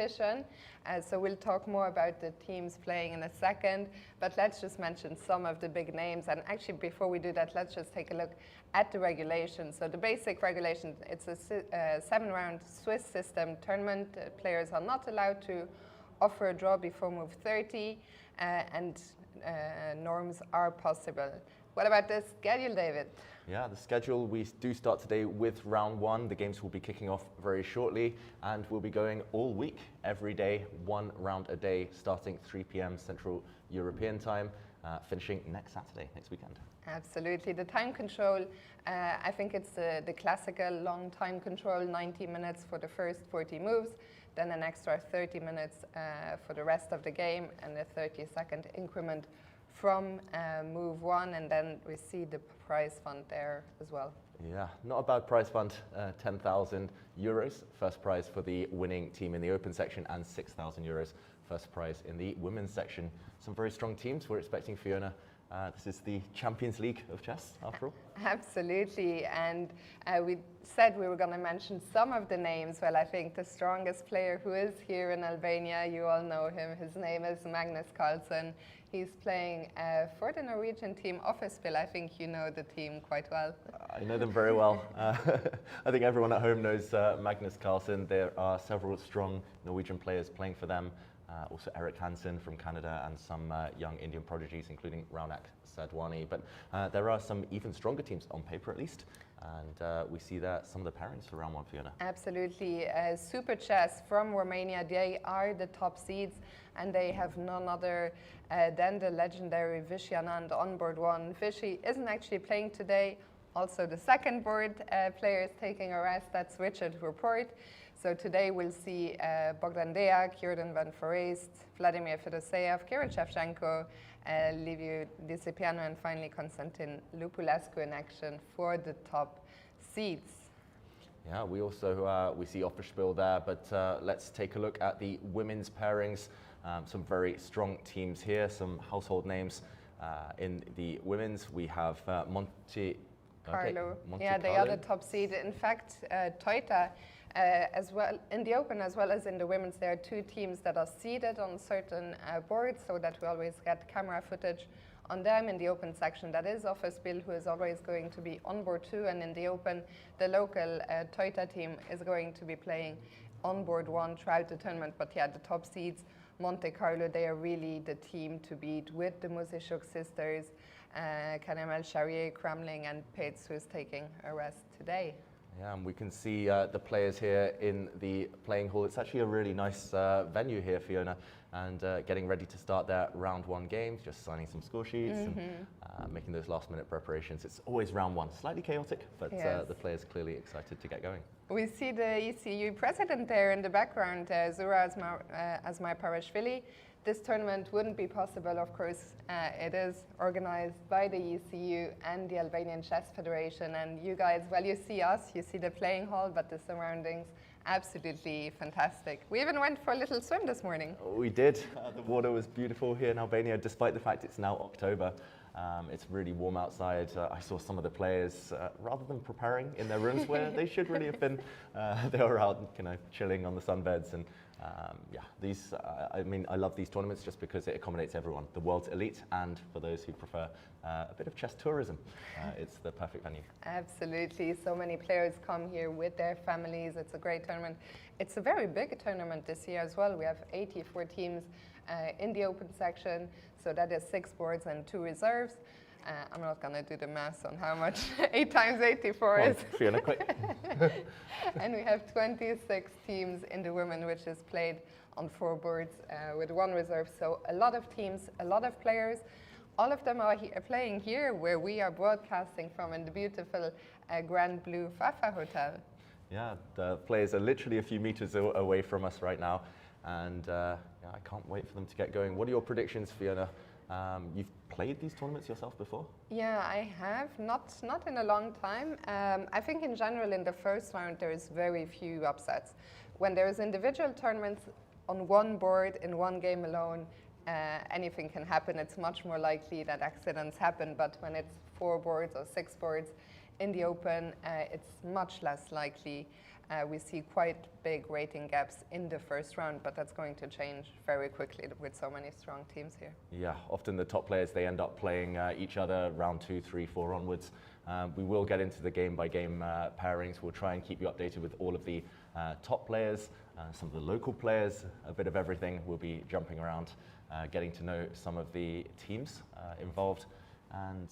competition. So we'll talk more about the teams playing in a second, but let's just mention some of the big names. And actually, before we do that, let's just take a look at the regulation. So the basic regulation, it's a 7-round Swiss system tournament. Players are not allowed to offer a draw before move 30, and norms are possible. What about the schedule, David? Yeah, the schedule, we do start today with round 1. The games will be kicking off very shortly, and we'll be going all week, every day, 1 round a day, starting 3 p.m. Central European time, finishing next Saturday, next weekend. Absolutely. The time control, I think it's the classical long time control, 90 minutes for the first 40 moves, then an extra 30 minutes for the rest of the game, and a 30-second increment from move 1, and then we see the prize fund there as well. Yeah, not a bad prize fund, 10,000 euros, first prize for the winning team in the open section, and 6,000 euros, first prize in the women's section. Some very strong teams. We're expecting Fiona. This is the Champions League of chess, after all. Absolutely, and we said we were going to mention some of the names. Well, I think the strongest player who is here in Albania, you all know him. His name is Magnus Carlsen. He's playing for the Norwegian team Officebill. I think you know the team quite well. I know them very well. I think everyone at home knows Magnus Carlsen. There are several strong Norwegian players playing for them. Also Eric Hansen from Canada, and some young Indian prodigies, including Raunak Sadwani. But there are some even stronger teams, on paper at least. And we see that some of the pairings for round 1, Fiona. Absolutely. Super Chess from Romania, they are the top seeds, and they have none other than the legendary Vishy Anand on board 1. Vishy isn't actually playing today. Also, the second board player is taking a rest. That's Richard Report. So today we'll see Bogdan Deak, Jordan Van Foreest, Vladimir Fedoseev, Kirill Shevchenko, Liviu Disipianu, and finally Konstantin Lupulescu in action for the top seeds. Yeah, we also we see Offerspiel there, but let's take a look at the women's pairings. Some very strong teams here, some household names in the women's. We have Monte Carlo. Monte Yeah, they Carlo. are the top seed. In fact, Toita, as well in the open as well as in the women's, there are 2 teams that are seeded on certain boards, so that we always get camera footage on them. In the open section, that is Offerspiel, who is always going to be on board 2, and in the open, the local Toita team is going to be playing on board 1 throughout the tournament. But yeah, the top seeds, Monte Carlo, they are really the team to beat, with the Musishuk sisters, Kanemel Charrier, Kramling, and Pates, who is taking a rest today. Yeah, and we can see the players here in the playing hall. It's actually a really nice venue here, Fiona, and getting ready to start their round 1 games, just signing some score sheets and making those last-minute preparations. It's always round 1, slightly chaotic, but yes. the players clearly excited to get going. We see the ECU president there in the background, Zura Asmar-Parashvili. This tournament wouldn't be possible, of course. It is organized by the ECU and the Albanian Chess Federation. And you guys, well, you see us, you see the playing hall, but the surroundings, absolutely fantastic. We even went for a little swim this morning. We did. The water was beautiful here in Albania, despite the fact it's now October. It's really warm outside. I saw some of the players, rather than preparing in their rooms where they should really have been, they were out, chilling on the sunbeds. And yeah, these, I mean, I love these tournaments just because it accommodates everyone, the world's elite, and for those who prefer a bit of chess tourism, it's the perfect venue. Absolutely. So many players come here with their families. It's a great tournament. It's a very big tournament this year as well. We have 84 teams in the open section. So that is 6 boards and 2 reserves. I'm not going to do the math on how much 8 times 84 is. Fiona, quick. And we have 26 teams in the women, which is played on 4 boards with 1 reserve. So a lot of teams, a lot of players. All of them are playing here where we are broadcasting from, in the beautiful Grand Blue Fafa Hotel. Yeah, the players are literally a few meters away from us right now. And yeah, I can't wait for them to get going. What are your predictions, Fiona? You've played these tournaments yourself before? Yeah, I have. Not in a long time. I think in general in the first round there is very few upsets. When there is individual tournaments on 1 board in 1 game alone, anything can happen. It's much more likely that accidents happen. But when it's 4 boards or 6 boards in the open, it's much less likely. we see quite big rating gaps in the first round, but that's going to change very quickly with so many strong teams here. Yeah, often the top players, they end up playing each other round 2, 3, 4 onwards. We will get into the game-by-game pairings. We'll try and keep you updated with all of the top players, some of the local players, a bit of everything. We'll be jumping around, getting to know some of the teams involved. And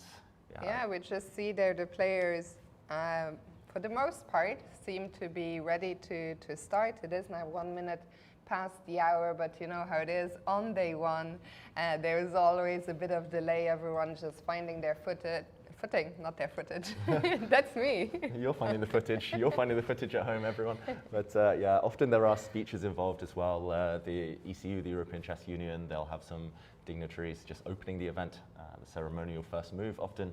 yeah, we just see there the players, for the most part, seem to be ready to start. It is now 1 minute past the hour, but you know how it is on day one. There's always a bit of delay. Everyone just finding their footing, not their footage. That's me. You're finding the footage. You're finding the footage at home, everyone. But yeah, often there are speeches involved as well. The ECU, the European Chess Union, they'll have some dignitaries just opening the event, the ceremonial first move often.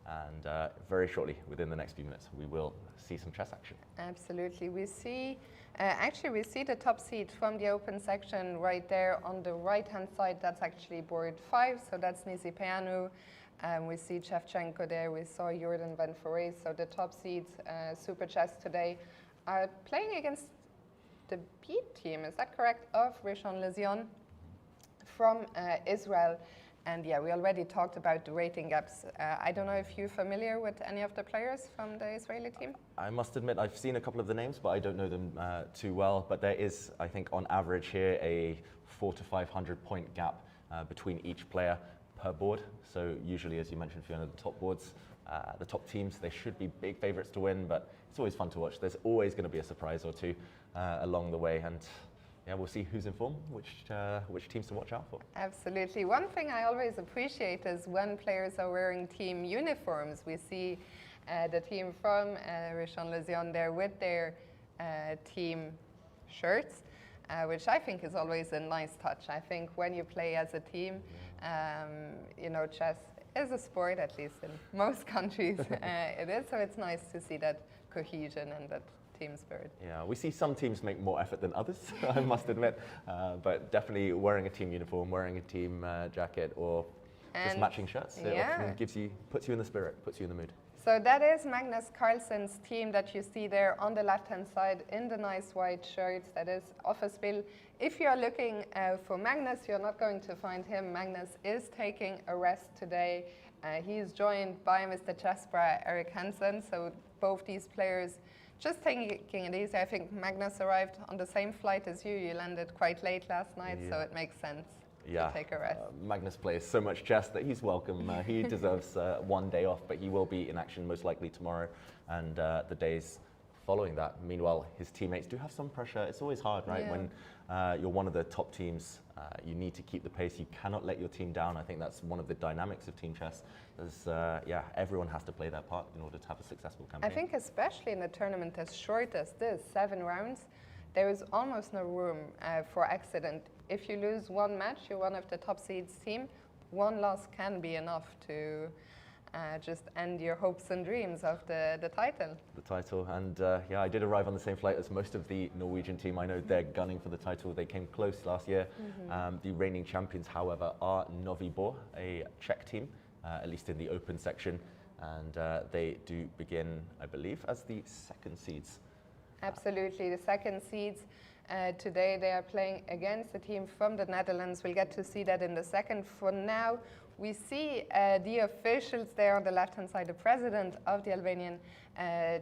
And very shortly, within the next few minutes, we will see some chess action. Absolutely. We see, actually, we see the top seed from the open section right there on the right-hand side. That's actually board 5, so that's Nisipeanu. We see Shevchenko there. We saw Jordan Van Foray. So the top seeds, Super Chess today, are playing against the B team, is that correct, of Rishon LeZion from Israel. And yeah, we already talked about the rating gaps. I don't know if you're familiar with any of the players from the Israeli team? I must admit, I've seen a couple of the names, but I don't know them too well. But there is, I think, on average here, a 400 to 500 point gap between each player per board. So usually, as you mentioned, Fiona, the top boards, the top teams, they should be big favourites to win, but it's always fun to watch. There's always going to be a surprise or two along the way. And yeah, we'll see who's in form, which teams to watch out for. Absolutely. One thing I always appreciate is when players are wearing team uniforms. We see the team from Rishon LeZion there with their team shirts, which I think is always a nice touch. I think when you play as a team, you know, chess is a sport, at least in most countries it is, so it's nice to see that cohesion and that team spirit. Yeah, we see some teams make more effort than others, I must admit, but definitely wearing a team uniform, wearing a team jacket, or just matching shirts, it often puts you in the spirit, puts you in the mood. So that is Magnus Carlsen's team that you see there on the left-hand side in the nice white shirts. That is Offerspiel. If you are looking for Magnus, you're not going to find him. Magnus is taking a rest today. He is joined by Mr. Chessbra, Eric Hansen. So both these players just taking it easy. I think Magnus arrived on the same flight as you. You landed quite late last night, so it makes sense to take a rest. Magnus plays so much chess that he's welcome. He deserves 1 day off, but he will be in action most likely tomorrow and the days following that. Meanwhile, his teammates do have some pressure. It's always hard, right? When you're one of the top teams, you need to keep the pace. You cannot let your team down. I think that's one of the dynamics of team chess. Everyone has to play their part in order to have a successful campaign. I think especially in a tournament as short as this, 7 rounds, there is almost no room for accident. If you lose one match, you're one of the top seeds team, one loss can be enough to just end your hopes and dreams of the title. The title, and I did arrive on the same flight as most of the Norwegian team. I know they're gunning for the title. They came close last year. The reigning champions, however, are Novi Bor, a Czech team, at least in the open section, and they do begin, I believe, as the second seeds. Absolutely, the second seeds. Today they are playing against a team from the Netherlands. We'll get to see that in the second. For now, we see the officials there on the left-hand side, the president of the Albanian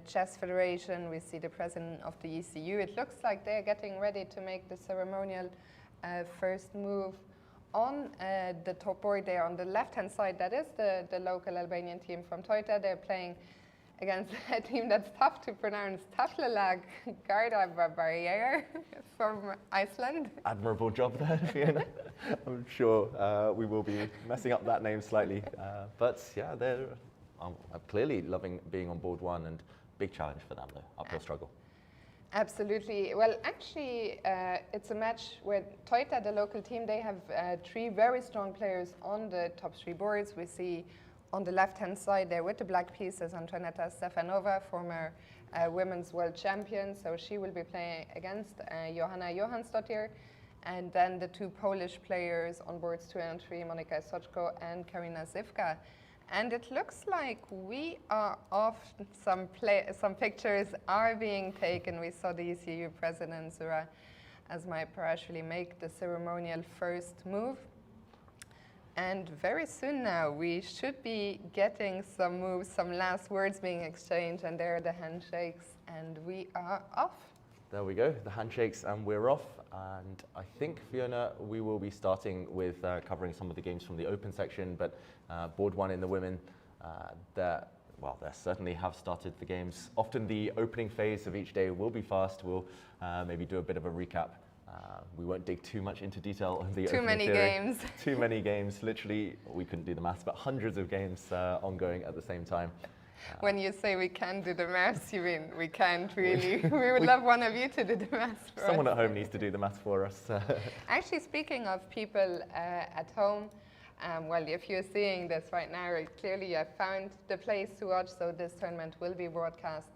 Chess Federation. We see the president of the ECU. It looks like they're getting ready to make the ceremonial first move on the top board there on the left-hand side. That is the local Albanian team from Teuta. They're playing against a team that's tough to pronounce, Taflalag Gardabarriere from Iceland. Admirable job there, Fiona. I'm sure we will be messing up that name slightly. But yeah, they're clearly loving being on board one, and big challenge for them, though, uphill struggle. Absolutely. Well, actually, it's a match where Teuta, the local team, they have 3 very strong players on the top 3 boards. We see on the left-hand side there with the black pieces, Antonetta Stefanova, former women's world champion. So she will be playing against Johanna Johansdottir. And then the 2 Polish players on boards 2 and 3, Monika Soczko and Karina Zivka. And it looks like we are off. Some pictures are being taken. We saw the ECU president, Zura Asmaipar, actually make the ceremonial first move. And very soon now, we should be getting some moves, some last words being exchanged, and there are the handshakes, and we are off. There we go, the handshakes, and we're off. And I think, Fiona, we will be starting with covering some of the games from the open section, but board one in the women, they certainly have started the games. Often the opening phase of each day will be fast. We'll maybe do a bit of a recap. We won't dig too much into detail on the Too many games. Too many games. Literally, we couldn't do the maths, but hundreds of games ongoing at the same time. When you say we can't do the maths, you mean we can't really. We would love one of you to do the maths for Someone us. at home needs to do the maths for us. Actually, speaking of people at home, well, if you're seeing this right now, clearly you have found the place to watch, so this tournament will be broadcast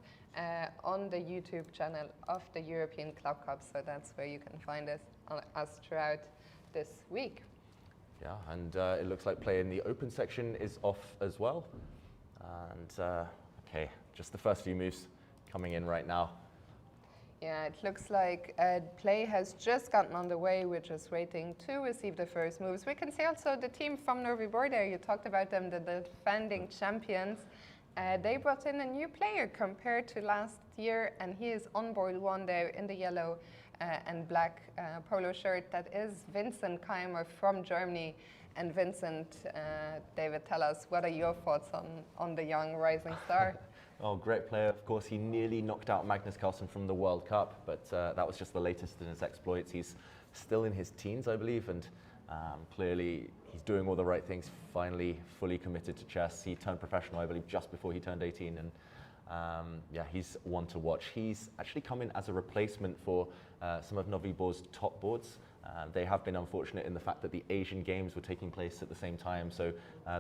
on the YouTube channel of the European Club Cup, so that's where you can find us throughout this week. Yeah, and it looks like play in the open section is off as well. And okay, just the first few moves coming in right now. Yeah, it looks like play has just gotten underway. We're just waiting to receive the first moves. We can see also the team from Novi Bor there. You talked about them, the defending champions. They brought in a new player compared to last year, and he is on board one there in the yellow and black polo shirt. That is Vincent Keimer from Germany. And Vincent, David, tell us, what are your thoughts on the young rising star? Oh, great player. Of course, he nearly knocked out Magnus Carlsen from the World Cup, but that was just the latest in his exploits. He's still in his teens, I believe, and clearly he's doing all the right things, finally fully committed to chess. He turned professional, I believe, just before he turned 18, and yeah, he's one to watch. He's actually come in as a replacement for some of Novi Bor's top boards. They have been unfortunate in the fact that the Asian Games were taking place at the same time, so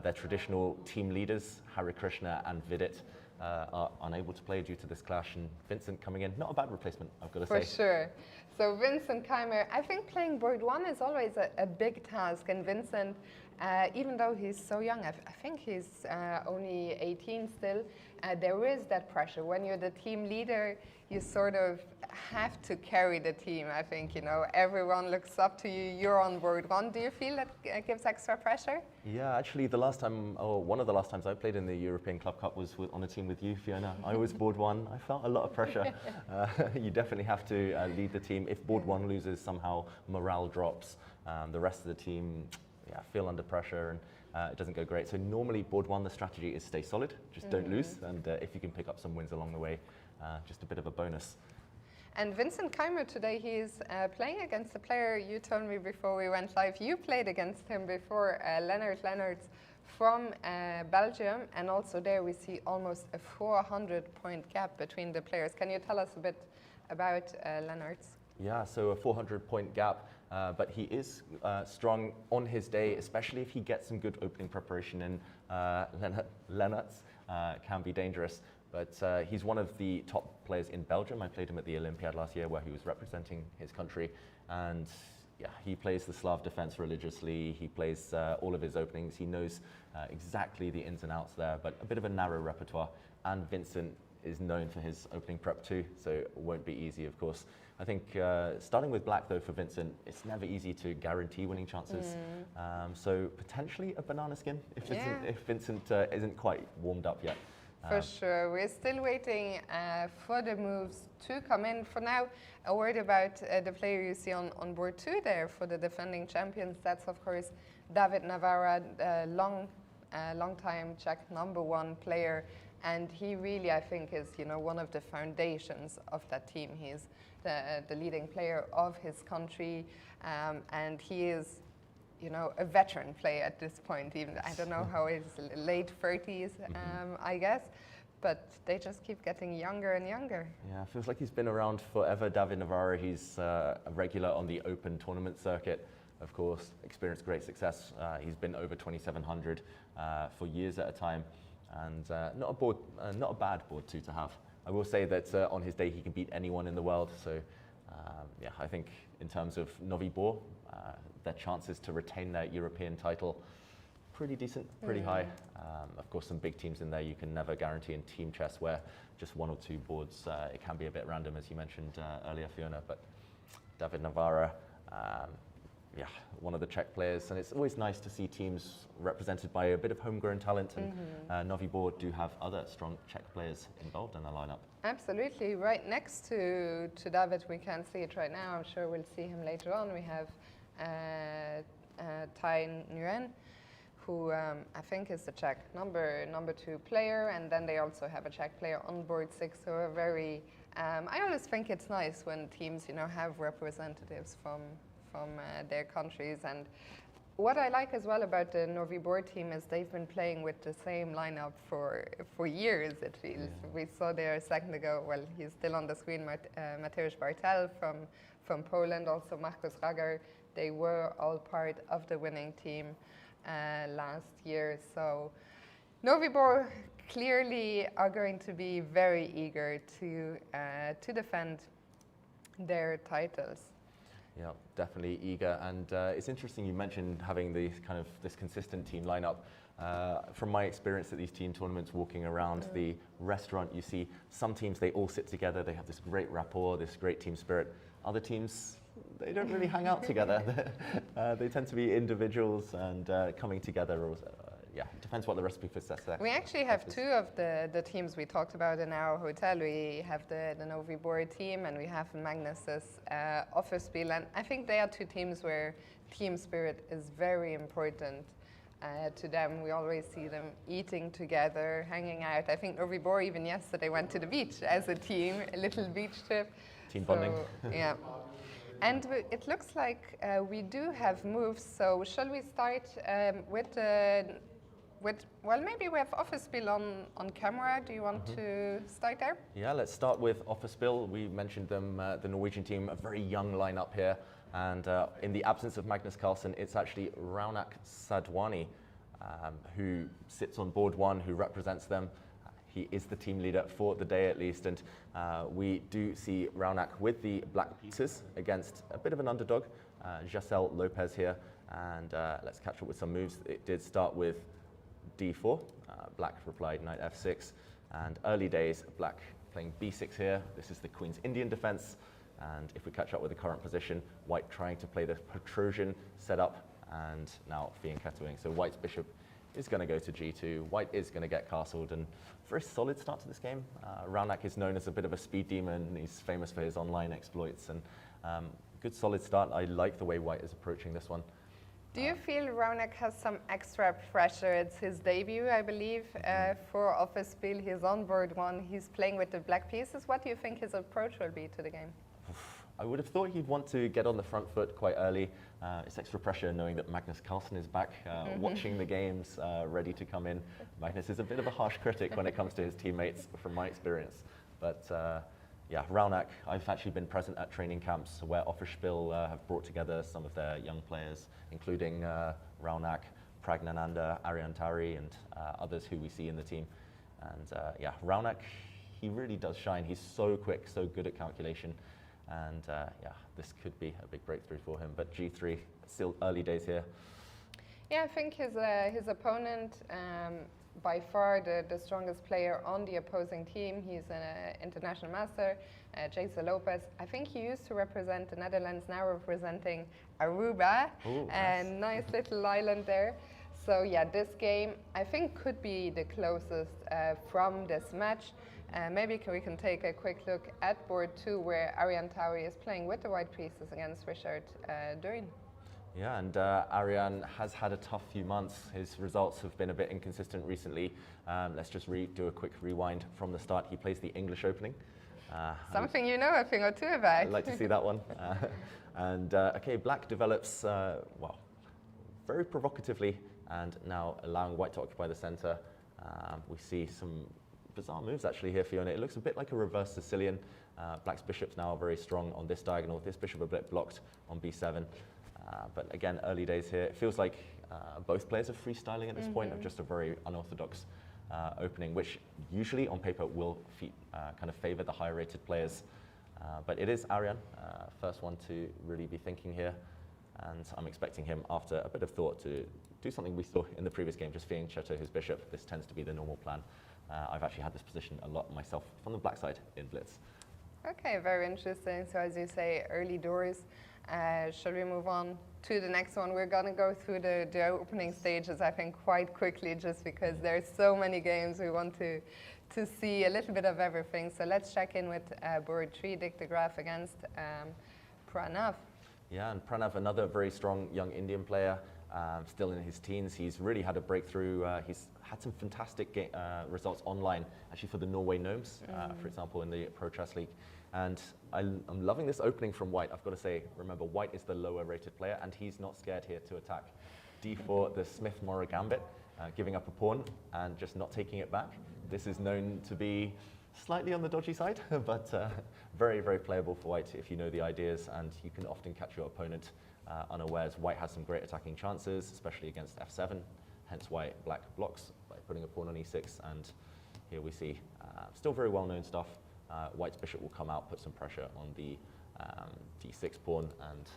their traditional team leaders, Hari Krishna and Vidit, are unable to play due to this clash, and Vincent coming in, not a bad replacement, I've got to say. For sure. So Vincent Keimer, I think playing board one is always a big task, and Vincent, even though he's so young, I think he's only 18 still, there is that pressure. When you're the team leader, you sort of have to carry the team. I think, you know, everyone looks up to you, you're on board one. Do you feel that gives extra pressure? Yeah, actually the last time, or one of the last times I played in the European Club Cup was on a team with you, Fiona. I was board one. I felt a lot of pressure. You definitely have to lead the team. If board one loses, somehow morale drops. The rest of the team feel under pressure, and it doesn't go great. So normally board one, the strategy is stay solid, just don't lose, and if you can pick up some wins along the way, just a bit of a bonus. And Vincent Keimer today, he's playing against a player you told me before we went live. You played against him before, Leonard Lennartz from Belgium, and also there we see almost a 400-point gap between the players. Can you tell us a bit about Lennartz? Yeah, so a 400-point gap, but he is strong on his day, especially if he gets some good opening preparation in. Lennartz can be dangerous. But he's one of the top players in Belgium. I played him at the Olympiad last year where he was representing his country. And yeah, he plays the Slav defense religiously. He plays all of his openings. He knows exactly the ins and outs there, but a bit of a narrow repertoire. And Vincent is known for his opening prep too, so it won't be easy, of course. I think starting with black, though, for Vincent, it's never easy to guarantee winning chances. So potentially a banana skin if Vincent isn't quite warmed up yet. For sure. We're still waiting for the moves to come in. For now, a word about the player you see on board two there for the defending champions. That's, of course, David Navarra, long-time Czech #1 player. And he really, I think, is one of the foundations of that team. He's the leading player of his country, and he is a veteran player at this point. Even I don't know how it's late 30s, I guess, but they just keep getting younger and younger. Yeah, it feels like he's been around forever. David Navarra, he's a regular on the open tournament circuit, of course, experienced great success. He's been over 2,700 for years at a time, and not a bad board two to have. I will say that on his day he can beat anyone in the world. So yeah, I think in terms of Novi Bor, their chances to retain their European title, pretty decent, pretty high. Of course, some big teams in there you can never guarantee in team chess, where just 1 or 2 boards, it can be a bit random, as you mentioned earlier, Fiona. But David Navarra, yeah, one of the Czech players, and it's always nice to see teams represented by a bit of homegrown talent, and Novi Board do have other strong Czech players involved in their lineup. Absolutely, right next to David, we can't see it right now, I'm sure we'll see him later on. We have Tai Nguyen, who I think is the Czech number 2 player, and then they also have a Czech player on board 6, so a very, I always think it's nice when teams, you know, have representatives from their countries. And what I like as well about the Novi Board team is they've been playing with the same lineup for years, it feels. Yeah. We saw there a second ago, well, he's still on the screen, Mateusz Bartel from Poland, also Markus Rager. They were all part of the winning team last year. So Novi Board clearly are going to be very eager to defend their titles. Yeah, definitely eager, and it's interesting you mentioned having the kind of this consistent team lineup. From my experience at these team tournaments, walking around the restaurant, you see some teams, they all sit together, they have this great rapport, this great team spirit. Other teams, they don't really hang out together. They tend to be individuals and coming together. Yeah, it depends what the recipe for success. We actually have 2 of the teams we talked about in our hotel. We have the Novi Board team, and we have Magnus's Offerspiel. And I think they are 2 teams where team spirit is very important to them. We always see them eating together, hanging out. I think Novi Board even yesterday went to the beach as a team, a little beach trip. Team bonding. Yeah. And it looks like we do have moves. So shall we start well, maybe we have Offerspiel on camera. Do you want to start there? Yeah, let's start with Offerspiel. We mentioned them, the Norwegian team, a very young lineup here. And in the absence of Magnus Carlsen, it's actually Raunak Sadwani who sits on board 1, who represents them. He is the team leader for the day, at least. And we do see Raunak with the black pieces against a bit of an underdog, Giselle Lopez here. And let's catch up with some moves. It did start with D4, black replied knight F6, and early days, black playing B6 here. This is the Queen's Indian defense, and if we catch up with the current position, white trying to play the Petrosian setup, and now fianchettoing. So white's bishop is going to go to G2, white is going to get castled, and very solid start to this game. Raunak is known as a bit of a speed demon, and he's famous for his online exploits, and good solid start. I like the way white is approaching this one. Do you feel Raunak has some extra pressure? It's his debut, I believe, for Offerspiel. He's on board 1. He's playing with the black pieces. What do you think his approach will be to the game? I would have thought he'd want to get on the front foot quite early. It's extra pressure knowing that Magnus Carlsen is back, watching the games, ready to come in. Magnus is a bit of a harsh critic when it comes to his teammates, from my experience. But yeah, Raunak, I've actually been present at training camps where Offerspiel have brought together some of their young players, including Raunak, Pragnananda, Aryan Tari, and others who we see in the team. And yeah, Raunak, he really does shine. He's so quick, so good at calculation. And yeah, this could be a big breakthrough for him. But G3, still early days here. Yeah, I think his opponent, by far the strongest player on the opposing team. He's an international master, Giselle Lopez. I think he used to represent the Netherlands, now representing Aruba. Ooh, and nice little island there. So yeah, this game I think could be the closest from this match. Maybe we can take a quick look at board 2, where Aryan Tauri is playing with the white pieces against Richard Durres. Yeah, and Aryan has had a tough few months. His results have been a bit inconsistent recently. Let's just do a quick rewind from the start. He plays the English opening. Something you know a thing or two about. I'd like to see that one. Okay, black develops, well, very provocatively, and now allowing white to occupy the center. We see some bizarre moves actually here, Fiona. It looks a bit like a reverse Sicilian. Black's bishop's now very strong on this diagonal. This bishop a bit blocked on b7. But again, early days here. It feels like both players are freestyling at this point, of just a very unorthodox opening, which usually on paper will kind of favor the higher rated players. But it is Aryan, first one to really be thinking here. And I'm expecting him, after a bit of thought, to do something we saw in the previous game, just feeing Cheto his bishop. This tends to be the normal plan. I've actually had this position a lot myself from the black side in Blitz. Okay, very interesting. So as you say, early doors. Shall we move on to the next one? We're going to go through the opening stages, I think, quite quickly, just because there's so many games we want to see a little bit of everything. So let's check in with board 3, Dick de Graaf against Pranav. Yeah, and Pranav, another very strong young Indian player, still in his teens. He's really had a breakthrough. He's had some fantastic results online, actually for the Norway Gnomes, for example, in the Pro Chess League. And I'm loving this opening from White. I've got to say, remember, White is the lower rated player, and he's not scared here to attack. D4, the Smith-Morra Gambit, giving up a pawn and just not taking it back. This is known to be slightly on the dodgy side, but very, very playable for White if you know the ideas, and you can often catch your opponent unawares. White has some great attacking chances, especially against f7, hence why Black blocks by putting a pawn on e6, and here we see still very well-known stuff. White's bishop will come out, put some pressure on the d6 pawn, and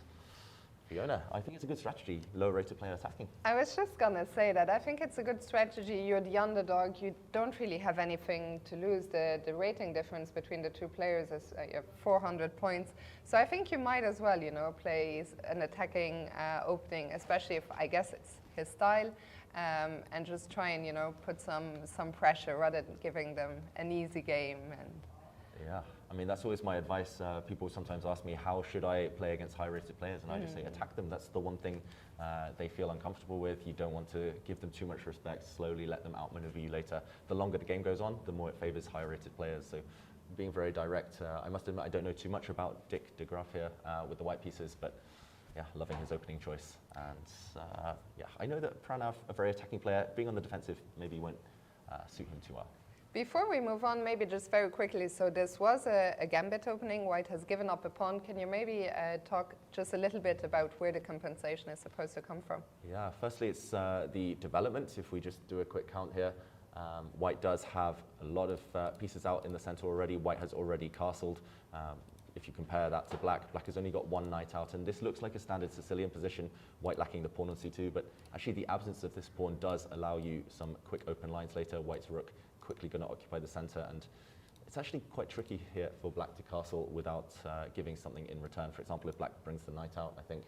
Fiona, I think it's a good strategy, low-rated player attacking. I was just going to say that. I think it's a good strategy. You're the underdog. You don't really have anything to lose. The rating difference between the two players is 400 points. So I think you might as well, play an attacking opening, especially if, I guess, it's his style, and just try and, put some pressure rather than giving them an easy game. And yeah, I mean, that's always my advice. People sometimes ask me, how should I play against high-rated players? And I just say, attack them. That's the one thing they feel uncomfortable with. You don't want to give them too much respect, slowly let them outmaneuver you later. The longer the game goes on, the more it favors high-rated players. So being very direct, I must admit I don't know too much about Dick de Graaf here with the white pieces, but yeah, loving his opening choice. And yeah, I know that Pranav, a very attacking player, being on the defensive maybe won't suit him too well. Before we move on, maybe just very quickly, so this was a gambit opening. White has given up a pawn. Can you maybe talk just a little bit about where the compensation is supposed to come from? Yeah, firstly, it's the development. If we just do a quick count here, White does have a lot of pieces out in the center already. White has already castled. If you compare that to Black, Black has only got one knight out, and this looks like a standard Sicilian position, White lacking the pawn on c2, but actually the absence of this pawn does allow you some quick open lines later. White's rook quickly going to occupy the center, and it's actually quite tricky here for Black to castle without giving something in return. For example, if Black brings the knight out, I think,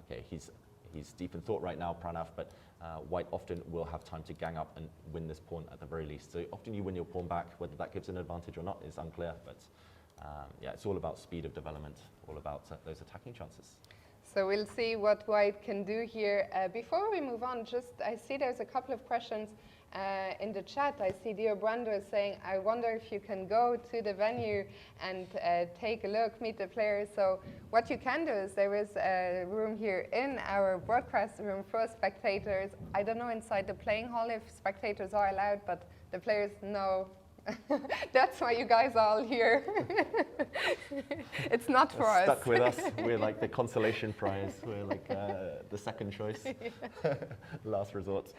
okay, he's deep in thought right now, Pranav, but White often will have time to gang up and win this pawn at the very least. So often you win your pawn back. Whether that gives an advantage or not is unclear, but yeah, it's all about speed of development, all about those attacking chances. So we'll see what White can do here. Before we move on, I see there's a couple of questions in the chat. I see Dio Brando is saying, I wonder if you can go to the venue and take a look, meet the players. So what you can do is there is a room here in our broadcast room for spectators. I don't know inside the playing hall if spectators are allowed, but the players know. That's why you guys are all here. It's not for us. Stuck with us. We're like the consolation prize. We're like the second choice, last resort.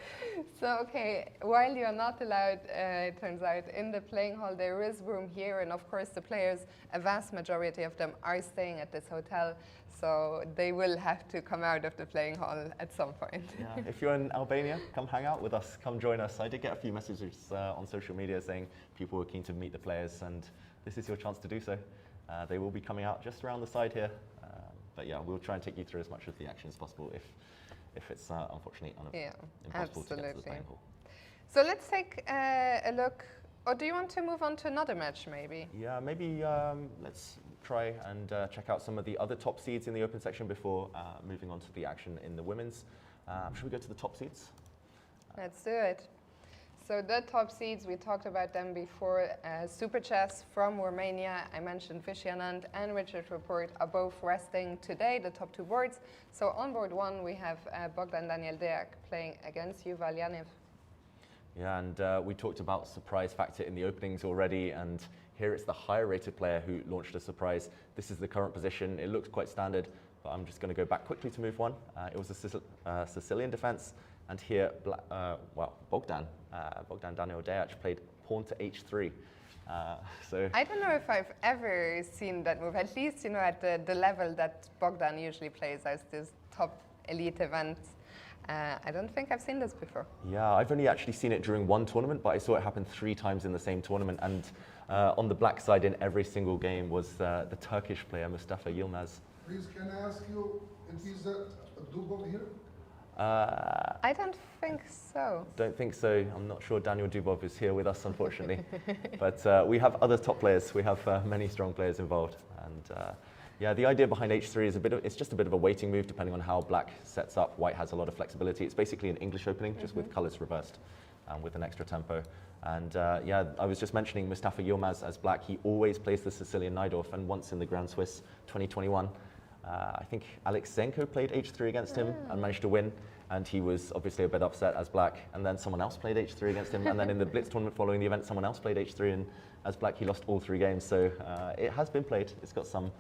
So, okay, while you're not allowed, it turns out, in the playing hall, there is room here. And of course, the players, a vast majority of them are staying at this hotel. So they will have to come out of the playing hall at some point. Yeah, if you're in Albania, come hang out with us, come join us. I did get a few messages on social media saying people were keen to meet the players, and this is your chance to do so. They will be coming out just around the side here. But yeah, we'll try and take you through as much of the action as possible if it's unfortunately impossible to get to the playing hall. So let's take a look. Or do you want to move on to another match maybe? Yeah, maybe let's try and check out some of the other top seeds in the open section before moving on to the action in the women's. Should we go to the top seeds? Let's do it. So the top seeds, we talked about them before. Super Chess from Romania, I mentioned Vishy Anand and Richard Report are both resting today, the top two boards. So on board one, we have Bogdan Daniel Deac playing against Yuval Yanev. Yeah, and we talked about surprise factor in the openings already, and here it's the higher rated player who launched a surprise. This is the current position. It looks quite standard, but I'm just going to go back quickly to move one. It was a Sicilian defense, and here, Bogdan Daniel Deac played pawn to h3. So I don't know if I've ever seen that move, at least, at the level that Bogdan usually plays as this top elite event. I don't think I've seen this before. yeah, I've only actually seen it during one tournament, but I saw it happen 3 times in the same tournament. And on the black side in every single game was the Turkish player, Mustafa Yilmaz. Please, can I ask you, is that a double here? I don't think so. Don't think so. I'm not sure Daniel Dubov is here with us, unfortunately. But we have other top players. We have many strong players involved. And yeah, the idea behind H3 is it's just a bit of a waiting move depending on how black sets up. White has a lot of flexibility. It's basically an English opening, just with colors reversed and with an extra tempo. And yeah, I was just mentioning Mustafa Yilmaz as black. He always plays the Sicilian Najdorf, and once in the Grand Swiss 2021, I think Alexenko played H3 against him and managed to win. And he was obviously a bit upset as black. And then someone else played H3 against him. And then in the Blitz tournament following the event, someone else played H3. And as black, he lost all 3 games. So it has been played. It's got some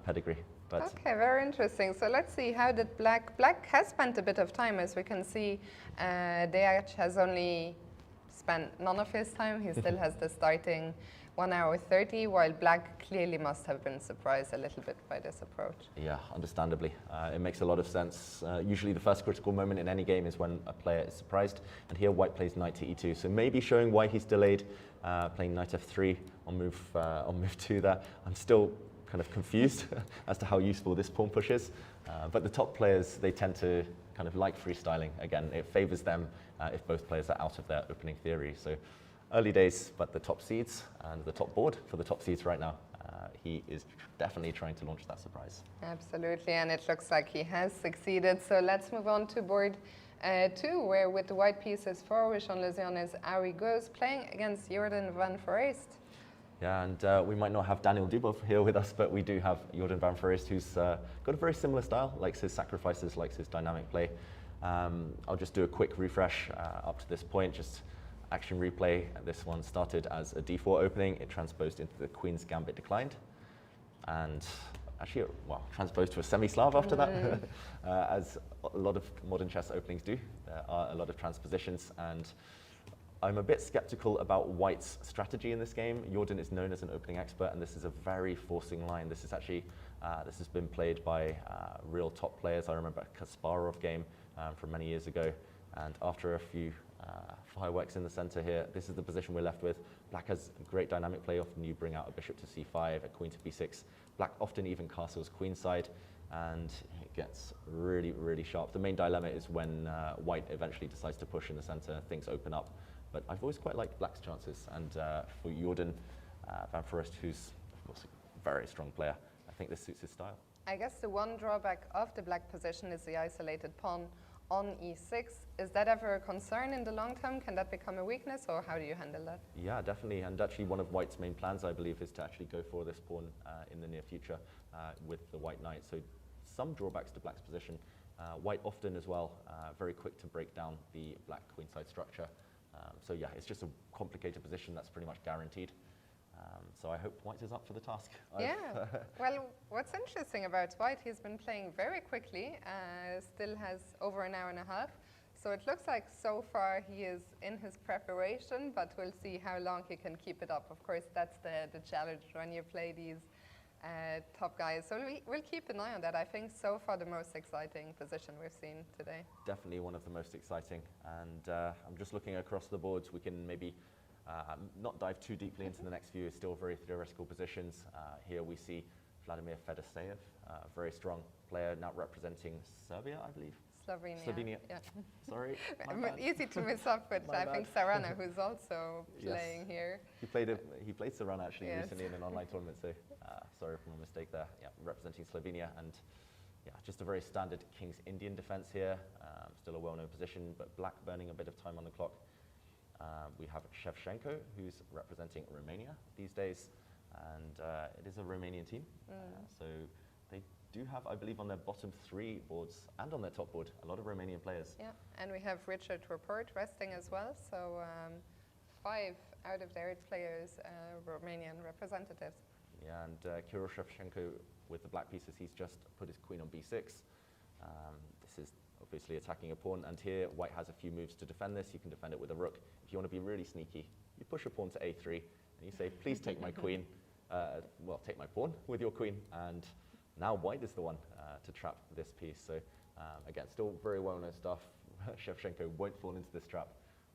pedigree. But okay, very interesting. So let's see, how did black has spent a bit of time, as we can see. Dejac has only spent none of his time. He still has the starting 1 hour 30, while black clearly must have been surprised a little bit by this approach. yeah, understandably. It makes a lot of sense. Usually the first critical moment in any game is when a player is surprised. And here white plays knight to e2. So maybe showing why he's delayed playing knight f3 on move 2 there. I'm still kind of confused as to how useful this pawn push is. But the top players, they tend to kind of like freestyling. Again, it favors them if both players are out of their opening theory. So early days, but the top seeds and the top board for the top seeds right now. He is definitely trying to launch that surprise. Absolutely, and it looks like he has succeeded. So let's move on to board 2, where with the white pieces for Jean-Lézion's Ari goes playing against Jordan van Foreest. Yeah, and we might not have Daniel Dubov here with us, but we do have Jordan van Foreest, who's got a very similar style, likes his sacrifices, likes his dynamic play. I'll just do a quick refresh up to this point, just action replay. This one started as a d4 opening. It transposed into the Queen's Gambit declined. And actually, well, transposed to a semi-Slav after that, as a lot of modern chess openings do. There are a lot of transpositions, and I'm a bit skeptical about White's strategy in this game. Jordan is known as an opening expert, and this is a very forcing line. This is actually, this has been played by real top players. I remember a Kasparov game from many years ago, and after a few fireworks in the center here, this is the position we're left with. Black has great dynamic play. Often you bring out a bishop to c5, a queen to b6. Black often even castles queenside, and it gets really, really sharp. The main dilemma is when White eventually decides to push in the center, things open up. But I've always quite liked Black's chances, and for Jordan van Foreest, who's of course a very strong player, I think this suits his style. I guess the one drawback of the black position is the isolated pawn on e6. Is that ever a concern in the long term? Can that become a weakness, or how do you handle that? Yeah, definitely. And actually one of White's main plans, I believe, is to actually go for this pawn in the near future with the white knight. So some drawbacks to Black's position. White often as well, very quick to break down the black queenside structure. So yeah, it's just a complicated position that's pretty much guaranteed. So I hope White is up for the task. Yeah. Well, what's interesting about White, he's been playing very quickly, still has over an hour and a half. So it looks like so far he is in his preparation, but we'll see how long he can keep it up. Of course, that's the challenge when you play these top guys. So we'll keep an eye on that. I think so far the most exciting position we've seen today. Definitely one of the most exciting. And I'm just looking across the boards. We can maybe not dive too deeply into the next few. It's still very theoretical positions. Here we see Vladimir Fedoseev, a very strong player, now representing Serbia, I believe. Slovenia. Yeah. Sorry. Easy to miss up, but I think Sarana, who's also playing here. He played Sarana actually recently in an online tournament, so sorry for my mistake there. Yeah, representing Slovenia, and yeah, just a very standard King's Indian defense here. Still a well-known position, but Black burning a bit of time on the clock. We have Shevchenko, who's representing Romania these days, and it is a Romanian team. So they do have, I believe, on their bottom 3 boards and on their top board, a lot of Romanian players. Yeah, and we have Richard Rapport resting as well. So 5 out of their 8 players Romanian representatives. Yeah, and Kirill Shevchenko with the black pieces, he's just put his queen on b6. This is obviously attacking a pawn, and here White has a few moves to defend this. You can defend it with a rook. If you want to be really sneaky, you push a pawn to a3, And you say, please take my queen, well, take my pawn with your queen, and now white is the one to trap this piece. So again, still very well-known stuff. Shevchenko won't fall into this trap,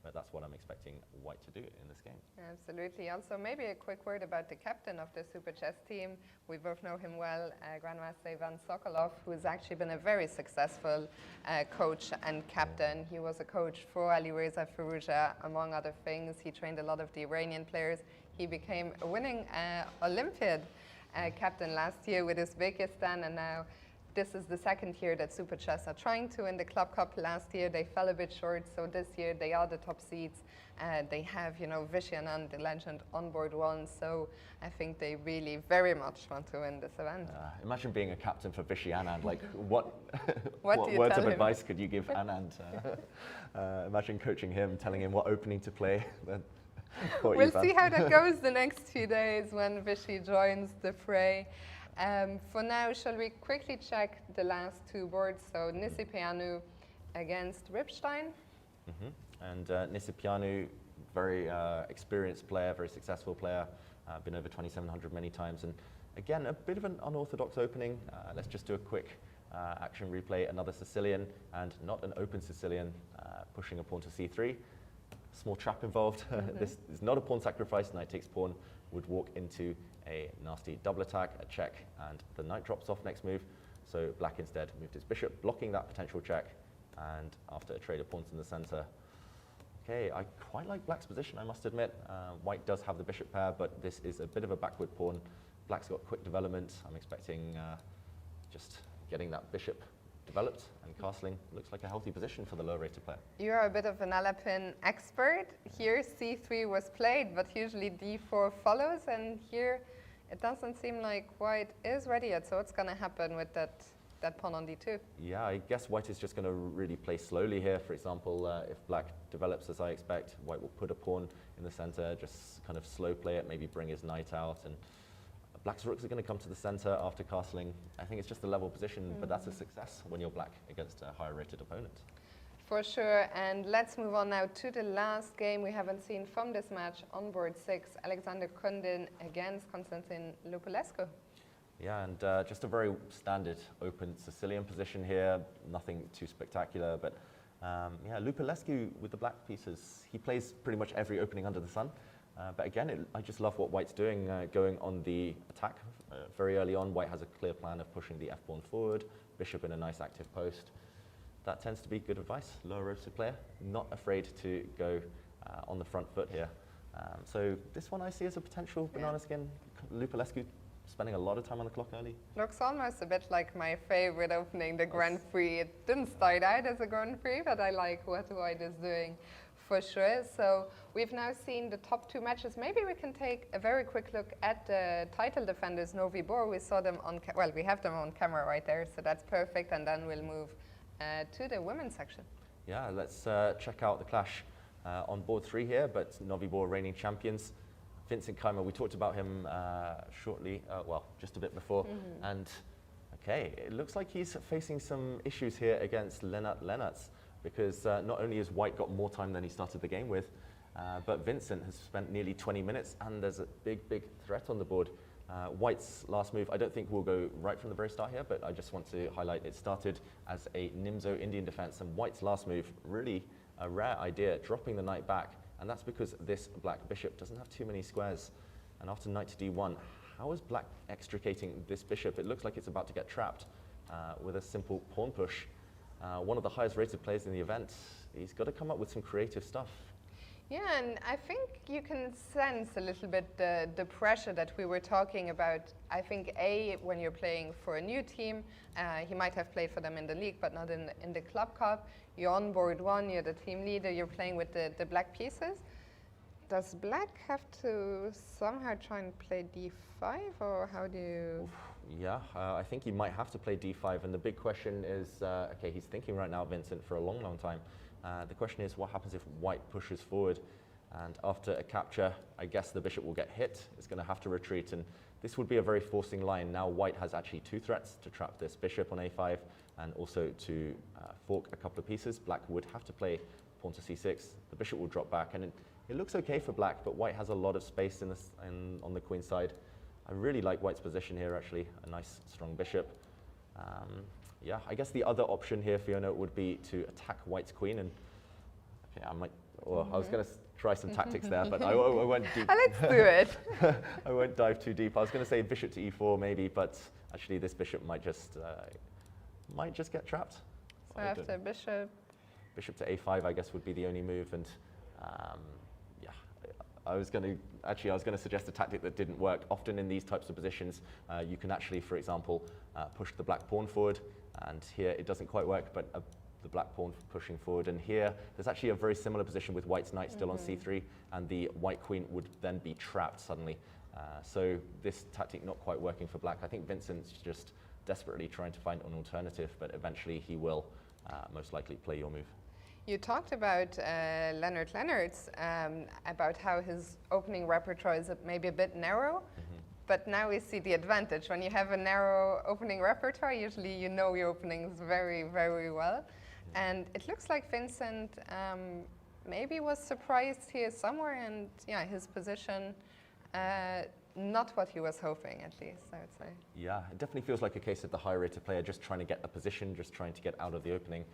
but that's what I'm expecting white to do in this game. Absolutely. Also, maybe a quick word about the captain of the Super Chess team. We both know him well, Grandmaster Ivan Sokolov, who's actually been a very successful coach and captain. He was a coach for Alireza Firouzja, among other things. He trained a lot of the Iranian players. He became a winning Olympiad captain last year with Uzbekistan, and now this is the second year that Super Chess are trying to win the Club Cup. Last year they fell a bit short, so this year they are the top seeds. They have, you know, Vishy and Anand, the legend, on board one, so I think they really very much want to win this event. Imagine being a captain for Vishy Anand. Like, what what words of advice could you give Anand? Imagine coaching him, telling him what opening to play. We'll see how that goes the next few days when Vishy joins the fray. For now, shall we quickly check the last two boards? So Nisipianu against Ripstein. And Nisipianu, very experienced player, very successful player, been over 2,700 many times. And again, a bit of an unorthodox opening. Let's just do a quick action replay. Another Sicilian, and not an open Sicilian, pushing a pawn to c3. Small trap involved. This is not a pawn sacrifice. Knight takes pawn, would walk into a nasty double attack, a check, and the knight drops off next move. So black instead moved his bishop, blocking that potential check, and after a trade of pawns in the center. Okay, I quite like black's position, I must admit. White does have the bishop pair, but this is a bit of a backward pawn. Black's got quick development. I'm expecting just getting that bishop developed, and castling looks like a healthy position for the lower rated player. You are a bit of an Alapin expert. Here c3 was played, but usually d4 follows, and here it doesn't seem like white is ready yet. So what's going to happen with that pawn on d2? Yeah, I guess white is just going to really play slowly here. For example, if black develops as I expect, white will put a pawn in the center, just kind of slow play it, maybe bring his knight out, and black's rooks are going to come to the center after castling. I think it's just a level position, but that's a success when you're black against a higher rated opponent. For sure, and let's move on now to the last game we haven't seen from this match on board 6, Alexander Kundin against Constantin Lupulescu. Yeah, and just a very standard open Sicilian position here, nothing too spectacular, but yeah, Lupulescu with the black pieces, he plays pretty much every opening under the sun. But again, I just love what white's doing, going on the attack very early on. White has a clear plan of pushing the f-pawn forward, bishop in a nice active post. That tends to be good advice. Lower roasted player, not afraid to go on the front foot here. So this one I see as a potential banana skin. Lupulescu spending a lot of time on the clock early. Looks almost a bit like my favorite opening, the Grand Prix. It didn't start out as a Grand Prix, but I like what white is doing for sure. So we've now seen the top two matches. Maybe we can take a very quick look at the title defenders, Novi Bor. We saw them on, well, we have them on camera right there, so that's perfect. And then we'll move to the women's section. Yeah, let's check out the clash on board 3 here, but Novi Bor reigning champions. Vincent Keimer, we talked about him shortly, well, just a bit before. And okay, it looks like he's facing some issues here against Lennart Lennartz, because not only has white got more time than he started the game with, but Vincent has spent nearly 20 minutes, and there's a big, big threat on the board. White's last move, I don't think will go right from the very start here, but I just want to highlight it started as a Nimzo Indian defense, and White's last move, really a rare idea, dropping the knight back, and that's because this black bishop doesn't have too many squares. And after knight to d1, how is black extricating this bishop? It looks like it's about to get trapped with a simple pawn push. One of the highest rated players in the event, he's got to come up with some creative stuff. Yeah, and I think you can sense a little bit the pressure that we were talking about. I think when you're playing for a new team, he might have played for them in the league, but not in the Club Cup. You're on board 1, you're the team leader, you're playing with the black pieces. Does black have to somehow try and play d5, or how do you? Yeah, I think he might have to play d5, and the big question is, okay, he's thinking right now, Vincent, for a long, long time. The question is, what happens if white pushes forward? And after a capture, I guess the bishop will get hit. It's going to have to retreat, and this would be a very forcing line. Now white has actually 2 threats to trap this bishop on a5, and also to fork a couple of pieces. Black would have to play pawn to c6. The bishop will drop back, and It looks okay for black, but white has a lot of space on the queen side. I really like white's position here, actually. A nice, strong bishop. Yeah, I guess the other option here, Fiona, would be to attack white's queen. And okay, I was going to try some tactics there, but I won't deep. Let's do it. I won't dive too deep. I was going to say bishop to e4 maybe, but actually this bishop might just get trapped. So after bishop to a5, I guess, would be the only move. And yeah, I was going to suggest a tactic that didn't work. Often in these types of positions, you can actually, for example, push the black pawn forward. And here it doesn't quite work, but the black pawn pushing forward. And here, there's actually a very similar position with white's knight still on c3, and the white queen would then be trapped suddenly. So this tactic not quite working for black. I think Vincent's just desperately trying to find an alternative, but eventually he will most likely play your move. You talked about Leonard Lennart's, about how his opening repertoire is maybe a bit narrow. But now we see the advantage. When you have a narrow opening repertoire, usually you know your openings very, very well. And it looks like Vincent maybe was surprised here somewhere, and yeah, his position, not what he was hoping, at least, I would say. Yeah, it definitely feels like a case of the high-rated player just trying to get a position, just trying to get out of the opening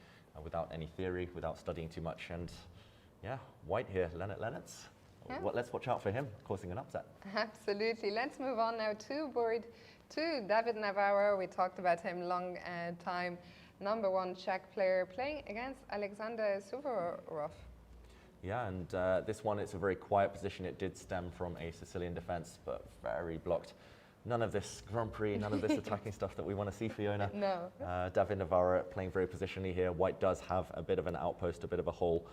without any theory, without studying too much. And yeah, white here, Lennart's. Yeah. Let's watch out for him causing an upset. Absolutely. Let's move on now to board 2. David Navarro, we talked about him long time. #1 Czech player playing against Alexander Suvorov. Yeah, and this one, it's a very quiet position. It did stem from a Sicilian defense, but very blocked. None of this Grand Prix, none of this attacking stuff that we want to see, Fiona. No. David Navarro playing very positionally here. White does have a bit of an outpost, a bit of a hole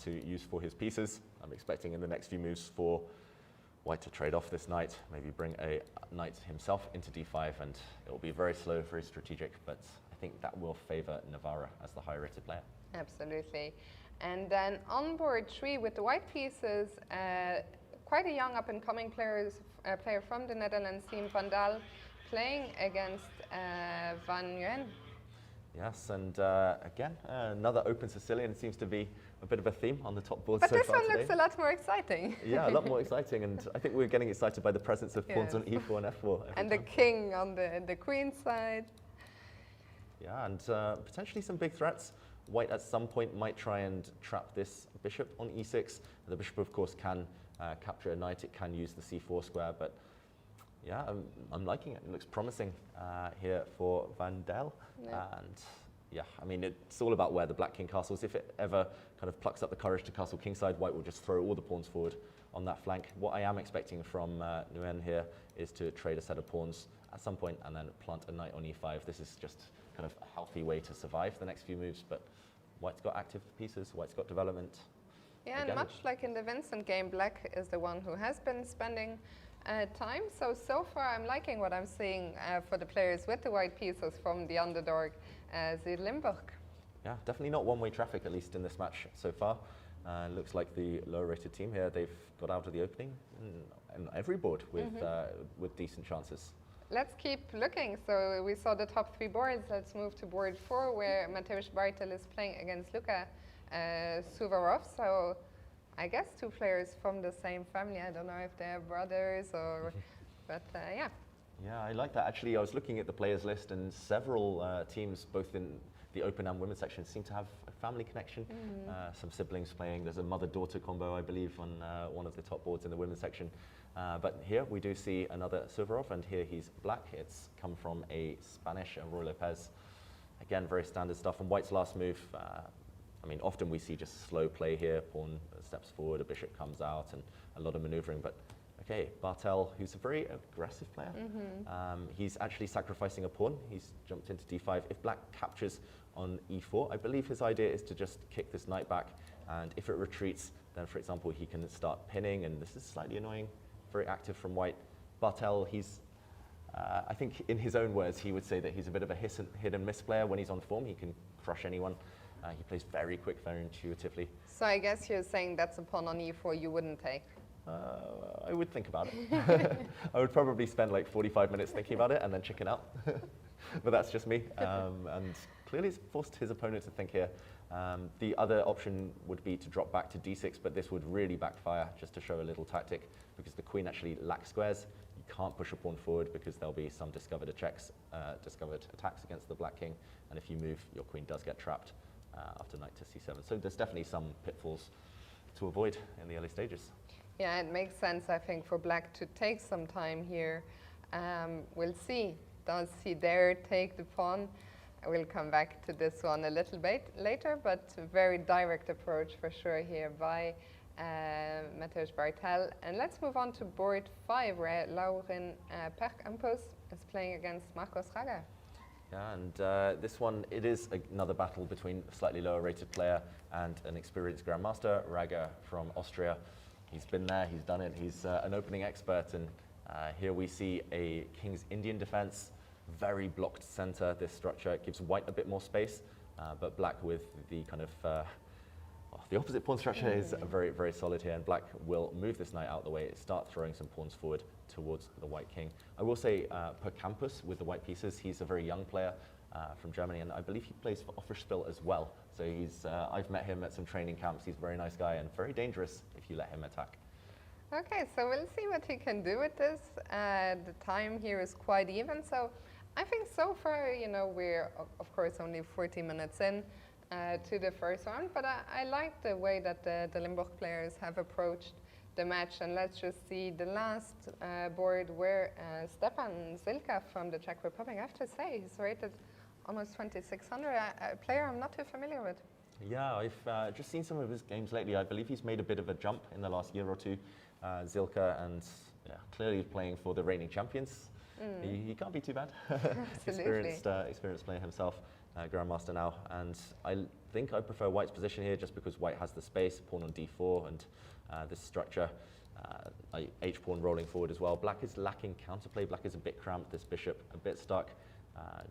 to use for his pieces. I'm expecting in the next few moves for white to trade off this knight, maybe bring a knight himself into d5, and it will be very slow, very strategic, but I think that will favor Navarro as the higher-rated player. Absolutely. And then on board 3 with the white pieces, quite a young up-and-coming player from the Netherlands, Siem van Daal, playing against Van Nguyen. Yes, and again, another open Sicilian seems to be a bit of a theme on the top board but so far this one today. looks a lot more exciting. Yeah, a lot more exciting, and I think we're getting excited by the presence of pawns on e4 and f4. And the king on the queen side. Yeah, and potentially some big threats. White at some point might try and trap this bishop on e6. The bishop, of course, can capture a knight. It can use the c4 square, but yeah, I'm liking it. It looks promising here for Van Daal. Yeah. And yeah, I mean, it's all about where the black king castles. If it ever kind of plucks up the courage to castle kingside, white will just throw all the pawns forward on that flank. What I am expecting from Nguyen here is to trade a set of pawns at some point and then plant a knight on e5. This is just kind of a healthy way to survive the next few moves, but white's got active pieces, white's got development. Yeah, and much like in the Vincent game, black is the one who has been spending time. So far I'm liking what I'm seeing for the players with the white pieces from the underdog, Limburg. Yeah, definitely not one-way traffic, at least in this match so far. Looks like the lower-rated team here, they've got out of the opening in every board with decent chances. Let's keep looking. So we saw the top 3 boards. Let's move to board 4, where Mateusz Bartel is playing against Luka Suvorov. So I guess 2 players from the same family. I don't know if they're brothers or, but yeah. Yeah, I like that. Actually, I was looking at the players list, and several teams, both in the open and women's section, seem to have a family connection. Some siblings playing. There's a mother-daughter combo, I believe, on one of the top boards in the women's section. But here we do see another Suvorov, and here he's black. It's come from a Spanish, Roy Lopez. Again, very standard stuff. And white's last move, I mean, often we see just slow play here. Pawn steps forward, a bishop comes out, and a lot of maneuvering. But okay, Bartel, who's a very aggressive player, he's actually sacrificing a pawn. He's jumped into d5. If black captures on e4, I believe his idea is to just kick this knight back. And if it retreats, then, for example, he can start pinning. And this is slightly annoying. Very active from white. Bartel, he's, I think in his own words, he would say that he's a bit of a hit and miss player. When he's on form, he can crush anyone. He plays very quick, very intuitively. So I guess you're saying that's a pawn on e4 you wouldn't take? I would think about it. I would probably spend like 45 minutes thinking about it and then chicken out. But that's just me. And clearly it's forced his opponent to think here. The other option would be to drop back to d6, but this would really backfire, just to show a little tactic, because the queen actually lacks squares. You can't push a pawn forward because there'll be some discovered attacks against the black king, and if you move, your queen does get trapped after knight to c7. So there's definitely some pitfalls to avoid in the early stages. Yeah, it makes sense, I think, for black to take some time here. We'll see. Does he dare take the pawn? We'll come back to this one a little bit later, but a very direct approach for sure here by Mateusz Bartel. And let's move on to board 5, where Lauren Percampos is playing against Marcos Raga. Yeah, and this one, it is another battle between a slightly lower rated player and an experienced grandmaster, Raga from Austria. He's been there, he's done it, he's an opening expert, and here we see a King's Indian defense, very blocked center. This structure gives white a bit more space, but black with the kind of the opposite pawn structure is very, very solid here, and black will move this knight out of the way, start throwing some pawns forward towards the white king. I will say per campus with the white pieces, he's a very young player from Germany, and I believe he plays for Offerspiel as well. So he's, I've met him at some training camps. He's a very nice guy and very dangerous if you let him attack. Okay, so we'll see what he can do with this. The time here is quite even, so I think so far, you know, we're of course only 40 minutes in to the first round, but I like the way that the Limburg players have approached the match. And let's just see the last board where Stepan Zilka from the Czech Republic, I have to say, he's rated almost 2,600, a player I'm not too familiar with. Yeah, I've just seen some of his games lately. I believe he's made a bit of a jump in the last year or two, Zilka, and yeah, clearly playing for the reigning champions. He can't be too bad. Experienced player himself, grandmaster now, and I think I prefer white's position here just because white has the space, pawn on d4, and this structure, h-pawn rolling forward as well. Black is lacking counterplay. Black is a bit cramped, this bishop a bit stuck.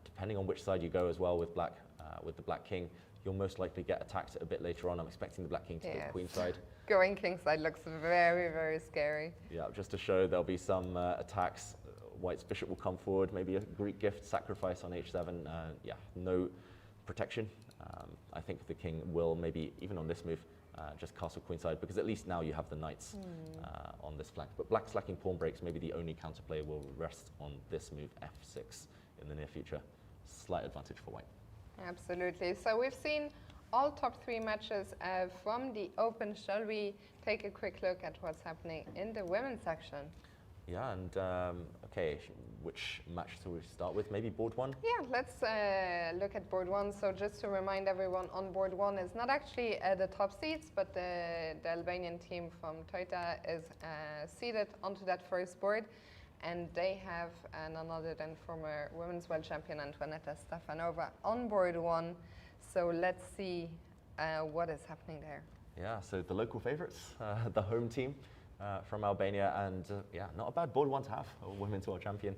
Depending on which side you go as well with black, with the black king, you'll most likely get attacked a bit later on. I'm expecting the black king to go queenside. Going kingside looks very, very scary. Yeah, just to show there'll be some attacks. White's bishop will come forward, maybe a Greek gift sacrifice on h7. Yeah, no protection. I think the king will maybe, even on this move, just castle queenside, because at least now you have the knights on this flank. But black's lacking pawn breaks. Maybe the only counterplay will rest on this move, f6, in the near future. Slight advantage for white. Absolutely. So we've seen all top 3 matches from the Open. Shall we take a quick look at what's happening in the women's section? Yeah, and okay, which match shall we start with? Maybe board 1? Yeah, let's look at board 1. So just to remind everyone, on board 1 is not actually the top seeds, but the Albanian team from Toita is seeded onto that first board. And they have none other than former women's world champion Antoaneta Stefanova on board 1. So let's see what is happening there. Yeah, so the local favourites, the home team from Albania, and yeah, not a bad board 1 to have, a women's world champion.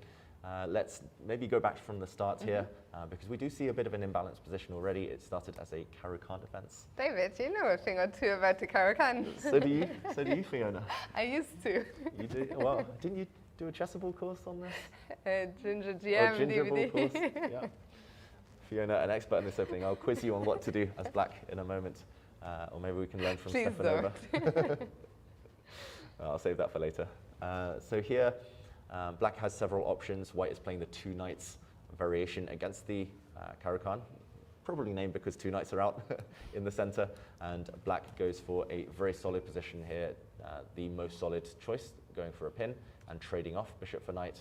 Let's maybe go back from the start here, because we do see a bit of an imbalanced position already. It started as a Caro-Kann defence. David, you know a thing or two about the Caro-Kann. So do you, Fiona. I used to. You do? Well, didn't you do a chessable course on this? Ginger GM Ginger DVD. ball course, yeah. Fiona, an expert in this opening. I'll quiz you on what to do as black in a moment. Or maybe we can learn from Please Stefanova. I'll save that for later. So here, black has several options. White is playing the 2 knights variation against the Caro-Kann, probably named because 2 knights are out in the center, and black goes for a very solid position here, the most solid choice, going for a pin and trading off bishop for knight,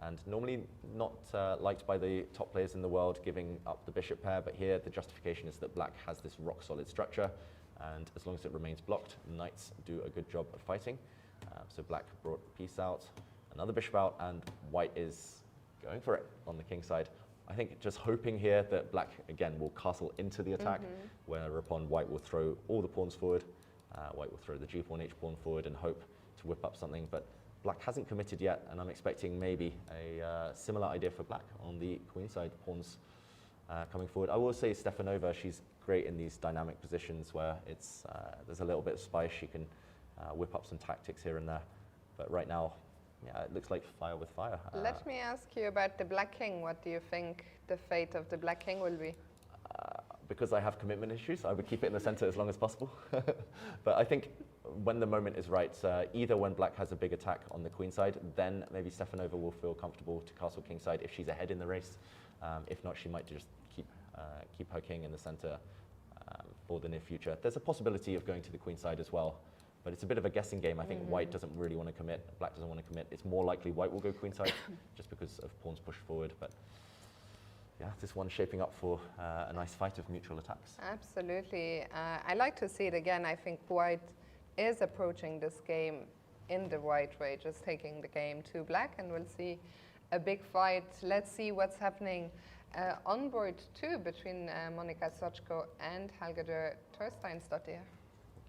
and normally not liked by the top players in the world, giving up the bishop pair, but here the justification is that black has this rock solid structure, and as long as it remains blocked, knights do a good job of fighting. So black brought a piece out, another bishop out, and white is going for it on the king side. I think just hoping here that black, again, will castle into the attack, whereupon white will throw all the pawns forward. White will throw the g-pawn, h-pawn forward and hope to whip up something, but black hasn't committed yet, and I'm expecting maybe a similar idea for black on the queen side, pawns coming forward. I will say Stefanova, she's great in these dynamic positions where it's there's a little bit of spice. She can whip up some tactics here and there, but right now, yeah, it looks like fire with fire. Let me ask you about the black king. What do you think the fate of the black king will be? because I have commitment issues, I would keep it in the center as long as possible. But I think when the moment is right, either when black has a big attack on the queen side, then maybe Stefanova will feel comfortable to castle king side if she's ahead in the race. If not, she might just keep her king in the center for the near future. There's a possibility of going to the queen side as well, but it's a bit of a guessing game. I think white doesn't really want to commit, black doesn't want to commit. It's more likely white will go queen side just because of pawns push forward. But yeah, this one's shaping up for a nice fight of mutual attacks. Absolutely. I like to see it again. I think white is approaching this game in the right way, just taking the game to black, and we'll see a big fight. Let's see what's happening on board 2 between Monika Sochko and Hallgerður Torsteinsdottir.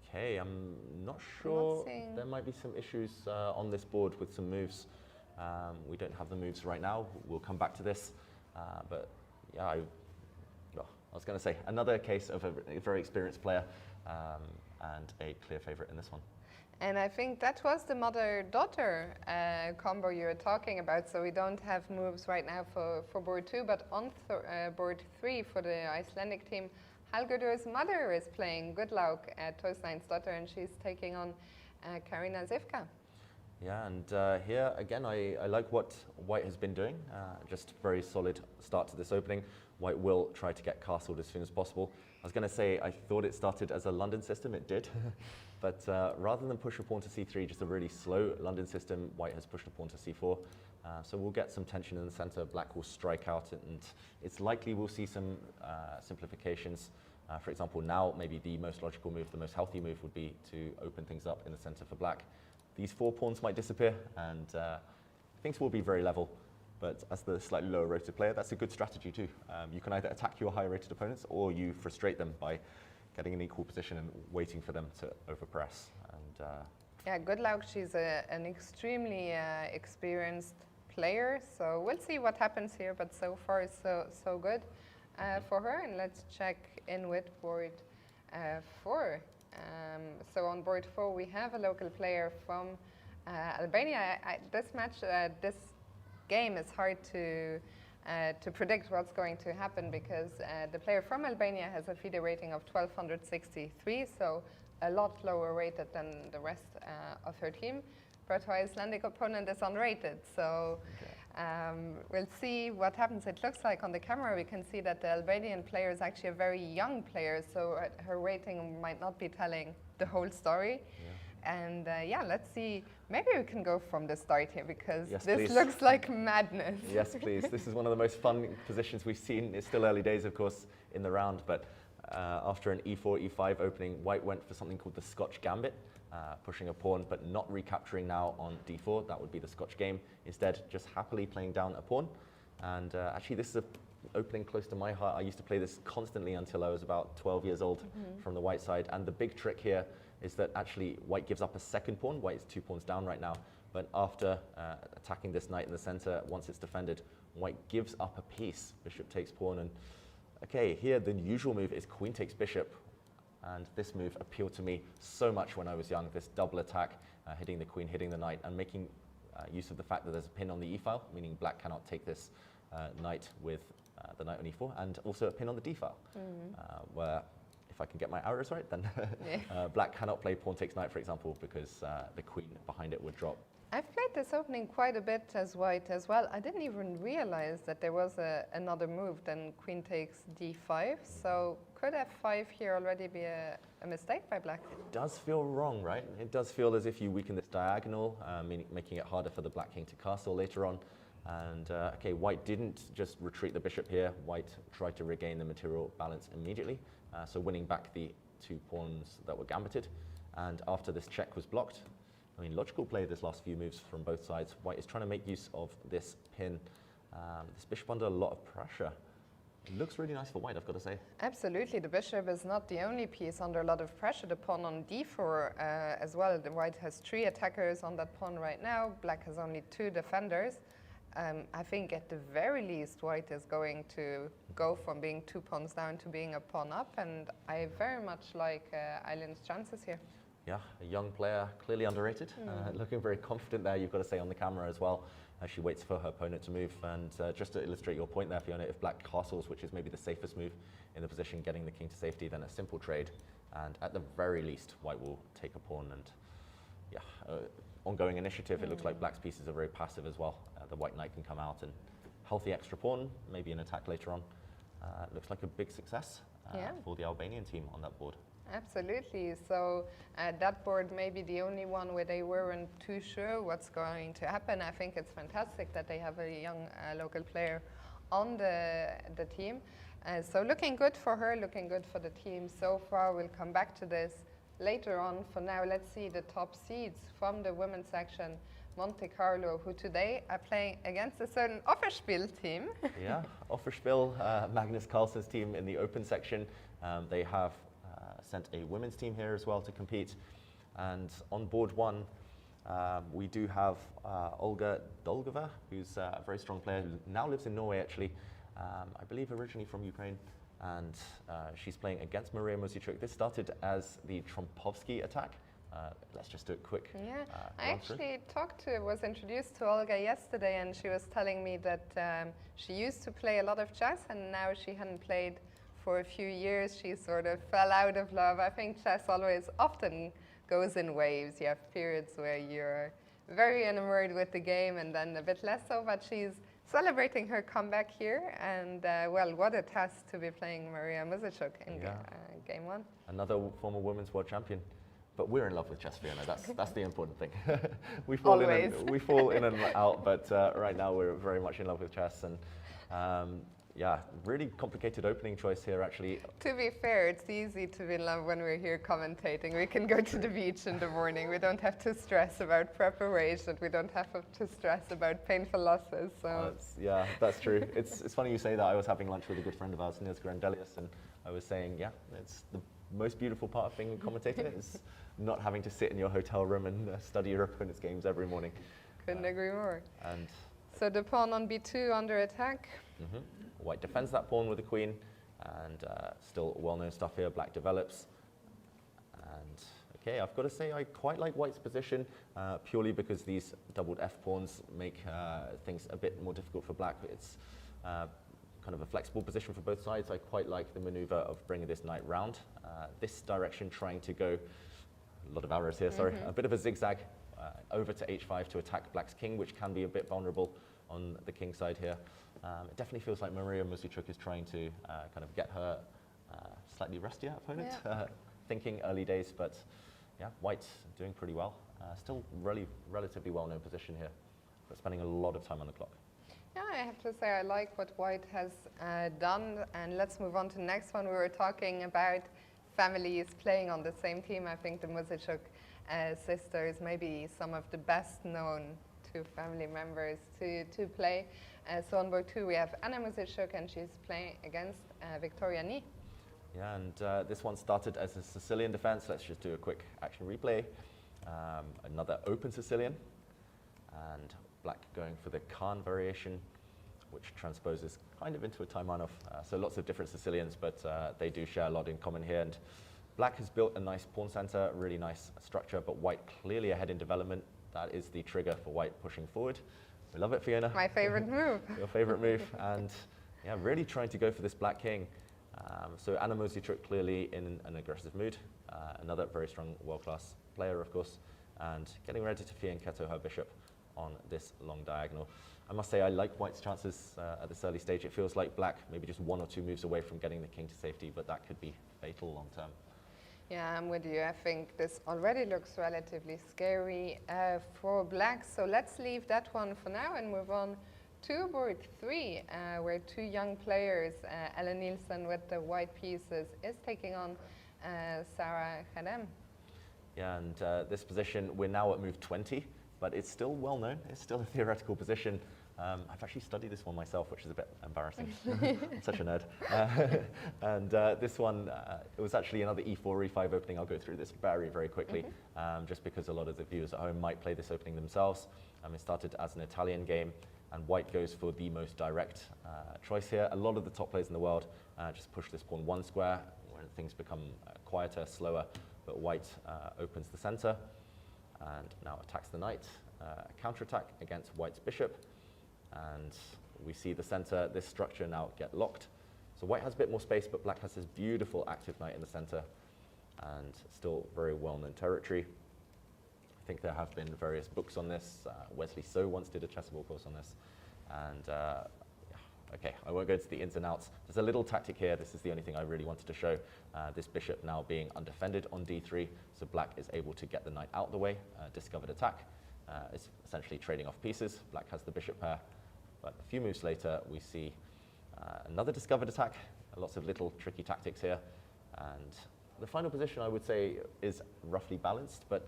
Okay, I'm not sure. There might be some issues on this board with some moves. We don't have the moves right now. We'll come back to this. But yeah, I was going to say another case of a very experienced player and a clear favorite in this one. And I think that was the mother-daughter combo you were talking about. So we don't have moves right now for board 2, but on board 3 for the Icelandic team, Hallgerdur's mother is playing Goodlaug at Torsteinsdottir, and she's taking on Karina Zivka. Yeah, and here again, I like what white has been doing. Just very solid start to this opening. White will try to get castled as soon as possible. I was going to say I thought it started as a London system. It did. But rather than push a pawn to c3, just a really slow London system, white has pushed a pawn to c4. So we'll get some tension in the center. Black will strike out, and it's likely we'll see some simplifications. For example, now maybe the most logical move, the most healthy move would be to open things up in the center for black. These 4 pawns might disappear, and things will be very level. But as the slightly lower rated player, that's a good strategy too. You can either attack your higher rated opponents, or you frustrate them by getting an equal position and waiting for them to overpress. And yeah, Goodlaug, she's an extremely experienced player, so we'll see what happens here, but so far so good for her. And let's check in with board 4. So on board 4 we have a local player from Albania. This game is hard to predict what's going to happen, because the player from Albania has a FIDE rating of 1263, so a lot lower rated than the rest of her team. But her Icelandic opponent is unrated, so we'll see what happens. It looks like on the camera we can see that the Albanian player is actually a very young player, so her rating might not be telling the whole story. Yeah. And yeah, let's see. Maybe we can go from the start here, because yes, this please. Looks like madness. Yes, please. This is one of the most fun positions we've seen. It's still early days, of course, in the round, but after an e4, e5 opening, white went for something called the Scotch Gambit, pushing a pawn, but not recapturing now on d4. That would be the Scotch game. Instead, just happily playing down a pawn. And actually, this is an opening close to my heart. I used to play this constantly until I was about 12 years old from the white side. And the big trick here is that actually white gives up a second pawn. White is 2 pawns down right now. But after attacking this knight in the center, once it's defended, white gives up a piece. Bishop takes pawn. And okay, here the usual move is queen takes bishop. And this move appealed to me so much when I was young, this double attack, hitting the queen, hitting the knight, and making use of the fact that there's a pin on the e-file, meaning black cannot take this knight with the knight on e4, and also a pin on the d-file, where if I can get my arrows right, then black cannot play pawn takes knight, for example, because the queen behind it would drop. I've played this opening quite a bit as white as well. I didn't even realize that there was another move than queen takes d5. So could f5 here already be a mistake by black? It does feel wrong, right? It does feel as if you weaken this diagonal, making it harder for the black king to castle later on. And okay, white didn't just retreat the bishop here. White tried to regain the material balance immediately, so winning back the 2 pawns that were gambited. And after this check was blocked, I mean, logical play this last few moves from both sides. White is trying to make use of this pin. This bishop under a lot of pressure. It looks really nice for white, I've got to say. Absolutely, the bishop is not the only piece under a lot of pressure. The pawn on d4 as well. The white has 3 attackers on that pawn right now. Black has only 2 defenders. I think at the very least, white is going to go from being 2 pawns down to being a pawn up, and I very much like Eileen's chances here. Yeah, a young player, clearly underrated. Looking very confident there, you've got to say, on the camera as well. as she waits for her opponent to move. And just to illustrate your point there, Fiona, if black castles, which is maybe the safest move in the position, getting the king to safety, then a simple trade. And at the very least, white will take a pawn. And yeah, ongoing initiative, it looks like black's pieces are very passive as well. The white knight can come out and healthy extra pawn, maybe an attack later on. Looks like a big success for the Albanian team on that board. Absolutely. So that board may be the only one where they weren't too sure what's going to happen. I think it's fantastic that they have a young local player on the team. So looking good for her, looking good for the team so far. We'll come back to this later on. For now, let's see the top seeds from the women's section. Monte Carlo, who today are playing against a certain Offerspiel team. Yeah, Offerspiel, Magnus Carlsen's team in the open section. They have sent a women's team here as well to compete. And on board one, we do have Olga Dolgova, who's a very strong player who now lives in Norway, actually. I believe originally from Ukraine. And she's playing against Maria Mosichuk. This started as the Trompovsky attack. Let's just do it quick. Yeah, I actually was introduced to Olga yesterday, and she was telling me that she used to play a lot of chess, and now she hadn't played for a few years. She sort of fell out of love. I think chess often goes in waves. You have periods where you're very enamored with the game, and then a bit less so, but she's celebrating her comeback here, and well, what a test to be playing Maria Mosichuk in game one. Another former women's world champion. But we're in love with chess, Fiona. That's the important thing. we fall in and out, but right now we're very much in love with chess. And yeah, really complicated opening choice here, actually. To be fair, it's easy to be in love when we're here commentating. We can go to the beach in the morning. We don't have to stress about preparation. We don't have to stress about painful losses. So yeah, that's true. It's funny you say that. I was having lunch with a good friend of ours, Nils Grandelius, and I was saying, yeah, it's the most beautiful part of being a commentator is not having to sit in your hotel room and study your opponent's games every morning. Couldn't agree more. And so the pawn on b2 under attack. White defends that pawn with the queen, and still well-known stuff here. Black develops. And okay, I've got to say I quite like White's position, purely because these doubled F pawns make things a bit more difficult for Black. It's kind of a flexible position for both sides. I quite like the maneuver of bringing this knight round. This direction, trying to go, a lot of arrows here, sorry, a bit of a zigzag over to h5 to attack Black's king, which can be a bit vulnerable on the king side here. It definitely feels like Maria Mosichuk is trying to kind of get her slightly rustier opponent, thinking early days, but yeah, White's doing pretty well. Still really relatively well-known position here, but spending a lot of time on the clock. Yeah, I have to say I like what White has done, and let's move on to the next one. We were talking about families playing on the same team. I think the Mosichuk sisters may be some of the best known two family members to play. So on board two we have Anna Mosichuk, and she's playing against Victoria Nie. Yeah, and this one started as a Sicilian defense. Let's just do a quick action replay. Another open Sicilian, and Black going for the Khan variation, which transposes kind of into a Taimanov. So lots of different Sicilians, but they do share a lot in common here. And Black has built a nice pawn center, really nice structure, but White clearly ahead in development. That is the trigger for White pushing forward. We love it, Fiona. My favorite move. Your favorite move. And yeah, really trying to go for this Black king. So Anna Mosichuk clearly in an aggressive mood. Another very strong world-class player, of course, and getting ready to fianchetto her bishop on this long diagonal. I must say I like White's chances at this early stage. It feels like Black maybe just one or two moves away from getting the king to safety, but that could be fatal long term. Yeah, I'm with you. I think this already looks relatively scary for Black. So let's leave that one for now and move on to board three, where two young players, Ellen Nielsen with the white pieces, is taking on Sarah Khadem. Yeah, and this position, we're now at move 20, but it's still well known. It's still a theoretical position. I've actually studied this one myself, which is a bit embarrassing. I'm such a nerd. And this one, it was actually another e4, e5 opening. I'll go through this very, very quickly, just because a lot of the viewers at home might play this opening themselves. It started as an Italian game, and White goes for the most direct choice here. A lot of the top players in the world just push this pawn one square, when things become quieter, slower, but White opens the center, and now attacks the knight. counterattack against white's bishop, and we see the center, this structure now get locked. So white has a bit more space, but black has this beautiful active knight in the center, and still very well-known territory. I think there have been various books on this. Wesley So once did a chessable course on this, and okay, I won't go into the ins and outs. There's a little tactic here. This is the only thing I really wanted to show. This bishop now being undefended on d3, so black is able to get the knight out the way. Discovered attack. It's essentially trading off pieces. Black has the bishop pair, but a few moves later we see another discovered attack. Lots of little tricky tactics here, and the final position I would say is roughly balanced, but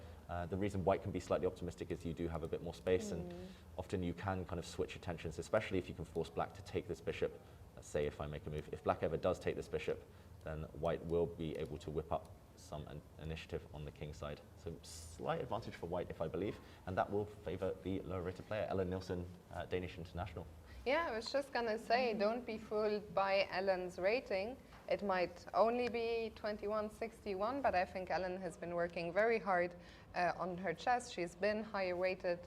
the reason white can be slightly optimistic is you do have a bit more space, and often you can kind of switch attentions, especially if you can force black to take this bishop. Let's say if I make a move, if black ever does take this bishop, then white will be able to whip up some initiative on the king side. So slight advantage for white, if I believe, and that will favor the lower rated player, Ellen Nielsen, Danish international. Yeah, I was just going to say, don't be fooled by Ellen's rating. It might only be 2161, but I think Ellen has been working very hard on her chess. She's been higher rated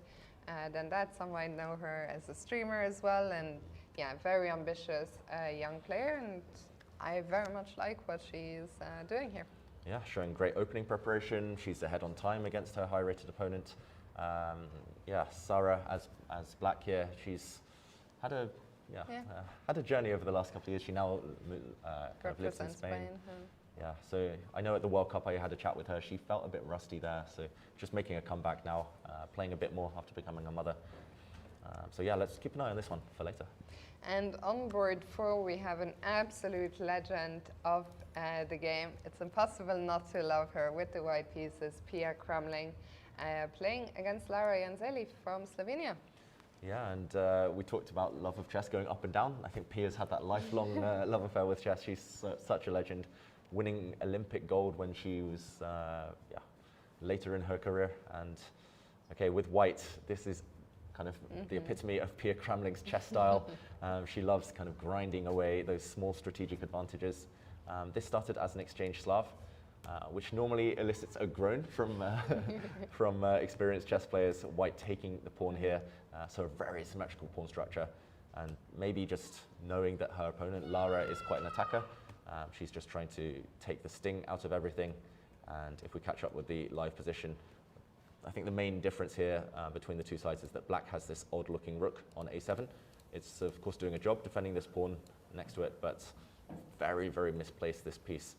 than that. Some might know her as a streamer as well, and yeah, very ambitious young player, and I very much like what she's doing here. Yeah, showing great opening preparation. She's ahead on time against her high-rated opponent. Yeah, Sarah as black here, she's had a had a journey over the last couple of years. She now kind of lives in Spain. Yeah, so I know at the World Cup I had a chat with her. She felt a bit rusty there, so just making a comeback now, playing a bit more after becoming a mother. So yeah, let's keep an eye on this one for later. And on board 4, we have an absolute legend of the game. It's impossible not to love her with the white pieces, Pia Kramling, playing against Lara Janzeli from Slovenia. Yeah, and we talked about love of chess going up and down. I think Pia's had that lifelong love affair with chess. She's such a legend, winning Olympic gold when she was later in her career. And okay, with white, this is kind of the epitome of Pia Kramling's chess style. She loves kind of grinding away those small strategic advantages. This started as an exchange Slav, which normally elicits a groan from experienced chess players. White taking the pawn here, so a very symmetrical pawn structure, and maybe just knowing that her opponent Lara is quite an attacker. She's just trying to take the sting out of everything. And if we catch up with the live position, I think the main difference here between the two sides is that black has this odd-looking rook on a7. It's of course doing a job defending this pawn next to it, but very, very misplaced, this piece.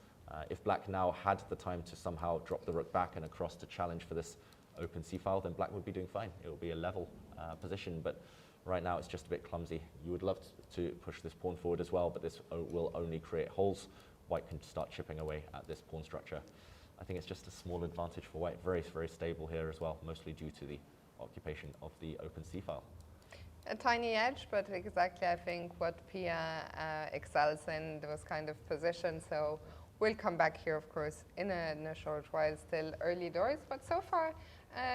If black now had the time to somehow drop the rook back and across to challenge for this open c-file, then black would be doing fine. It will be a level position, but right now it's just a bit clumsy. You would love to push this pawn forward as well, but this will only create holes. White can start chipping away at this pawn structure. I think it's just a small advantage for white. Very, very stable here as well, mostly due to the occupation of the open c-file. A tiny edge, but exactly, I think, what Pia excels in, those kind of positions. So we'll come back here, of course, in a short while, still early doors. But so far,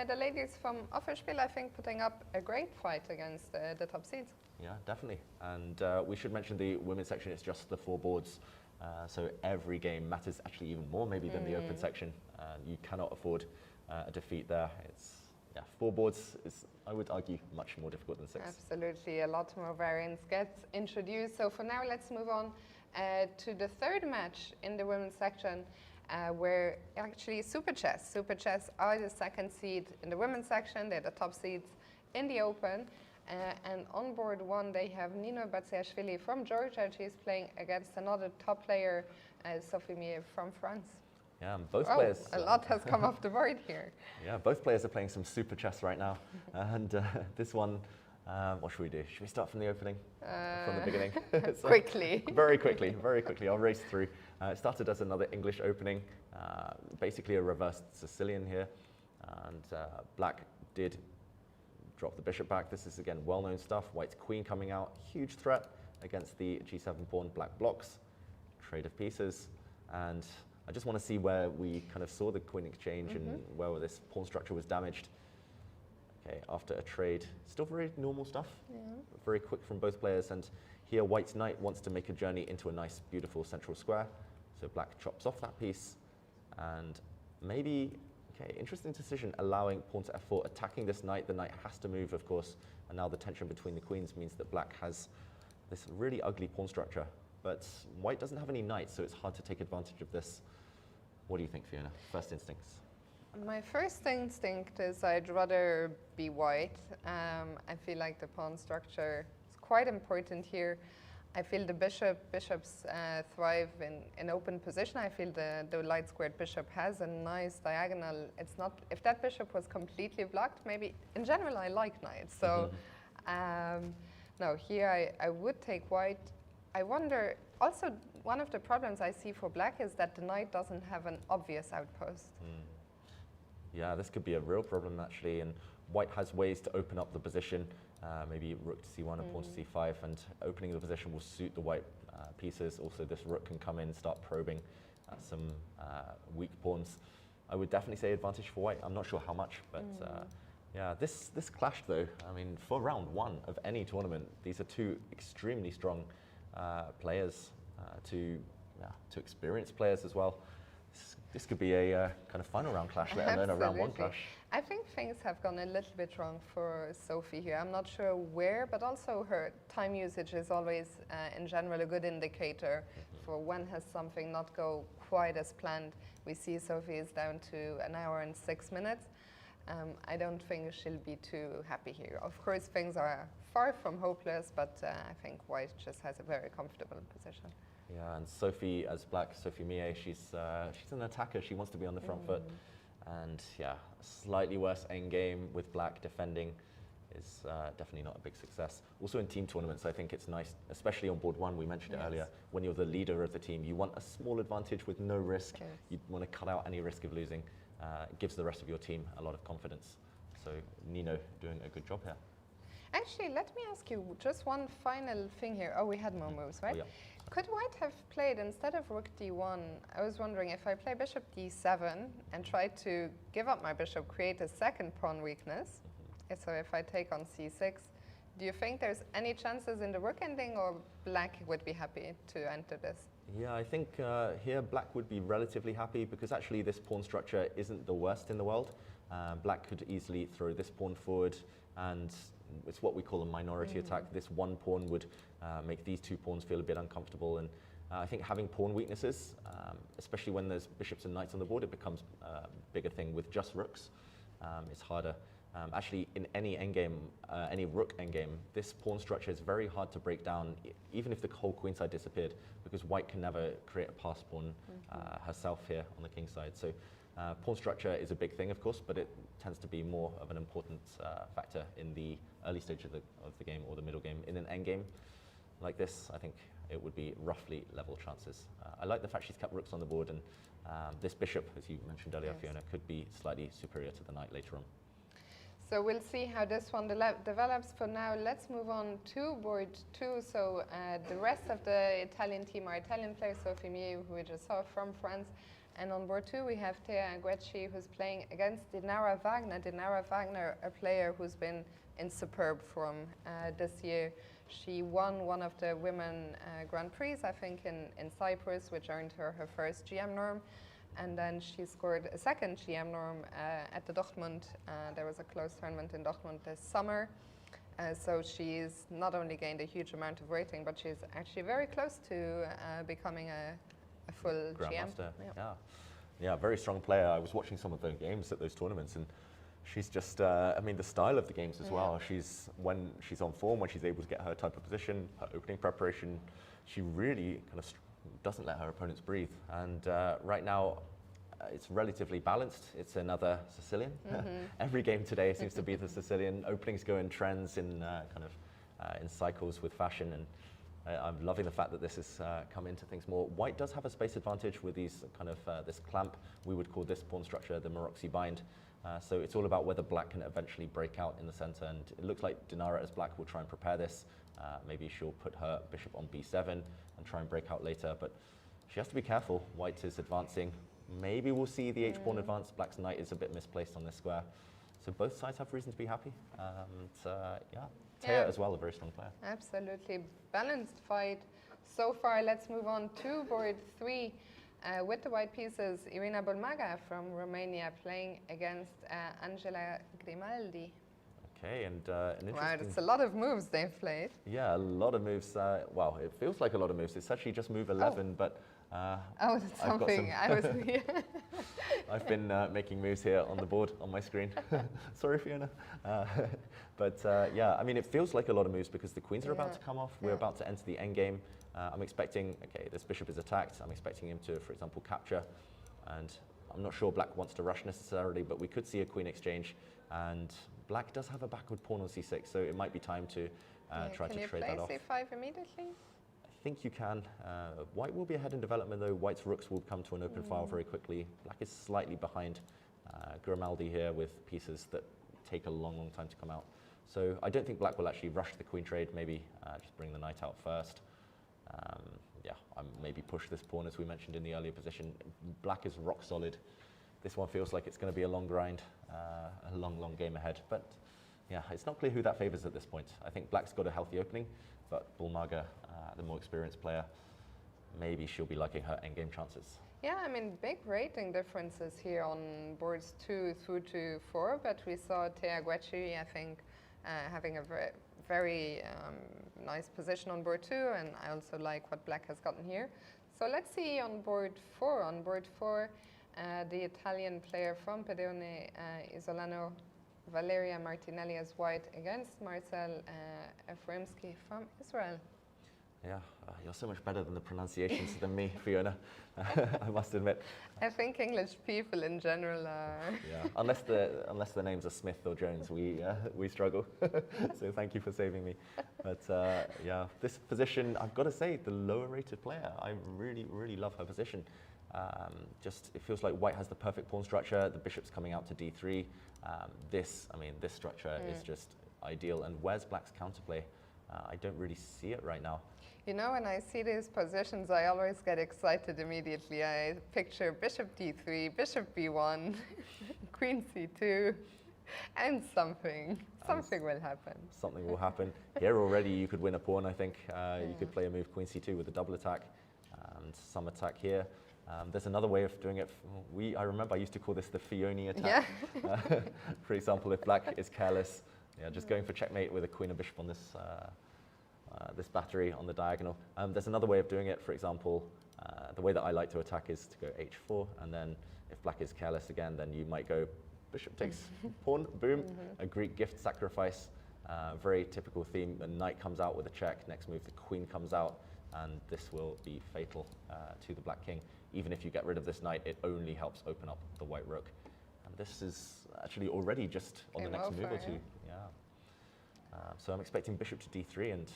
the ladies from Offerspiel, I think, putting up a great fight against the top seeds. Yeah, definitely. And we should mention the women's section. It's just the 4 boards. So every game matters actually even more maybe than the open section. You cannot afford a defeat there. It's 4 boards is, I would argue, much more difficult than 6. Absolutely, a lot more variance gets introduced. So for now, let's move on to the third match in the women's section, where actually Super Chess are the second seed in the women's section. They're the top seeds in the open. And on board 1, they have Nino Batsiashvili from Georgia. She's playing against another top player, Sophie Mier from France. Yeah, and both players. A lot has come off the board here. Yeah, both players are playing some super chess right now. And this one, what should we do? Should we start from the opening? From the beginning? So quickly. Very quickly. I'll race through. It started as another English opening, basically a reversed Sicilian here. And black did drop the bishop back. This is, again, well-known stuff. White's queen coming out. Huge threat against the g7 pawn. Black blocks. Trade of pieces. And I just want to see where we kind of saw the queen exchange and where this pawn structure was damaged. Okay, after a trade, still very normal stuff. Yeah. Very quick from both players. And here, white's knight wants to make a journey into a nice, beautiful central square. So black chops off that piece. And maybe, Okay, interesting decision, allowing pawn to f4, attacking this knight. The knight has to move, of course, and now the tension between the queens means that black has this really ugly pawn structure. But white doesn't have any knights, so it's hard to take advantage of this. What do you think, Fiona? First instincts? My first instinct is I'd rather be white. I feel like the pawn structure is quite important here. I feel the bishops thrive in open position. I feel the light squared bishop has a nice diagonal. It's not, if that bishop was completely blocked, maybe, in general I like knights. So no, here I would take white. I wonder, also one of the problems I see for black is that the knight doesn't have an obvious outpost. Yeah, this could be a real problem actually, and white has ways to open up the position, maybe rook to c1 and pawn to c5, and opening the position will suit the white pieces. Also, this rook can come in and start probing some weak pawns. I would definitely say advantage for white. I'm not sure how much, but yeah, this clashed though. I mean, for round one of any tournament, these are two extremely strong players, two experienced players as well. This could be a kind of final round clash, let alone a round one clash. I think things have gone a little bit wrong for Sophie here. I'm not sure where, but also her time usage is always, in general, a good indicator for when has something not go quite as planned. We see Sophie is down to 1 hour and 6 minutes. I don't think she'll be too happy here. Of course, things are far from hopeless, but I think white just has a very comfortable position. Yeah, and Sophie as black, Sophie Mie, she's an attacker. She wants to be on the front foot. And yeah, a slightly worse endgame with black defending is definitely not a big success. Also in team tournaments, I think it's nice, especially on board one, we mentioned it earlier, when you're the leader of the team, you want a small advantage with no risk. You want to cut out any risk of losing. It gives the rest of your team a lot of confidence. So Nino doing a good job here. Actually, let me ask you just one final thing here. Oh, we had more moves, right? Oh, yeah. Could white have played, instead of rook d1, I was wondering if I play bishop d7 and try to give up my bishop, create a second pawn weakness. So if I take on c6, do you think there's any chances in the rook ending, or black would be happy to enter this? Yeah, I think here black would be relatively happy because actually this pawn structure isn't the worst in the world. Black could easily throw this pawn forward, and it's what we call a minority attack. This one pawn would make these two pawns feel a bit uncomfortable, and I think having pawn weaknesses, especially when there's bishops and knights on the board, it becomes a bigger thing. With just rooks, it's harder. Actually, in any endgame, any rook endgame, this pawn structure is very hard to break down, even if the whole queenside disappeared, because white can never create a pass pawn herself here on the king side. So pawn structure is a big thing, of course, but it tends to be more of an important factor in the early stage of the game or the middle game. In an endgame like this, I think it would be roughly level chances. I like the fact she's kept rooks on the board, and this bishop, as you mentioned earlier, Fiona, could be slightly superior to the knight later on. So we'll see how this one develops. For now, let's move on to board 2. So the rest of the Italian team are Italian players, Sophie Mie, who we just saw, from France. And on board 2, we have Thea Guecci, who's playing against Dinara Wagner. Dinara Wagner, a player who's been in superb form this year. She won one of the women Grand Prix, I think, in Cyprus, which earned her her first GM norm. And then she scored a second GM norm at the Dortmund. There was a close tournament in Dortmund this summer. So she's not only gained a huge amount of rating, but she's actually very close to becoming a full Grandmaster. GM. Yeah, very strong player. I was watching some of the games at those tournaments, and she's just, I mean, the style of the games as well. When she's on form, when she's able to get her type of position, her opening preparation, she really kind of doesn't let her opponents breathe. And right now, it's relatively balanced. It's another Sicilian. Every game today seems to be the Sicilian. Openings go in trends, in in cycles with fashion, and I'm loving the fact that this has come into things more. White does have a space advantage with these kind of this clamp. We would call this pawn structure the Maroczy bind. So it's all about whether black can eventually break out in the center, and it looks like Dinara as black will try and prepare this. Maybe she'll put her bishop on b7 and try and break out later, but she has to be careful. White is advancing. Maybe we'll see the h-pawn advance. Black's knight is a bit misplaced on this square. So both sides have reason to be happy. Thea as well, a very strong player. Absolutely. Balanced fight so far. Let's move on to board 3. With the white pieces, Irina Bolmaga from Romania playing against Angela Grimaldi. Okay, and an Wow, interesting... that's a lot of moves they've played. Yeah, a lot of moves. Well, it feels like a lot of moves. It's actually just move 11, but... Oh, that's I've got something some I was... I've been making moves here on the board, on my screen. Sorry, Fiona. Yeah, I mean, it feels like a lot of moves because the queens are about to come off. We're about to enter the endgame. I'm expecting, okay, this bishop is attacked. I'm expecting him to, for example, capture. And I'm not sure black wants to rush necessarily, but we could see a queen exchange. And black does have a backward pawn on c6, so it might be time to try to trade that off. Can you play c5 immediately? I think you can. White will be ahead in development, though. White's rooks will come to an open file very quickly. Black is slightly behind Grimaldi here with pieces that take a long, long time to come out. So I don't think black will actually rush the queen trade. Maybe just bring the knight out first. Yeah, maybe push this pawn, as we mentioned in the earlier position. Black is rock solid. This one feels like it's going to be a long grind, a long, long game ahead. But yeah, it's not clear who that favors at this point. I think black's got a healthy opening, but Bolmaga, the more experienced player, maybe she'll be liking her endgame chances. Yeah, I mean, big rating differences here on boards 2 through to 4, but we saw Thea Guecci, I think, having a very nice position on board 2, and I also like what black has gotten here. So let's see on board 4. On board 4, the Italian player from Pedone Isolano, Valeria Martinelli as white against Marcel Efremsky from Israel. Yeah, you're so much better than the pronunciations than me, Fiona, I must admit. I think English people in general are... Yeah, unless the names are Smith or Jones, we struggle. So thank you for saving me. But yeah, this position, I've got to say, the lower rated player, I really, really love her position. Just, it feels like white has the perfect pawn structure, the bishop's coming out to d3. This structure is just ideal. And where's black's counterplay? I don't really see it right now. You know, when I see these positions, I always get excited immediately. I picture bishop d3, bishop b1, queen c2, and something will happen. Something will happen. Here already you could win a pawn, I think. You could play a move queen c2 with a double attack, and some attack here. There's another way of doing it. I remember I used to call this the Fiona attack. Yeah. For example, if black is careless, just going for checkmate with a queen and bishop on this this battery on the diagonal. There's another way of doing it. For example, the way that I like to attack is to go h4, and then if black is careless again, then you might go bishop takes pawn, boom, a Greek gift sacrifice. Very typical theme. A knight comes out with a check. Next move, the queen comes out, and this will be fatal to the black king. Even if you get rid of this knight, it only helps open up the white rook. And this is actually already just on the next move or two. Yeah. So I'm expecting bishop to d3, and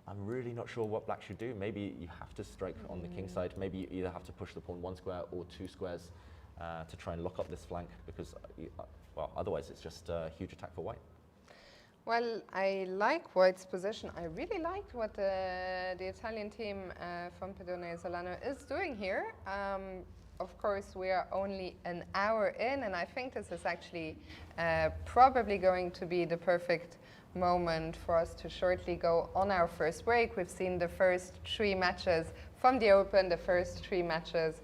I'm really not sure what black should do. Maybe you have to strike on the king side. Maybe you either have to push the pawn 1 square or 2 squares to try and lock up this flank, because well, otherwise it's just a huge attack for white. Well, I like white's position. I really liked what the Italian team from Pedone Isolano is doing here. Of course, we are only an hour in, and I think this is actually probably going to be the perfect moment for us to shortly go on our first break. We've seen the first 3 matches from the Open, the first 3 matches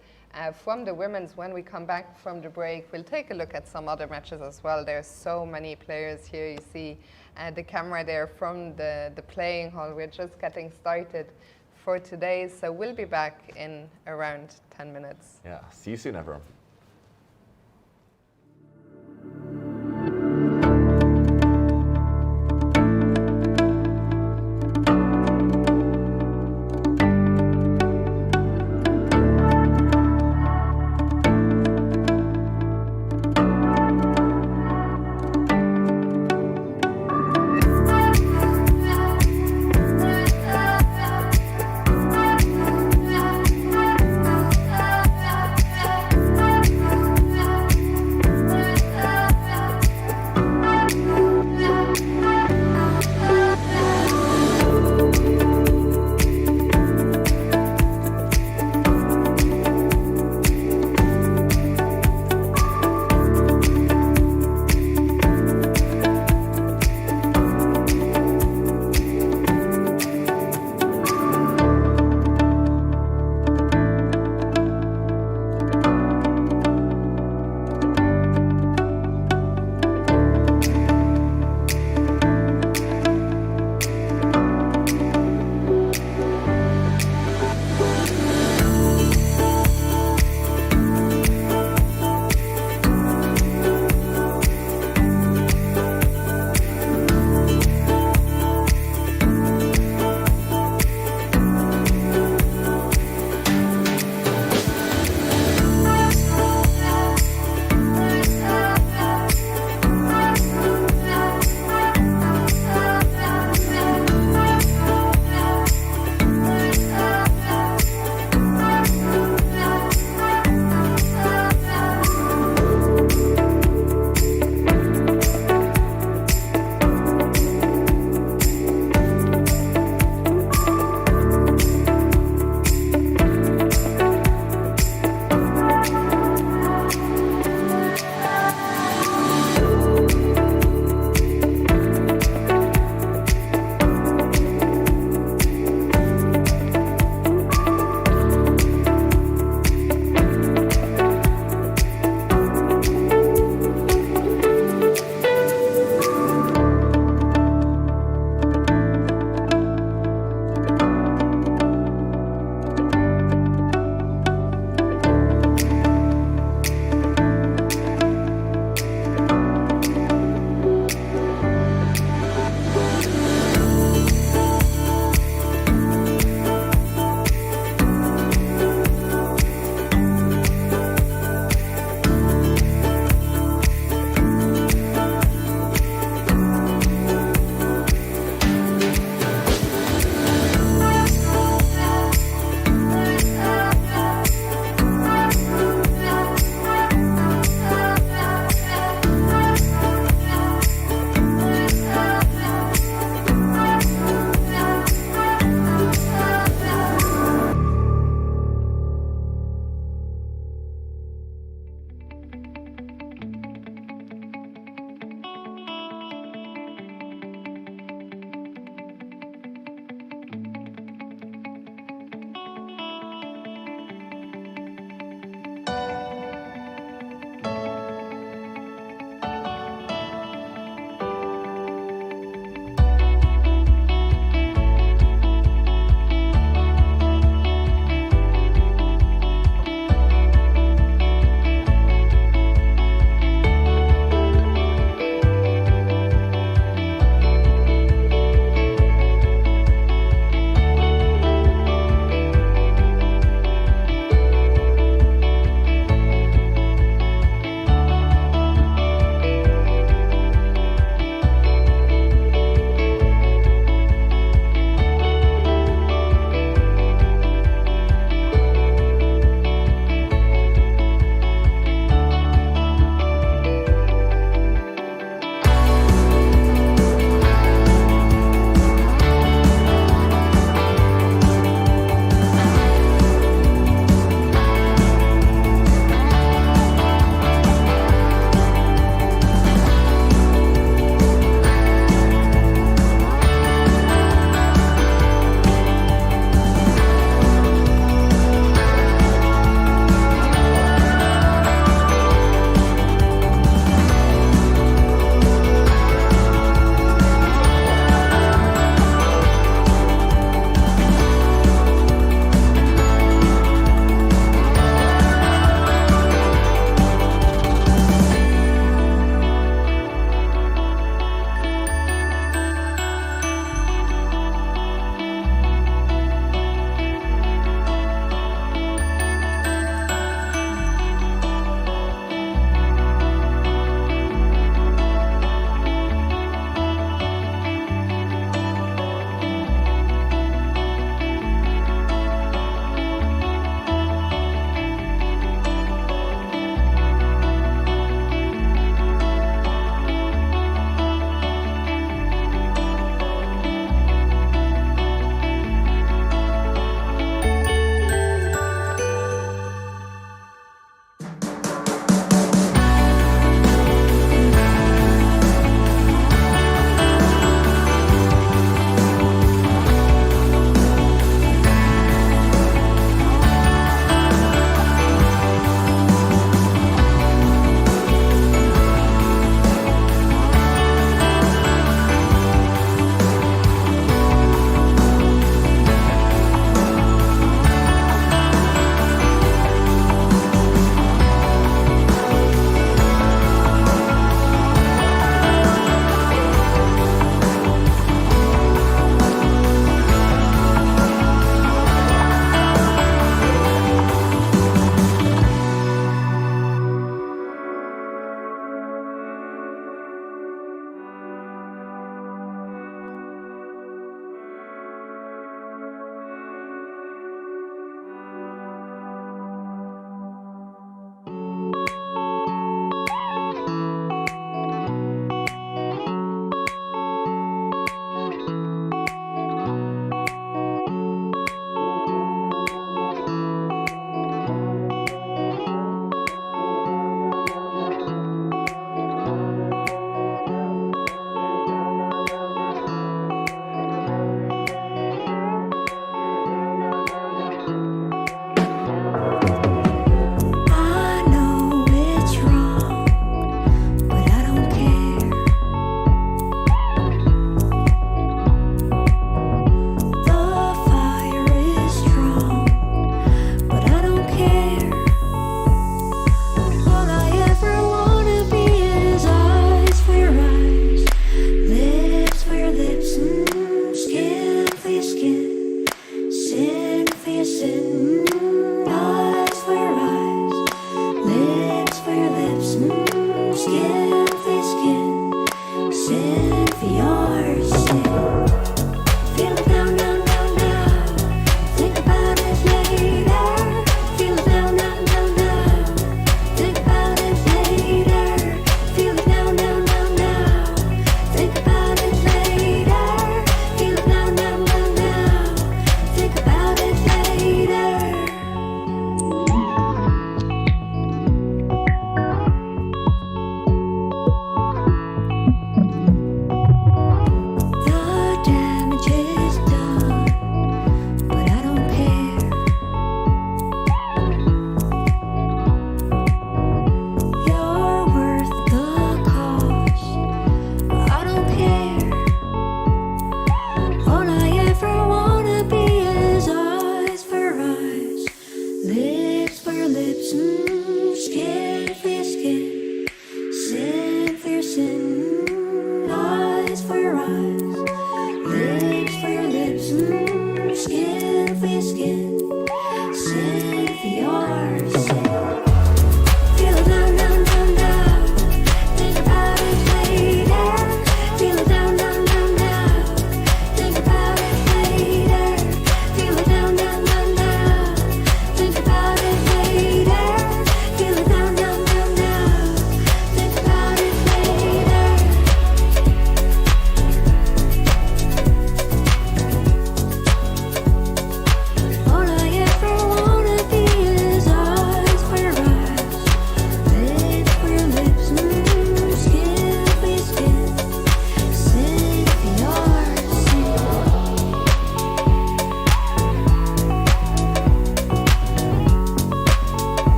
from the women's. When we come back from the break, we'll take a look at some other matches as well. There's so many players here. You see the camera there from the playing hall. We're just getting started for today, so we'll be back in around 10 minutes. Yeah, see you soon, everyone.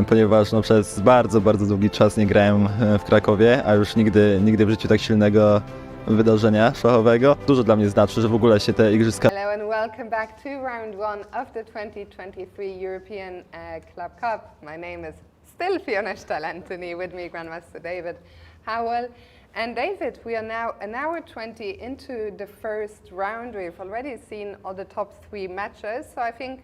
ponieważ no, przez bardzo, bardzo długi czas nie grałem w Krakowie, a już nigdy w życiu tak silnego wydarzenia szachowego. Dużo dla mnie znaczy, że w ogóle się te igrzyska... Hello and welcome back to round one of the 2023 European Club Cup. My name is still Fiona Steil-Antoni, with me Grandmaster David Howell. And David, we are now an hour 20 into the first round. We've already seen all the top 3 matches, so I think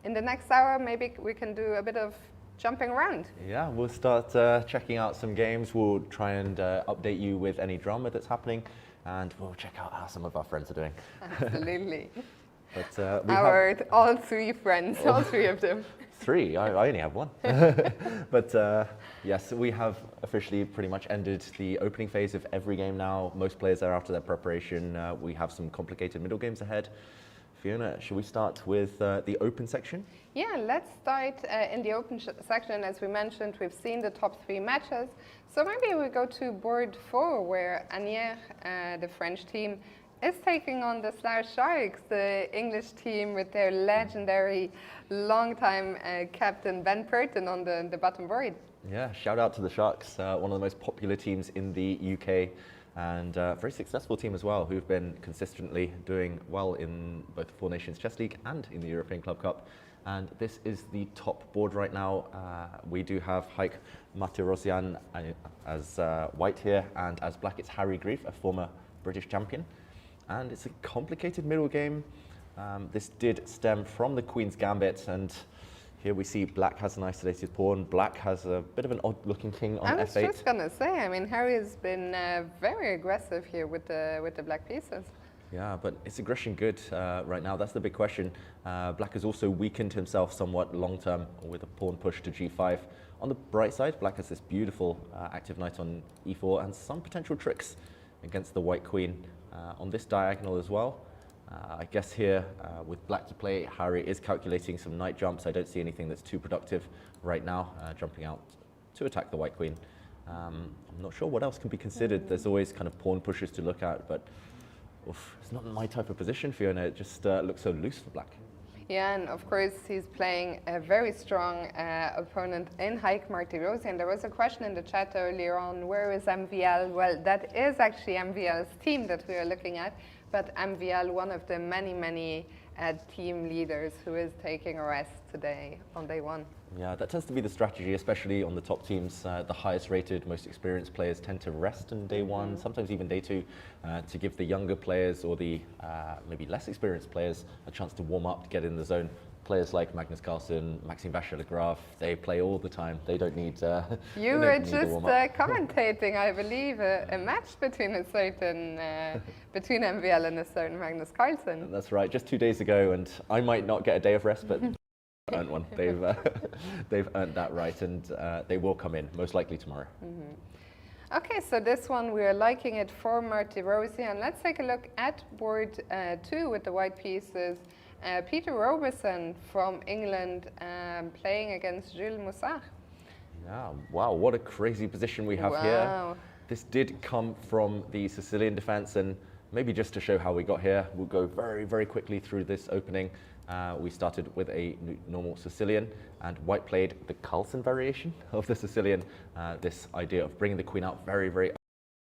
in the next hour maybe we can do a bit of jumping around. Yeah, we'll start checking out some games. We'll try and update you with any drama that's happening, and we'll check out how some of our friends are doing. Absolutely. But all 3 friends, all 3 of them. 3? I only have 1. But yes, we have officially pretty much ended the opening phase of every game now. Most players are after their preparation. We have some complicated middle games ahead. Fiona, should we start with the open section? Yeah, let's start in the open section. As we mentioned, we've seen the top 3 matches. So maybe we go to board 4, where Anier, the French team, is taking on the Slough Sharks, the English team with their legendary long-time captain Ben Purton on the bottom board. Yeah, shout out to the Sharks, one of the most popular teams in the UK, and a very successful team as well, who've been consistently doing well in both the Four Nations Chess League and in the European Club Cup. And this is the top board right now. We do have Haik Matirosian as white here, and as black it's Harry Grief, a former British champion. And it's a complicated middle game. This did stem from the Queen's Gambit, and here we see black has an isolated pawn. Black has a bit of an odd-looking king on F8. I was just gonna say, I mean, Harry has been very aggressive here with the black pieces. Yeah, but is aggression good right now? That's the big question. Black has also weakened himself somewhat long-term with a pawn push to G5. On the bright side, black has this beautiful active knight on E4 and some potential tricks against the white queen on this diagonal as well. I guess here, with black to play, Harry is calculating some knight jumps. I don't see anything that's too productive right now, jumping out to attack the white queen. I'm not sure what else can be considered. There's always kind of pawn pushes to look at, but oof, it's not my type of position, Fiona. It just looks so loose for black. Yeah, and of course he's playing a very strong opponent in Haik Martirosian. And there was a question in the chat earlier on, where is MVL? Well, that is actually MVL's team that we are looking at, but MVL, one of the many team leaders who is taking a rest today on day 1. Yeah, that tends to be the strategy, especially on the top teams. The highest rated, most experienced players tend to rest on day 1, sometimes even day 2, to give the younger players or the maybe less experienced players a chance to warm up, to get in the zone. Players like Magnus, Carlsen, Maxime Vacher-Legraf, they play all the time. They don't need You were just commentating, I believe, a match between a certain, between MVL and a certain Magnus Carlsen. That's right, just 2 days ago, and I might not get a day of rest, but earned one. They've earned that right, and they will come in, most likely tomorrow. Okay, so this one we are liking it for Martirosian. Let's take a look at board 2 with the white pieces. Peter Robertson from England playing against Jules Moussard. Yeah, wow, what a crazy position we have here. This did come from the Sicilian defense, and maybe just to show how we got here, we'll go very quickly through this opening. We started with a normal Sicilian, and white played the Carlsen variation of the Sicilian. This idea of bringing the queen out very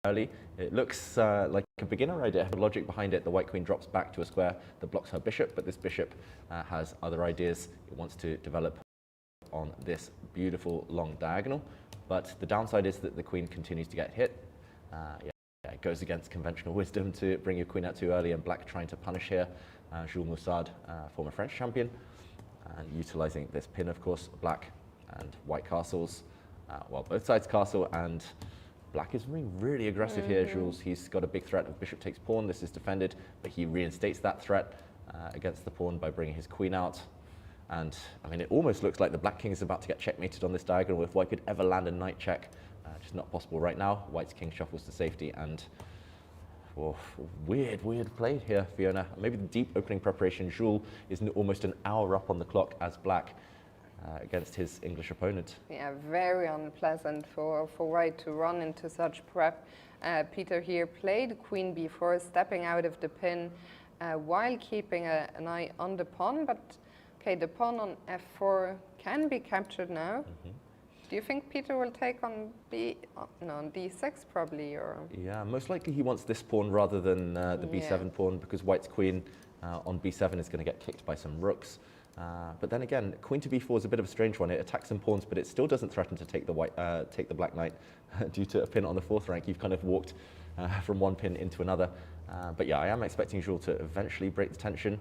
early. It looks like a beginner idea. The logic behind it, the white queen drops back to a square that blocks her bishop, but this bishop has other ideas. It wants to develop on this beautiful long diagonal, but the downside is that the queen continues to get hit. It goes against conventional wisdom to bring your queen out too early, and black trying to punish here. Jules Moussard, former French champion, and utilizing this pin, of course, black and white castles. Well, both sides castle, and black is really aggressive here, Jules. He's got a big threat of bishop takes pawn. This is defended, but he reinstates that threat against the pawn by bringing his queen out. And I mean, it almost looks like the black king is about to get checkmated on this diagonal. If white could ever land a knight check, just not possible right now. White's king shuffles to safety, and weird play here, Fiona. Maybe the deep opening preparation. Jules is almost an hour up on the clock as black against his English opponent. Yeah, very unpleasant for white to run into such prep. Peter here played queen b4, stepping out of the pin while keeping an eye on the pawn, but Okay, the pawn on f4 can be captured now. Do you think Peter will take on d6 probably, or? Yeah, most likely he wants this pawn rather than the b7 pawn, because white's queen on b7 is going to get kicked by some rooks. But then again, queen to b4 is a bit of a strange one. It attacks some pawns, but it still doesn't threaten to take the black knight due to a pin on the 4th rank. You've kind of walked from one pin into another. But yeah, I am expecting Jules to eventually break the tension.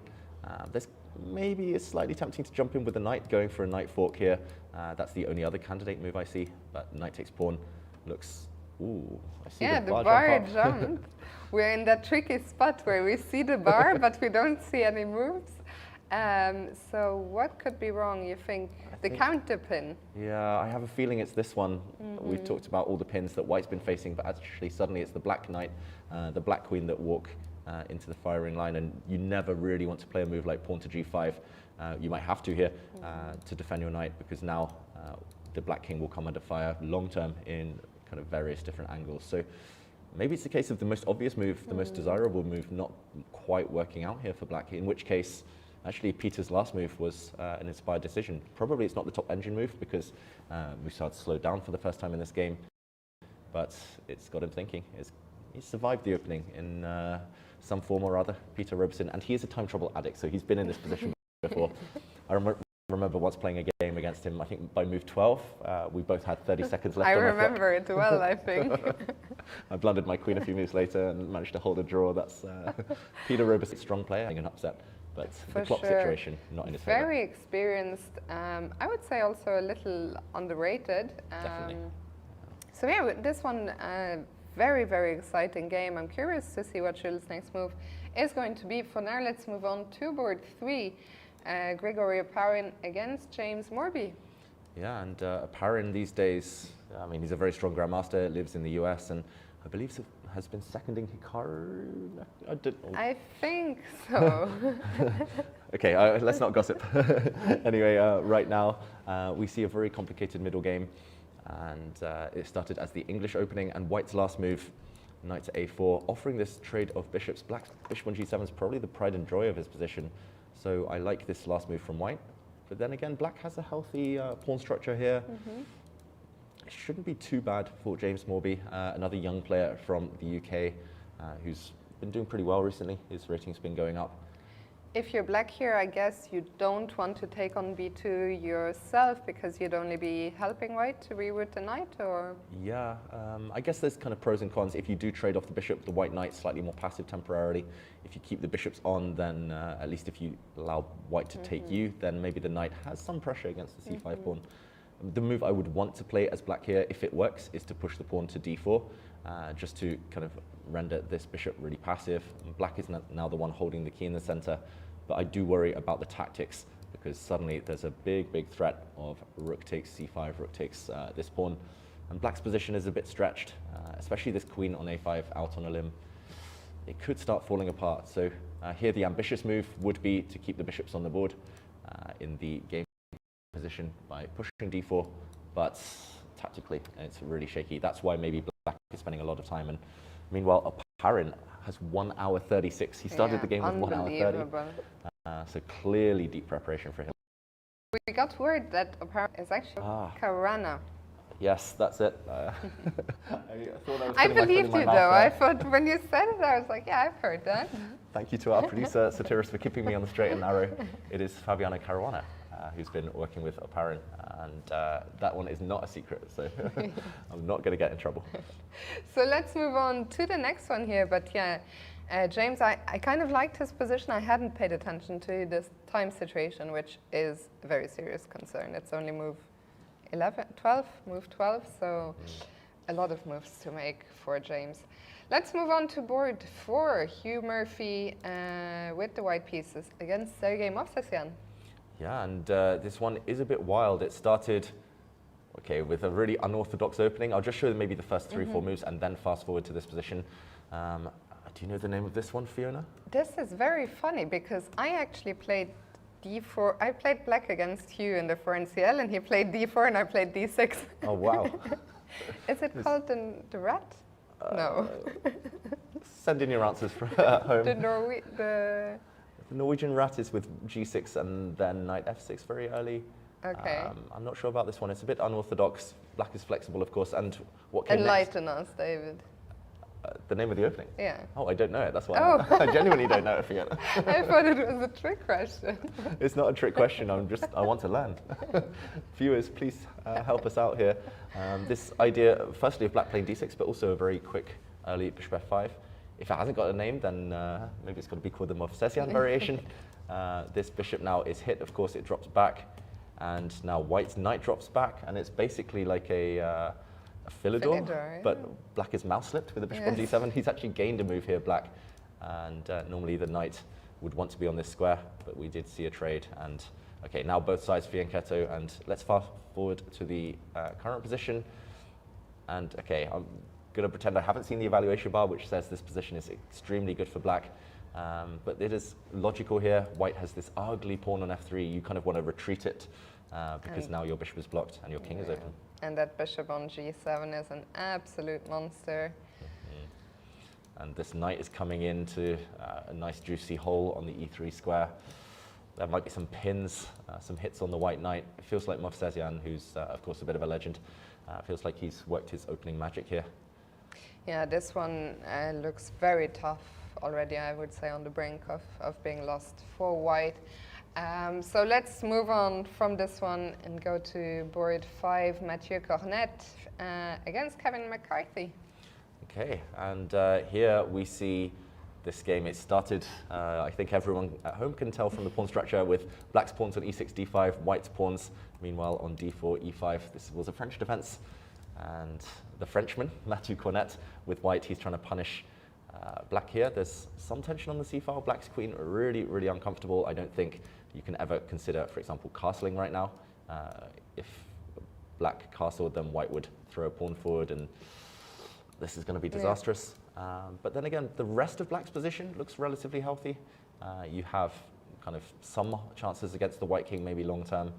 There's maybe it's slightly tempting to jump in with the knight, going for a knight fork here. That's the only other candidate move I see. But knight takes pawn looks. Ooh, I see the bar jumped. We're in that tricky spot where we see the bar, but we don't see any moves. So what could be wrong, you think? The counter pin? Yeah, I have a feeling it's this one. We've talked about all the pins that white's been facing, but actually suddenly it's the black knight, the black queen that walk into the firing line, and you never really want to play a move like pawn to g5. You might have to here to defend your knight, because now the black king will come under fire long term in kind of various different angles. So maybe it's the case of the most obvious move, the most desirable move, not quite working out here for black, in which case actually Peter's last move was an inspired decision. Probably it's not the top engine move, because Musard slowed down for the first time in this game, but it's got him thinking. He survived the opening in some form or other, Peter Robeson, and he is a time trouble addict, so he's been in this position before. I remember once playing a game against him, I think by move 12, we both had 30 seconds left. I remember it well, I think. I blundered my queen a few moves later and managed to hold a draw. That's Peter Robeson, strong player, an upset, but the clock situation not in his favor. Very experienced. I would say also a little underrated. Definitely. So yeah, this one, very, very exciting game. I'm curious to see what Jules' next move is going to be. For now, let's move on to board 3. Grigory Oparin against James Morby. Yeah, and Oparin these days, I mean, he's a very strong grandmaster, lives in the US, and I believe has been seconding Hikaru. I think so. Okay, let's not gossip. Anyway, right now we see a very complicated middle game, and it started as the English opening, and white's last move, knight to a4, offering this trade of bishops. Black's bishop on g7 is probably the pride and joy of his position, so I like this last move from white. But then again, black has a healthy pawn structure here. It shouldn't be too bad for James Morby, another young player from the UK who's been doing pretty well recently. His rating's been going up. If you're black here, I guess you don't want to take on b2 yourself, because you'd only be helping white to reroute the knight, or? Yeah, I guess there's kind of pros and cons. If you do trade off the bishop, the white knight's slightly more passive temporarily. If you keep the bishops on, then at least if you allow white to take you, then maybe the knight has some pressure against the c5 pawn. The move I would want to play as black here, if it works, is to push the pawn to d4, just to kind of render this bishop really passive. Black is now the one holding the key in the center, but I do worry about the tactics, because suddenly there's a big threat of rook takes c5, rook takes this pawn, and black's position is a bit stretched, especially this queen on a5 out on a limb. It could start falling apart. So here the ambitious move would be to keep the bishops on the board in the game position by pushing d4, but tactically it's really shaky. That's why maybe black is spending a lot of time. And meanwhile, Oparin has 1 hour 36. He started the game with 1 hour 30. So clearly deep preparation for him. We got word that Oparin is actually Karana. Yes, that's it. I believed you though. I thought when you said it, I was like, yeah, I've heard that. Thank you to our producer, Satiris, for keeping me on the straight and narrow. It is Fabiana Caruana who's been working with Oparin, and that one is not a secret, so I'm not going to get in trouble. So let's move on to the next one here, but yeah, James, I kind of liked his position. I hadn't paid attention to this time situation, which is a very serious concern. It's only move 12, so a lot of moves to make for James. Let's move on to board 4, Hugh Murphy with the white pieces against Sergei Movsesyan. Yeah, and this one is a bit wild. It started, okay, with a really unorthodox opening. I'll just show maybe the first 3-4 moves and then fast forward to this position. Do you know the name of this one, Fiona? This is very funny, because I actually played d4. I played black against Hugh in the 4NCL, and he played d4 and I played d6. Oh, wow. Is it called the rat? No. Send in your answers from home. The The Norwegian rat is with g6 and then knight f6 very early. Okay. I'm not sure about this one. It's a bit unorthodox. Black is flexible, of course. And what came next? Enlighten us, David. The name of the opening? Yeah. Oh, I don't know it. That's why Oh. I genuinely don't know it, Fiona. I thought it was a trick question. It's not a trick question. I want to learn. Viewers, please help us out here. This idea, firstly, of black playing d6, but also a very quick early bishop f5. If it hasn't got a name, then maybe it's got to be called the Movsesian variation. This bishop now is hit. Of course, it drops back. And now white's knight drops back. And it's basically like a Philidor, yeah. but black is mouse slipped with a bishop on d7. He's actually gained a move here, black. And normally the knight would want to be on this square, but we did see a trade. And okay, now both sides fianchetto. And let's fast forward to the current position. And okay, I'm going to pretend I haven't seen the evaluation bar, which says this position is extremely good for black. But it is logical here. White has this ugly pawn on f3. You kind of want to retreat it because now your bishop is blocked and your king is open. And that bishop on g7 is an absolute monster. And this knight is coming into a nice juicy hole on the e3 square. There might be some pins, some hits on the white knight. It feels like Movsesian, who's of course a bit of a legend, feels like he's worked his opening magic here. Yeah, this one looks very tough already, I would say, on the brink of being lost for white. So let's move on from this one and go to board 5, Mathieu Cornet against Kevin McCarthy. Okay, and here we see this game. It started, I think everyone at home can tell from the pawn structure, with black's pawns on e6, d5, white's pawns, meanwhile, on d4, e5. This was a French defense. And the Frenchman, Mathieu Cornet, with white, he's trying to punish black here. There's some tension on the c-file. Black's queen really, really uncomfortable. I don't think you can ever consider, for example, castling right now. If black castled, then white would throw a pawn forward, and this is going to be disastrous. But then again, the rest of black's position looks relatively healthy. You have kind of some chances against the white king, maybe long term.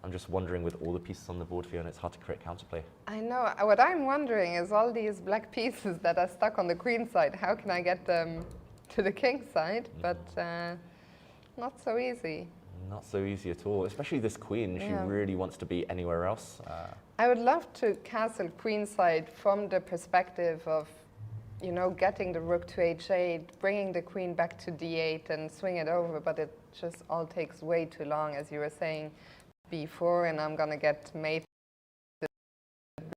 I'm just wondering, with all the pieces on the board, Fiona, it's hard to create counterplay. I know. What I'm wondering is all these black pieces that are stuck on the queen side, how can I get them to the king side? But not so easy. Not so easy at all, especially this queen. She really wants to be anywhere else. I would love to castle queenside from the perspective of, you know, getting the rook to h8, bringing the queen back to d8 and swing it over, but it just all takes way too long, as you were saying before, and I'm gonna get mated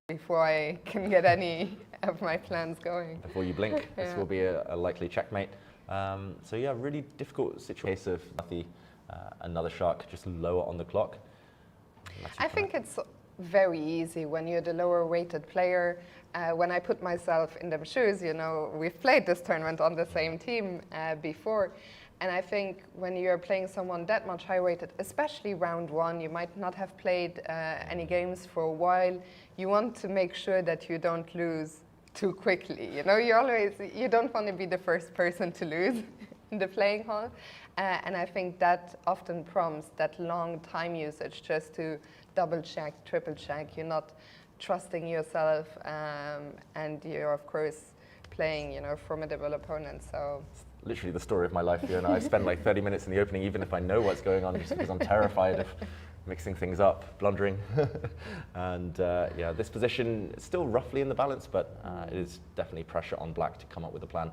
before I can get any of my plans going. Before you blink, this will be a likely checkmate. So yeah, really difficult situation of another shark just lower on the clock. I think it's very easy when you're the lower weighted player. When I put myself in them shoes, you know, we've played this tournament on the same team before. And I think when you're playing someone that much high weighted, especially round one, you might not have played any games for a while. You want to make sure that you don't lose too quickly. You know, you don't want to be the first person to lose in the playing hall. And I think that often prompts that long time usage just to double check, triple check. You're not trusting yourself, and you're of course playing, you know, formidable opponents. So literally the story of my life here, and I spend like 30 minutes in the opening, even if I know what's going on, just because I'm terrified of mixing things up, blundering. And yeah, this position is still roughly in the balance, but it is definitely pressure on black to come up with a plan.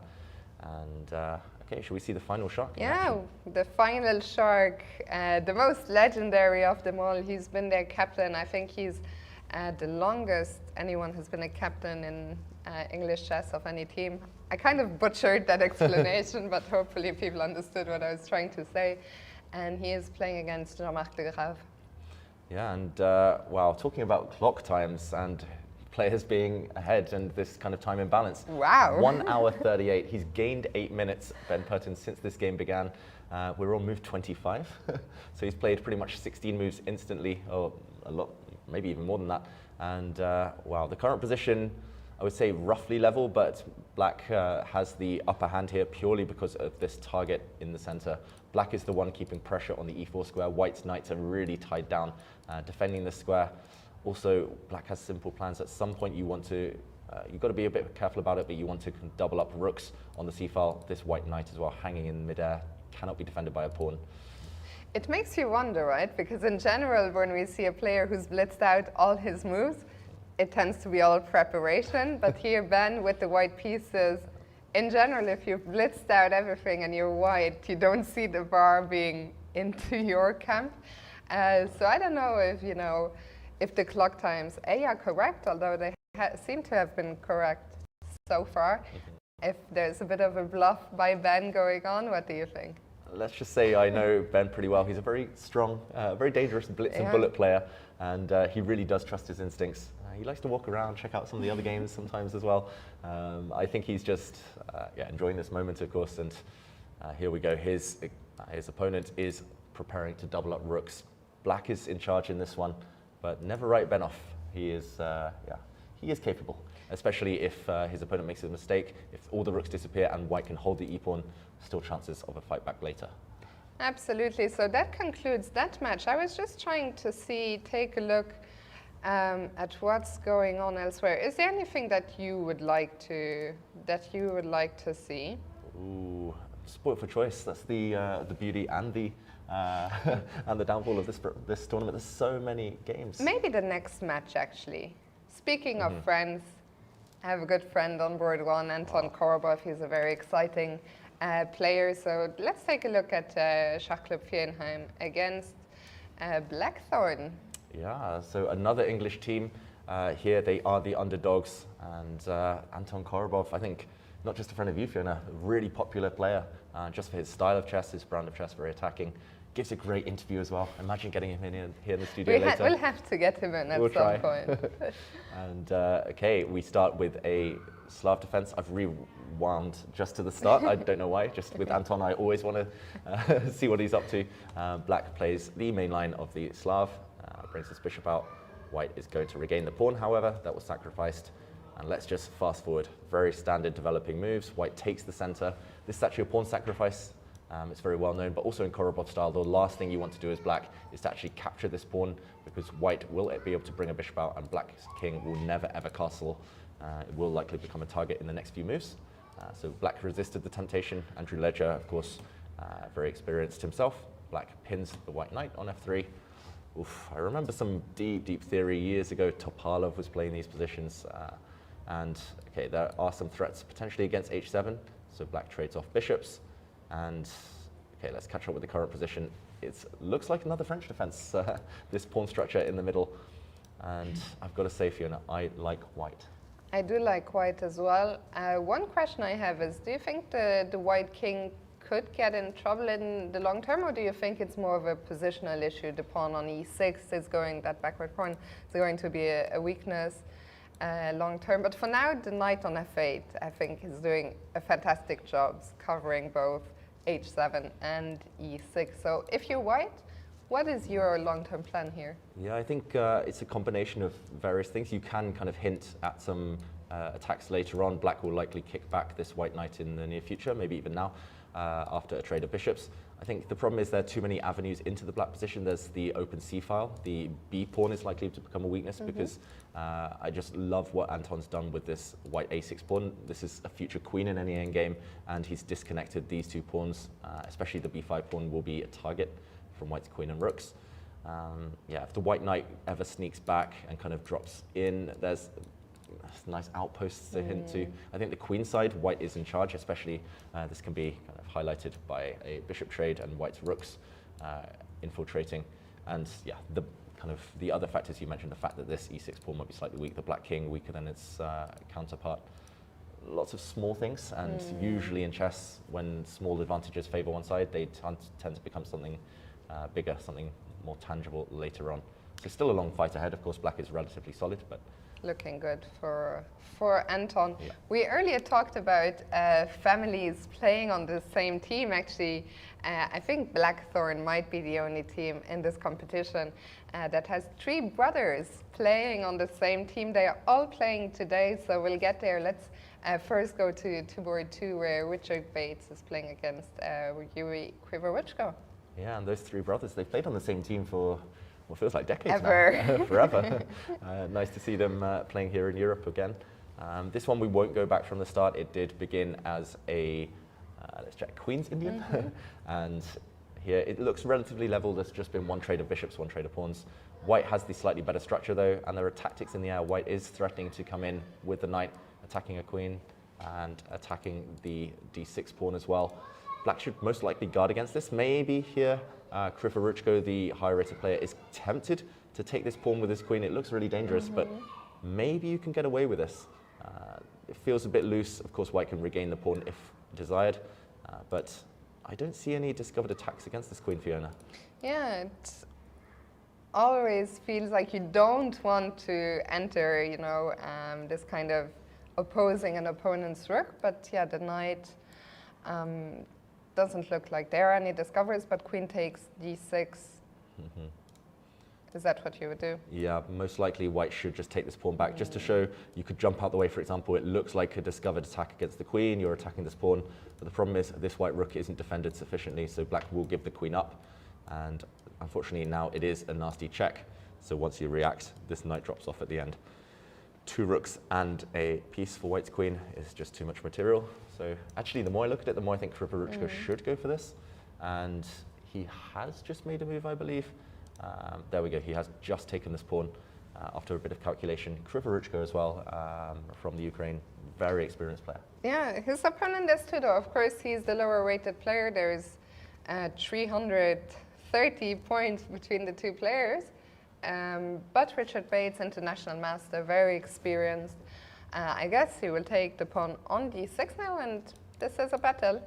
And okay, shall we see the final shark? yeah, the final shark, the most legendary of them all. He's been their captain. I think he's the longest anyone has been a captain in English chess of any team. I kind of butchered that explanation, but hopefully people understood what I was trying to say. And he is playing against Jean-Marc de Grave. Yeah, and wow, talking about clock times and players being ahead and this kind of time imbalance. Wow. 1 hour 38. He's gained 8 minutes, Ben Purton, since this game began. We're on move 25. So he's played pretty much 16 moves instantly, or a lot, maybe even more than that. And wow, the current position, I would say roughly level, but black has the upper hand here purely because of this target in the center. Black is the one keeping pressure on the e4 square. White's knights are really tied down, defending the square. Also, black has simple plans. At some point you want to, you've got to be a bit careful about it, but you want to double up rooks on the c-file. This white knight as well, hanging in midair, cannot be defended by a pawn. It makes you wonder, right? Because in general, when we see a player who's blitzed out all his moves, it tends to be all preparation. But here, Ben, with the white pieces, in general, if you've blitzed out everything and you're white, you don't see the bar being into your camp. So I don't know if, if the clock times, are correct, although they seem to have been correct so far. If there's a bit of a bluff by Ben going on, what do you think? Let's just say I know Ben pretty well. He's a very strong, very dangerous blitz and bullet player, and he really does trust his instincts. He likes to walk around, check out some of the other games sometimes as well. I think he's just enjoying this moment, of course, and here we go. His opponent is preparing to double up rooks. Black is in charge in this one, but never write Ben off. He is capable, especially if his opponent makes a mistake. If all the rooks disappear and white can hold the e-pawn, still chances of a fight back later. Absolutely. So that concludes that match. I was just trying to take a look at what's going on elsewhere. Is there anything that you would like to see? Ooh, spoiled for choice. That's the beauty and the and the downfall of this tournament. There's so many games. Maybe the next match, actually. Speaking of friends, I have a good friend on board one, Anton Korobov. He's a very exciting player. So let's take a look at Schach Club Vierenheim against Blackthorn. Yeah, so another English team here. They are the underdogs, and Anton Korobov, I think, not just a friend of you, Fiona, a really popular player, just for his style of chess, his brand of chess, very attacking. Gives a great interview as well. Imagine getting him in here in the studio later. We'll have to get him in at some point. And okay, we start with a Slav defense. I've rewound just to the start. I don't know why. Just with Anton, I always want to see what he's up to. Black plays the main line of the Slav, brings his bishop out. White is going to regain the pawn, however, that was sacrificed. And let's just fast forward. Very standard developing moves. White takes the center. This is actually a pawn sacrifice. It's very well known, but also in Korobov style, the last thing you want to do as black is to actually capture this pawn, because white will be able to bring a bishop out, and black's king will never ever castle. It will likely become a target in the next few moves. So black resisted the temptation. Andrew Ledger, of course, very experienced himself. Black pins the white knight on f3. Oof, I remember some deep theory years ago. Topalov was playing these positions. And okay, there are some threats potentially against h7. So black trades off bishops. And okay, let's catch up with the current position. It looks like another French defense, this pawn structure in the middle. And I've got to say, Fiona, I like white. I do like white as well. One question I have is, do you think the white king could get in trouble in the long term, or do you think it's more of a positional issue? The pawn on e6 is going, that backward pawn is going to be a weakness long term. But for now, the knight on f8, I think, is doing a fantastic job covering both h7 and e6. So if you're white, what is your long-term plan here? Yeah, I think it's a combination of various things. You can kind of hint at some attacks later on. Black will likely kick back this white knight in the near future, maybe even now, after a trade of bishops. I think the problem is there are too many avenues into the black position. There's the open c file. The b pawn is likely to become a weakness because I just love what Anton's done with this white a6 pawn. This is a future queen in any endgame, and he's disconnected these two pawns, especially the b5 pawn will be a target from white's queen and rooks. Yeah, if the white knight ever sneaks back and kind of drops in, there's nice outposts to hint to. I think the queen side, white is in charge, especially this can be kind of highlighted by a bishop trade and white's rooks infiltrating. And yeah, the other factors you mentioned, the fact that this e6 pawn might be slightly weak, the black king weaker than its counterpart. Lots of small things, and usually in chess, when small advantages favor one side, they tend to become something bigger, something more tangible later on. So still a long fight ahead. Of course, black is relatively solid, but looking good for Anton. Yeah. We earlier talked about families playing on the same team. Actually, I think Blackthorn might be the only team in this competition that has 3 brothers playing on the same team. They are all playing today, so we'll get there. Let's first go to board 2, where Richard Bates is playing against Yuri Krivoruchko. yeah, and those 3 brothers, they've played on the same team for what feels like decades now. Forever. Nice to see them playing here in Europe again. This one we won't go back from the start. It did begin as a Let's check. Queen's Indian. And here it looks relatively level. There's just been one trade of bishops, one trade of pawns. White has the slightly better structure though, and there are tactics in the air. White is threatening to come in with the knight, attacking a queen and attacking the d6 pawn as well. Black should most likely guard against this. Maybe here, Krivoruchko, the higher rated player, is tempted to take this pawn with his queen. It looks really dangerous, but maybe you can get away with this. It feels a bit loose. Of course, White can regain the pawn if desired, but I don't see any discovered attacks against this queen, Fiona. Yeah, it always feels like you don't want to enter, you know, this kind of opposing an opponent's rook, but yeah, the knight doesn't look like there are any discoveries, but queen takes d6. Is that what you would do? Yeah, most likely White should just take this pawn back, just to show you could jump out the way, for example. It looks like a discovered attack against the queen. You're attacking this pawn, but the problem is this white rook isn't defended sufficiently, so Black will give the queen up. And unfortunately now it is a nasty check. So once you react, this knight drops off at the end. 2 rooks and a piece for White's queen is just too much material. So actually, the more I look at it, the more I think Krivoruchko should go for this. And he has just made a move, I believe. There we go, he has just taken this pawn after a bit of calculation. Krivoruchko as well, from the Ukraine, very experienced player. Yeah, his opponent is too though. Of course, he's the lower rated player. There's 330 points between the two players. But Richard Bates, international master, very experienced. I guess he will take the pawn on d6 now, and this is a battle.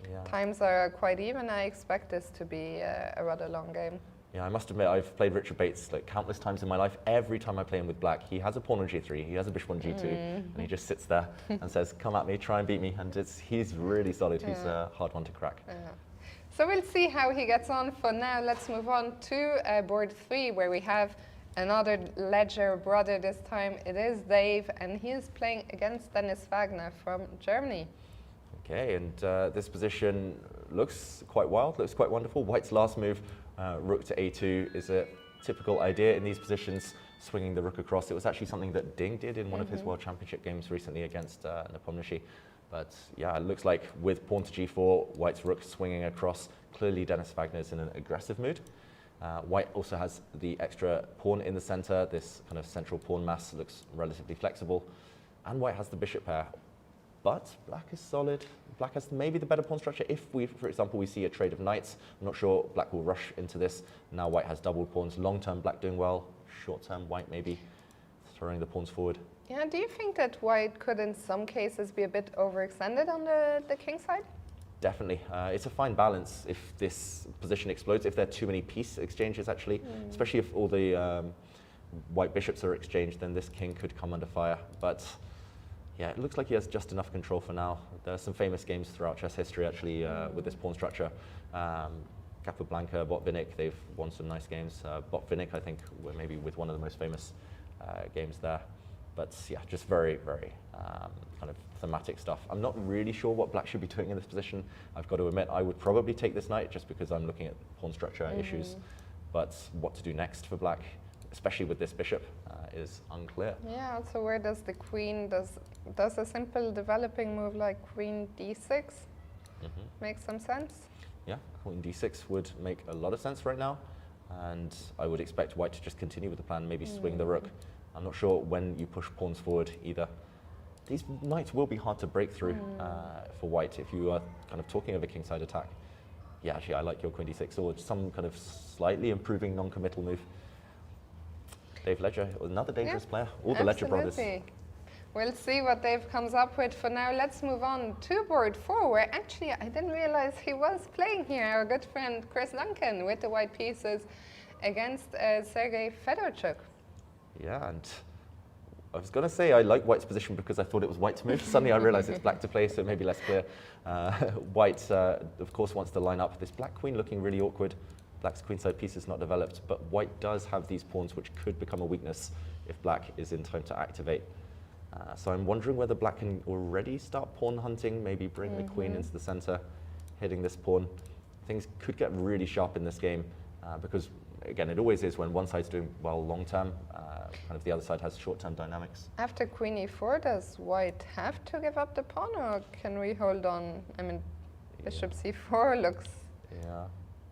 Yeah. Times are quite even. I expect this to be a rather long game. Yeah, I must admit, I've played Richard Bates like countless times in my life. Every time I play him with Black, he has a pawn on g3, he has a bishop on g2, and he just sits there and says, come at me, try and beat me. And he's really solid. He's a hard one to crack. So we'll see how he gets on. For now, let's move on to board 3, where we have another Ledger brother this time. It is Dave, and he is playing against Dennis Wagner from Germany. Okay, and this position looks quite wild, looks quite wonderful. White's last move, rook to a2, is a typical idea in these positions, swinging the rook across. It was actually something that Ding did in one of his World Championship games recently against Nepomniachtchi. But yeah, it looks like with pawn to g4, White's rook swinging across. Clearly Dennis Wagner's in an aggressive mood. White also has the extra pawn in the center. This kind of central pawn mass looks relatively flexible. And White has the bishop pair. But Black is solid. Black has maybe the better pawn structure. If we, for example, we see a trade of knights, I'm not sure Black will rush into this. Now White has doubled pawns. Long term, Black doing well. Short term, White maybe throwing the pawns forward. Yeah, do you think that White could in some cases be a bit overextended on the king side? Definitely. It's a fine balance if this position explodes, if there are too many piece exchanges actually, especially if all the white bishops are exchanged, then this king could come under fire. But yeah, it looks like he has just enough control for now. There are some famous games throughout chess history actually with this pawn structure. Capablanca, Botvinnik, they've won some nice games. Botvinnik, I think, were maybe with one of the most famous games there. But yeah, just very, very kind of thematic stuff. I'm not really sure what Black should be doing in this position. I've got to admit, I would probably take this knight just because I'm looking at pawn structure issues. But what to do next for Black, especially with this bishop, is unclear. Yeah, also where does the queen, does a simple developing move like queen d6 make some sense? Yeah, queen d6 would make a lot of sense right now. And I would expect White to just continue with the plan, maybe swing the rook. I'm not sure when you push pawns forward either. These knights will be hard to break through for White if you are kind of talking of a kingside attack. Yeah, actually, I like your queen d6 or some kind of slightly improving non-committal move. Dave Ledger, another dangerous player. All the Ledger brothers. We'll see what Dave comes up with. For now, let's move on to board 4, where actually I didn't realize he was playing here. Our good friend Chris Duncan with the white pieces against Sergei Fedorchuk. Yeah, and I was going to say I like White's position because I thought it was White to move. Suddenly I realized it's Black to play, so it may be less clear. White, of course, wants to line up. This Black queen looking really awkward. Black's queenside piece is not developed, but White does have these pawns which could become a weakness if Black is in time to activate. So I'm wondering whether Black can already start pawn hunting, maybe bring the queen into the center, hitting this pawn. Things could get really sharp in this game because, again, it always is when one side's doing well long term, kind of the other side has short term dynamics. After queen e4, does White have to give up the pawn, or can we hold on? I mean, Bishop c4 Yeah.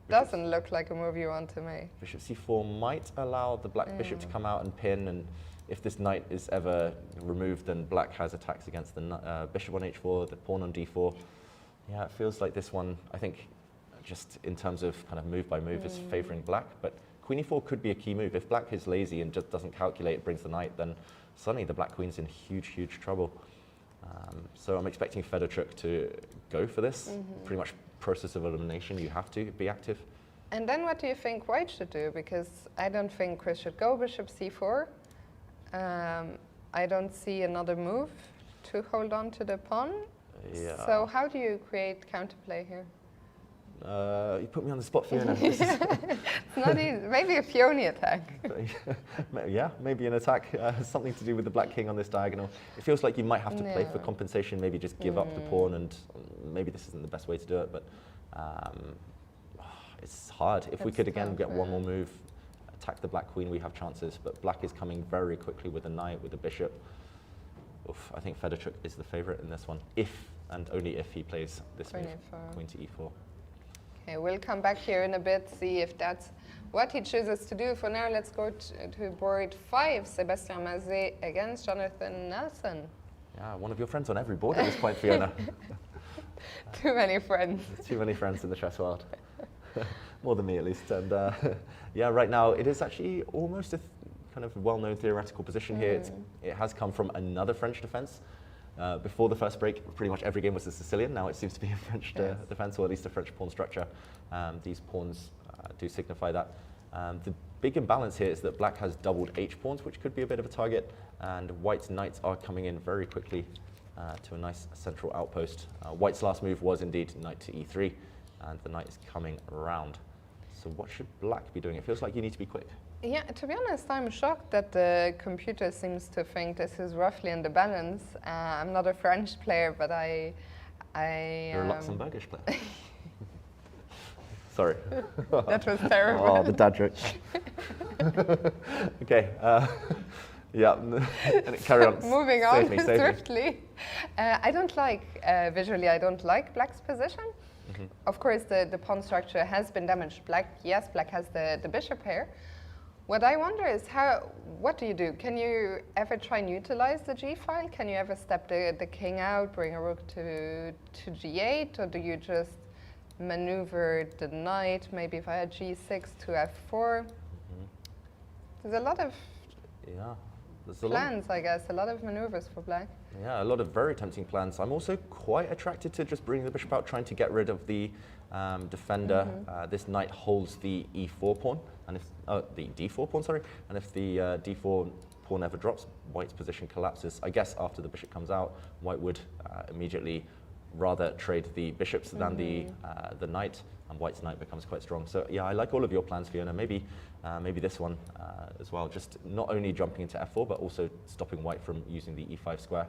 doesn't look like a move you want to make. Bishop c4 might allow the black bishop to come out and pin, and if this knight is ever removed, then black has attacks against the bishop on h4, the pawn on d4. Yeah, it feels like this one, I think, just in terms of kind of move by move, is favouring black. But queen e4 could be a key move. If black is lazy and just doesn't calculate, brings the knight, then suddenly the black queen's in huge, huge trouble. So I'm expecting Fedorchuk to go for this. Pretty much process of elimination, you have to be active. And then what do you think white should do? Because I don't think Chris should go bishop c4. I don't see another move to hold on to the pawn. Yeah. So how do you create counterplay here? You put me on the spot, Fiona. It's not easy. Maybe a Fiona attack. Yeah, maybe an attack, something to do with the black king on this diagonal. It feels like you might have to play for compensation, maybe just give up the pawn, and maybe this isn't the best way to do it, but it's hard. If we could again get one more move, attack the black queen, we have chances, but black is coming very quickly with the knight, with the bishop. Oof, I think Fedorchuk is the favorite in this one, if and only if he plays this move, queen to e4. Okay, we'll come back here in a bit, see if that's what he chooses to do. For now, let's go to board 5, Sébastien Mazet against Jonathan Nelson. Yeah, one of your friends on every board at this point, Fiona. Too many friends. Too many friends in the chess world. More than me, at least. And yeah, right now, it is actually almost a kind of well-known theoretical position here. It has come from another French defense. Before the first break, pretty much every game was a Sicilian. Now it seems to be a French defense, or at least a French pawn structure. These pawns do signify that. The big imbalance here is that black has doubled h-pawns, which could be a bit of a target, and white's knights are coming in very quickly to a nice central outpost. White's last move was indeed knight to e3, and the knight is coming around. So what should black be doing? It feels like you need to be quick. Yeah, to be honest, I'm shocked that the computer seems to think this is roughly in the balance. I'm not a French player, but You're a Luxembourgish player. Sorry. That was terrible. Oh, the dad joke. Okay. Yeah. Carry on. Moving on Save me. swiftly. I don't like, visually, I don't like black's position. Of course, the pawn structure has been damaged. Black has the bishop here. What I wonder is what do you do? Can you ever try and utilize the g-file? Can you ever step the king out, bring a rook to g8, or do you just maneuver the knight, maybe via g6 to f4? There's a lot of plans, I guess, a lot of maneuvers for black. Yeah, a lot of very tempting plans. I'm also quite attracted to just bringing the bishop out, trying to get rid of the defender. This knight holds the e4 pawn, and if the d4 pawn, sorry, and if the d4 pawn ever drops, white's position collapses. I guess after the bishop comes out, white would immediately rather trade the bishops than the knight, and white's knight becomes quite strong. So yeah, I like all of your plans, Fiona. Maybe this one as well. Just not only jumping into f4, but also stopping white from using the e5 square.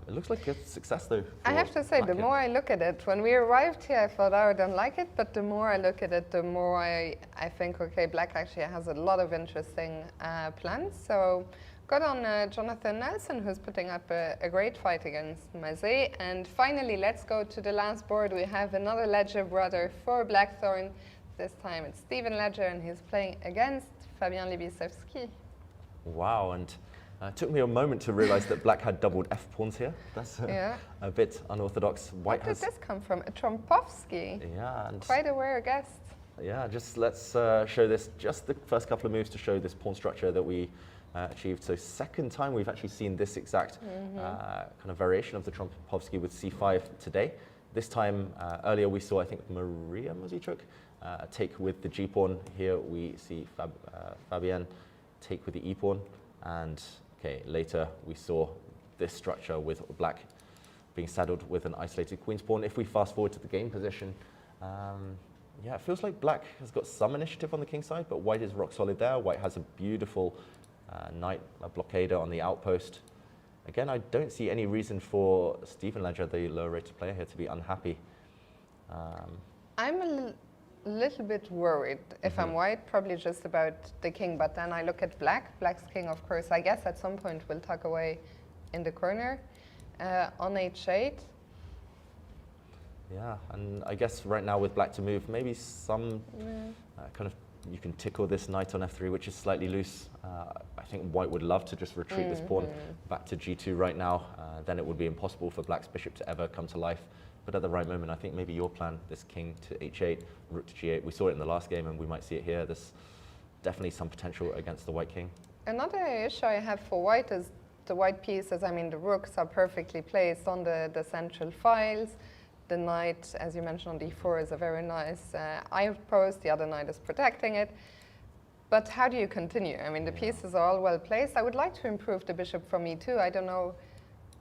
It looks like a success, though. I have to say, the more I look at it, when we arrived here, I thought, oh, I don't like it, but the more I look at it, the more I think, okay, black actually has a lot of interesting plans. So good on Jonathan Nelson, who's putting up a great fight against Mazet. And finally, let's go to the last board. We have another Ledger brother for Blackthorn. This time it's Stephen Ledger, and he's playing against Fabien Libisevsky. Wow, and it took me a moment to realize that black had doubled f-pawns here. That's a bit unorthodox. White Where did this come from? A Trompovsky? Yeah. And quite a rare guest. Yeah, just let's show this, just the first couple of moves to show this pawn structure that we achieved. So second time we've actually seen this exact kind of variation of the Trompovsky with c5 today. This time, earlier we saw, I think, Maria Mozichuk take with the g-pawn. Here we see Fabien take with the e-pawn. And okay, later we saw this structure with black being saddled with an isolated queen's pawn. If we fast forward to the game position, yeah, it feels like black has got some initiative on the king side, but white is rock solid there. White has a beautiful knight, a blockader on the outpost. Again, I don't see any reason for Stephen Ledger, the lower rated player here, to be unhappy. I'm a little bit worried, if I'm white, probably just about the king, but then I look at black's king, of course, I guess at some point will tuck away in the corner on h8. Yeah, and I guess right now with black to move, maybe some kind of, you can tickle this knight on f3, which is slightly loose. I think white would love to just retreat this pawn back to g2 right now. Then it would be impossible for black's bishop to ever come to life. But at the right moment, I think maybe your plan, this king to h8, rook to g8, we saw it in the last game and we might see it here. There's definitely some potential against the white king. Another issue I have for white is the white pieces. I mean, the rooks are perfectly placed on the central files. The knight, as you mentioned, on d4 is a very nice outpost. The other knight is protecting it. But how do you continue? I mean, the pieces are all well placed. I would like to improve the bishop from e2. I don't know.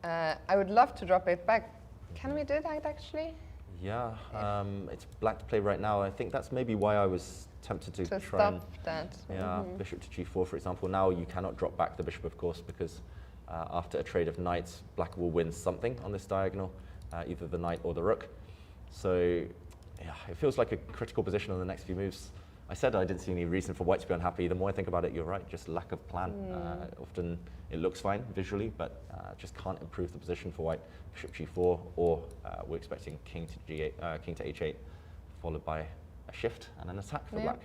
I would love to drop it back. Can we do that, actually? Yeah, it's black to play right now. I think that's maybe why I was tempted to try stop and, that. Yeah, bishop to g4, for example. Now you cannot drop back the bishop, of course, because after a trade of knights, black will win something on this diagonal, either the knight or the rook. So, yeah, it feels like a critical position on the next few moves. I said I didn't see any reason for white to be unhappy. The more I think about it, you're right, just lack of plan. Often it looks fine visually, but just can't improve the position for white. Bishop g4, or we're expecting king to g8, king to h8, followed by a shift and an attack for black.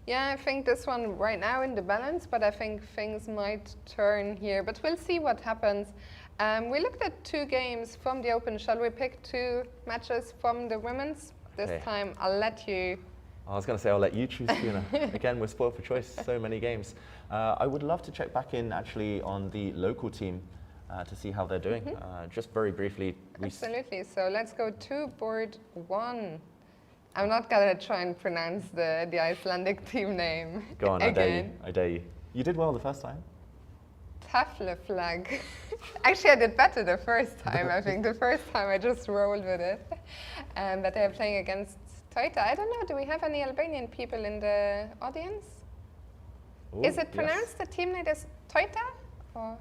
Yeah, I think this one right now in the balance, but I think things might turn here. But we'll see what happens. We looked at 2 games from the Open. Shall we pick 2 matches from the women's? This time I'll let you. I was going to say I'll let you choose, Fiona. Again, we're spoiled for choice, so many games. I would love to check back in actually on the local team to see how they're doing. Just very briefly. Absolutely. So let's go to board 1. I'm not going to try and pronounce the Icelandic team name. Go on, again. I dare you. You did well the first time. Tafleflag. Actually, I did better the first time. I think the first time I just rolled with it. But they're playing against Toita. I don't know, do we have any Albanian people in the audience? Ooh, Is it pronounced the team name as Toita? Or?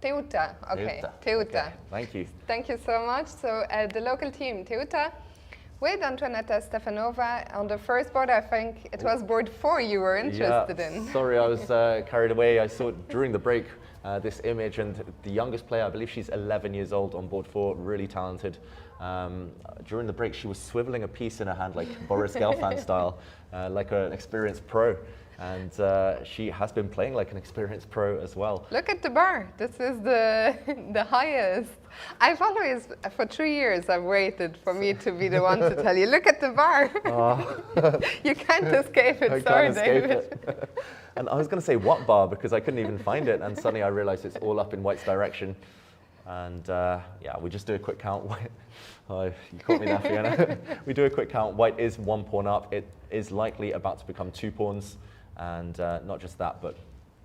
Teuta. Okay, Teuta. Okay. Thank you. Thank you so much. So the local team, Teuta, with Antoaneta Stefanova on the first board. I think it was board 4 you were interested in. Sorry, I was carried away. I saw during the break this image, and the youngest player, I believe she's 11 years old on board 4, really talented. During the break, she was swiveling a piece in her hand, like Boris Gelfand style, like an experienced pro. And she has been playing like an experienced pro as well. Look at the bar. This is the highest. I've always, for 3 years, I've waited for me to be the one to tell you, look at the bar. You can't escape it, sorry, David. And I was going to say what bar, because I couldn't even find it. And suddenly I realized it's all up in white's direction. And yeah, we just do a quick count. You caught me there, Fiona. We do a quick count. White is 1 pawn up. It is likely about to become 2 pawns. And not just that, but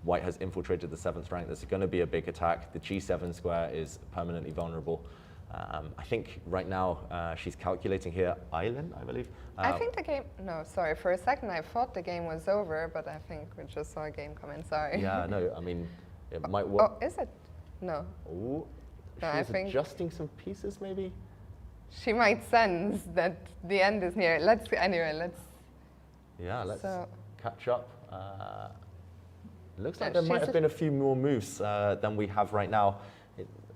white has infiltrated the 7th rank. There's going to be a big attack. The g7 square is permanently vulnerable. I think right now she's calculating here Island, I believe. I think the game, no, sorry, for a second I thought the game was over, but I think we just saw a game come in, sorry. Yeah, no, I mean, it might work. Oh, is it? No. Ooh, No, I she's think adjusting some pieces maybe? she might sense that the end is near. Let's Yeah, let's so, catch up. Looks like there might have been a few more moves than we have right now.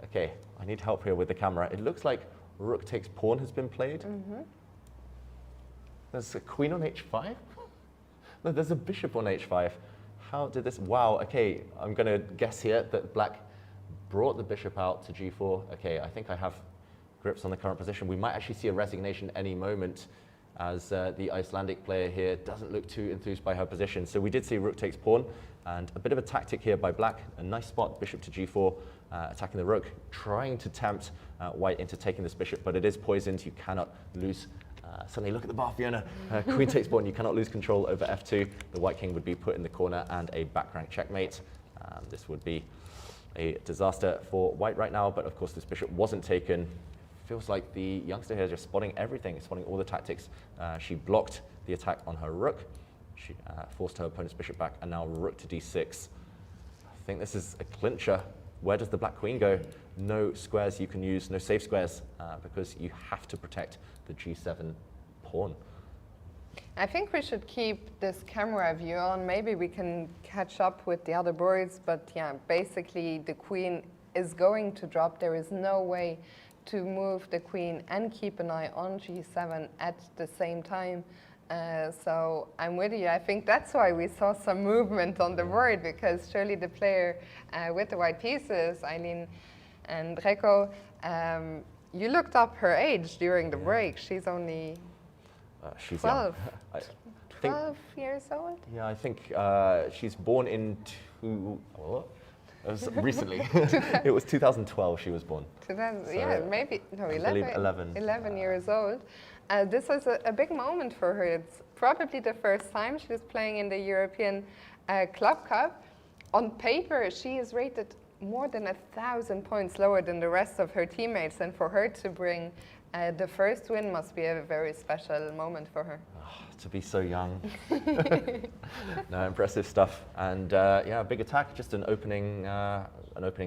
Okay, I need help here with the camera. It looks like rook takes pawn has been played. There's a queen on h5? No, there's a bishop on h5. How did this? Wow, okay, I'm going to guess here that black brought the bishop out to g4. Okay, I think I have grips on the current position. We might actually see a resignation any moment, as the Icelandic player here doesn't look too enthused by her position. So we did see rook takes pawn, and a bit of a tactic here by black. A nice spot, bishop to g4, attacking the rook, trying to tempt white into taking this bishop, but it is poisoned. You cannot lose. Suddenly look at the bar, Fiona. Queen takes pawn, you cannot lose control over f2. The white king would be put in the corner and a back rank checkmate. This would be a disaster for white right now, but of course this bishop wasn't taken. Feels like the youngster here is just spotting everything, spotting all the tactics. She blocked the attack on her rook. She forced her opponent's bishop back, and now rook to d6. I think this is a clincher. Where does the black queen go? No squares you can use, no safe squares, because you have to protect the g7 pawn. I think we should keep this camera view on. Maybe we can catch up with the other boards, but yeah, basically the queen is going to drop. There is no way to move the queen and keep an eye on g7 at the same time. So I'm with you. I think that's why we saw some movement on the board, because surely the player with the white pieces, Eileen and Reko, you looked up her age during the break. She's only she's 12. young. 12 years old? Yeah, I think she's born in recently. It was 2012 she was born. 2000, So, yeah, maybe, no, I believe 11. 11 years old. This is a big moment for her. It's probably the first time she was playing in the European Club Cup. On paper, she is rated more than 1,000 points lower than the rest of her teammates, and for her to bring the first win must be a very special moment for her. To be so young. No, impressive stuff. And yeah, big attack, just an opening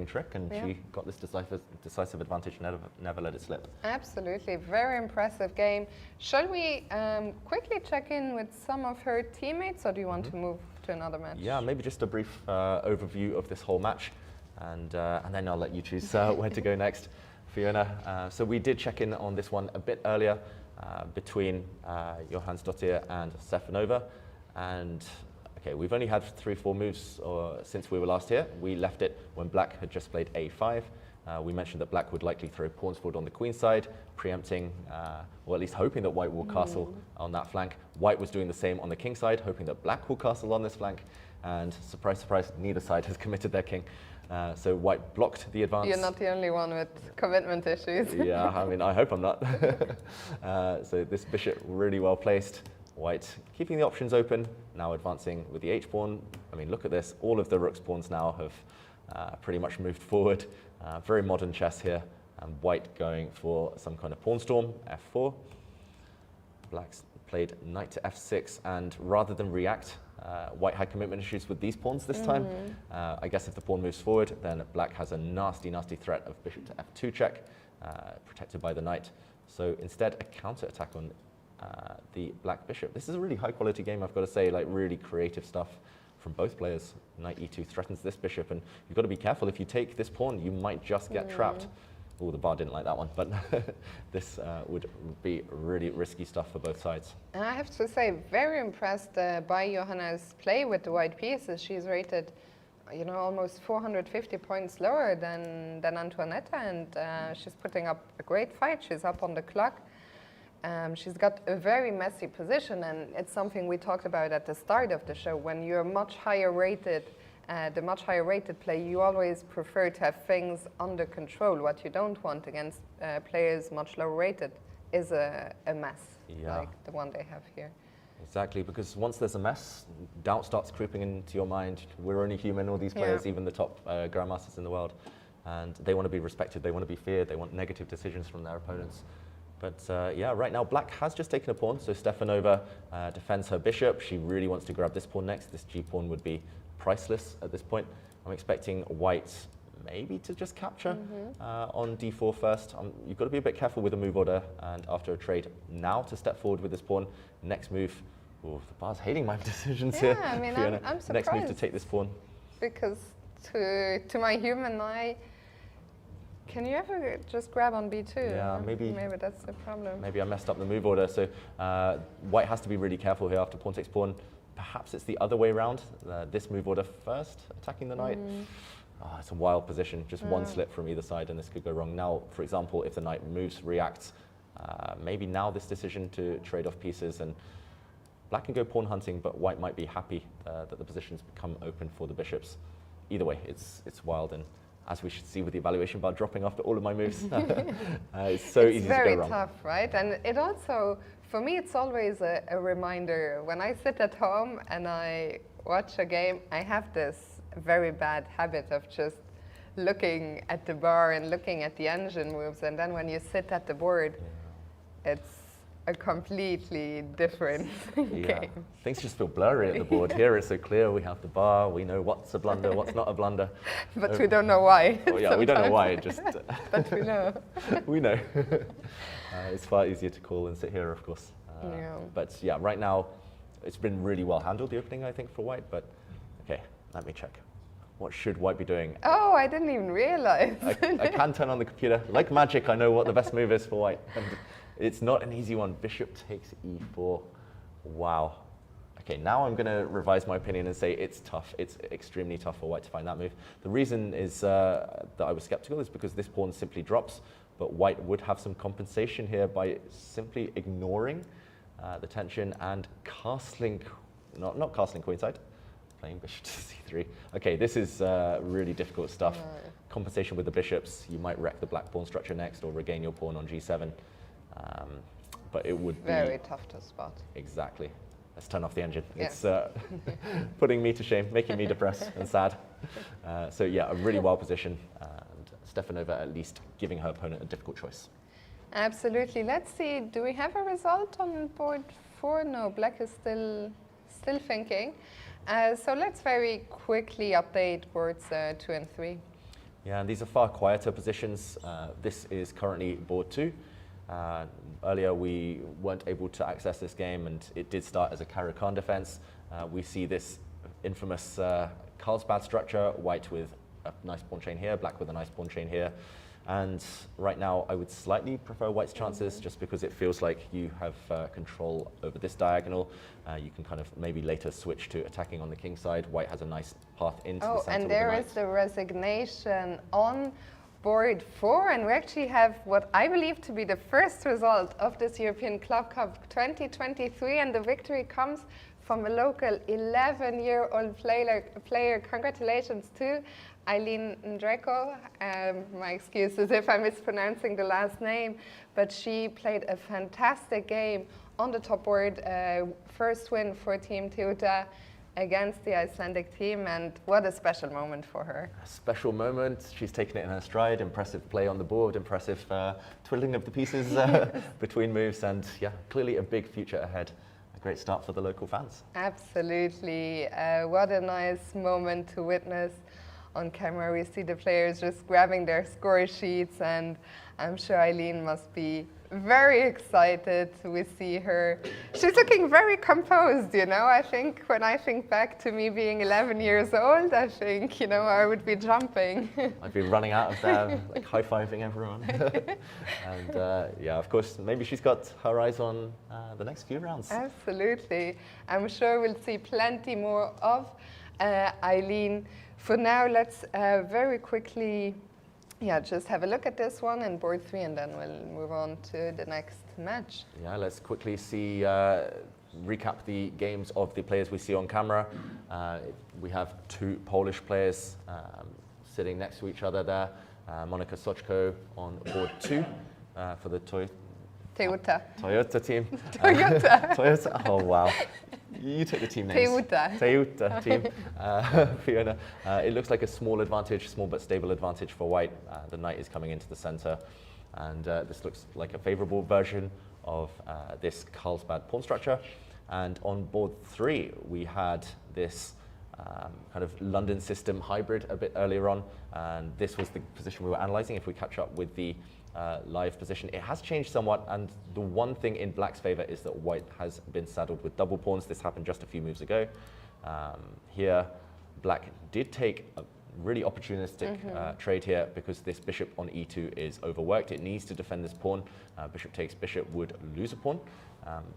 trick, and she got this decisive advantage, never let it slip. Absolutely, very impressive game. Shall we quickly check in with some of her teammates, or do you want to move to another match? Yeah, maybe just a brief overview of this whole match, and then I'll let you choose where to go next, Fiona. So we did check in on this one a bit earlier, between Johansdottir and Stefanova, and okay, we've only had 3-4 moves since we were last here. We left it when Black had just played a5. We mentioned that Black would likely throw pawns forward on the queen side, preempting, or at least hoping that White will castle on that flank. White was doing the same on the king side, hoping that Black will castle on this flank, and surprise, surprise, neither side has committed their king. So White blocked the advance. You're not the only one with commitment issues. Yeah, I mean, I hope I'm not. So this bishop really well placed. White keeping the options open, now advancing with the h-pawn. I mean, look at this. All of the rook's pawns now have pretty much moved forward. Very modern chess here. And White going for some kind of pawn storm, f4. Black's played knight to f6, and rather than react, White had commitment issues with these pawns this time. I guess if the pawn moves forward, then Black has a nasty, nasty threat of bishop to f2 check, protected by the knight. So instead, a counter-attack on the Black bishop. This is a really high-quality game, I've got to say, like really creative stuff from both players. Knight e2 threatens this bishop, and you've got to be careful. If you take this pawn, you might just get trapped. Oh, the bar didn't like that one, but this would be really risky stuff for both sides. And I have to say, very impressed by Johanna's play with the white pieces. She's rated, you know, almost 450 points lower than Antoinetta, and she's putting up a great fight. She's up on the clock. She's got a very messy position, and it's something we talked about at the start of the show. When you're much higher rated, the much higher rated play, you always prefer to have things under control. What you don't want against players much lower rated is a mess, like the one they have here. Exactly, because once there's a mess, doubt starts creeping into your mind. We're only human, all these players, even the top grandmasters in the world, and they want to be respected, they want to be feared, they want negative decisions from their opponents. But yeah, right now Black has just taken a pawn, so Stefanova defends her bishop. She really wants to grab this pawn next. This g-pawn would be priceless at this point. I'm expecting White maybe to just capture on d4 first. You've got to be a bit careful with the move order, and after a trade now to step forward with this pawn. Next move, oh, the bar's hating my decisions here. I mean, I'm surprised. Next move to take this pawn. Because to my human eye, can you ever just grab on b2? Yeah, maybe that's the problem. Maybe I messed up the move order. So White has to be really careful here after pawn takes pawn. Perhaps it's the other way around. This move order first, attacking the knight. Oh, it's a wild position. Just one slip from either side, and this could go wrong. Now, for example, if the knight moves, reacts, maybe now this decision to trade off pieces, and Black can go pawn hunting, but White might be happy that the positions become open for the bishops. Either way, it's wild, and as we should see with the evaluation bar dropping after all of my moves, it's so easy to go wrong. It's very tough, right? And it also, for me, it's always a reminder. When I sit at home and I watch a game, I have this very bad habit of just looking at the bar and looking at the engine moves, and then when you sit at the board, it's a completely different game. Things just feel blurry at the board. Here it's so clear. We have the bar. We know what's a blunder, what's not a blunder. But we don't know why. Well, yeah, we don't know why. Just but we know. We know. It's far easier to call and sit here, of course. But yeah, right now it's been really well handled, the opening, I think, for White. But okay, let me check. What should white be doing? Oh, I didn't even realize. I can turn on the computer. Like magic, I know what the best move is for white. And it's not an easy one. Bishop takes e4. Wow. Okay, now I'm going to revise my opinion and say it's tough. It's extremely tough for white to find that move. The reason is that I was skeptical is because this pawn simply drops, but white would have some compensation here by simply ignoring the tension and castling, not castling queenside, playing bishop to c3. Okay, this is really difficult stuff. Compensation with the bishops. You might wreck the black pawn structure next or regain your pawn on g7. But it would be very tough to spot. Exactly. Let's turn off the engine. Yeah. It's putting me to shame, making me depressed and sad. So yeah, a really wild position, and Stefanova at least giving her opponent a difficult choice. Absolutely. Let's see. Do we have a result on board 4? No, black is still thinking. So let's very quickly update boards 2 and 3. Yeah, and these are far quieter positions. This is currently board 2. Earlier we weren't able to access this game, and it did start as a Caro-Kann defense. We see this infamous Carlsbad structure, white with a nice pawn chain here, black with a nice pawn chain here. And right now I would slightly prefer white's chances just because it feels like you have control over this diagonal. You can kind of maybe later switch to attacking on the king side. White has a nice path into the center. And there is the resignation on board 4, and we actually have what I believe to be the first result of this European Club Cup 2023, and the victory comes from a local 11-year-old player. Congratulations to Eileen Ndreko. My excuses if I'm mispronouncing the last name, but she played a fantastic game on the top board. First win for Team Teuta against the Icelandic team, and what a special moment for her. A special moment. She's taken it in her stride. Impressive play on the board, impressive twiddling of the pieces between moves, and yeah, clearly a big future ahead. A great start for the local fans. Absolutely. What a nice moment to witness. On camera we see the players just grabbing their score sheets, and I'm sure Eileen must be very excited. We see her. She's looking very composed, you know. I think when I think back to me being 11 years old, I think, you know, I would be jumping. I'd be running out of there, like high-fiving everyone. And yeah, of course, maybe she's got her eyes on the next few rounds. Absolutely. I'm sure we'll see plenty more of Eileen. For now, let's very quickly just have a look at this one in board 3, and then we'll move on to the next match. Yeah, let's quickly see, recap the games of the players we see on camera. We have 2 Polish players sitting next to each other there. Monika Soczko on board 2 for the Toyota team. Toyota. Oh, wow. You take the team names. Teuta team. Fiona. It looks like a small advantage, small but stable advantage for white. The knight is coming into the center, and this looks like a favorable version of this Carlsbad pawn structure. And on board 3, we had this kind of London system hybrid a bit earlier on, and this was the position we were analyzing. If we catch up with the live position, it has changed somewhat, and the one thing in black's favor is that white has been saddled with double pawns. This happened just a few moves ago. Here, black did take a really opportunistic trade here because this bishop on e2 is overworked. It needs to defend this pawn. Bishop takes bishop would lose a pawn,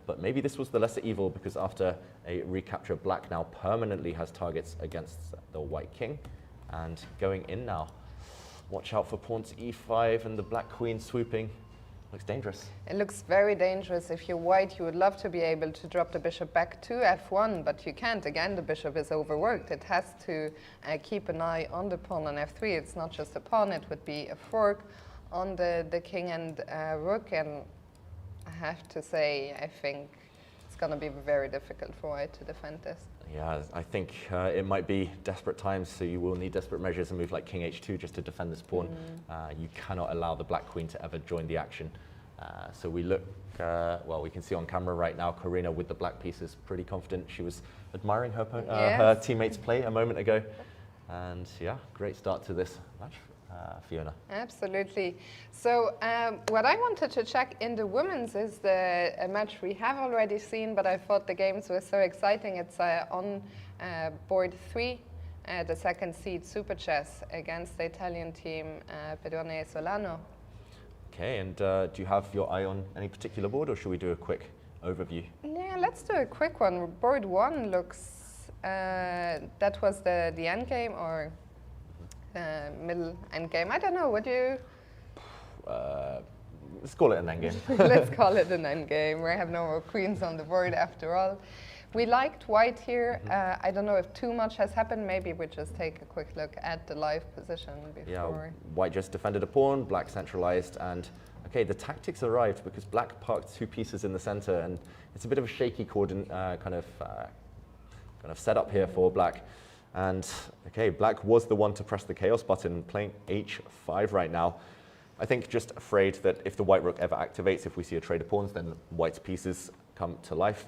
but maybe this was the lesser evil because after a recapture, black now permanently has targets against the white king. And going in now, watch out for pawn to e5 and the black queen swooping. Looks dangerous. It looks very dangerous. If you're white, you would love to be able to drop the bishop back to f1, but you can't. Again, the bishop is overworked. It has to keep an eye on the pawn on f3. It's not just a pawn, it would be a fork on the king and rook. And I have to say, I think it's going to be very difficult for white to defend this. Yeah, I think it might be desperate times, so you will need desperate measures. A move like king h2 just to defend this pawn. You cannot allow the black queen to ever join the action. So we look, well, we can see on camera right now, Karina with the black pieces, pretty confident. She was admiring her, her teammates' play a moment ago. And yeah, great start to this match. Fiona. Absolutely. So what I wanted to check in the women's is a match we have already seen, but I thought the games were so exciting. It's on board 3, the second seed Super Chess against the Italian team Pedone Solano. Okay, and do you have your eye on any particular board, or should we do a quick overview? Yeah, let's do a quick one. Board 1 looks, that was the end game or middle end game. I don't know, would you? Let's call it an endgame. Let's call it an end game. We have no more queens on the board after all. We liked white here. I don't know if too much has happened. Maybe we just take a quick look at the live position before. Yeah, white just defended a pawn, black centralized, and okay, the tactics arrived because black parked 2 pieces in the center, and it's a bit of a shaky kind of setup here for black. And okay, black was the one to press the chaos button, playing h5 right now. I think just afraid that if the white rook ever activates, if we see a trade of pawns, then white's pieces come to life.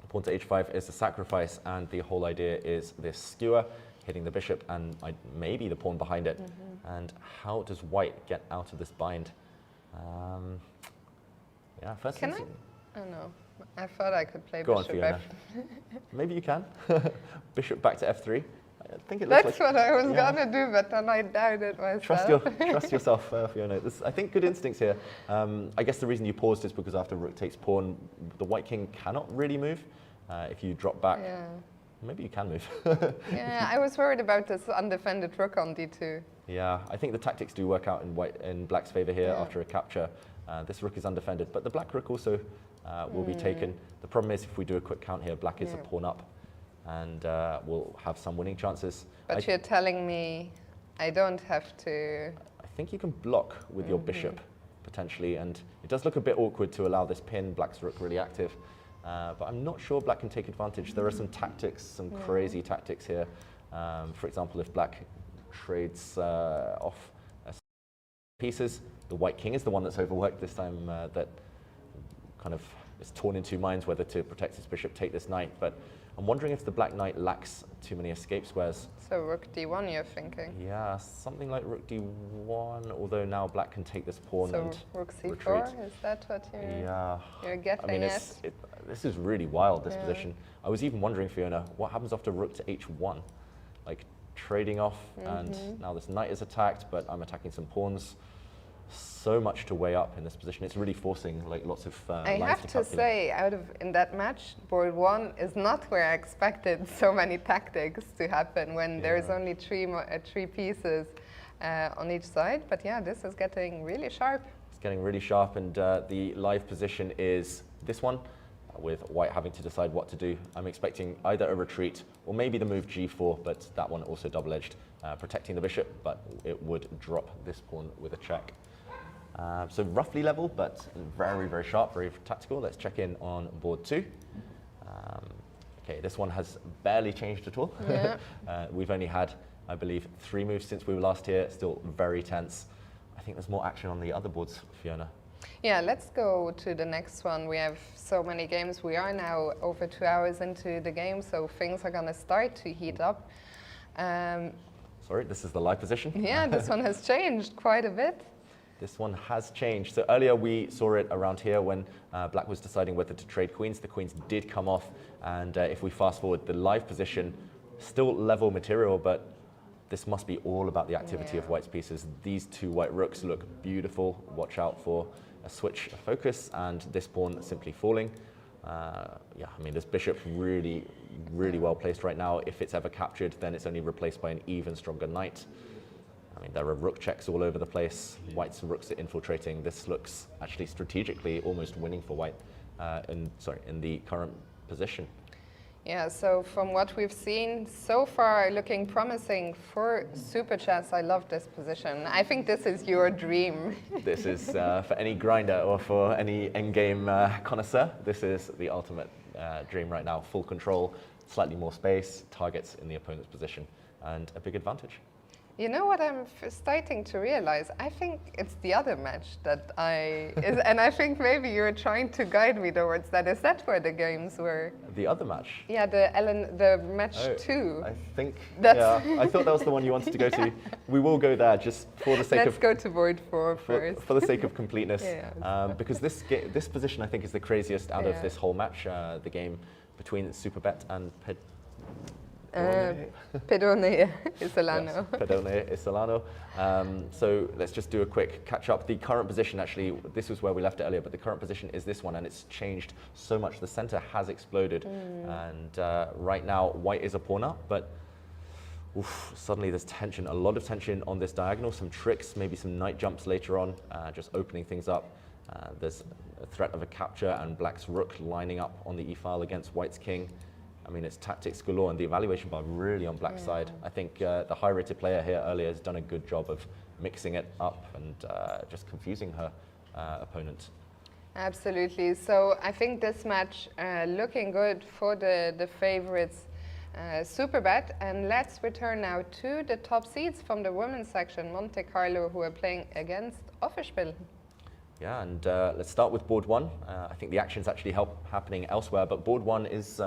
Pawn to h5 is a sacrifice, and the whole idea is this skewer hitting the bishop and maybe the pawn behind it. And how does white get out of this bind? Yeah, first. Can I? Oh no, I thought I could play Go on, bishop Fiona. f. Maybe you can. Bishop back to f3. I think it looks That's like, what I was yeah. gonna do, but then I doubted myself. Trust yourself, Fiona. I think good instincts here. I guess the reason you paused is because after rook takes pawn, the white king cannot really move. If you drop back, Yeah. maybe you can move. Yeah, I was worried about this undefended rook on d2. Yeah, I think the tactics do work out in black's favor here Yeah. after a capture. This rook is undefended, but the black rook also will be taken. The problem is if we do a quick count here, black is a pawn up, and we'll have some winning chances. But you're telling me I don't have to... I think you can block with your bishop, potentially, and it does look a bit awkward to allow this pin, black's rook really active. But I'm not sure black can take advantage. There are some tactics, some crazy tactics here. For example, if black trades off pieces, the white king is the one that's overworked this time, that kind of is torn in 2 minds whether to protect his bishop, take this knight. But I'm wondering if the black knight lacks too many escape squares. So rook d1 you're thinking? Yeah, something like rook d1, although now black can take this pawn So and rook c4, retreat. is that what Yeah. you're getting I mean, at? this is really wild, this Yeah. position. I was even wondering, Fiona, what happens after rook to h1? Like trading off, and now this knight is attacked, but I'm attacking some pawns. So much to weigh up in this position. It's really forcing like lots of I lines have to to calculate. say, in that match, board 1 is not where I expected so many tactics to happen when there's only 3 pieces on each side. But yeah, this is getting really sharp. It's getting really sharp, and the live position is this one, with white having to decide what to do. I'm expecting either a retreat or maybe the move g4, but that one also double-edged, protecting the bishop, but it would drop this pawn with a check. So roughly level, but very, very sharp, very tactical. Let's check in on board 2. Okay, this one has barely changed at all. Yeah. We've only had, I believe, 3 moves since we were last here, still very tense. I think there's more action on the other boards, Fiona. Yeah, let's go to the next one. We have so many games. We are now over 2 hours into the game, so things are going to start to heat up. Sorry, this is the live position. Yeah, this one has changed quite a bit. This one has changed. So earlier we saw it around here when black was deciding whether to trade queens. The queens did come off, and if we fast forward, the live position, still level material, but this must be all about the activity of white's pieces. These 2 white rooks look beautiful. Watch out for a switch of focus, and this pawn simply falling. Yeah, I mean, this bishop really, really well placed right now. If it's ever captured, then it's only replaced by an even stronger knight. I mean, there are rook checks all over the place. White's rooks are infiltrating. This looks actually strategically almost winning for white in the current position. Yeah, so from what we've seen so far, looking promising for Super Chess. I love this position. I think this is your dream. This is, for any grinder or for any endgame connoisseur, this is the ultimate dream right now. Full control, slightly more space, targets in the opponent's position, and a big advantage. You know what I'm starting to realize? I think it's the other match that and I think maybe you're trying to guide me towards that. Is that where the games were? The other match? Yeah, the match 2. I think, That's yeah, I thought that was the one you wanted to go to. We will go there just for the sake Let's go to board 4 first. For the sake of completeness, Yeah, because this position I think is the craziest out of this whole match, the game between Superbet and Pedone Isolano. Yes, Pedone Isolano. So let's just do a quick catch up. The current position, actually, this was where we left it earlier, but the current position is this one, and it's changed so much. The center has exploded, and right now white is a pawn up, but suddenly there's tension, a lot of tension on this diagonal, some tricks, maybe some knight jumps later on, just opening things up. There's a threat of a capture and black's rook lining up on the e-file against white's king. I mean, it's tactics galore, and the evaluation bar really on black's side. I think the high-rated player here earlier has done a good job of mixing it up and just confusing her opponent. Absolutely. So I think this match looking good for the favorites. Super bet. And let's return now to the top seeds from the women's section, Monte Carlo, who are playing against Offerspiel. Yeah, and let's start with board one. I think the action's actually happening elsewhere, but board one is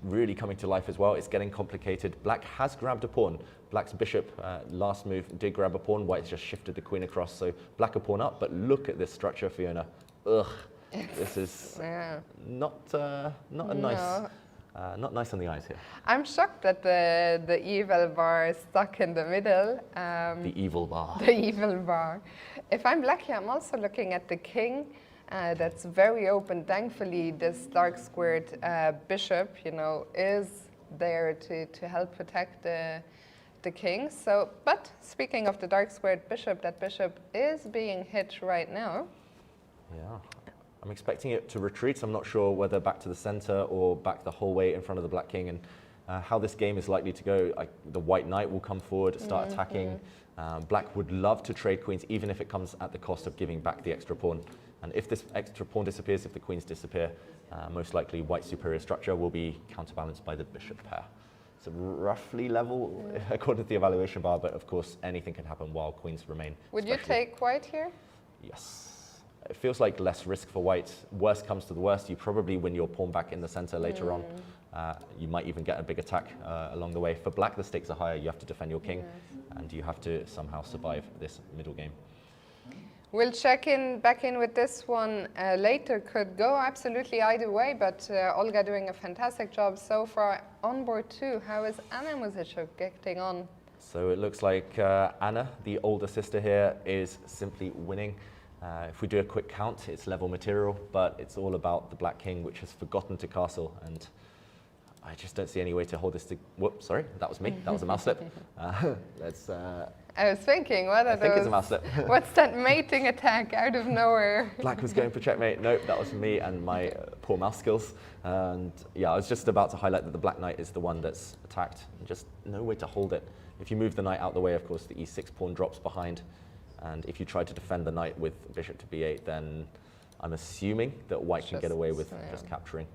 really coming to life as well. It's getting complicated. Black has grabbed a pawn. Black's bishop, last move, did grab a pawn. White's just shifted the queen across, so black a pawn up, but look at this structure, Fiona. Ugh, this is not a nice... not nice on the eyes here. I'm shocked that the evil bar is stuck in the middle. The evil bar. The evil bar. If I'm black here, I'm also looking at the king. That's very open. Thankfully, this dark squared bishop, you know, is there to help protect the king. So, but speaking of the dark squared bishop, that bishop is being hit right now. Yeah. I'm expecting it to retreat. I'm not sure whether back to the center or back the whole way in front of the black king, and how this game is likely to go. The white knight will come forward, start attacking. Black would love to trade queens, even if it comes at the cost of giving back the extra pawn. And if this extra pawn disappears, if the queens disappear, most likely white's superior structure will be counterbalanced by the bishop pair. So roughly level according to the evaluation bar, but of course anything can happen while queens remain. Would you take white here? Yes. It feels like less risk for white. Worst comes to the worst, you probably win your pawn back in the center later on. You might even get a big attack along the way. For black, the stakes are higher. You have to defend your king, and you have to somehow survive this middle game. We'll check back in with this one later. Could go absolutely either way, but Olga doing a fantastic job so far on board two. How is Anna Muzichuk getting on? So it looks like Anna, the older sister here, is simply winning. If we do a quick count, it's level material, but it's all about the black king, which has forgotten to castle, and I just don't see any way to hold this to... Whoops, sorry, that was me. That was a mouse slip. Let's... I was thinking, what are those? I think it's a mouse slip. What's that mating attack out of nowhere? Black was going for checkmate. Nope, that was me and my poor mouse skills. And yeah, I was just about to highlight that the black knight is the one that's attacked, and just no way to hold it. If you move the knight out the way, of course, the e6 pawn drops behind. And if you try to defend the knight with bishop to b8, then I'm assuming that white can get away with just capturing.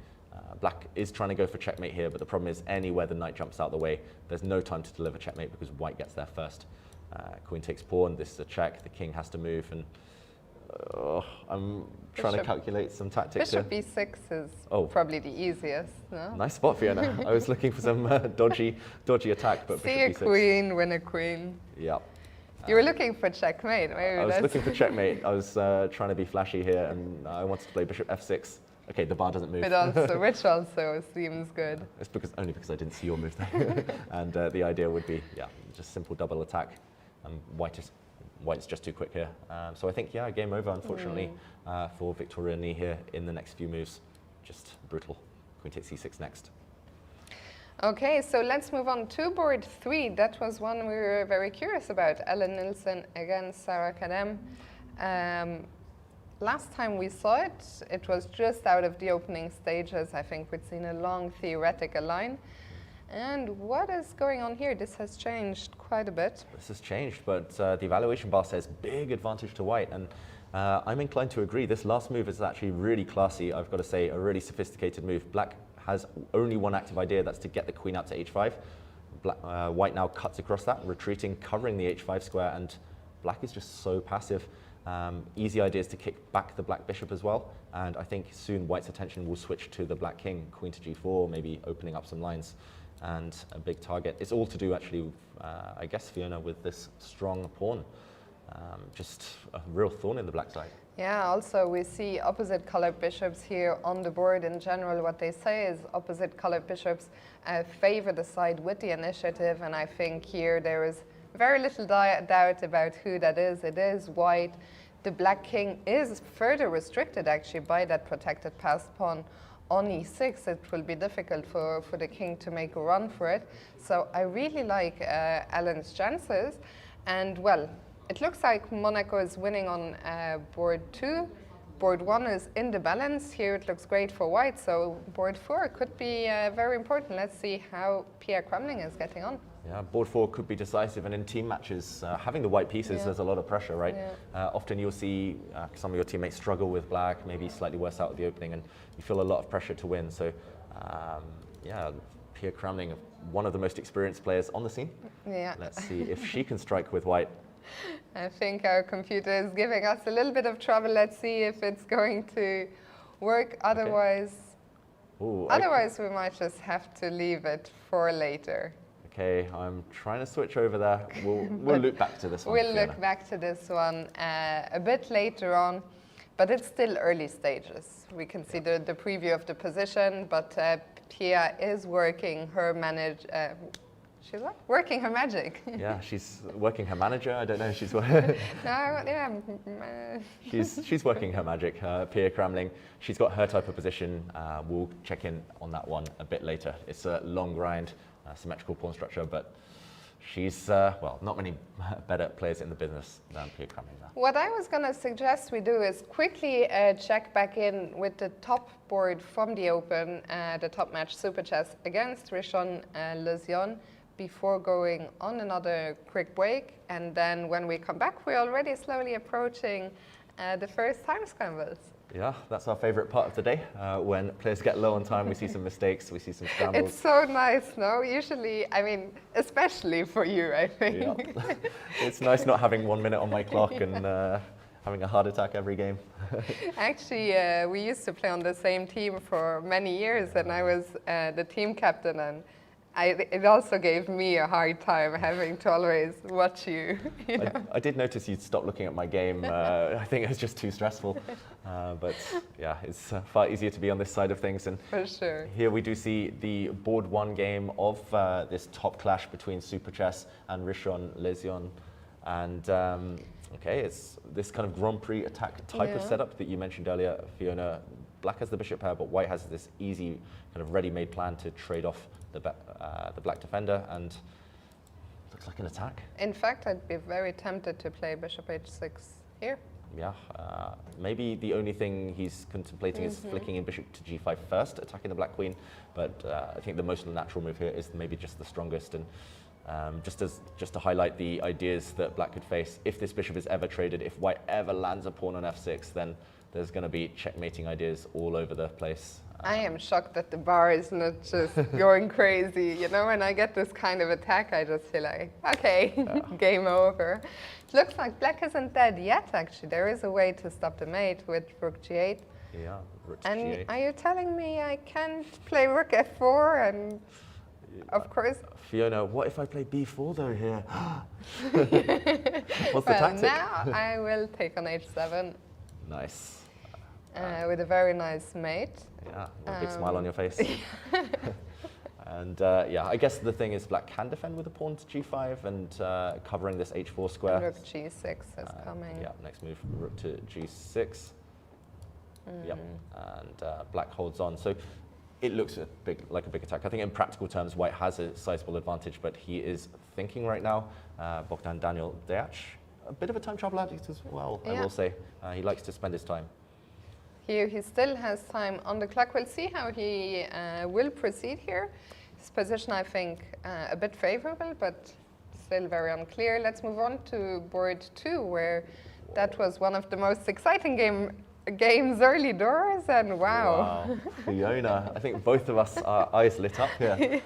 Black is trying to go for checkmate here, but the problem is anywhere the knight jumps out the way, there's no time to deliver checkmate because white gets there first. Queen takes pawn, this is a check, the king has to move, and I'm trying to calculate some tactics Bishop here. b6 is probably the easiest, no? Nice spot, Fiona. I was looking for some dodgy attack, but see bishop a b6. Queen, win a queen. Yep. You were looking for checkmate. Maybe I was looking for checkmate. I was trying to be flashy here, and I wanted to play bishop f6. Okay, the bar doesn't move. But also, which also seems good. It's only because I didn't see your move there. And the idea would be, just simple double attack. White's just too quick here. So I think, game over, unfortunately, for Victoria Ni here in the next few moves. Just brutal. Queen takes c6 next. Okay, so let's move on to board three. That was one we were very curious about. Ellen Nielsen against Sarah Kadem. Last time we saw it, it was just out of the opening stages. I think we'd seen a long theoretical line. And what is going on here? This has changed quite a bit. This has changed, but the evaluation bar says big advantage to white. And I'm inclined to agree. This last move is actually really classy. I've got to say, a really sophisticated move. Black has only one active idea, that's to get the queen out to h5. White now cuts across that, retreating, covering the h5 square, and black is just so passive. Easy idea is to kick back the black bishop as well, and I think soon white's attention will switch to the black king, queen to g4, maybe opening up some lines, and a big target. It's all to do actually, I guess, Fiona, with this strong pawn. Just a real thorn in the black side. Yeah, also we see opposite colored bishops here on the board. In general, what they say is opposite colored bishops favor the side with the initiative, and I think here there is very little doubt about who that is. It is white. The black king is further restricted actually by that protected passed pawn on e6. It will be difficult for the king to make a run for it. So I really like Alan's chances, and well, it looks like Monaco is winning on board 2. Board 1 is in the balance. Here it looks great for white, so board 4 could be very important. Let's see how Pierre Crumling is getting on. Yeah, board 4 could be decisive, and in team matches, having the white pieces, there's a lot of pressure, right? Yeah. Often you'll see some of your teammates struggle with black, maybe slightly worse out of the opening, and you feel a lot of pressure to win. So, yeah, Pierre Crumling, one of the most experienced players on the scene. Yeah. Let's see if she can strike with white. I think our computer is giving us a little bit of trouble. Let's see if it's going to work. Otherwise, Ooh, otherwise we might just have to leave it for later. Okay, I'm trying to switch over there. We'll look back to this one. We'll Fiona. look back to this one a bit later on, but it's still early stages. We can see the preview of the position, but Pia is working her she's what? Working her magic. Yeah, she's working her manager. I don't know. She's she's working her magic. Pia Crumling. She's got her type of position. We'll check in on that one a bit later. It's a long grind, symmetrical pawn structure, but she's well, not many better players in the business than Pia Crumling. What I was going to suggest we do is quickly check back in with the top board from the Open, the top match Super Chess against Rishon Lezion, before going on another quick break. And then when we come back, we're already slowly approaching the first time scrambles. Yeah, that's our favorite part of the day. When players get low on time, we see some mistakes, we see some scrambles. It's so nice, no? Usually, I mean, especially for you, I think. Yeah. It's nice not having 1 minute on my clock and having a heart attack every game. Actually, we used to play on the same team for many years, and I was the team captain, and it also gave me a hard time having to always watch you. You know? I did notice you'd stop looking at my game. I think it was just too stressful. But yeah, it's far easier to be on this side of things. And for sure. Here we do see the board 1 game of this top clash between Super Chess and Rishon Lezion. And okay, it's this kind of Grand Prix attack type of setup that you mentioned earlier, Fiona. Black has the bishop pair, but white has this easy kind of ready-made plan to trade off the black defender, and looks like an attack. In fact, I'd be very tempted to play bishop h6 here. Yeah, maybe the only thing he's contemplating is flicking in bishop to g5 first, attacking the black queen, but I think the most natural move here is maybe just the strongest. And just to highlight the ideas that black could face, if this bishop is ever traded, if white ever lands a pawn on f6, then there's going to be checkmating ideas all over the place. I am shocked that the bar is not just going crazy. You know, when I get this kind of attack, I just feel like, okay, game over. It looks like black isn't dead yet, actually. There is a way to stop the mate with rook g8. Yeah, rook and g8. Are you telling me I can't play rook f4 and, of course... Fiona, what if I play b4 though here? What's the tactic? Now I will take on h7. Nice. With a very nice mate. Yeah, a big smile on your face. And yeah, I guess the thing is black can defend with a pawn to g5 and covering this h4 square. And rook g6 is coming. Yeah, next move, rook to g6. Yep, and black holds on. So it looks like a big attack. I think in practical terms, white has a sizable advantage, but he is thinking right now, Bogdan Daniel Deac, a bit of a time travel addict as well, I will say. He likes to spend his time. Here he still has time on the clock. We'll see how he will proceed here. His position, I think, a bit favorable, but still very unclear. Let's move on to board 2, where that was one of the most exciting games early doors, and wow. Fiona, I think both of us, our eyes lit up here. Yeah.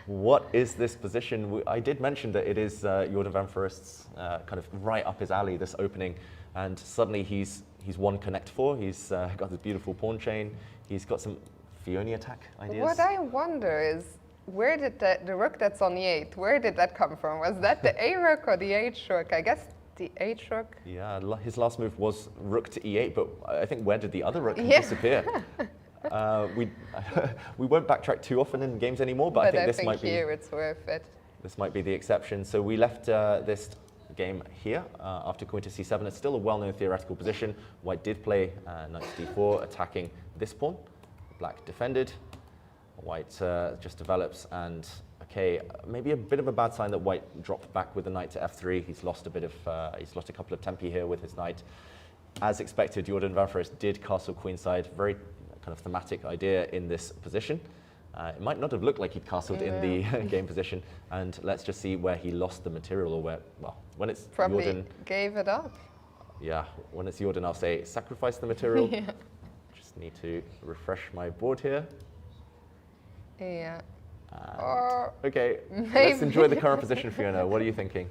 What is this position? I did mention that it is Jordan van Foreest's kind of right up his alley, this opening, and suddenly he's won connect 4, he's got this beautiful pawn chain, he's got some Fiona attack ideas. What I wonder is, where did the rook that's on e8, where did that come from? Was that the a rook or the h rook? I guess D8 rook. Yeah, his last move was rook to E8, but I think where did the other rook Yeah. disappear? We we won't backtrack too often in games anymore, but I think this might be here it's worth it. this might be the exception. So we left this game here after queen to c7. It's still a well-known theoretical position. White did play knight to d4, attacking this pawn. Black defended. White just develops, and okay, maybe a bit of a bad sign that White dropped back with the knight to f3. He's lost a bit of he's lost a couple of tempi here with his knight. As expected, Jordan Van Foreest did castle queenside. Very kind of thematic idea in this position. It might not have looked like he'd castled in the game position, and let's just see where he lost the material, or where, well, when it's Probably Jordan, gave it up. yeah, when it's Jordan, I'll say sacrifice the material. Yeah. Just need to refresh my board here. Yeah. And Or okay, let's maybe- enjoy the current position, Fiona. What are you thinking?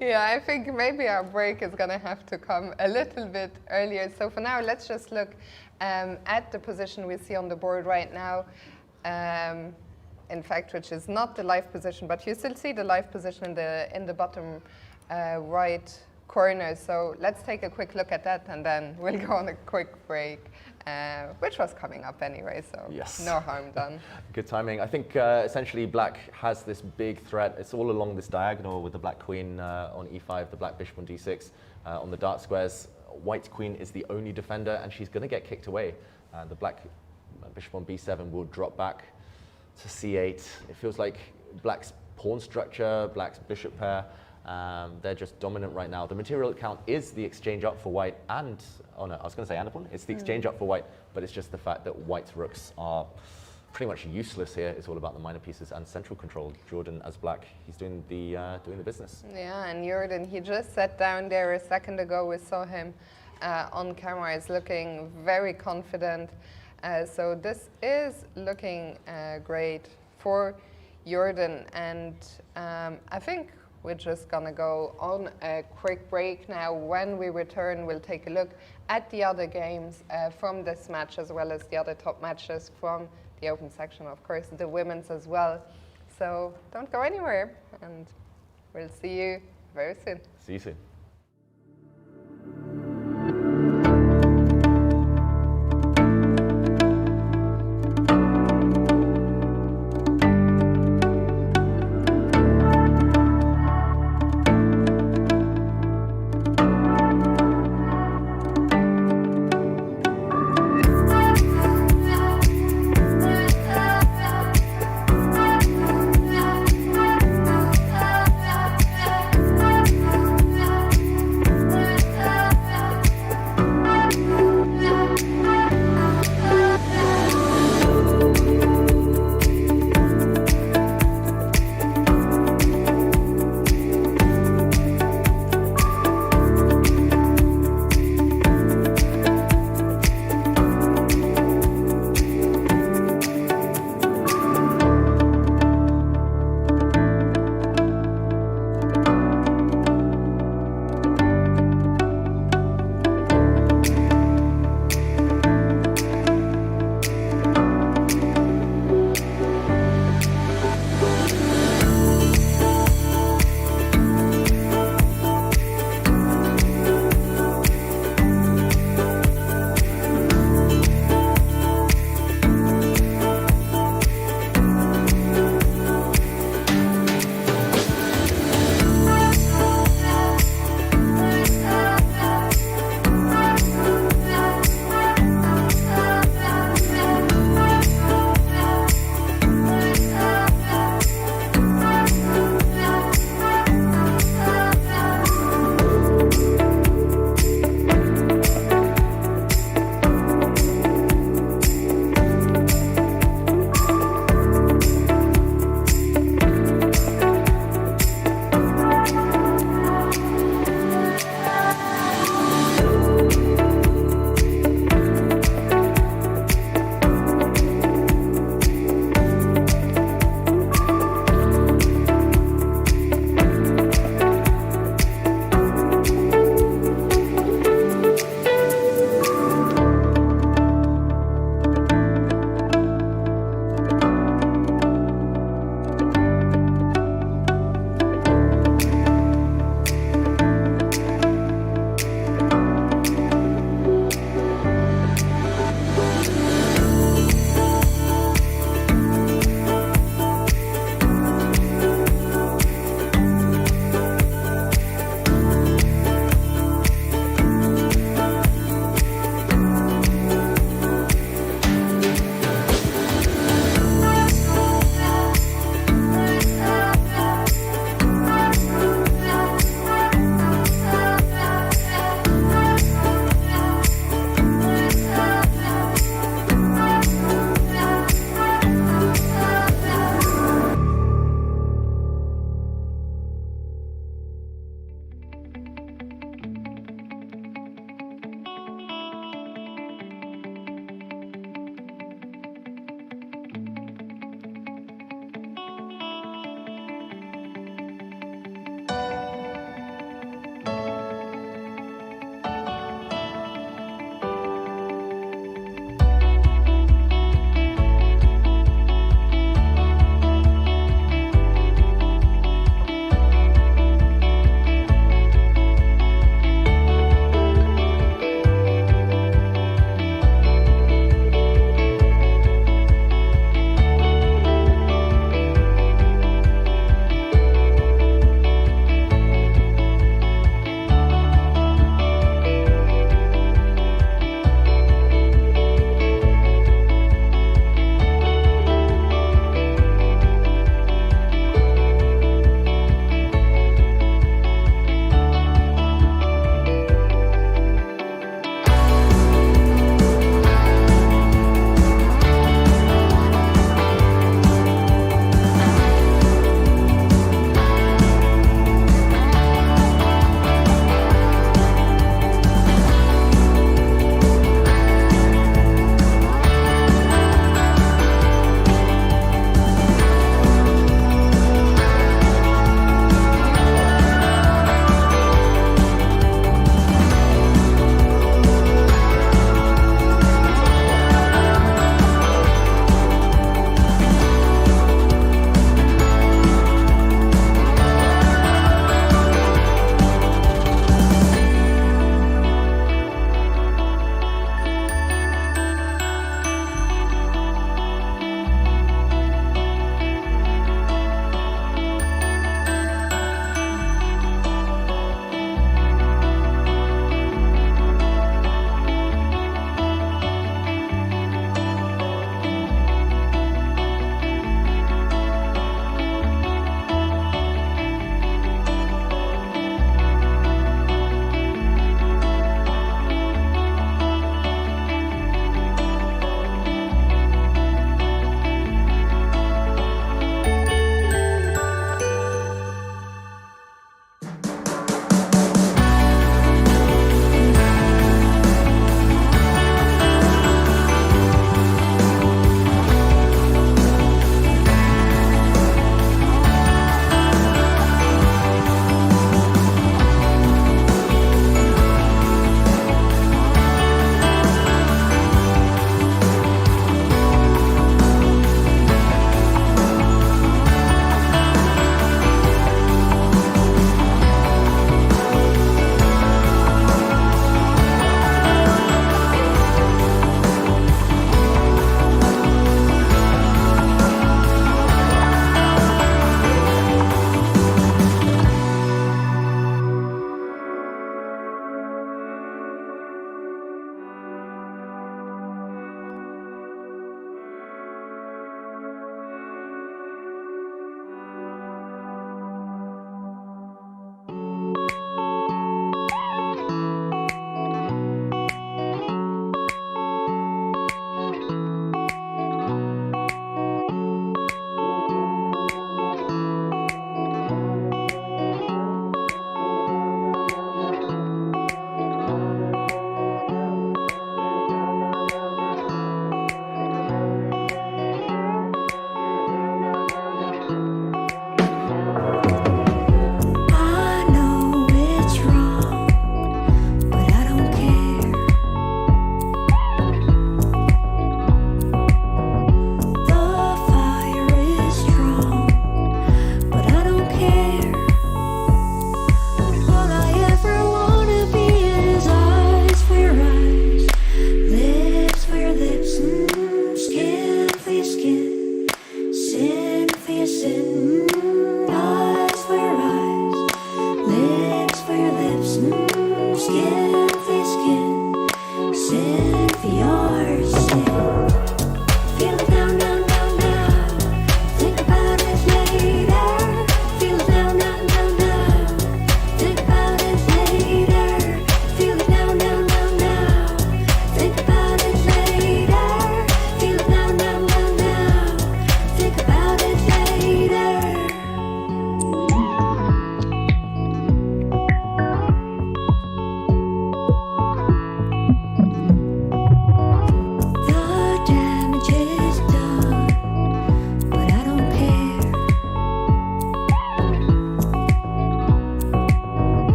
Yeah, I think maybe our break is going to have to come a little bit earlier. So for now, let's just look at the position we see on the board right now. In fact, which is not the live position, but you still see the live position in the bottom right corner. So let's take a quick look at that, and then we'll go on a quick break, which was coming up anyway, so Yes. no harm done. Good timing. I think essentially Black has this big threat. It's all along this diagonal with the Black queen on e5, the Black bishop on d6. On the dark squares, White's queen is the only defender, and she's going to get kicked away. The Black bishop on b7 will drop back to c8. It feels like Black's pawn structure, Black's bishop pair, they're just dominant right now. The material count is the exchange up for White, and, oh no, I was going to say and a pawn. It's the exchange up for White, but it's just the fact that White's rooks are pretty much useless here. It's all about the minor pieces and central control. Jordan, as Black, he's doing the business. Yeah, and Jordan, he just sat down there a second ago. We saw him on camera. He's looking very confident. So this is looking great for Jordan. And I think we're just going to go on a quick break now. When we return, we'll take a look at the other games from this match, as well as the other top matches from the open section, of course, the women's as well. So don't go anywhere, and we'll see you very soon. See you soon.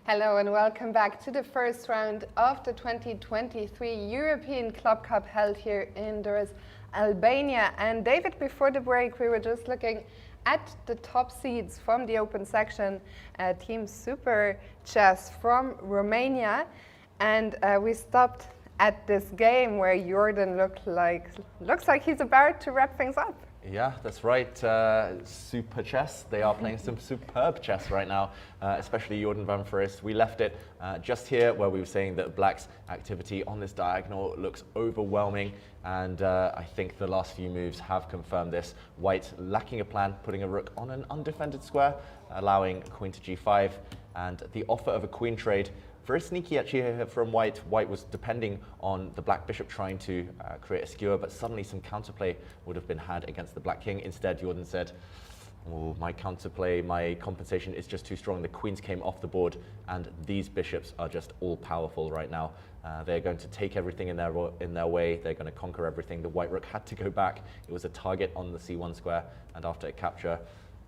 Hello and welcome back to the first round of the 2023 European Club Cup held here in Durres, Albania. And David, before the break, we were just looking at the top seeds from the open section, Team Super Chess from Romania. And we stopped at this game where Jordan looks like he's about to wrap things up. Yeah, that's right. Super chess. They are playing some superb chess right now, especially Jordan van Foreest. We left it just here where we were saying that Black's activity on this diagonal looks overwhelming, and I think the last few moves have confirmed this. White lacking a plan, putting a rook on an undefended square, allowing queen to g5, and the offer of a queen trade. Very sneaky actually here from White. White was depending on the black bishop trying to create a skewer, but suddenly some counterplay would have been had against the black king. Instead, Jordan said, oh, my counterplay, my compensation is just too strong. The queens came off the board, and these bishops are just all powerful right now. They're going to take everything in their way. They're going to conquer everything. The white rook had to go back. It was a target on the c1 square, and after a capture,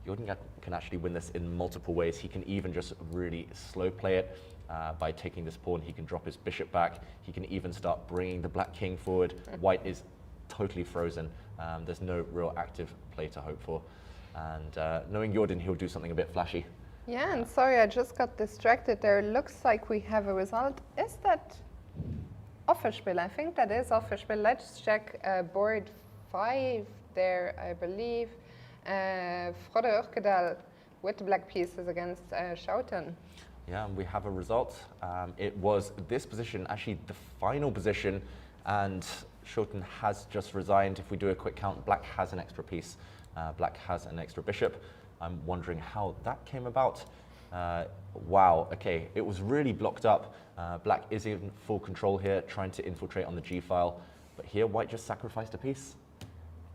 Jordan can actually win this in multiple ways. He can even just really slow play it. By taking this pawn, he can drop his bishop back. He can even start bringing the black king forward. White is totally frozen. There's no real active play to hope for. And knowing Jordan, he'll do something a bit flashy. Yeah, and sorry, I just got distracted there. Looks like we have a result. Is that Offerspiel? I think that is Offerspiel. Let's check board 5 there, I believe. Frode Urkedal with the black pieces against Schouten. Yeah, and we have a result. It was this position, actually the final position, and Schouten has just resigned. If we do a quick count, Black has an extra piece. Black has an extra bishop. I'm wondering how that came about. Wow, okay, it was really blocked up. Black is in full control here, trying to infiltrate on the g file. But here, White just sacrificed a piece.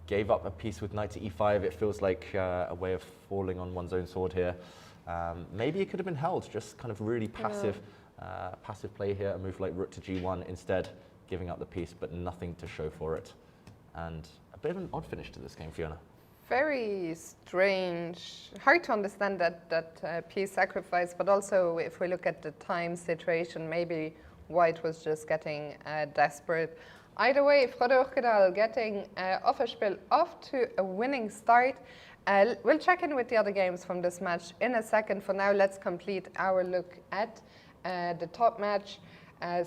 Gave up a piece with knight to e5. It feels like a way of falling on one's own sword here. Maybe it could have been held, just kind of really passive, passive play here, a move like rook to g1, instead giving up the piece, but nothing to show for it. And a bit of an odd finish to this game, Fiona. Very strange. Hard to understand that piece sacrifice, but also if we look at the time situation, maybe White was just getting desperate. Either way, Frode Urkedal getting Offerspiel off to a winning start. We'll check in with the other games from this match in a second. For now, let's complete our look at the top match.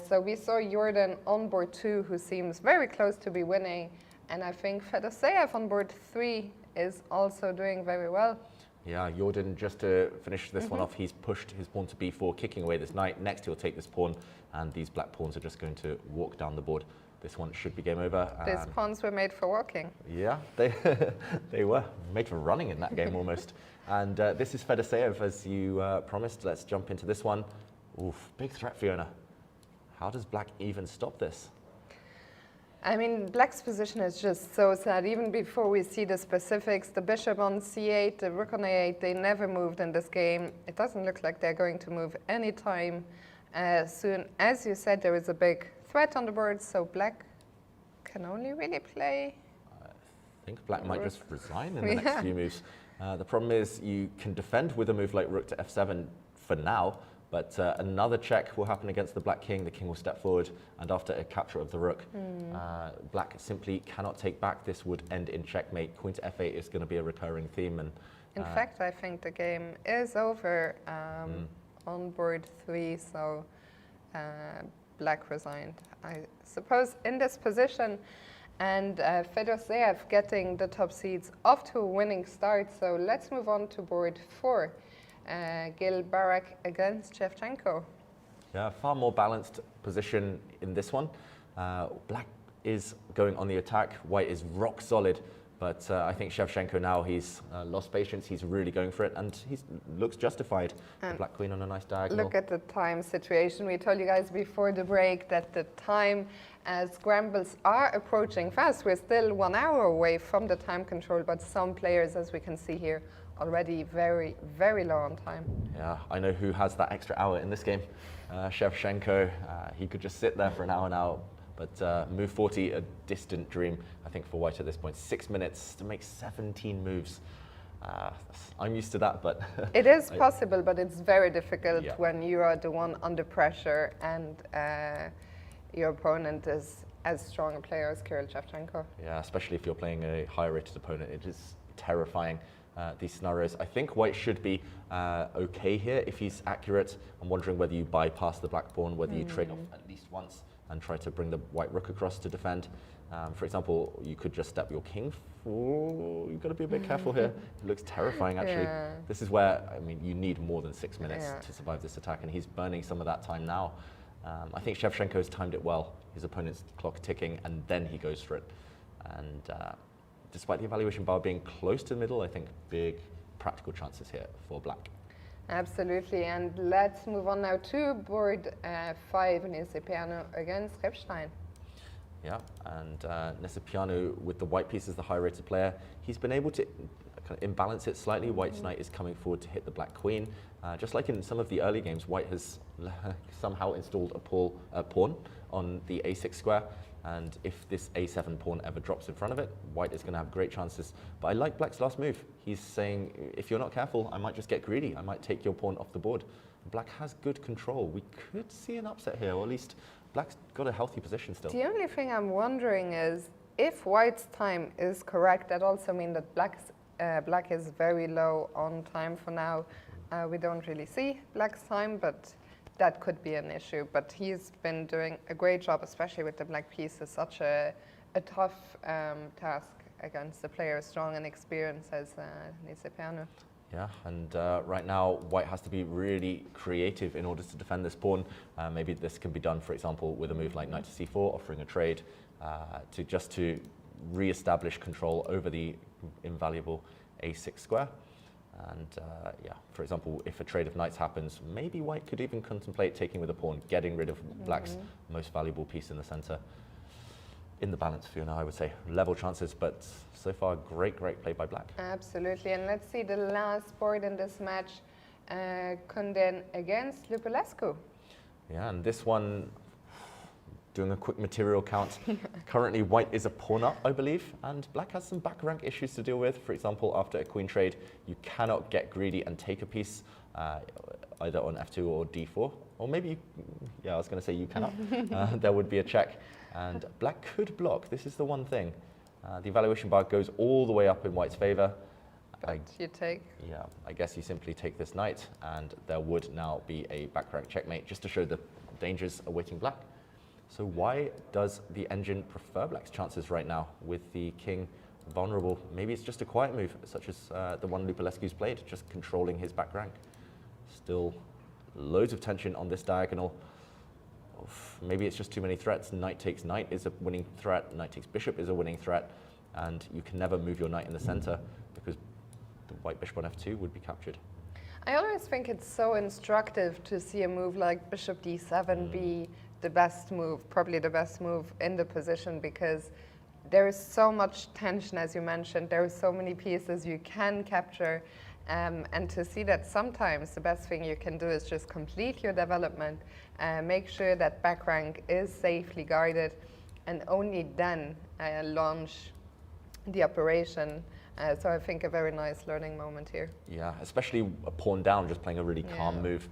So we saw Jordan on board 2, who seems very close to be winning. And I think Fedoseev on board 3 is also doing very well. Yeah, Jordan, just to finish this one off, he's pushed his pawn to b4, kicking away this knight. Next, he'll take this pawn, and these black pawns are just going to walk down the board. This one should be game over. These pawns were made for walking. Yeah, they were made for running in that game almost. And this is Fedoseev, as you promised. Let's jump into this one. Oof, big threat, Fiona. How does Black even stop this? I mean, Black's position is just so sad. Even before we see the specifics, the bishop on c8, the rook on a8, they never moved in this game. It doesn't look like they're going to move anytime soon. As you said, there is a big threat on the board, so Black can only really play. I think Black might just resign in the next few moves. The problem is you can defend with a move like rook to f7 for now, but another check will happen against the black king. The king will step forward, and after a capture of the rook, Black simply cannot take back. This would end in checkmate. Queen to f8 is going to be a recurring theme. And in fact, I think the game is over on board 3, so Black resigned, I suppose, in this position. And Fedoseev getting the top seeds off to a winning start. So let's move on to board 4. Gil Barak against Shevchenko. Yeah, far more balanced position in this one. Black is going on the attack. White is rock solid. But I think Shevchenko now, he's lost patience. He's really going for it, and he looks justified. The black queen on a nice diagonal. Look at the time situation. We told you guys before the break that the time scrambles are approaching fast. We're still 1 hour away from the time control, but some players, as we can see here, already very, very low on time. Yeah, I know who has that extra hour in this game. Shevchenko, he could just sit there for an hour now. But move 40, a distant dream, I think, for White at this point. 6 minutes to make 17 moves. I'm used to that, but It is possible, but it's very difficult Yeah. when you are the one under pressure and your opponent is as strong a player as Kirill Shevchenko. yeah, especially if you're playing a higher rated opponent, it is terrifying. These scenarios. I think white should be okay here if he's accurate. I'm wondering whether you bypass the black pawn, whether you trade off at least once and try to bring the white rook across to defend. For example, you could just step your king. You've got to be a bit careful here. It looks terrifying, actually. Yeah. This is where, I mean, you need more than 6 minutes Yeah. to survive this attack, and he's burning some of that time now. I think Shevchenko's timed it well. His opponent's clock ticking, and then he goes for it. And despite the evaluation bar being close to the middle, I think big practical chances here for black. Absolutely, and let's move on now to board 5, Nisipiano against Repstein. Yeah, and Nesipiano, with the white piece as the high-rated player, he's been able to kind of imbalance it slightly. White's knight is coming forward to hit the black queen. Just like in some of the early games, white has somehow installed a pawn on the a6 square, and if this a7 pawn ever drops in front of it, white is going to have great chances. But I like black's last move. He's saying, if you're not careful, I might just get greedy. I might take your pawn off the board. Black has good control. We could see an upset here, or at least black's got a healthy position still. The only thing I'm wondering is, if white's time is correct, that also means that black is very low on time for now. We don't really see black's time, but that could be an issue. But he's been doing a great job, especially with the black piece. It's such a tough task against a player as strong and experienced as Nisipiano. Yeah, and right now, white has to be really creative in order to defend this pawn. Maybe this can be done, for example, with a move like knight to c4, offering a trade to re-establish control over the invaluable a6 square. And yeah, for example, if a trade of knights happens, maybe white could even contemplate taking with a pawn, getting rid of black's most valuable piece in the center. In the balance, Fiona, I would say. Level chances, but so far, great play by black. Absolutely, and let's see the last board in this match, Condon against Lupulescu. Yeah, and this one, doing a quick material count, currently white is a pawn up, I believe, and black has some back rank issues to deal with. For example, after a queen trade, you cannot get greedy and take a piece either on f2 or d4, or maybe, yeah, I was going to say you cannot. There would be a check, and black could block. This is the one thing. The evaluation bar goes all the way up in white's favor. But you take. Yeah, I guess you simply take this knight, and there would now be a back rank checkmate, just to show the dangers awaiting black. So why does the engine prefer black's chances right now with the king vulnerable? Maybe it's just a quiet move, such as the one Lupulescu's played, just controlling his back rank. Still loads of tension on this diagonal. Maybe it's just too many threats. Knight takes knight is a winning threat, knight takes bishop is a winning threat, and you can never move your knight in the center because the white bishop on f2 would be captured. I always think it's so instructive to see a move like bishop d7 be the best move, probably the best move in the position, because there is so much tension, as you mentioned. There are so many pieces you can capture, and to see that sometimes the best thing you can do is just complete your development, make sure that back rank is safely guarded, and only then launch the operation. So I think a very nice learning moment here. Yeah, especially a pawn down, just playing a really calm move,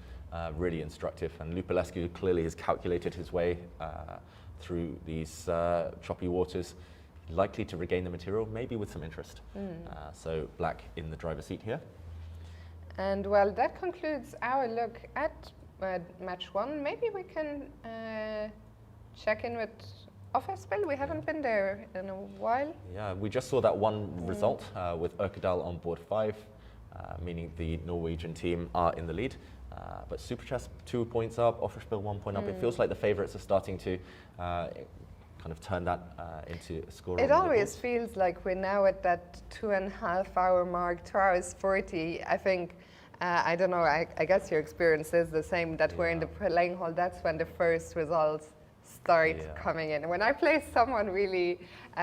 really instructive. And Lupulescu clearly has calculated his way through these choppy waters, likely to regain the material, maybe with some interest. So black in the driver's seat here. And well, that concludes our look at match 1. Maybe we can check in with Offerspill. We haven't been there in a while. Yeah, we just saw that one result with Urkedal on board 5, meaning the Norwegian team are in the lead. But Super Chess 2 points up, Offerspill 1 point up. It feels like the favourites are starting to kind of turn that into a score. It always feels like we're now at that 2.5 hour mark, 2 hours 40. I think, I don't know, I guess your experience is the same, that we're in the playing hall. That's when the first results start coming in. When I play someone really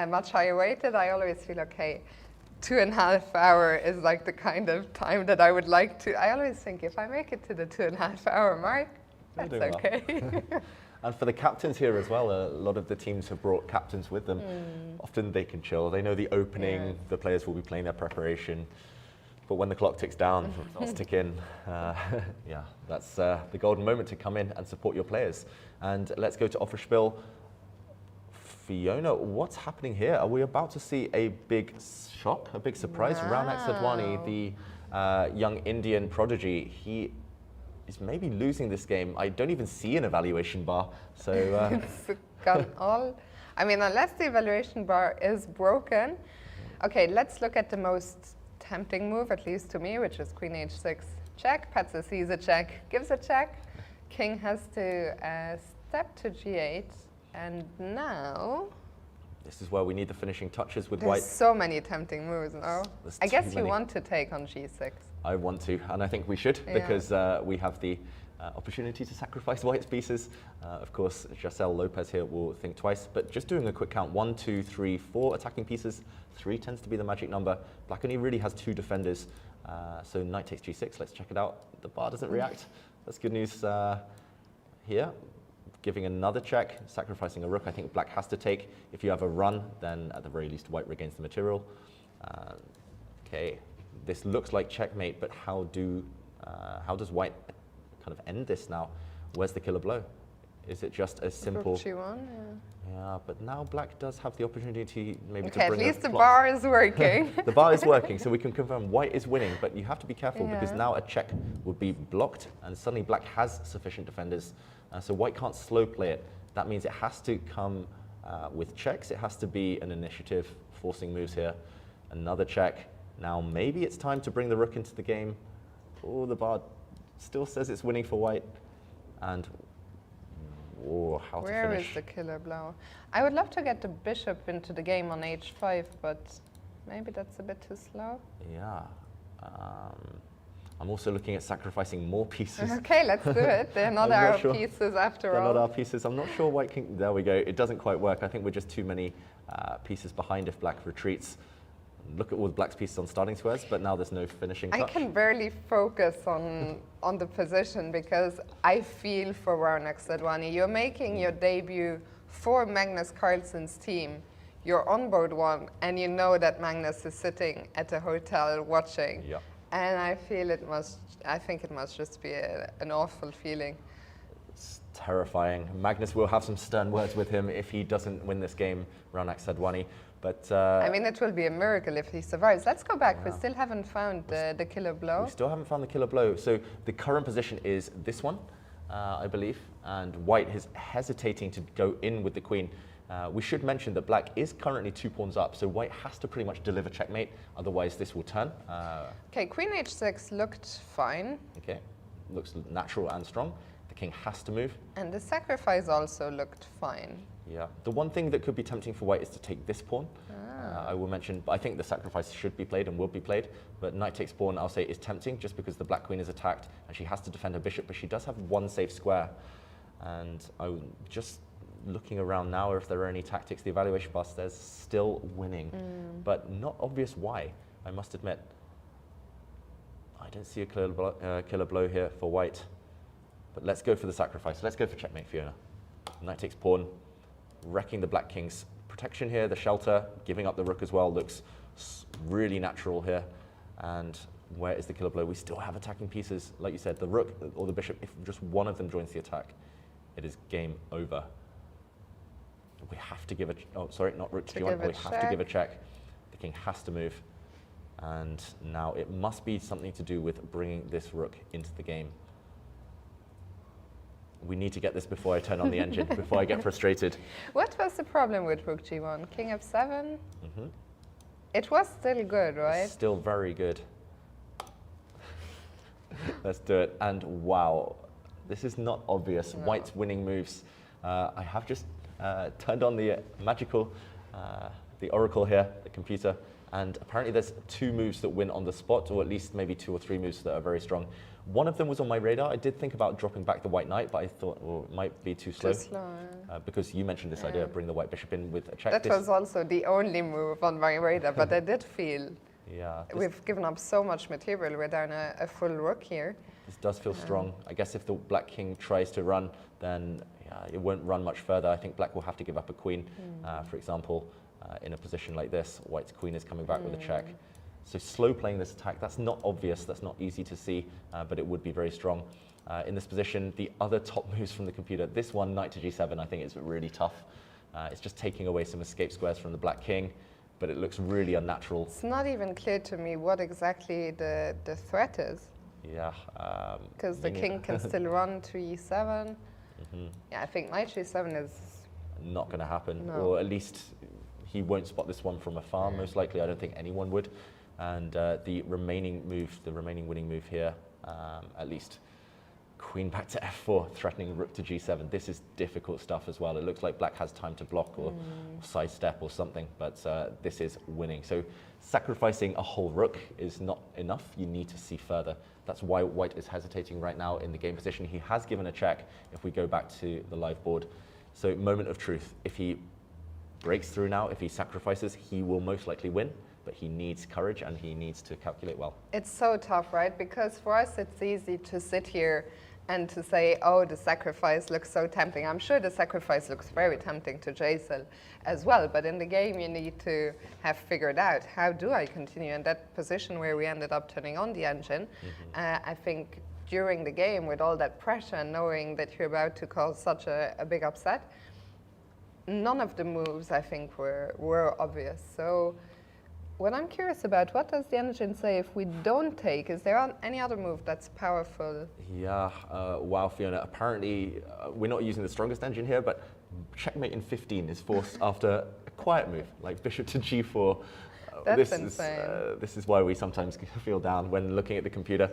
much higher weighted, I always feel, okay, 2.5 hour is like the kind of time that I would like to. I always think if I make it to the 2.5 hour mark, that's okay. And for the captains here as well, a lot of the teams have brought captains with them. Often they can chill. They know the opening, the players will be playing their preparation. But when the clock ticks down, starts ticking, yeah, that's the golden moment to come in and support your players. And let's go to Offerspiel. Fiona, what's happening here? Are we about to see a big shock, a big surprise? Raunak Sadhwani, the young Indian prodigy, he is maybe losing this game. I don't even see an evaluation bar. So it's gone all. I mean, unless the evaluation bar is broken. Okay, let's look at the most tempting move, at least to me, which is Queen H6 check. Patsa sees a check, gives a check. King has to step to G8. And now, this is where we need the finishing touches with there's white. so many tempting moves, no? There's I guess too you many. want to take on G6. I want to, and I think we should, Yeah. because we have the opportunity to sacrifice white's pieces. Of course, Giselle Lopez here will think twice, but just doing a quick count, 1, 2, 3, 4 attacking pieces. 3 tends to be the magic number. Black only really has 2 defenders, so knight takes G6. Let's check it out. The bar doesn't react. That's good news here. Giving another check, sacrificing a rook. I think black has to take. If you have a run, then at the very least white regains the material. Okay, this looks like checkmate, but how does white kind of end this now? Where's the killer blow? Is it just as simple? Rook G1, Yeah, but now black does have the opportunity maybe okay, to at bring least a the plot. bar is working. The bar is working, so we can confirm white is winning, but you have to be careful because Yeah. now a check would be blocked, and suddenly black has sufficient defenders, so white can't slow play it. That means it has to come with checks. It has to be an initiative, forcing moves here. Another check. Now maybe it's time to bring the rook into the game. Oh, the bar still says it's winning for white, and oh, how to Where finish. is the killer blow? I would love to get the bishop into the game on H5, but maybe that's a bit too slow. Yeah. I'm also looking at sacrificing more pieces. Okay, let's do it. They're not I'm not our sure. pieces after They're all. not our pieces. I'm not sure white can. There we go. It doesn't quite work. I think we're just too many pieces behind if black retreats. Look at all the black's pieces on starting squares, but now there's no finishing touch. I can barely focus on the position because I feel for Raunak Sadhwani. You're making your debut for Magnus Carlsen's team. You're on board 1, and you know that Magnus is sitting at a hotel watching. Yeah. And I think it must just be an awful feeling. It's terrifying. Magnus will have some stern words with him if he doesn't win this game, Raunak Sadhwani. But I mean, it will be a miracle if he survives. Let's go back. We Yeah. still haven't found the killer blow. we still haven't found the killer blow. So the current position is this one, I believe, and white is hesitating to go in with the queen. We should mention that black is currently 2 pawns up, so white has to pretty much deliver checkmate, otherwise this will turn. Okay, Queen H6 looked fine, Okay, looks natural and strong. The king has to move. and the sacrifice also looked fine. Yeah, the one thing that could be tempting for white is to take this pawn. I will mention, but I think the sacrifice should be played and will be played, but knight takes pawn, I'll say, is tempting just because the black queen is attacked and she has to defend her bishop, but she does have 1 safe square. And I'm just looking around now if there are any tactics. The evaluation bar says still winning, but not obvious why, I must admit. I don't see a killer blow here for white, but let's go for the sacrifice. Let's go for checkmate, Fiona. Knight takes pawn, wrecking the black king's protection here, the shelter, giving up the rook as well, looks really natural here. And where is the killer blow? We still have attacking pieces. Like you said, the rook or the bishop, if just one of them joins the attack, it is game over. We have to give a, oh sorry, not rook to G1, we have to give a check. The king has to move. And now it must be something to do with bringing this rook into the game. We need to get this before I turn on the engine, before I get frustrated. What was the problem with Rook G1? King F7? Mhm. It was still good, right? Still very good. Let's do it. And wow, this is not obvious. No. White's winning moves. I have just turned on the magical, the oracle here, the computer, and apparently there's 2 moves that win on the spot, or at least maybe 2 or 3 moves that are very strong. One of them was on my radar. I did think about dropping back the white knight, but I thought, well, it might be too slow. Too slow. Because you mentioned this idea, bring the white bishop in with a check. That This- was also the only move on my radar, but I did feel yeah, this- we've given up so much material. We're down a full rook here. This does feel strong. I guess if the black king tries to run, then it won't run much further. I think black will have to give up a queen, for example, in a position like this. White's queen is coming back with a check. So slow playing this attack, that's not obvious, that's not easy to see, but it would be very strong. In this position, the other top moves from the computer, this one, knight to g7, I think is really tough. It's just taking away some escape squares from the black king, but it looks really unnatural. It's not even clear to me what exactly the threat is. Yeah. Because the king can still run to e7. Yeah, I think knight g7 is not going to happen, no. Or at least he won't spot this one from afar, most likely. I don't think anyone would. And the remaining winning move here, at least queen back to f4, threatening rook to g7. This is difficult stuff as well. It looks like black has time to block or sidestep or something, but this is winning. So sacrificing a whole rook is not enough. You need to see further. That's why white is hesitating right now in the game position. He has given a check if we go back to the live board. So moment of truth. If he breaks through now, if he sacrifices, he will most likely win. But he needs courage and he needs to calculate well. It's so tough, right? Because for us, it's easy to sit here and to say, oh, the sacrifice looks so tempting. I'm sure the sacrifice looks very tempting to Jason as well. But in the game, you need to have figured out, how do I continue in that position where we ended up turning on the engine? I think during the game, with all that pressure and knowing that you're about to cause such a big upset, none of the moves, I think, were obvious. So what I'm curious about, what does the engine say if we don't take? Is there any other move that's powerful? Yeah, wow, Fiona. Apparently, we're not using the strongest engine here, but checkmate in 15 is forced after a quiet move, like bishop to g4. That's insane. This is why we sometimes feel down when looking at the computer.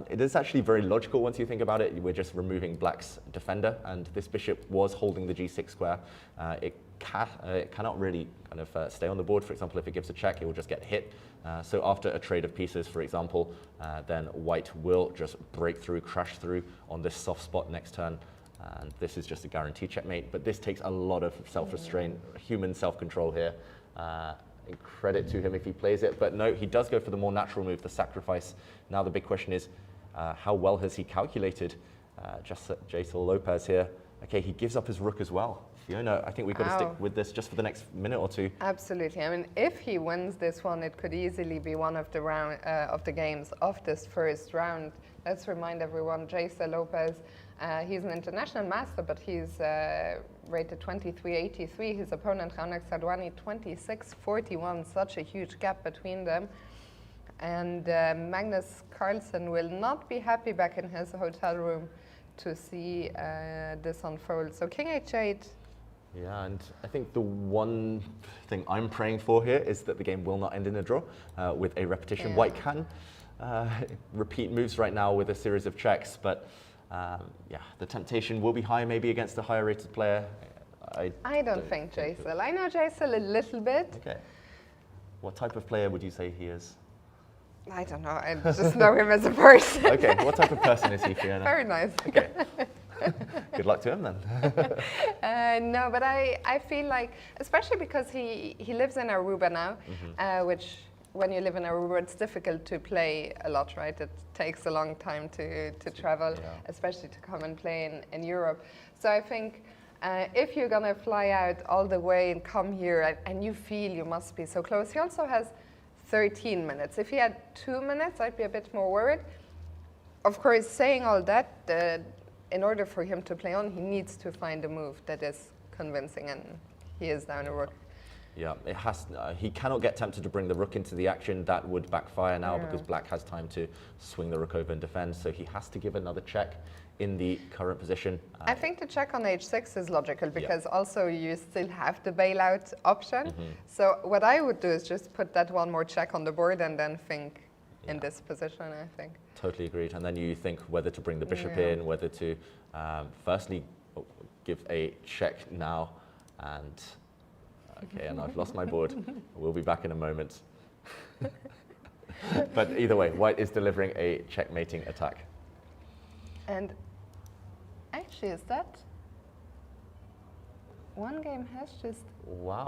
It is actually very logical once you think about it. We're just removing black's defender, and this bishop was holding the g6 square. It cannot really kind of stay on the board. For example, if it gives a check, it will just get hit. So after a trade of pieces, for example, then white will just break through, crash through on this soft spot next turn. And this is just a guaranteed checkmate, but this takes a lot of self-restraint, human self-control here. And credit to him if he plays it, but no, he does go for the more natural move, the sacrifice. Now the big question is, how well has he calculated Jason Lopez here? Okay, he gives up his rook as well. Fiona, I think we've got to stick with this just for the next minute or two. Absolutely. I mean, if he wins this one, it could easily be one of the games of this first round. Let's remind everyone, Jason Lopez, he's an international master, but he's rated 23.83. His opponent, Raunak Sadwani, 26.41. Such a huge gap between them. And Magnus Carlsen will not be happy back in his hotel room to see this unfold. So King H8. Yeah, and I think the one thing I'm praying for here is that the game will not end in a draw with a repetition. Yeah. White can repeat moves right now with a series of checks, but yeah, the temptation will be high maybe against a higher rated player. I don't think Jason. I know Jason a little bit. Okay. What type of player would you say he is? I don't know. I just know him as a person. Okay, what type of person is he, Fiona? Very nice. Okay. Good luck to him then. No, but I feel like, especially because he lives in Aruba now, which when you live in Aruba, it's difficult to play a lot, right? It takes a long time to travel, especially to come and play in Europe. So I think if you're gonna fly out all the way and come here and you feel you must be so close, he also has 13 minutes. If he had 2 minutes, I'd be a bit more worried. Of course, saying all that, in order for him to play on, he needs to find a move that is convincing, and he is down a rook. Yeah, it has. He cannot get tempted to bring the rook into the action. That would backfire now because black has time to swing the rook over and defend. So he has to give another check in the current position. I think the check on h6 is logical because also you still have the bailout option. So what I would do is just put that one more check on the board and then think in this position, I think. Totally agreed. And then you think whether to bring the bishop in, whether to firstly give a check now and okay, and I've lost my board. We'll be back in a moment. But either way, white is delivering a checkmating attack. And actually, is that one game has just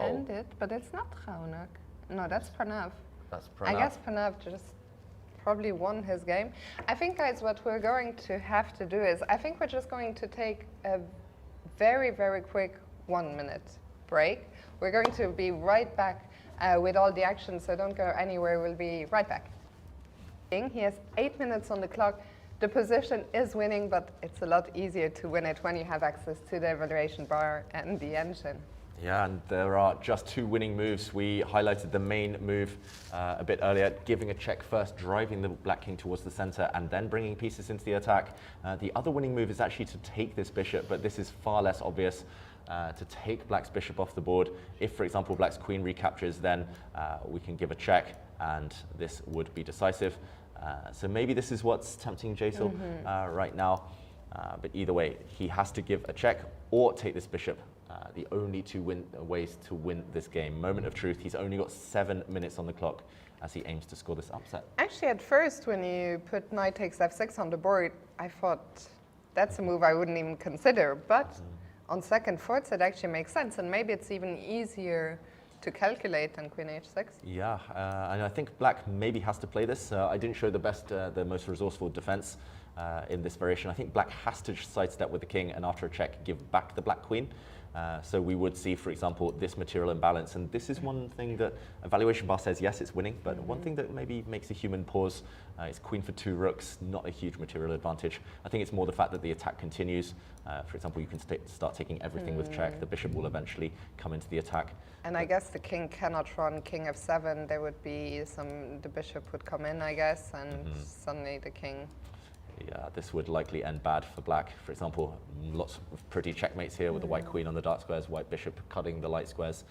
ended, but it's not Raunak. No, that's Pranav. That's Pranav. I guess Pranav just probably won his game. I think, guys, what we're going to have to do is, I think we're just going to take a very, very quick 1 minute break. We're going to be right back with all the action, so don't go anywhere. We'll be right back. He has 8 minutes on the clock. The position is winning, but it's a lot easier to win it when you have access to the evaluation bar and the engine. Yeah, and there are just 2 winning moves. We highlighted the main move a bit earlier, giving a check first, driving the black king towards the center, and then bringing pieces into the attack. The other winning move is actually to take this bishop, but this is far less obvious. To take black's bishop off the board. If, for example, black's queen recaptures, then we can give a check, and this would be decisive. So maybe this is what's tempting Jaisal right now. But either way, he has to give a check or take this bishop. The only 2 ways to win this game. Moment of truth, he's only got 7 minutes on the clock as he aims to score this upset. Actually, at first, when you put knight takes f6 on the board, I thought that's a move I wouldn't even consider. But on second thoughts, it actually makes sense. And maybe it's even easier to calculate than queen h6. Yeah, and I think black maybe has to play this. I didn't show the most resourceful defense in this variation. I think black has to sidestep with the king and after a check give back the black queen. So we would see, for example, this material imbalance. And this is one thing that evaluation bar says, yes, it's winning, but one thing that maybe makes a human pause is queen for 2 rooks, not a huge material advantage. I think it's more the fact that the attack continues. For example, you can start taking everything with check. The bishop will eventually come into the attack. And I guess the king cannot run king f7. There would be the bishop would come in, I guess, and suddenly the king. Yeah, this would likely end bad for black. For example, lots of pretty checkmates here with the white queen on the dark squares, white bishop cutting the light squares.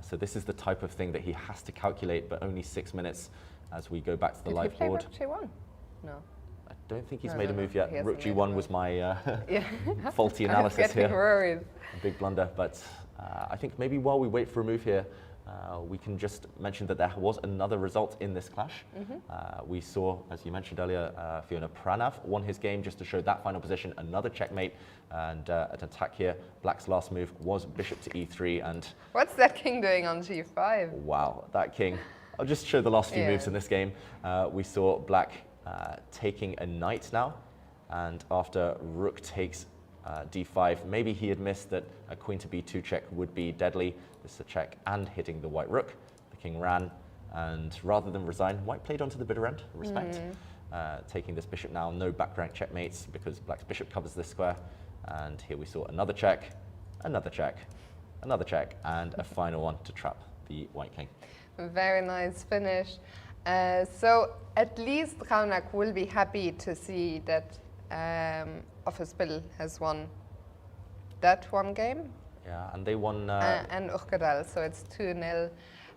So this is the type of thing that he has to calculate, but only 6 minutes as we go back to the live board. Did he play rook g1? No. I don't think he's made a move yet. Rook made g1 was my faulty analysis here. Worried. A big blunder, but I think maybe while we wait for a move here, we can just mention that there was another result in this clash. We saw, as you mentioned earlier, Fiona Pranav won his game just to show that final position, another checkmate, and an attack here. Black's last move was bishop to e3, and what's that king doing on g5? Wow, that king. I'll just show the last few moves in this game. We saw black taking a knight now, and after rook takes d5, maybe he had missed that a queen to b2 check would be deadly. This is a check and hitting the white rook. The king ran, and rather than resign, white played onto the bitter end, respect. Taking this bishop now, no back rank checkmates because black's bishop covers this square. And here we saw another check, another check, another check, and a final one to trap the white king. Very nice finish. So at least Raunak will be happy to see that Offerspill has won that one game. Yeah, and they won. And Urkedal, so it's 2-0.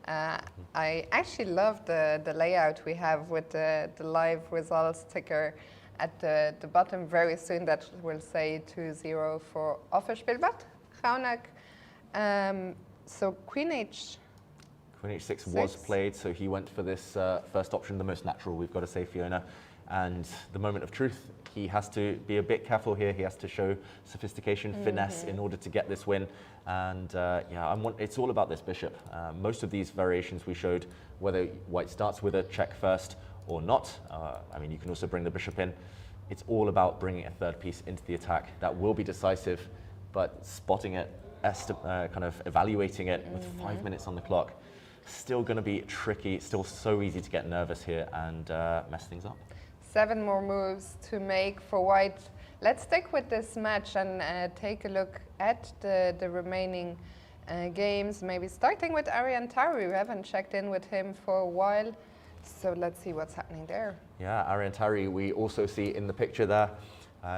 I actually love the layout we have with the live results ticker at the bottom very soon that will say 2-0 for Offerspill. But Raunak, so Queen h6 was played, so he went for this first option, the most natural, we've got to say, Fiona. And the moment of truth, he has to be a bit careful here. He has to show sophistication, finesse in order to get this win. And yeah, it's all about this bishop. Most of these variations we showed, whether white starts with a check first or not, I mean, you can also bring the bishop in. It's all about bringing a third piece into the attack. That will be decisive, but spotting it, kind of evaluating it with 5 minutes on the clock, still going to be tricky, still so easy to get nervous here and mess things up. 7 more moves to make for white. Let's stick with this match and take a look at the remaining games, maybe starting with Ariantari. We haven't checked in with him for a while, so let's see what's happening there. Yeah, Ariantari we also see in the picture there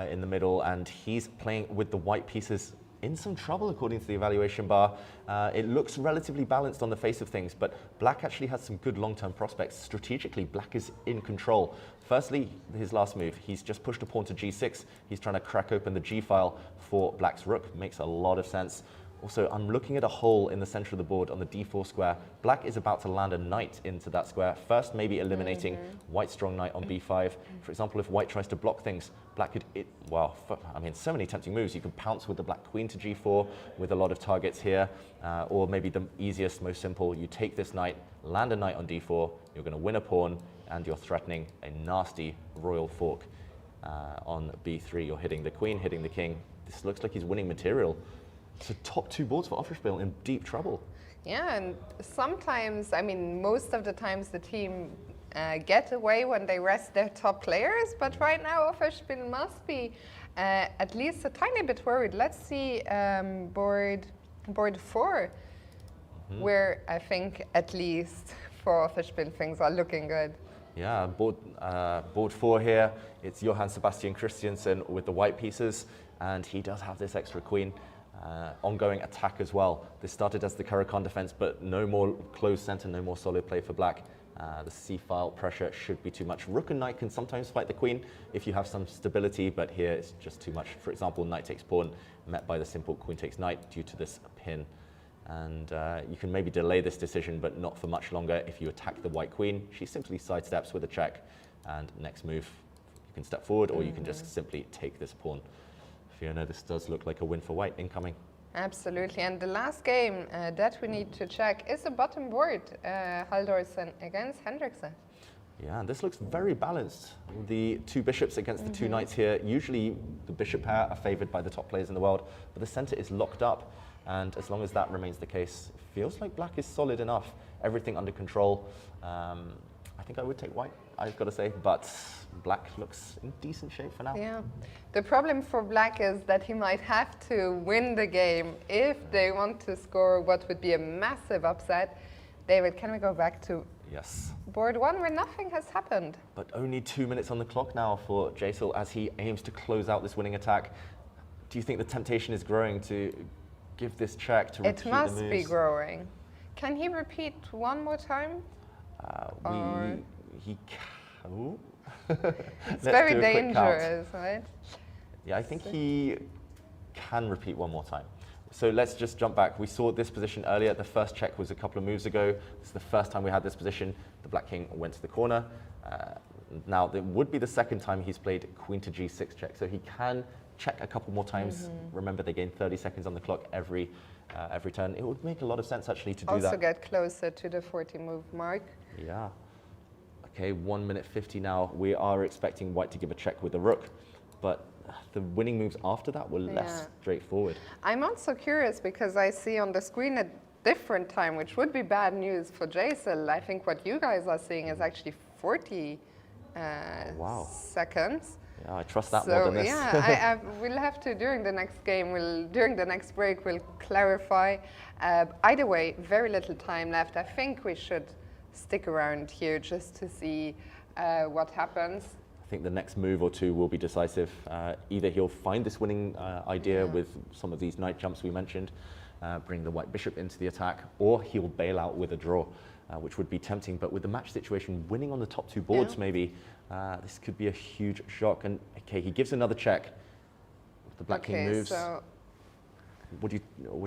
in the middle, and he's playing with the white pieces in some trouble according to the evaluation bar. It looks relatively balanced on the face of things, but black actually has some good long-term prospects. Strategically, black is in control. Firstly, his last move, he's just pushed a pawn to g6. He's trying to crack open the g file for black's rook. Makes a lot of sense. Also, I'm looking at a hole in the center of the board on the d4 square. Black is about to land a knight into that square. First, maybe eliminating white's strong knight on b5. For example, if white tries to block things, black could, I mean, so many tempting moves. You can pounce with the black queen to g4 with a lot of targets here. Or maybe the easiest, most simple, you take this knight, land a knight on d4, you're going to win a pawn, and you're threatening a nasty royal fork on b3. You're hitting the queen, hitting the king. This looks like he's winning material. So top 2 boards for Offerspill in deep trouble. Yeah, and sometimes, I mean, most of the times the team get away when they rest their top players, but right now Fischbin must be at least a tiny bit worried. Let's see board 4, where I think at least for Fischbin things are looking good. Yeah, board 4 here, it's Johann Sebastian Christiansen with the white pieces, and he does have this extra queen. Ongoing attack as well. This started as the Caracan defense, but no more closed center, no more solid play for black. The c-file pressure should be too much. Rook and knight can sometimes fight the queen if you have some stability, but here it's just too much. For example, knight takes pawn, met by the simple queen takes knight due to this pin. And you can maybe delay this decision, but not for much longer if you attack the white queen. She simply sidesteps with a check, and next move, you can step forward, or you can just simply take this pawn. Fiona, this does look like a win for white incoming. Absolutely, and the last game that we need to check is the bottom board, Haldorsen against Hendriksen. Yeah, and this looks very balanced. The two bishops against the two knights here. Usually the bishop pair are favored by the top players in the world, but the center is locked up, and as long as that remains the case, it feels like black is solid enough. Everything under control. I think I would take white, I've got to say, but black looks in decent shape for now. Yeah, the problem for black is that he might have to win the game if they want to score what would be a massive upset. David, can we go back to board 1 where nothing has happened? But only 2 minutes on the clock now for Jaisal as he aims to close out this winning attack. Do you think the temptation is growing to give this check, to repeat the moves? It must be growing. Can he repeat one more time? It's very dangerous, right? Yeah, I think he can repeat one more time. So let's just jump back. We saw this position earlier. The first check was a couple of moves ago. This is the first time we had this position. The black king went to the corner. Now, it would be the second time he's played queen to g6 check. So he can check a couple more times. Remember, they gain 30 seconds on the clock every turn. It would make a lot of sense, actually, to do that. Also get closer to the 40 move mark. Yeah. Okay, 1 minute 50 now. We are expecting white to give a check with the rook, but the winning moves after that were less straightforward. I'm also curious because I see on the screen a different time, which would be bad news for Jaisal. I think what you guys are seeing is actually 40 seconds. Yeah, I trust that more than this. Yeah, we'll have to, during the next game, during the next break, we'll clarify. Either way, very little time left. I think we should stick around here just to see what happens. I think the next move or two will be decisive. Either he'll find this winning idea with some of these knight jumps we mentioned, bring the white bishop into the attack, or he'll bail out with a draw, which would be tempting. But with the match situation, winning on the top two boards maybe, this could be a huge shock. And okay, he gives another check. The black king moves. So what do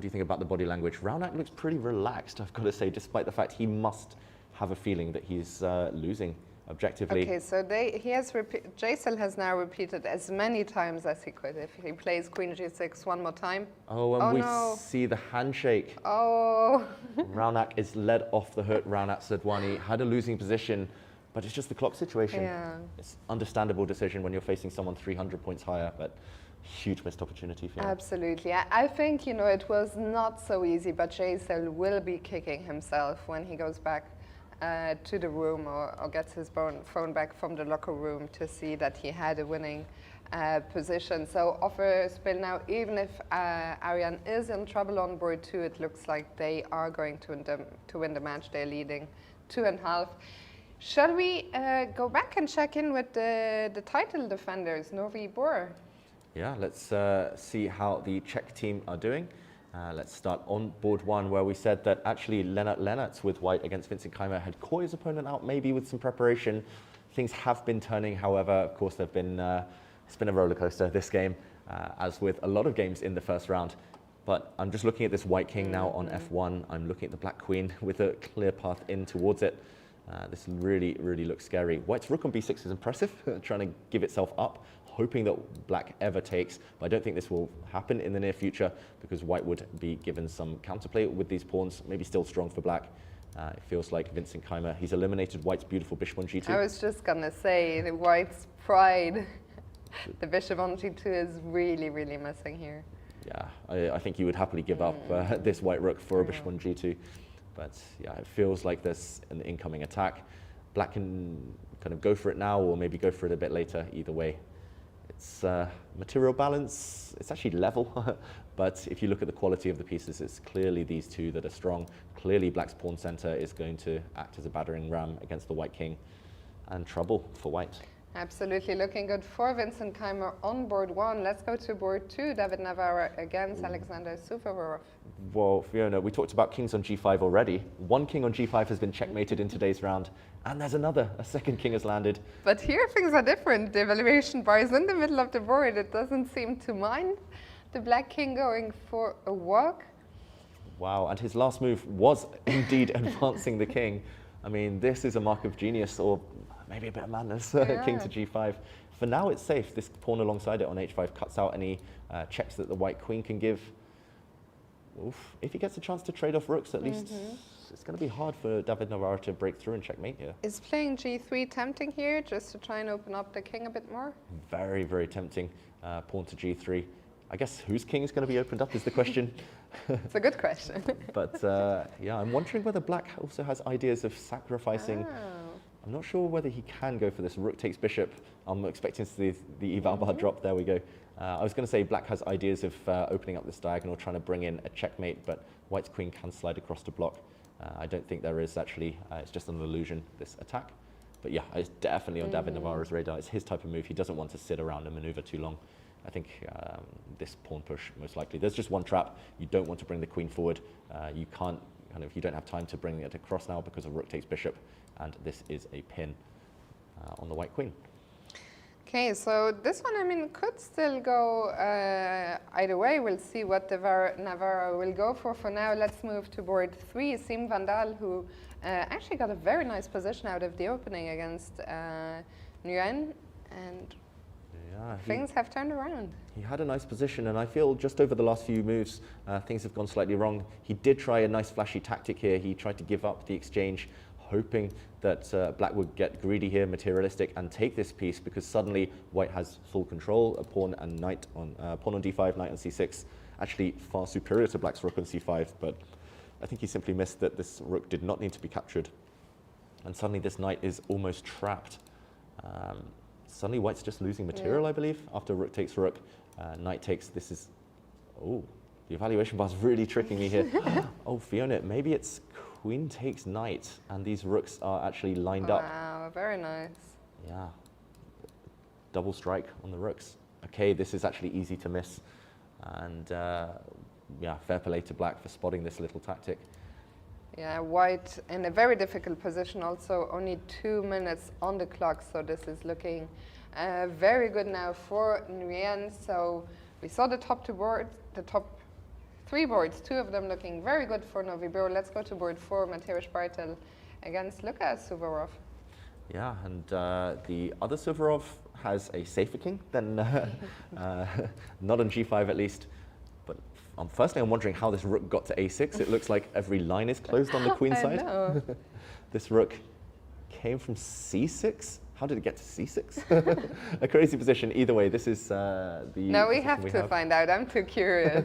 you think about the body language? Raunak looks pretty relaxed, I've got to say, despite the fact he must have a feeling that he's losing objectively. Okay, so Jaisal has now repeated as many times as he could. If he plays queen g6 one more time. Oh, and we see the handshake. Oh. Raunak is led off the hook. Raunak Sadwani had a losing position, but it's just the clock situation. Yeah. It's understandable decision when you're facing someone 300 points higher, but huge missed opportunity for you. Absolutely. I think, it was not so easy, but Jaisal will be kicking himself when he goes back to the room or gets his phone back from the locker room to see that he had a winning position. So offer spill now, even if Ariane is in trouble on board 2, it looks like they are going to win the match. They're leading 2.5. Shall we go back and check in with the title defenders, Novi Bor? Yeah, let's see how the Czech team are doing. Let's start on board 1, where we said that actually Lennart Lennertz with white against Vincent Keimer had caught his opponent out maybe with some preparation. Things have been turning, however, of course, it's been a roller coaster this game, as with a lot of games in the first round. But I'm just looking at this white king now on f1. I'm looking at the black queen with a clear path in towards it. This really, really looks scary. White's rook on b6 is impressive, trying to give itself up, hoping that black ever takes. But I don't think this will happen in the near future because white would be given some counterplay with these pawns, maybe still strong for black. It feels like Vincent Keimer, he's eliminated white's beautiful bishop on g2. I was just going to say, the white's pride, the bishop on g2 is really, really missing here. Yeah, I think he would happily give up this white rook for a bishop on g2. But yeah, it feels like there's an incoming attack. Black can kind of go for it now or maybe go for it a bit later, either way. It's material balance, it's actually level, but if you look at the quality of the pieces, it's clearly these two that are strong. Clearly Black's pawn center is going to act as a battering ram against the white king, and trouble for white. Absolutely looking good for Vincent Keimer on board 1. Let's go to board 2, David Navarro against Alexander Suvorov. Well, Fiona, we talked about kings on g5 already. One king on g5 has been checkmated in today's round, and there's a second king has landed. But here things are different. The evaluation bar is in the middle of the board. It doesn't seem to mind the black king going for a walk. Wow, and his last move was indeed advancing the king. I mean, this is a mark of genius, or maybe a bit of madness. Yeah. King to g5. For now, it's safe. This pawn alongside it on h5 cuts out any checks that the white queen can give. Oof. If he gets a chance to trade off rooks, at least it's going to be hard for David Navarro to break through and checkmate here. Is playing g3 tempting here, just to try and open up the king a bit more? Very, very tempting. Pawn to g3. I guess whose king is going to be opened up is the question. It's a good question. But yeah, I'm wondering whether black also has ideas of sacrificing. I'm not sure whether he can go for this. Rook takes bishop. I'm expecting to see the eval bar drop. There we go. I was going to say black has ideas of opening up this diagonal, trying to bring in a checkmate, but white's queen can slide across to block. I don't think there is actually. It's just an illusion, this attack. But yeah, it's definitely on David Navarro's radar. It's his type of move. He doesn't want to sit around and maneuver too long. I think this pawn push, most likely. There's just one trap. You don't want to bring the queen forward. You can't, you don't have time to bring it across now because of rook takes bishop. And this is a pin on the white queen. Okay, so this one, I mean, could still go either way. We'll see what Navarro will go for. For now, let's move to board 3. Sim Vandal, who actually got a very nice position out of the opening against Nguyen, and things have turned around. He had a nice position, and I feel just over the last few moves, things have gone slightly wrong. He did try a nice flashy tactic here. He tried to give up the exchange, hoping that black would get greedy here, materialistic, and take this piece, because suddenly white has full control. A pawn and knight on pawn on d5, knight on c6, actually far superior to black's rook on c5. But I think he simply missed that this rook did not need to be captured, and suddenly this knight is almost trapped. Suddenly white's just losing material, I believe, after rook takes rook, knight takes. This is, oh, the evaluation bar's really tricking me here. Oh, Fiona, maybe it's queen takes knight, and these rooks are actually lined up. Wow, very nice. Yeah, double strike on the rooks. Okay, this is actually easy to miss, and yeah, fair play to black for spotting this little tactic. Yeah, white in a very difficult position, also only 2 minutes on the clock, so this is looking very good now for Nguyen. So we saw the top 3 boards, 2 of them looking very good for Novi Bro. Let's go to board 4, Mateusz Bartel against Lukas Suvorov. Yeah, and the other Suvorov has a safer king than, not on g5 at least. But firstly, I'm wondering how this rook got to a6. It looks like every line is closed on the queen side. Know. This rook came from c6. How did it get to c6? A crazy position. Either way, this is the. No, we have to find out. I'm too curious.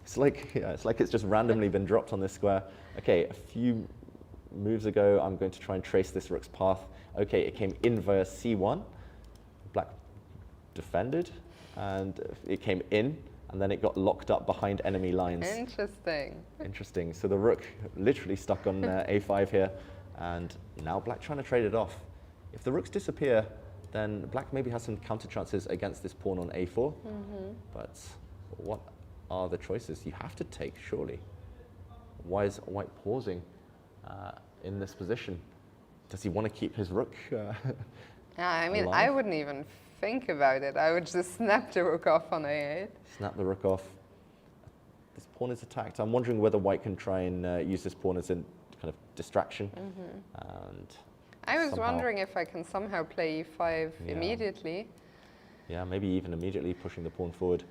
It's like it's just randomly been dropped on this square. Okay, a few moves ago, I'm going to try and trace this rook's path. Okay, it came in via c1. Black defended, and it came in, and then it got locked up behind enemy lines. Interesting. Interesting. So the rook literally stuck on a5 here, and now black trying to trade it off. If the rooks disappear, then black maybe has some counter chances against this pawn on a4. But what are the choices? You have to take, surely. Why is white pausing in this position? Does he want to keep his rook I mean, alive? I wouldn't even think about it. I would just snap the rook off on a8. Snap the rook off. This pawn is attacked. I'm wondering whether white can try and use this pawn as a kind of distraction. And I was somehow wondering if I can somehow play e5 immediately. Yeah, maybe even immediately pushing the pawn forward.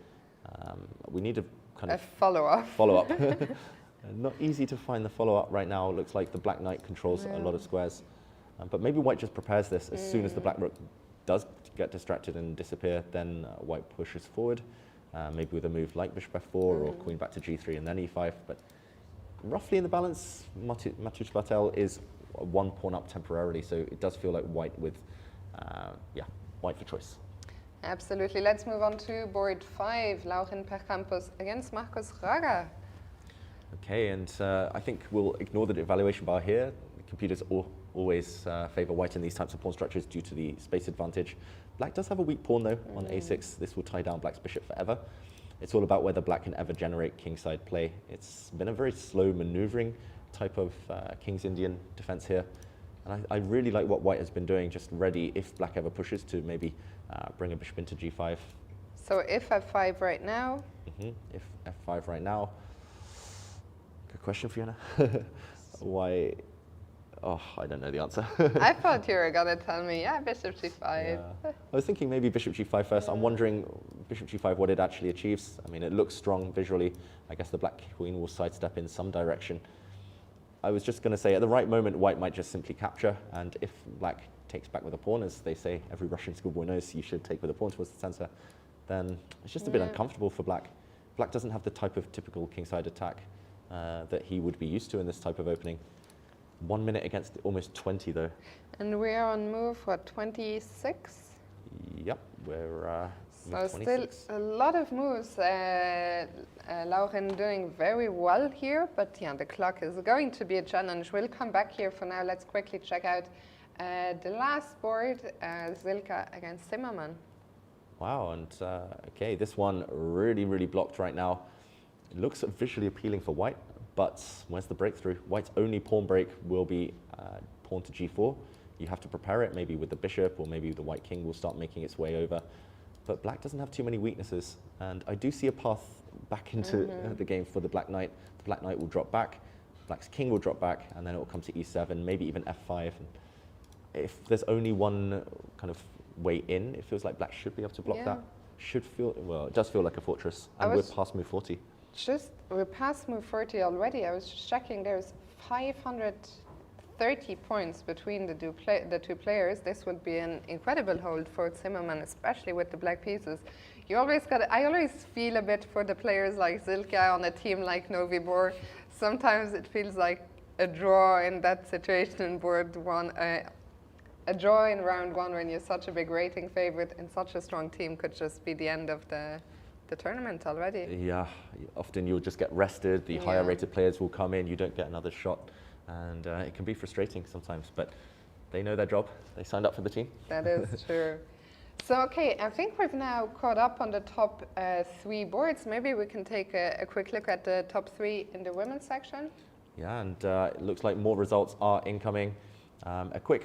We need a kind of follow-up. Follow-up. Not easy to find the follow-up right now. It looks like the black knight controls a lot of squares. But maybe white just prepares this. As soon as the black rook does get distracted and disappear, then white pushes forward. Maybe with a move like bishop f4 or queen back to g3 and then e5. But roughly in the balance. Matusz Bartel is 1 pawn up temporarily, so it does feel like white with, white for choice. Absolutely. Let's move on to board 5, Lauren Percampos against Marcos Raga. Okay, and I think we'll ignore the evaluation bar here. The computers always favor white in these types of pawn structures due to the space advantage. Black does have a weak pawn though on a6. This will tie down black's bishop forever. It's all about whether black can ever generate kingside play. It's been a very slow maneuvering type of King's Indian defense here. And I really like what white has been doing, just ready if black ever pushes to maybe bring a bishop into g5. So if f5 right now. If f5 right now. Good question, Fiona. Why? Oh, I don't know the answer. I thought you were going to tell me, yeah, bishop g5. Yeah. I was thinking maybe bishop g5 first. I'm wondering bishop g5 what it actually achieves. I mean, it looks strong visually. I guess the black queen will sidestep in some direction. I was just going to say, at the right moment, white might just simply capture, and if black takes back with a pawn, as they say, every Russian schoolboy knows you should take with a pawn towards the center, then it's just a bit uncomfortable for black. Black doesn't have the type of typical kingside attack that he would be used to in this type of opening. 1 minute against almost 20, though. And we're on move, what, 26? Yep, we're so move 26. Still a lot of moves. Lauren doing very well here, but yeah, the clock is going to be a challenge. We'll come back here for now. Let's quickly check out the last board, Zilka against Zimmerman. Wow, and okay, this one really blocked right now. It looks visually appealing for white, but where's the breakthrough? White's only pawn break will be pawn to g4. You have to prepare it, maybe with the bishop, or maybe the white king will start making its way over. But black doesn't have too many weaknesses, and I do see a path back into the game for the black knight. The black knight will drop back, black's king will drop back, and then it will come to e7, maybe even f5. And if there's only one kind of way in, it feels like black should be able to block that. Should feel, well, it does feel like a fortress, and we're past move 40. We're past move 40 already. I was just checking, there's 530 points between the two players. This would be an incredible hold for Zimmerman, especially with the black pieces. I always feel a bit for the players like Zilka on a team like Novi Bor. Sometimes it feels like a draw in that situation in board one. A draw in round one when you're such a big rating favorite in such a strong team could just be the end of the tournament already. Yeah, often you'll just get rested, the higher rated players will come in, you don't get another shot, and it can be frustrating sometimes, but they know their job, they signed up for the team. That is true. So, okay, I think we've now caught up on the top 3 boards. Maybe we can take a quick look at the top 3 in the women's section. Yeah, and it looks like more results are incoming. A quick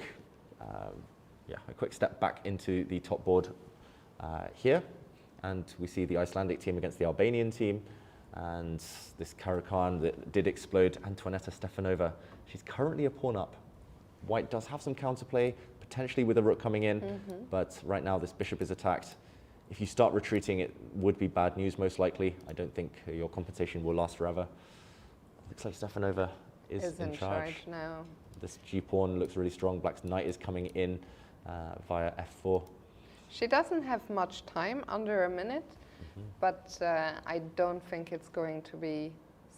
step back into the top board here. And we see the Icelandic team against the Albanian team. And this Karakan that did explode, Antoaneta Stefanova. She's currently a pawn up. White does have some counterplay, potentially with a rook coming in. But right now this bishop is attacked. If you start retreating, it would be bad news most likely. I don't think your compensation will last forever. Looks like Stefanova is in charge now. This g-pawn looks really strong. Black's knight is coming in via f4. She doesn't have much time, under a minute, but I don't think it's going to be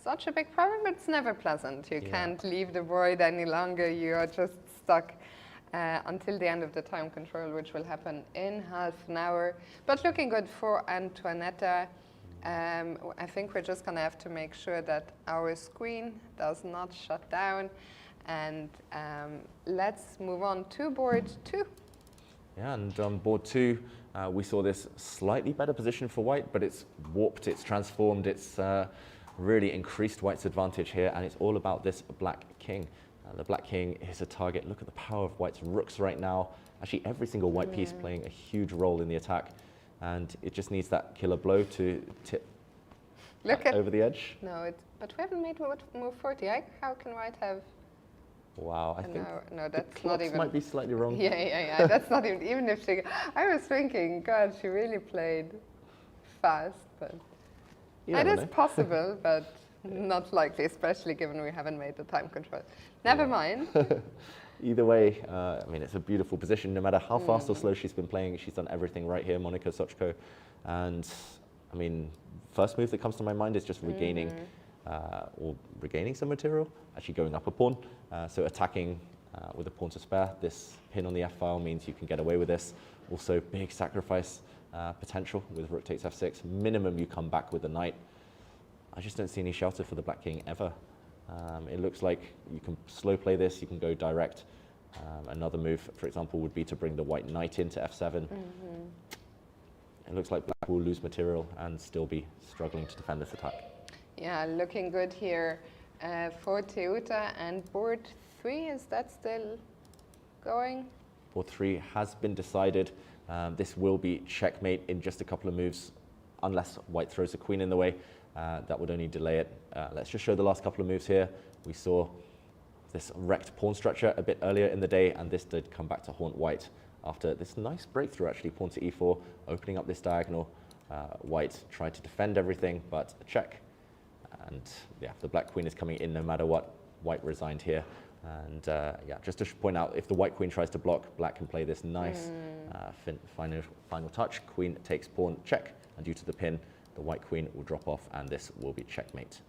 such a big problem. It's never pleasant. You can't leave the board any longer. You are just stuck until the end of the time control, which will happen in half an hour. But looking good for Antoaneta. I think we're just going to have to make sure that our screen does not shut down. And let's move on to board 2. Yeah, and on board 2, we saw this slightly better position for white, but it's warped, it's transformed, it's really increased white's advantage here, and it's all about this black king. The black king is a target. Look at the power of white's rooks right now. Actually, every single white piece playing a huge role in the attack, and it just needs that killer blow to tip over the edge. No, but we haven't made move 40. How can white have... Wow, I think no, that's the not even. Might be slightly wrong. Yeah. That's not even if she. I was thinking, God, she really played fast, but it is possible, but not likely, especially given we haven't made the time control. Never mind. Either way, I mean, it's a beautiful position. No matter how fast or slow she's been playing, she's done everything right here, Monika Sochko. And I mean, first move that comes to my mind is just regaining or regaining some material, actually going up a pawn. So attacking with a pawn to spare. This pin on the f-file means you can get away with this. Also, big sacrifice potential with rook takes f6. Minimum, you come back with the knight. I just don't see any shelter for the black king ever. It looks like you can slow play this, you can go direct. Another move, for example, would be to bring the white knight into f7. It looks like black will lose material and still be struggling to defend this attack. Yeah, looking good here for Teuta. And board 3, is that still going? Board 3 has been decided. This will be checkmate in just a couple of moves, unless white throws a queen in the way. That would only delay it. Let's just show the last couple of moves here. We saw this wrecked pawn structure a bit earlier in the day, and this did come back to haunt white after this nice breakthrough, actually, pawn to e4, opening up this diagonal. White tried to defend everything, but a check. And yeah, the black queen is coming in no matter what. White resigned here. And yeah, just to point out, if the white queen tries to block, black can play this nice final touch. Queen takes pawn, check, and due to the pin, the white queen will drop off, and this will be checkmate.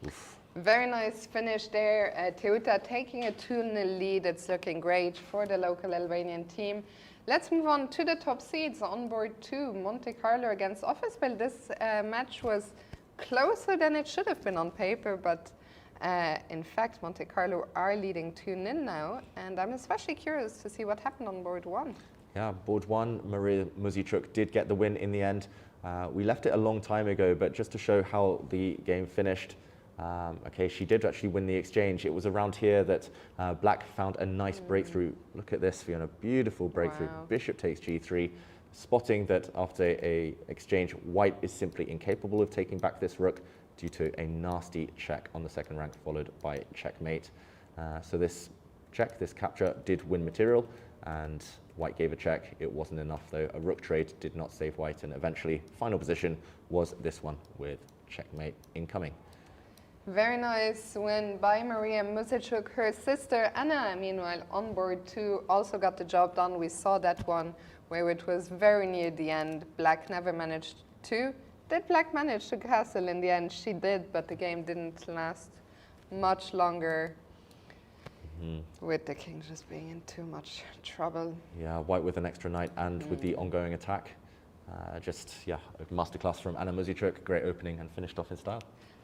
Oof. Very nice finish there. Teuta taking a 2-0 lead. It's looking great for the local Albanian team. Let's move on to the top seeds. On board 2, Monte Carlo against Officeville. This match was closer than it should have been on paper, but in fact, Monte Carlo are leading 2-0 now, and I'm especially curious to see what happened on board 1. Yeah, board 1, Maria Muzichuk did get the win in the end. We left it a long time ago, but just to show how the game finished, okay, she did actually win the exchange. It was around here that black found a nice breakthrough. Look at this, Fiona, beautiful breakthrough. Wow. Bishop takes g3, spotting that after a exchange, white is simply incapable of taking back this rook due to a nasty check on the second rank, followed by checkmate. So this check, this capture, did win material, and white gave a check. It wasn't enough though. A rook trade did not save white, and eventually final position was this one with checkmate incoming. Very nice win by Maria Muzichuk. Her sister Anna, meanwhile, on board 2, also got the job done. We saw that one where it was very near the end. Black never managed to. Did black manage to castle in the end? She did, but the game didn't last much longer. With the king just being in too much trouble. Yeah, white with an extra knight and with the ongoing attack. Just, yeah, a masterclass from Anna Muzichuk. Great opening and finished off in style.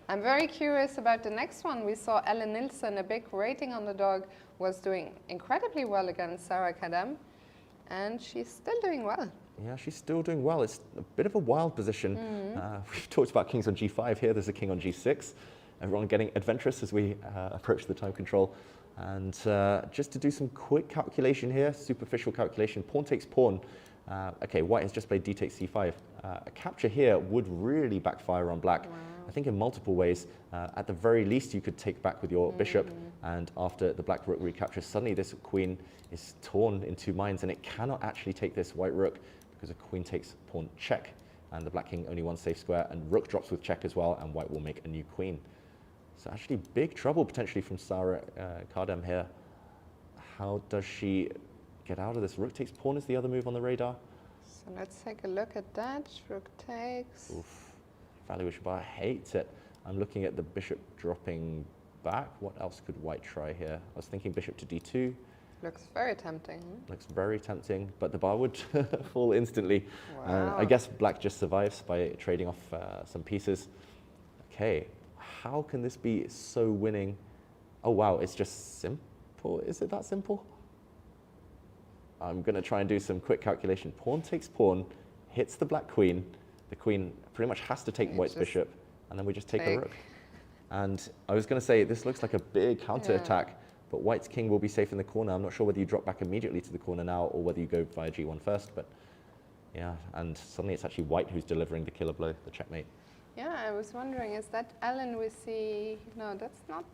I'm very curious about the next one. We saw Ellen Nilsson, a big rating underdog, was doing incredibly well against Sarah Kadem, and she's still doing well. Yeah, she's still doing well. It's a bit of a wild position. We've talked about kings on g5 here. There's a king on g6. Everyone getting adventurous as we approach the time control. And just to do some quick calculation here, superficial calculation, pawn takes pawn. Okay, white has just played d takes c5. A capture here would really backfire on black. Wow. I think in multiple ways. At the very least, you could take back with your bishop, and after the black rook recaptures, suddenly this queen is torn in two minds, and it cannot actually take this white rook because a queen takes pawn check, and the black king only one safe square, and rook drops with check as well, and white will make a new queen. So actually big trouble potentially from Sarah Kadem here. How does she get out of this? Rook takes pawn is the other move on the radar. So let's take a look at that. Rook takes. Oof. Valuation bar, hates it. I'm looking at the bishop dropping back. What else could white try here? I was thinking bishop to d2. Looks very tempting. Looks very tempting, but the bar would fall instantly. Wow. I guess black just survives by trading off some pieces. Okay, how can this be so winning? Oh wow, it's just simple. Is it that simple? I'm going to try and do some quick calculation. Pawn takes pawn, hits the black queen. The queen pretty much has to take white's bishop, and then we just take a rook. And I was going to say, this looks like a big counter-attack, but white's king will be safe in the corner. I'm not sure whether you drop back immediately to the corner now, or whether you go via g1 first, but yeah, and suddenly it's actually white who's delivering the killer blow, the checkmate. Yeah, I was wondering, is that Ellen we see? No, that's not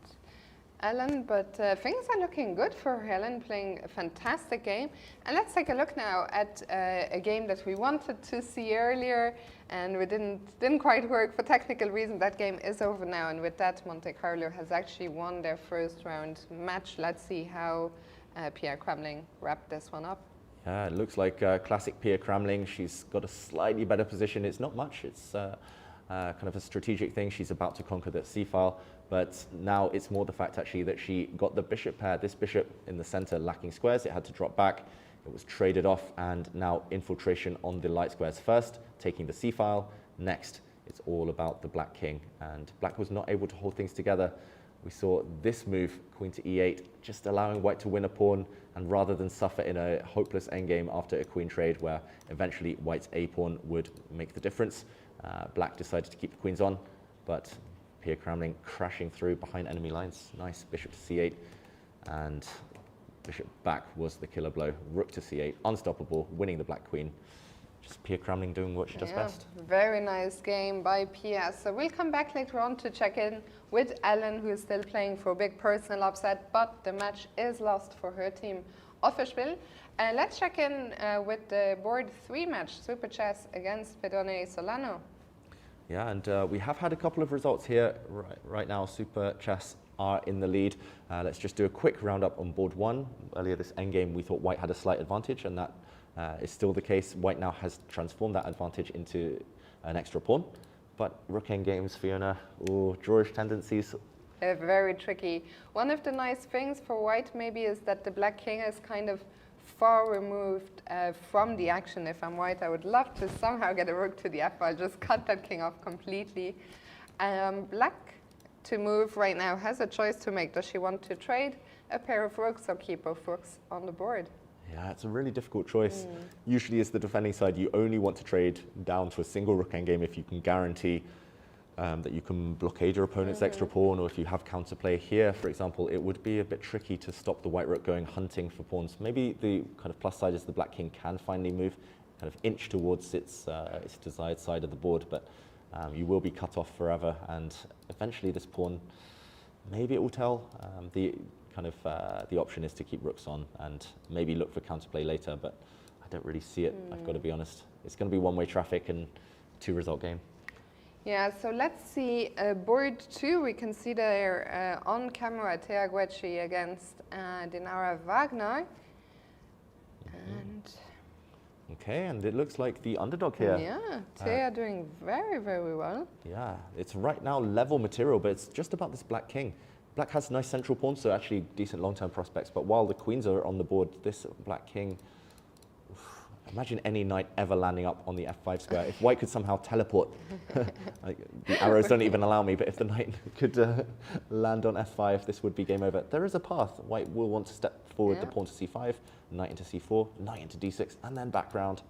Ellen, but things are looking good for Helen, playing a fantastic game. And let's take a look now at a game that we wanted to see earlier, and we didn't quite work for technical reasons. That game is over now, and with that, Monte Carlo has actually won their first round match. Let's see how Pia Kramling wrapped this one up. Yeah, it looks like classic Pia Kramling. She's got a slightly better position. It's not much. It's kind of a strategic thing. She's about to conquer that c-file, but now it's more the fact actually that she got the bishop pair, this bishop in the center lacking squares. It had to drop back. It was traded off, and now infiltration on the light squares first, taking the c-file. Next, it's all about the black king, and black was not able to hold things together. We saw this move, queen to e8, just allowing white to win a pawn, and rather than suffer in a hopeless endgame after a queen trade where eventually white's a pawn would make the difference, black decided to keep the queens on, but Pia Kramling crashing through behind enemy lines. Nice, bishop to c8, and bishop back was the killer blow. Rook to c8, unstoppable, winning the black queen. Just Pia Kramling doing what she does best. Very nice game by Pia. So we'll come back later on to check in with Ellen, who is still playing for a big personal upset, but the match is lost for her team. Official. Let's check in with the board 3 match, Super Chess against Pedone Solano. Yeah, and we have had a couple of results here. Right now, Super Chess are in the lead. Let's just do a quick roundup on board 1. Earlier this endgame, we thought white had a slight advantage, and that is still the case. White now has transformed that advantage into an extra pawn. But rook endgames, Fiona, drawish tendencies. Very tricky. One of the nice things for white maybe is that the black king is kind of far removed from the action. If I'm white, I would love to somehow get a rook to the f-file, just cut that king off completely. Black to move right now has a choice to make. Does she want to trade a pair of rooks or keep both rooks on the board? Yeah, it's a really difficult choice. Usually as the defending side, you only want to trade down to a single rook endgame if you can guarantee that you can blockade your opponent's extra pawn, or if you have counterplay here, for example, it would be a bit tricky to stop the white rook going hunting for pawns. Maybe the kind of plus side is the black king can finally move, kind of inch towards its desired side of the board, but you will be cut off forever, and eventually this pawn, maybe it will tell. The option is to keep rooks on and maybe look for counterplay later, but I don't really see it, I've got to be honest. It's going to be one-way traffic and 2-result game. Yeah, so let's see board 2. We can see there on camera Thea Guecci against Dinara Wagner. And okay, and it looks like the underdog here. yeah, Thea doing very, very well. Yeah, it's right now level material, but it's just about this black king. Black has nice central pawns, so actually decent long-term prospects, but while the queens are on the board, this black king, imagine any knight ever landing up on the f5 square. If white could somehow teleport, the arrows don't even allow me, but if the knight could land on f5, this would be game over. There is a path. White will want to step forward the pawn to c5, knight into c4, knight into d6, and then background,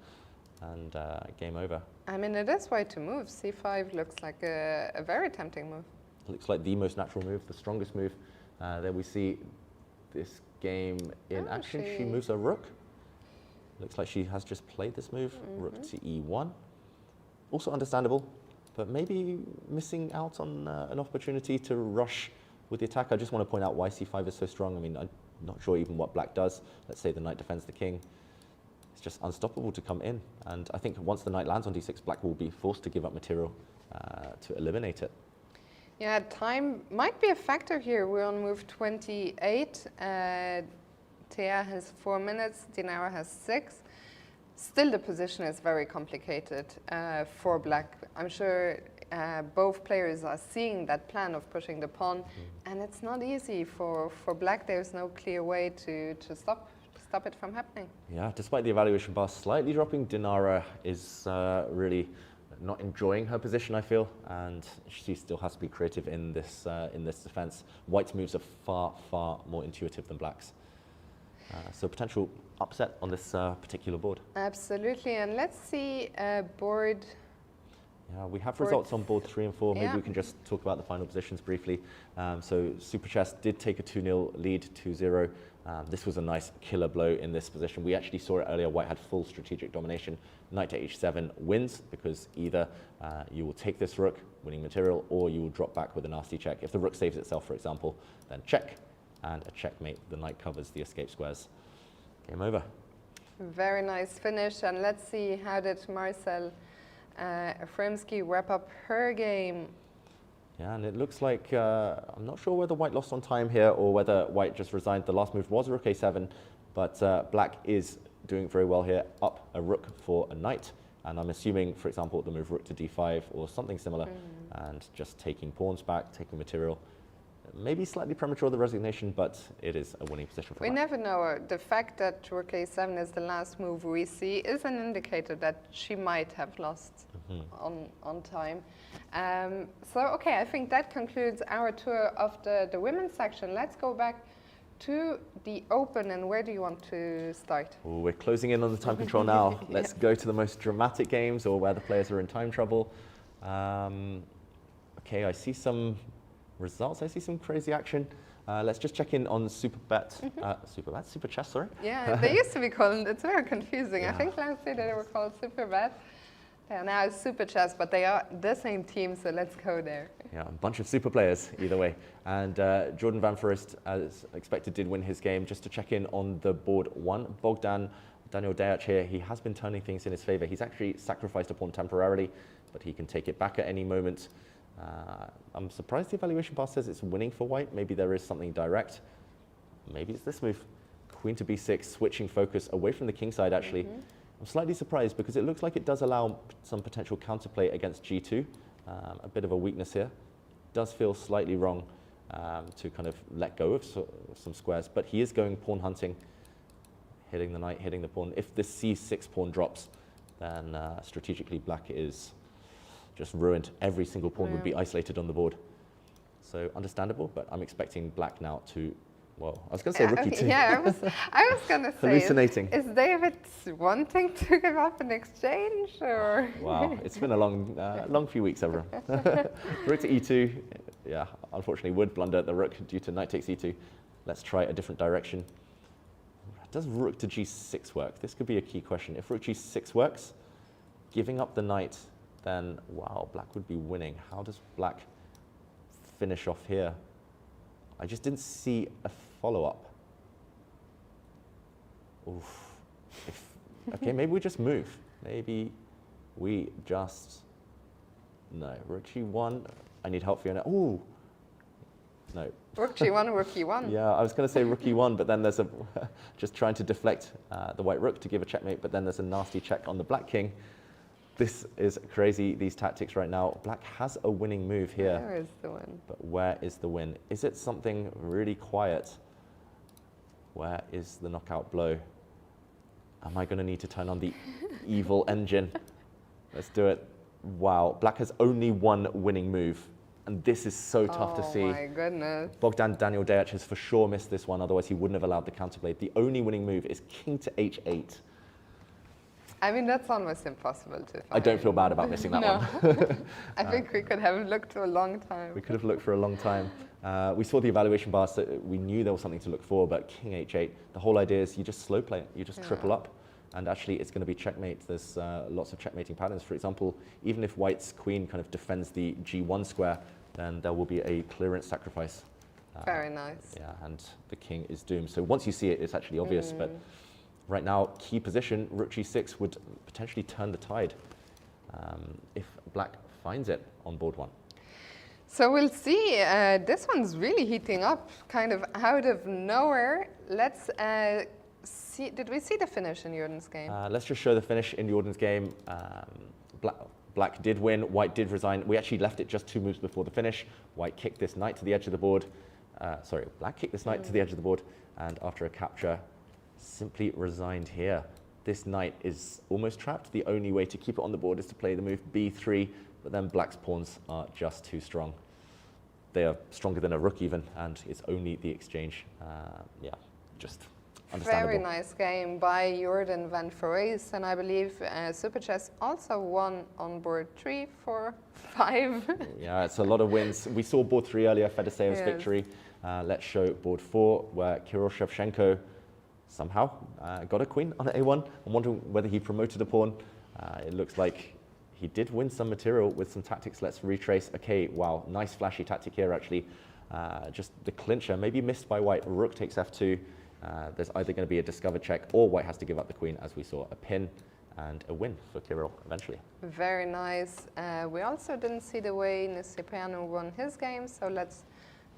and game over. I mean, it is white to move. c5 looks like a very tempting move. Looks like the most natural move, the strongest move. There we see this game in action. She moves her rook. Looks like she has just played this move, rook to e1. Also understandable, but maybe missing out on an opportunity to rush with the attack. I just want to point out why c5 is so strong. I mean, I'm not sure even what black does. Let's say the knight defends the king. It's just unstoppable to come in. And I think once the knight lands on d6, black will be forced to give up material to eliminate it. Yeah, time might be a factor here. We're on move 28. Thea has 4 minutes, Dinara has 6. Still, the position is very complicated for black. I'm sure both players are seeing that plan of pushing the pawn, and it's not easy for black. There's no clear way to stop it from happening. Yeah, despite the evaluation bar slightly dropping, Dinara is really not enjoying her position, I feel, and she still has to be creative in this defense. White's moves are far, far more intuitive than black's. So potential upset on this particular board. Absolutely, and let's see board. Yeah, we have results on board 3 and 4. Maybe Yeah. we can just talk about the final positions briefly. So Super Chess did take a 2-0 lead, 2-0. This was a nice killer blow in this position. We actually saw it earlier. White had full strategic domination. Knight to h7 wins because either you will take this rook, winning material, or you will drop back with a nasty check. If the rook saves itself, for example, then check. And a checkmate. The knight covers the escape squares. Game over. Very nice finish, and let's see how did Marcel Efremsky wrap up her game. Yeah, and it looks like, I'm not sure whether white lost on time here or whether white just resigned. The last move was rook a7, but black is doing very well here. Up a rook for a knight, And I'm assuming, for example, the move rook to d5 or something similar, and just taking pawns back, taking material. Maybe slightly premature, the resignation, but it is a winning position for We Black. never know. The fact that rook a7 is the last move we see is an indicator that she might have lost on time. So, okay, I think that concludes our tour of the women's section. Let's go back to the open, and where do you want to start? Ooh, we're closing in on the time control now. Let's go to the most dramatic games, or where the players are in time trouble. Okay, I see some results. I see some crazy action. Let's just check in on Super Chess, sorry. Yeah, they used to be called, it's very confusing. I Yeah. think last year they were called Super Bet. They are now Super Chess, but they are the same team, so let's go there. Yeah, a bunch of super players either way. And Jordan Van Foreest, as expected, did win his game. Just to check in on the board one, Daniel Dejac here, he has been turning things in his favor. He's actually sacrificed a pawn temporarily, but he can take it back at any moment. I'm surprised the evaluation bar says it's winning for white. Maybe there is something direct. Maybe it's this move. Queen to b6, switching focus away from the king side, actually. I'm slightly surprised because it looks like it does allow some potential counterplay against g2. A bit of a weakness here. Does feel slightly wrong to kind of let go of some squares, but he is going pawn hunting, hitting the knight, hitting the pawn. If this c6 pawn drops, then strategically Black is just ruined. Every single pawn would be isolated on the board. So understandable, but I'm expecting Black now to, well, I was going to say rook e2. Yeah, I was going to say, Hallucinating. is David wanting to give up an exchange, or? Wow, it's been a long few weeks, everyone. Rook to e2, yeah, unfortunately would blunder the rook due to knight takes e2. Let's try a different direction. Does rook to g6 work? This could be a key question. If rook g6 works, giving up the knight, then wow, Black would be winning. How does Black finish off here? I just didn't see a follow-up. Oof. Okay, maybe we just move. Maybe we just, no, rook g1. I need help, Fiona. Ooh, no. Rook g1, rook e1. Yeah, I was going to say rook e1, but then there's a, just trying to deflect the white rook to give a checkmate, but then there's a nasty check on the Black king. This is crazy, these tactics right now. Black has a winning move here. Where is the win? But where is the win? Is it something really quiet? Where is the knockout blow? Am I going to need to turn on the evil engine? Let's do it. Wow, Black has only one winning move. And this is so tough to see. Oh my goodness. Daniel Dejac has for sure missed this one, otherwise he wouldn't have allowed the counterplay. The only winning move is king to h8. I mean, that's almost impossible to find. I don't feel bad about missing that one. I think we could have looked for a long time. We could have looked for a long time. We saw the evaluation bar, so we knew there was something to look for, but king h8, the whole idea is you just slow play it, you just triple up, and actually it's going to be checkmate. There's lots of checkmating patterns. For example, even if white's queen kind of defends the g1 square, then there will be a clearance sacrifice. Very nice. Yeah, and the king is doomed. So once you see it, it's actually obvious, but right now, key position, rook g6 would potentially turn the tide if Black finds it on board one. So we'll see. This one's really heating up, kind of out of nowhere. Let's see. Did we see the finish in Jordan's game? Let's just show the finish in Jordan's game. Black did win, White did resign. We actually left it just 2 moves before the finish. White kicked this knight to the edge of the board. Black kicked this knight to the edge of the board, and after a capture, simply resigned here. This knight is almost trapped. The only way to keep it on the board is to play the move b3, but then Black's pawns are just too strong. They are stronger than a rook even, and it's only the exchange. Yeah, just understandable. Very nice game by Jordan Van Foreest, and I believe Super Chess also won on board 3, 4, 5. Yeah, it's a lot of wins. We saw board 3 earlier, Fedoseyev's victory. Let's show board 4, where Kirill Shevchenko somehow got a queen on a1. I'm wondering whether he promoted a pawn. It looks like he did win some material with some tactics. Let's retrace. Okay, wow, nice flashy tactic here actually. Just the clincher, maybe missed by white. Rook takes f2. There's either going to be a discover check or white has to give up the queen, as we saw. A pin and a win for Kirill eventually. Very nice. We also didn't see the way Cipriano won his game, so let's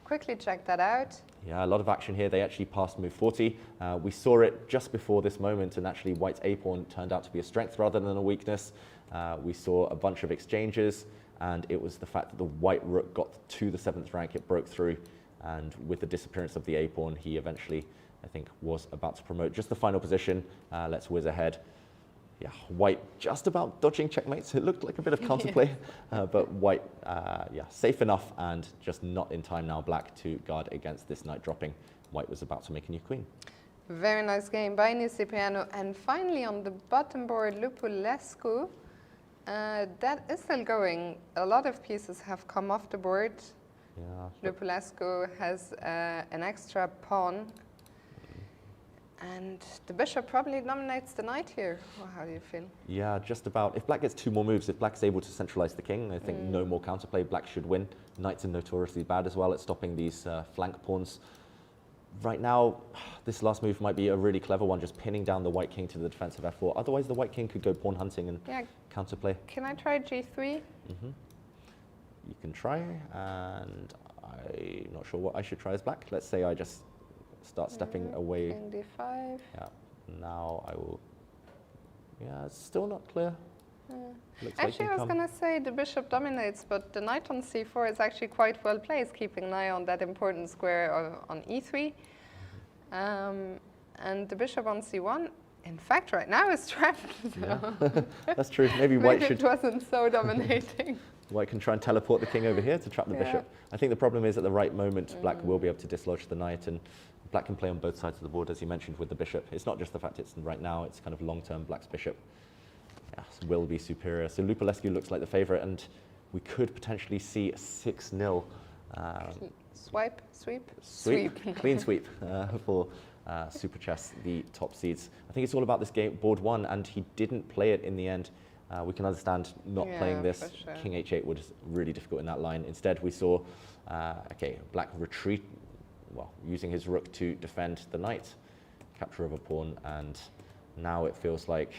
quickly check that out. Yeah, a lot of action here. They actually passed move 40. We saw it just before this moment, and actually White's A-pawn turned out to be a strength rather than a weakness. We saw a bunch of exchanges, and it was the fact that the White rook got to the 7th rank, it broke through, and with the disappearance of the A-pawn, he eventually, I think, was about to promote just the final position. Let's whiz ahead. Yeah, White just about dodging checkmates. It looked like a bit of counterplay, but White, yeah, safe enough and just not in time now, Black, to guard against this knight dropping. White was about to make a new queen. Very nice game by Cipriano. And finally on the bottom board, Lupulescu. That is still going. A lot of pieces have come off the board. Yeah. Lupulescu has an extra pawn. And the bishop probably dominates the knight here. Or how do you feel? Yeah, just about. If Black gets 2 more moves, if Black's able to centralize the king, I think no more counterplay, Black should win. Knights are notoriously bad as well at stopping these flank pawns. Right now, this last move might be a really clever one, just pinning down the White king to the defense of f4. Otherwise, the White king could go pawn hunting and counterplay. Can I try g3? You can try, and I'm not sure what I should try as Black. Let's say I just start stepping away. King d5. Yeah, now I will. Yeah, it's still not clear. Looks Actually, I was going to say the bishop dominates, but the knight on c4 is actually quite well placed, keeping an eye on that important square on e3. And the bishop on c1, in fact, right now is trapped. So Yeah. That's true. Maybe White maybe should. it wasn't so dominating. White can try and teleport the king over here to trap the bishop. I think the problem is at the right moment, Black will be able to dislodge the knight, and Black can play on both sides of the board, as you mentioned, with the bishop. It's not just the fact it's right now, it's kind of long-term Black's bishop. Yeah, will be superior. So Lupulescu looks like the favorite, and we could potentially see a 6-0. Swipe, sweep? Sweep. Clean sweep for Super Chess, the top seeds. I think it's all about this game, board 1, and he didn't play it in the end. We can understand not playing this. For sure. King h8 was really difficult in that line. Instead, we saw, okay, Black retreat, well, using his rook to defend the knight, capture of a pawn, and now it feels like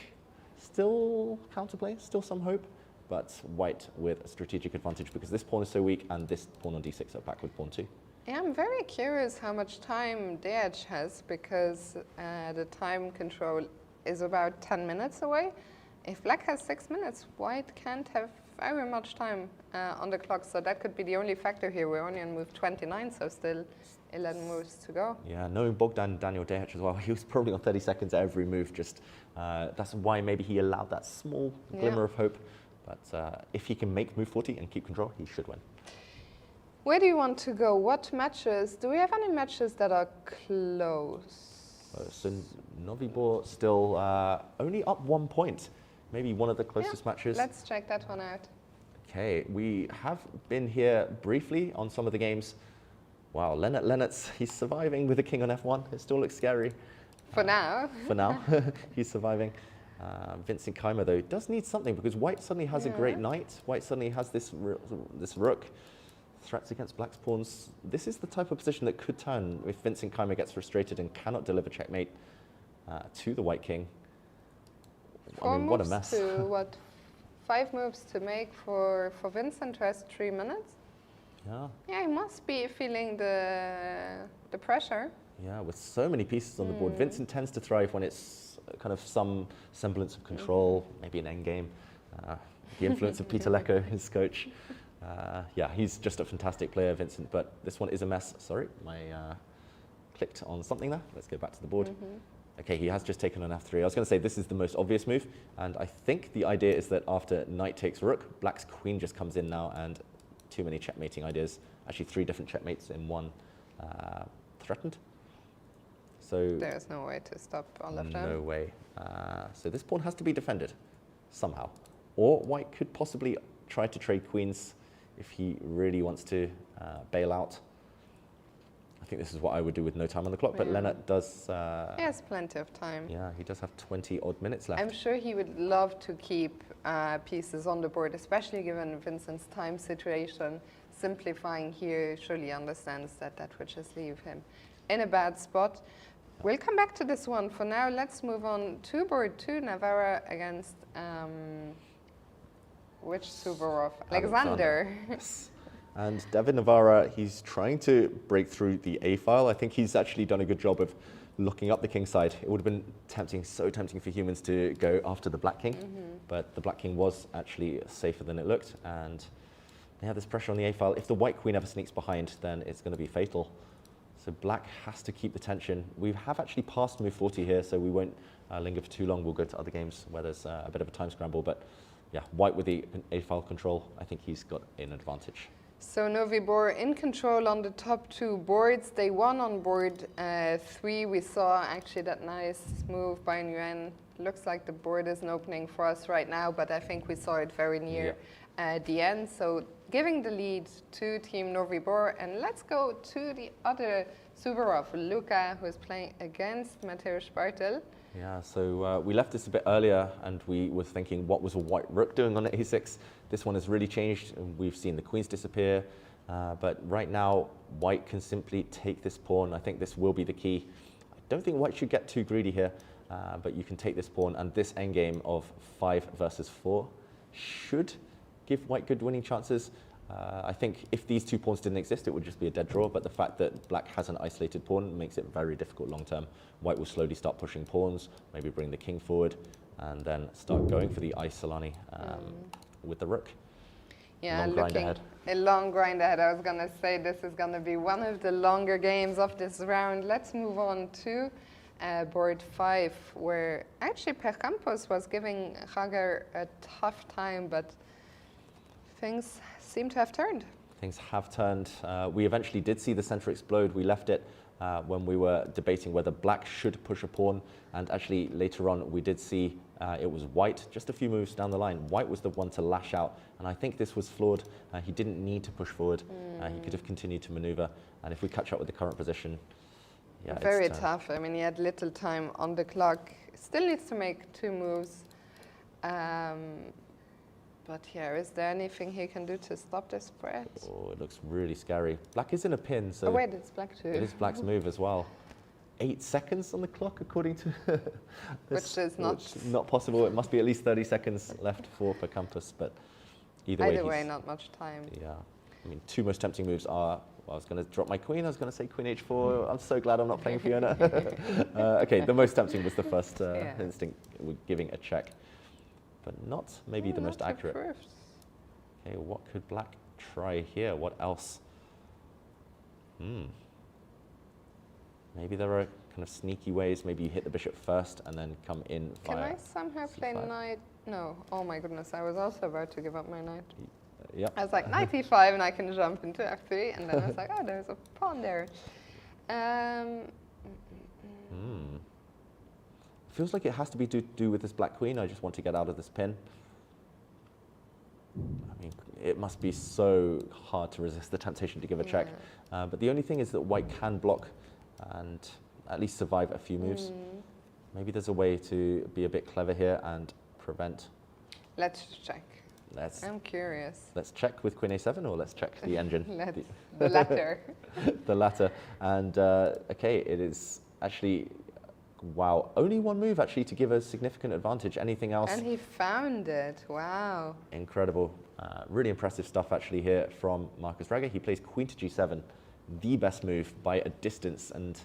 still counterplay, still some hope, but White with a strategic advantage because this pawn is so weak and this pawn on d6 at back with pawn 2. Yeah, I'm very curious how much time Dej has, because the time control is about 10 minutes away. If Black has 6 minutes, White can't have very much time on the clock, so that could be the only factor here. We're only on move 29, so still 11 moves to go. Yeah, knowing Bogdan Daniel Dej as well, he was probably on 30 seconds at every move. Just that's why maybe he allowed that small glimmer of hope. But if he can make move 40 and keep control, he should win. Where do you want to go? What matches? Do we have any matches that are close? So Novibor still only up 1 point. Maybe one of the closest matches. Let's check that one out. Okay, we have been here briefly on some of the games. Wow, Lennertz, he's surviving with the king on f1. It still looks scary. For now. For now, he's surviving. Vincent Keimer, though, does need something because White suddenly has a great knight. White suddenly has this rook. Threats against Black's pawns. This is the type of position that could turn if Vincent Keimer gets frustrated and cannot deliver checkmate to the White king. I mean, what a mess. To, what, 5 moves to make for Vincent, who has 3 minutes? Yeah. Yeah, he must be feeling the pressure. Yeah, with so many pieces on the board. Vincent tends to thrive when it's kind of some semblance of control, maybe an endgame. The influence of Peter Lecco, his coach. Yeah, he's just a fantastic player, Vincent, but this one is a mess. Sorry, my clicked on something there. Let's go back to the board. Okay, he has just taken on f3. I was going to say this is the most obvious move, and I think the idea is that after knight takes rook, Black's queen just comes in now, and too many checkmating ideas. Actually, 3 different checkmates in one threatened. So there's no way to stop all of them. No way. So this pawn has to be defended somehow, or White could possibly try to trade queens if he really wants to bail out. I think this is what I would do with no time on the clock, but Lennart does... he has plenty of time. Yeah, he does have 20 odd minutes left. I'm sure he would love to keep pieces on the board, especially given Vincent's time situation. Simplifying here surely understands that that would just leave him in a bad spot. We'll come back to this one. For now, let's move on to board 2, Navarra against which Suvorov? Alexander. Yes. And David Navarra, he's trying to break through the A file. I think he's actually done a good job of looking up the king side. It would have been tempting, so tempting for humans to go after the black king, but the black king was actually safer than it looked, and they have this pressure on the A file. If the white queen ever sneaks behind, then it's going to be fatal. So black has to keep the tension. We have actually passed move 40 here, so we won't linger for too long. We'll go to other games where there's a bit of a time scramble, but yeah, white with the A file control, I think he's got an advantage. So Novibor in control on the top two boards. They won on board 3. We saw actually that nice move by Nguyen. Looks like the board isn't opening for us right now, but I think we saw it very near the end. So giving the lead to Team Novibor. And let's go to the other Suvorov, Luka, who is playing against Mateusz Bartel. Yeah, so we left this a bit earlier and we were thinking, what was a white rook doing on a6? This one has really changed. We've seen the queens disappear, but right now white can simply take this pawn. I think this will be the key. I don't think white should get too greedy here, but you can take this pawn, and this endgame of 5 versus 4 should give white good winning chances. I think if these two pawns didn't exist, it would just be a dead draw, but the fact that black has an isolated pawn makes it very difficult long term. White will slowly start pushing pawns, maybe bring the king forward, and then start going for the Isolani with the rook. Yeah, long grind looking ahead. a long grind ahead. I was going to say this is going to be one of the longer games of this round. Let's move on to board 5, where actually Per Campos was giving Hager a tough time, but things seem to have turned. Things have turned. We eventually did see the center explode. We left it when we were debating whether black should push a pawn, and actually later on we did see it was white just a few moves down the line. White was the one to lash out, and I think this was flawed. He didn't need to push forward. He could have continued to maneuver, and if we catch up with the current position, yeah, very tough. I mean, he had little time on the clock. Still needs to make 2 moves. But yeah, is there anything he can do to stop this spread? Oh, it looks really scary. Black is in a pin, so Oh wait, it's black too. it is black's move as well. 8 seconds on the clock, according to this, Which is not possible. It must be at least 30 seconds left for Campos, but either way, not much time. Yeah, I mean, 2 most tempting moves are, well, I was going to drop my queen, I was going to say queen h4. I'm so glad I'm not playing Fiona. Okay, the most tempting was the first instinct, giving a check, but not maybe the most accurate. Approved. Okay, what could black try here? What else? Maybe there are kind of sneaky ways. Maybe you hit the bishop first and then come in via Can I somehow play c5. knight? No. Oh my goodness, I was also about to give up my knight. Yeah. I was like, knight e5 and I can jump into f3, and then I was like, oh, there's a pawn there. Feels like it has to be to do with this black queen. I just want to get out of this pin. I mean, it must be so hard to resist the temptation to give a check. But the only thing is that white can block and at least survive a few moves. Maybe there's a way to be a bit clever here and prevent. Let's check. I'm curious. Let's check with queen a7, or let's check the engine. The latter. The latter. And okay, it is actually, wow, only 1 move actually to give a significant advantage. Anything else? And he found it. Wow. Incredible. Really impressive stuff actually here from Marcus Rager. He plays queen to g7, the best move by a distance, and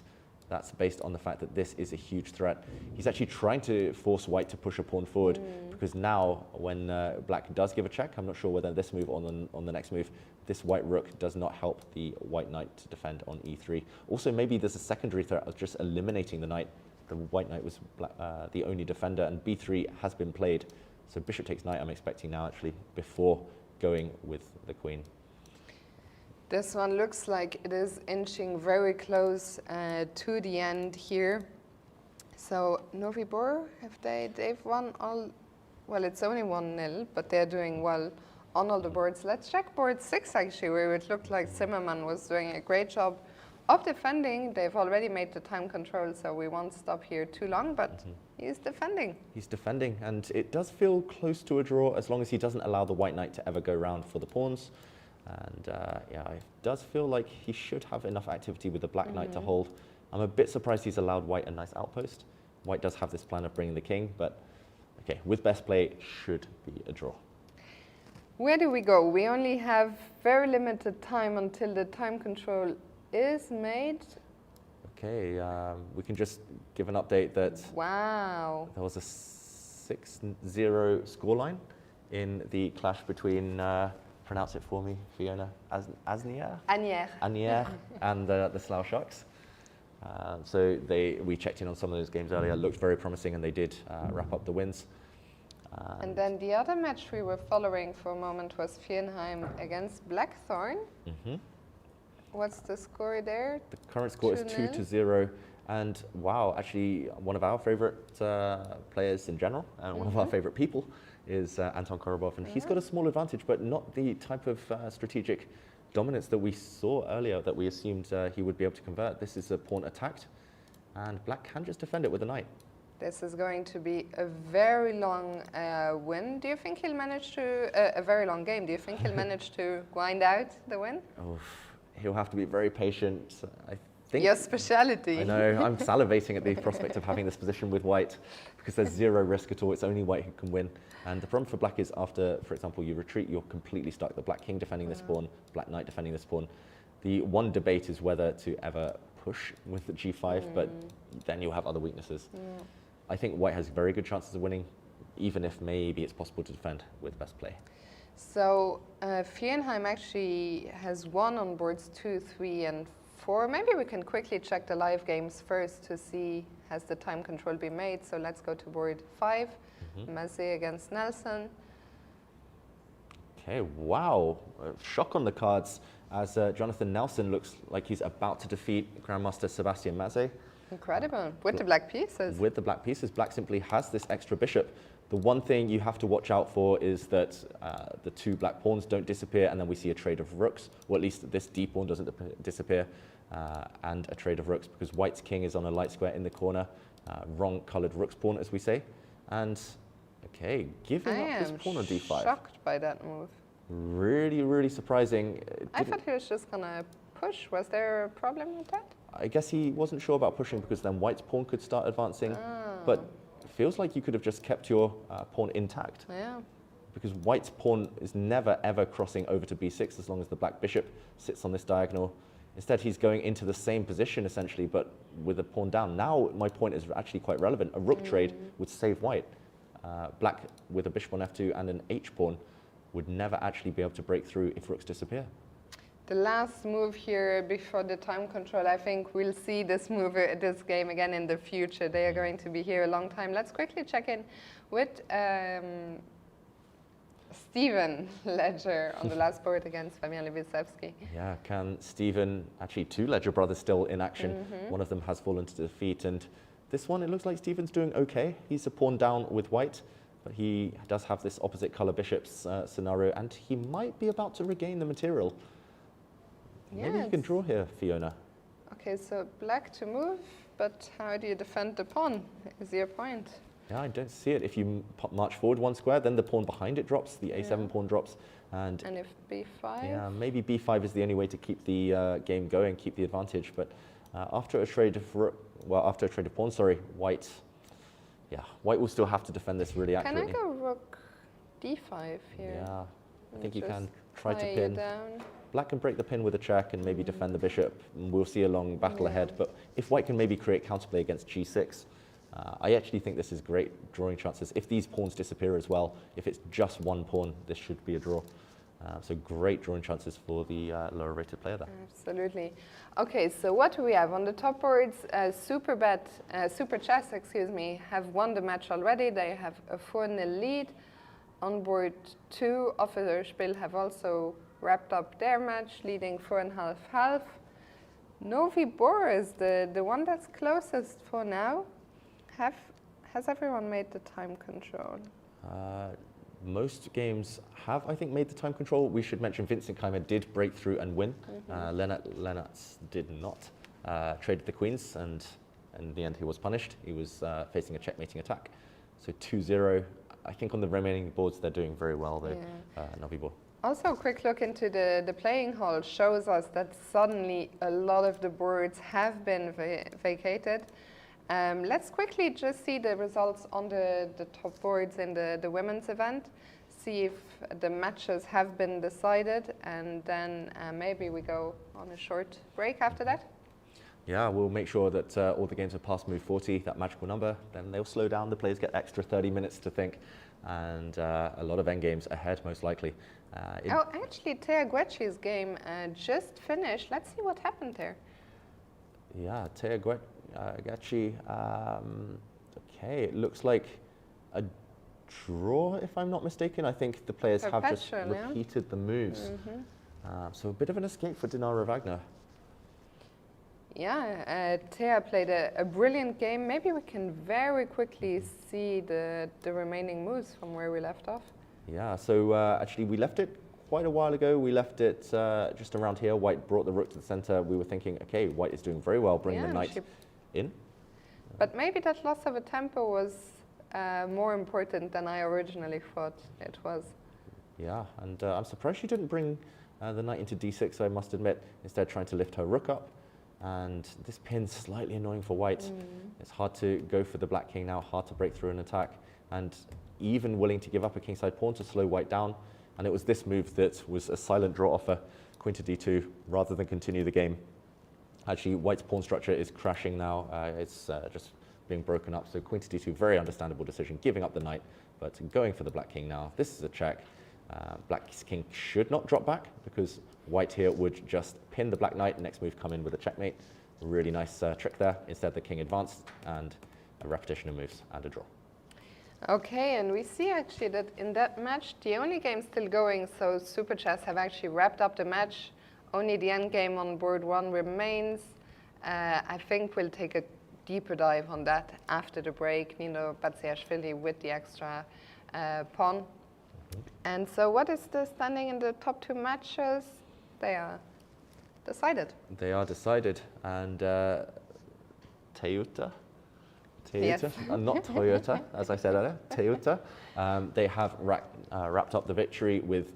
that's based on the fact that this is a huge threat. He's actually trying to force white to push a pawn forward, because now when black does give a check, I'm not sure whether this move or on the next move, this white rook does not help the white knight to defend on e3. Also, maybe there's a secondary threat of just eliminating the knight. The white knight was the only defender, and b3 has been played. So bishop takes knight, I'm expecting now actually, before going with the queen. This one looks like it is inching very close to the end here. So Novibor, they've won all, well, it's only 1-0, but they're doing well on all the boards. Let's check board 6 actually, where it looked like Zimmerman was doing a great job of defending. They've already made the time control, so we won't stop here too long, but he's defending. He's defending, and it does feel close to a draw as long as he doesn't allow the white knight to ever go round for the pawns. And yeah, it does feel like he should have enough activity with the black knight to hold. I'm a bit surprised he's allowed white a nice outpost. White does have this plan of bringing the king, but okay, with best play, should be a draw. Where do we go? We only have very limited time until the time control is made. Okay, we can just give an update that Wow. there was a 6-0 scoreline in the clash between, pronounce it for me, Fiona, Asnier? Anier. And the Slough Sharks. So we checked in on some of those games earlier, looked very promising, and they did wrap up the wins. And then the other match we were following for a moment was Fienheim against Blackthorn. Mm-hmm. What's the score there? The current score is 2-0. And wow, actually, one of our favorite players in general, and one of our favorite people, is Anton Korobov. And he's got a small advantage, but not the type of strategic dominance that we saw earlier that we assumed he would be able to convert. This is a pawn attacked, and Black can just defend it with a knight. This is going to be a very long win. Do you think he'll manage to, a very long game, do you think he'll manage to grind out the win? Oh, he'll have to be very patient. I think. Your speciality. I know, I'm salivating at the prospect of having this position with white because there's zero risk at all. It's only white who can win. And the problem for black is after, for example, you retreat, you're completely stuck. The black king defending this pawn, black knight defending this pawn. The one debate is whether to ever push with the g5, but then you'll have other weaknesses. I think white has very good chances of winning, even if maybe it's possible to defend with best play. So Fienheim actually has won on boards 2, 3, and 4. Maybe we can quickly check the live games first to see has the time control been made. So let's go to board 5, Maze against Nelson. Okay, wow, shock on the cards as Jonathan Nelson looks like he's about to defeat Grandmaster Sebastian Maze. Incredible, with the black pieces. With the black pieces, black simply has this extra bishop. The one thing you have to watch out for is that the two black pawns don't disappear, and then we see a trade of rooks, or at least this d pawn doesn't disappear, and a trade of rooks, because white's king is on a light square in the corner, wrong colored rook's pawn, as we say. And, okay, giving up his pawn on d5. I am shocked by that move. Really, really surprising. I thought he was just going to push. Was there a problem with that? I guess he wasn't sure about pushing because then white's pawn could start advancing, but it feels like you could have just kept your pawn intact. Yeah. Because white's pawn is never ever crossing over to b6 as long as the black bishop sits on this diagonal. Instead, he's going into the same position essentially, but with a pawn down. Now my point is actually quite relevant. A rook trade would save white. Black with a bishop on f2 and an h pawn would never actually be able to break through if rooks disappear. The last move here before the time control, I think we'll see this move, this game again in the future. They are going to be here a long time. Let's quickly check in with Steven Ledger on the last board against Fabian Lewicewski. Yeah, can Steven, actually two Ledger brothers still in action. One of them has fallen to defeat, and this one, it looks like Steven's doing okay. He's a pawn down with white, but he does have this opposite color bishops scenario, and he might be about to regain the material. Maybe you can draw here, Fiona. Okay, so black to move, but how do you defend the pawn is your point. Yeah, I don't see it. If you march forward one square, then the pawn behind it drops, the a7 pawn drops. And if b5? Yeah, maybe b5 is the only way to keep the game going, keep the advantage. But after a trade of pawn, white, white will still have to defend this really accurately. Can I go rook d5 here? Yeah, I think you can try to tie pin. you down. Black can break the pin with a check and maybe defend the bishop. And we'll see a long battle ahead. But if white can maybe create counterplay against g6, I actually think this is great drawing chances. If these pawns disappear as well, if it's just one pawn, this should be a draw. So great drawing chances for the lower rated player there. Absolutely. Okay, so what do we have? On the top boards, Super Chess, have won the match already. They have a 4-0 lead. On board 2, Officerspiel have also wrapped up their match, leading 4.5-half. Novi Boris, the one that's closest for now, has everyone made the time control? Most games have, I think, made the time control. We should mention Vincent Keimer did break through and win. Lennartz did not. Traded the queens, and in the end he was punished. He was facing a checkmating attack. So 2-0. I think on the remaining boards they're doing very well, though, Novi Bor. Also, a quick look into the playing hall shows us that suddenly a lot of the boards have been vacated. Let's quickly just see the results on the top boards in the women's event. see if the matches have been decided, and then maybe we go on a short break after that. Yeah, we'll make sure that all the games are past move 40, that magical number. Then they'll slow down. The players get extra 30 minutes to think, and a lot of endgames ahead, most likely. Oh, actually, Thea Guecci's game just finished. Let's see what happened there. Yeah, Thea Guecci. Okay, it looks like a draw, if I'm not mistaken. I think the players have just repeated the moves. So a bit of an escape for Dinara Wagner. Yeah, Thea played a brilliant game. Maybe we can very quickly see the remaining moves from where we left off. Yeah, so actually we left it quite a while ago. We left it just around here. White brought the rook to the center. We were thinking, okay, White is doing very well, bringing the knight in. But maybe that loss of a tempo was more important than I originally thought it was. Yeah, and I'm surprised she didn't bring the knight into d6, I must admit, instead trying to lift her rook up. And this pin's slightly annoying for White. It's hard to go for the black king now, hard to break through an attack, and even willing to give up a kingside pawn to slow White down. And it was this move that was a silent draw offer, queen to d2, rather than continue the game. Actually, White's pawn structure is crashing now. It's just being broken up. So queen to d2, very understandable decision, giving up the knight, but going for the black king now. This is a check. Black's king should not drop back because White here would just pin the black knight. Next move come in with a checkmate. Really nice trick there. Instead, the king advanced and a repetition of moves and a draw. Okay, and we see actually that in that match, the only game still going, so Super Chess have actually wrapped up the match. Only the end game on board 1 remains. I think we'll take a deeper dive on that after the break. Nino Batsiashvili with the extra pawn. And so what is the standing in the top 2 matches? They are decided. They are decided. And Teuta? Yes. Not Toyota, as I said earlier, Teuta. They have wrapped up the victory with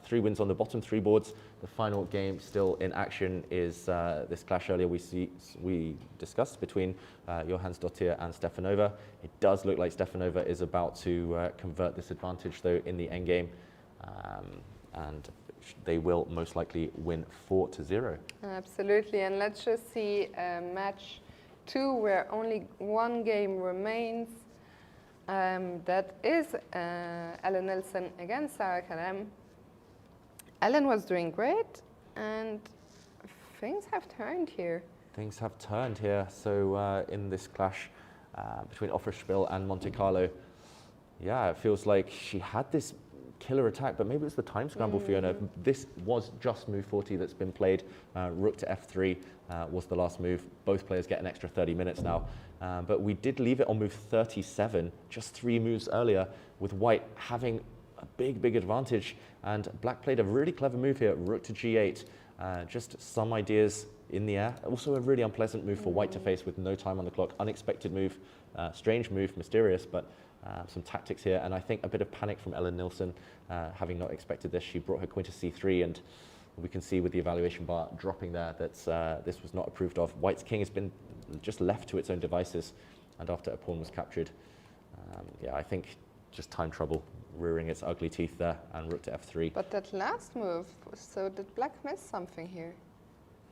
3 wins on the bottom 3 boards. The final game still in action is this clash earlier we discussed between Johansdottir and Stefanova. It does look like Stefanova is about to convert this advantage though in the endgame, and they will most likely win 4-0. Absolutely, and let's just see match 2 where only 1 game remains. That is Ellen Nilsson against Sarah Kalem. Ellen was doing great, and things have turned here. Things have turned here. So in this clash between Offerspiel and Monte Carlo, yeah, it feels like she had this killer attack, but maybe it's the time scramble, Fiona. This was just move 40 that's been played. Rook to f3 was the last move. Both players get an extra 30 minutes now. But we did leave it on move 37, just 3 moves earlier, with White having a big advantage. And Black played a really clever move here, rook to g8. Just some ideas in the air. Also a really unpleasant move for White to face with no time on the clock. Unexpected move, strange move, mysterious, but some tactics here. And I think a bit of panic from Ellen Nilsson, having not expected this. She brought her queen to c3, and we can see with the evaluation bar dropping there that this was not approved of. White's king has been just left to its own devices, and after a pawn was captured, yeah, I think just time trouble, rearing its ugly teeth there, and rook to f3. But that last move, so did Black miss something here?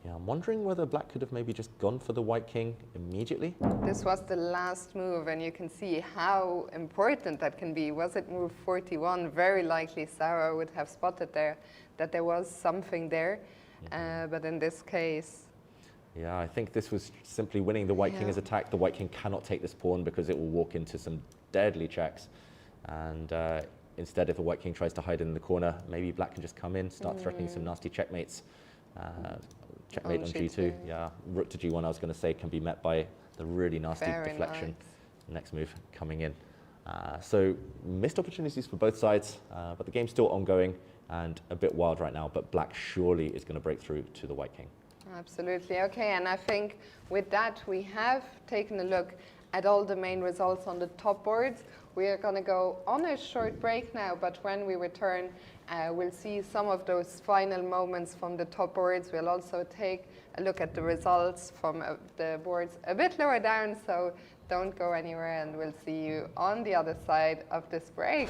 Yeah, I'm wondering whether Black could have maybe just gone for the white king immediately. This was the last move, and you can see how important that can be. Was it move 41? Very likely Sarah would have spotted there that there was something there, but in this case... Yeah, I think this was simply winning. The white king is attacked. The white king cannot take this pawn because it will walk into some deadly checks. And instead, if the white king tries to hide in the corner, maybe Black can just come in, start threatening some nasty checkmates. Checkmate on G2. Yeah, rook to G1, I was going to say, can be met by the really nasty deflection. Nice. Next move coming in. So missed opportunities for both sides, but the game's still ongoing and a bit wild right now. But Black surely is going to break through to the white king. Absolutely. Okay, and I think with that we have taken a look at all the main results on the top boards. We are going to go on a short break now, but when we return, we'll see some of those final moments from the top boards. We'll also take a look at the results from the boards a bit lower down, so don't go anywhere, and we'll see you on the other side of this break.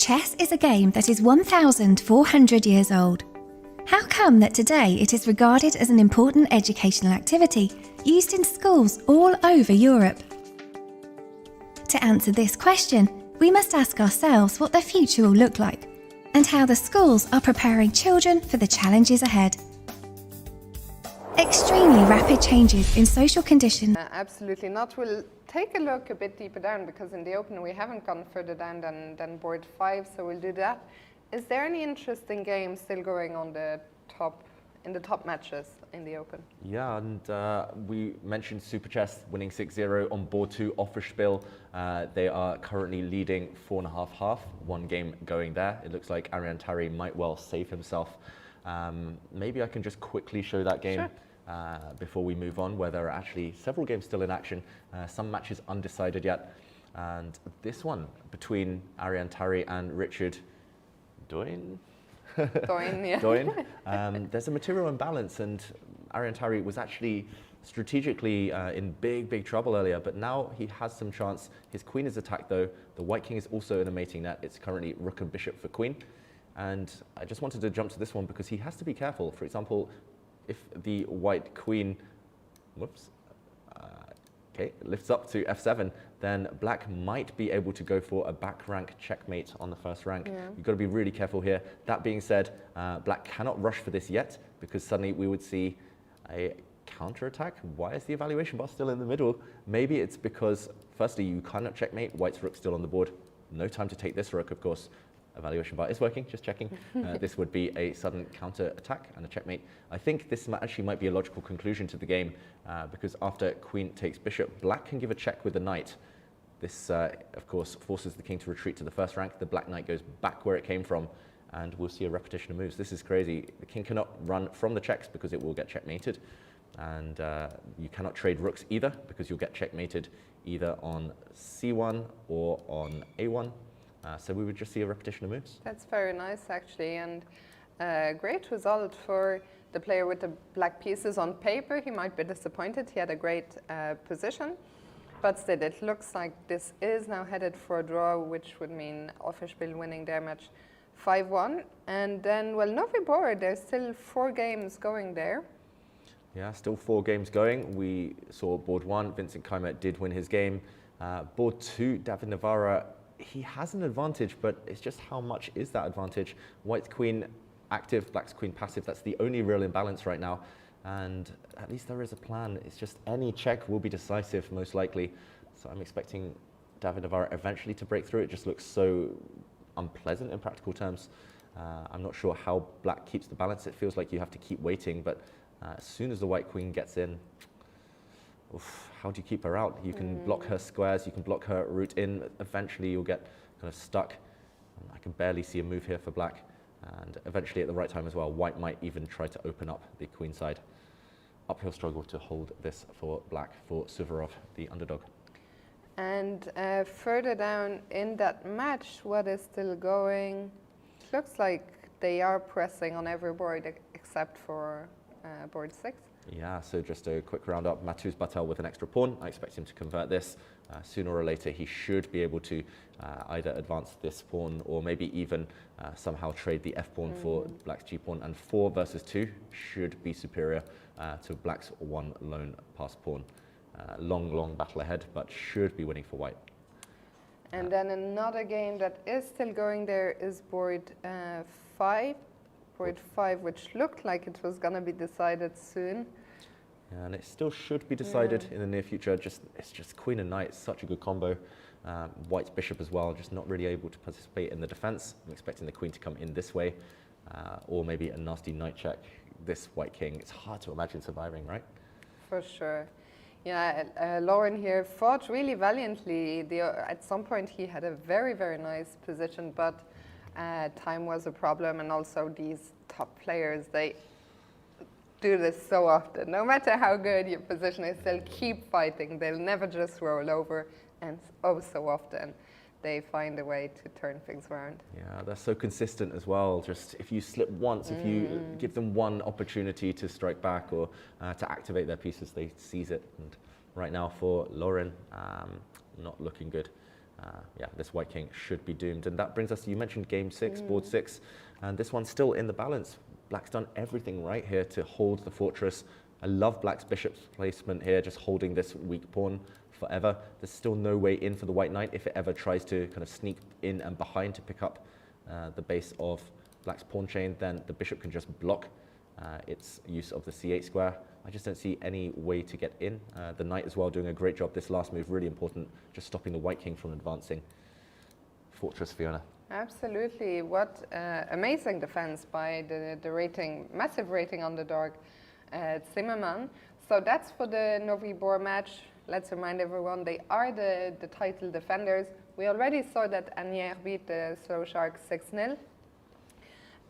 Chess is a game that is 1,400 years old. How come that today it is regarded as an important educational activity used in schools all over Europe? To answer this question, we must ask ourselves what the future will look like and how the schools are preparing children for the challenges ahead. Extremely rapid changes in social conditions. Absolutely not. We'll take a look a bit deeper down because in the Open we haven't gone further down than board 5, so we'll do that. Is there any interesting games still going on in the top matches in the Open? Yeah, and we mentioned Super Chess winning 6-0 on board 2 Offerspiel. They are currently leading 4.5-half, one game going there. It looks like Arian Tari might well save himself. Maybe I can just quickly show that game. Sure. Before we move on, where there are actually several games still in action, some matches undecided yet. And this one between Arian Tari and Richard Doyne. Yeah. Doyne. There's a material imbalance, and Arian Tari was actually strategically in big trouble earlier, but now he has some chance. His queen is attacked though. The white king is also in a mating net. It's currently rook and bishop for queen. And I just wanted to jump to this one because he has to be careful. For example, if the white queen, lifts up to f7, then black might be able to go for a back rank checkmate on the first rank. Yeah. You've got to be really careful here. That being said, black cannot rush for this yet because suddenly we would see a counter-attack. Why is the evaluation bar still in the middle? Maybe it's because, firstly, you cannot checkmate. White's rook still on the board. No time to take this rook, of course. Evaluation bar is working, just checking. This would be a sudden counter-attack and a checkmate. I think this actually might be a logical conclusion to the game because after queen takes bishop, black can give a check with the knight. This, of course, forces the king to retreat to the first rank. The black knight goes back where it came from, and we'll see a repetition of moves. This is crazy. The king cannot run from the checks because it will get checkmated, and you cannot trade rooks either because you'll get checkmated either on c1 or on a1. So we would just see a repetition of moves. That's very nice, actually, and great result for the player with the black pieces. On paper, he might be disappointed. He had a great position, but still, it looks like this is now headed for a draw, which would mean Offerspiel winning their match 5-1. And then, well, Novi Bor, there's still 4 games going there. Yeah, still 4 games going. We saw board 1, Vincent Keimer did win his game. Board 2, David Navarra, he has an advantage, but it's just how much is that advantage? White's queen active, black's queen passive. That's the only real imbalance right now. And at least there is a plan. It's just any check will be decisive, most likely. So I'm expecting David Navarra eventually to break through. It just looks so unpleasant in practical terms. I'm not sure how black keeps the balance. It feels like you have to keep waiting, but as soon as the white queen gets in, how do you keep her out? You can block her squares, you can block her route in. Eventually you'll get kind of stuck. I can barely see a move here for black. And eventually at the right time as well, white might even try to open up the queen side. Uphill struggle to hold this for black, for Suvorov, the underdog. And further down in that match, what is still going? Looks like they are pressing on every board except for board 6. Yeah, so just a quick roundup. Matuz Batel with an extra pawn. I expect him to convert this. Sooner or later, he should be able to either advance this pawn or maybe even somehow trade the f-pawn for black's g-pawn. And 4 versus 2 should be superior to black's 1 lone pass pawn. Long battle ahead, but should be winning for white. And then another game that is still going there is board 5. Board 5, which looked like it was going to be decided soon. Yeah, and it still should be decided in the near future. It's just queen and knight, such a good combo. White's bishop as well, just not really able to participate in the defense. I'm expecting the queen to come in this way, or maybe a nasty knight check. This white king, it's hard to imagine surviving, right? For sure. Yeah, Lauren here fought really valiantly. At some point he had a very nice position, but time was a problem, and also these top players, they do this so often. No matter how good your position is, they'll keep fighting. They'll never just roll over, and so often they find a way to turn things around. Yeah, they're so consistent as well. Just if you slip once, if you give them one opportunity to strike back or to activate their pieces, they seize it. And right now for Lauren, not looking good. Yeah, this white king should be doomed. And that brings us, you mentioned game 6, board 6, and this one's still in the balance. Black's done everything right here to hold the fortress. I love Black's bishop's placement here, just holding this weak pawn forever. There's still no way in for the white knight if it ever tries to kind of sneak in and behind to pick up the base of Black's pawn chain, then the bishop can just block its use of the c8 square. I just don't see any way to get in. The knight as well doing a great job. This last move, really important, just stopping the white king from advancing. Fortress, Fiona. Absolutely. What amazing defense by the rating, massive rating underdog Zimmerman. So that's for the Novi Bor match. Let's remind everyone they are the title defenders. We already saw that Anier beat the Slow Sharks 6-0.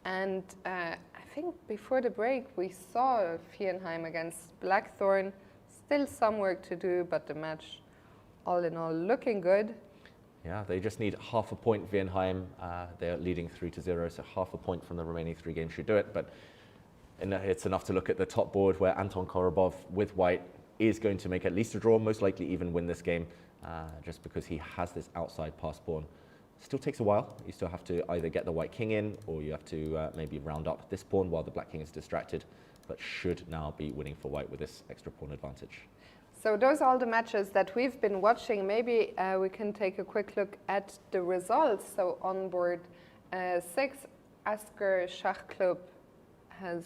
And I think before the break we saw Fienheim against Blackthorn. Still some work to do, but the match all in all looking good. Yeah, they just need half a point, Vienheim. They're leading 3-0, so half a point from the remaining 3 games should do it. But it's enough to look at the top board where Anton Korobov with white is going to make at least a draw, most likely even win this game, just because he has this outside pass pawn. Still takes a while. You still have to either get the white king in, or you have to maybe round up this pawn while the black king is distracted, but should now be winning for white with this extra pawn advantage. So those are all the matches that we've been watching. Maybe we can take a quick look at the results. So on board 6, Asker Schachclub has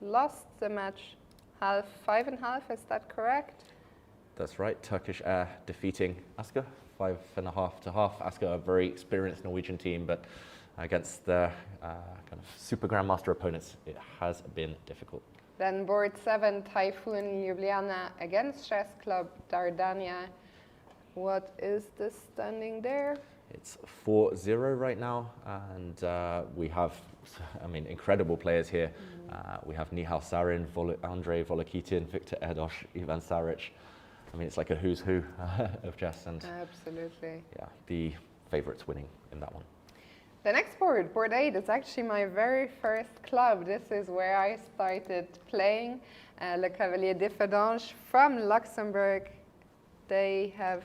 lost the match 5.5, is that correct? That's right, Turkish Air defeating Asker 5.5 to half. Asker, a very experienced Norwegian team, but against their kind of super grandmaster opponents, it has been difficult. Then board 7, Typhoon Ljubljana against Chess Club Dardania. What is the standing there? It's 4-0 right now, and we have, incredible players here. We have Nihal Sarin, Andrei Volokitin, Viktor Erdos, Ivan Saric. It's like a who's who of chess, and absolutely, yeah, the favourites winning in that one. The next board, board 8, is actually my very first club. This is where I started playing. Le Cavalier Differdange from Luxembourg. They have...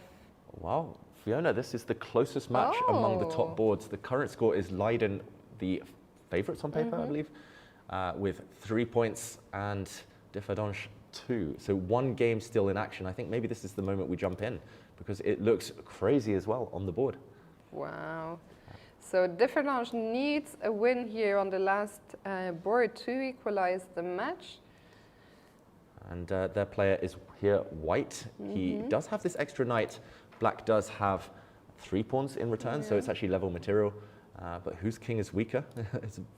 Wow, Fiona, this is the closest match among the top boards. The current score is Leiden, the favourites on paper, I believe, with 3 points, and Differdange 2. So 1 game still in action. I think maybe this is the moment we jump in, because it looks crazy as well on the board. Wow. So Differdange needs a win here on the last board to equalize the match. And their player is here white. He does have this extra knight. Black does have 3 pawns in return, so it's actually level material. But whose king is weaker?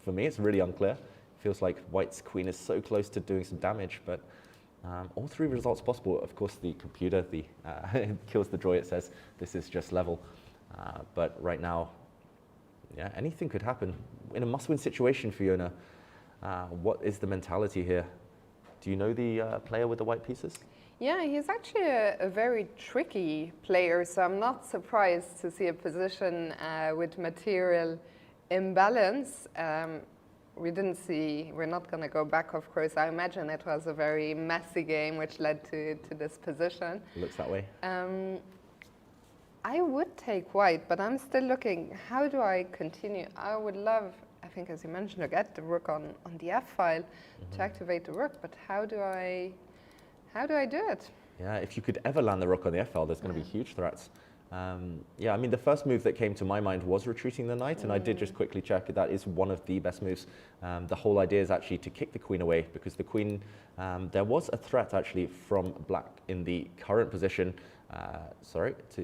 For me, it's really unclear. Feels like white's queen is so close to doing some damage, but all 3 results possible. Of course, the computer kills the joy. It says this is just level. But right now, yeah, anything could happen. In a must-win situation, Fiona, what is the mentality here? Do you know the player with the white pieces? Yeah, he's actually a very tricky player, so I'm not surprised to see a position with material imbalance. We're not going to go back, of course. I imagine it was a very messy game which led to this position. Looks that way. I would take white, but I'm still looking, how do I continue? I would love, I think as you mentioned, to get the rook on the f-file to activate the rook, but how do I do it? Yeah, if you could ever land the rook on the f-file, there's going to be huge threats. Yeah, the first move that came to my mind was retreating the knight, and I did just quickly check that is one of the best moves. The whole idea is actually to kick the queen away, because the queen, there was a threat actually from black in the current position,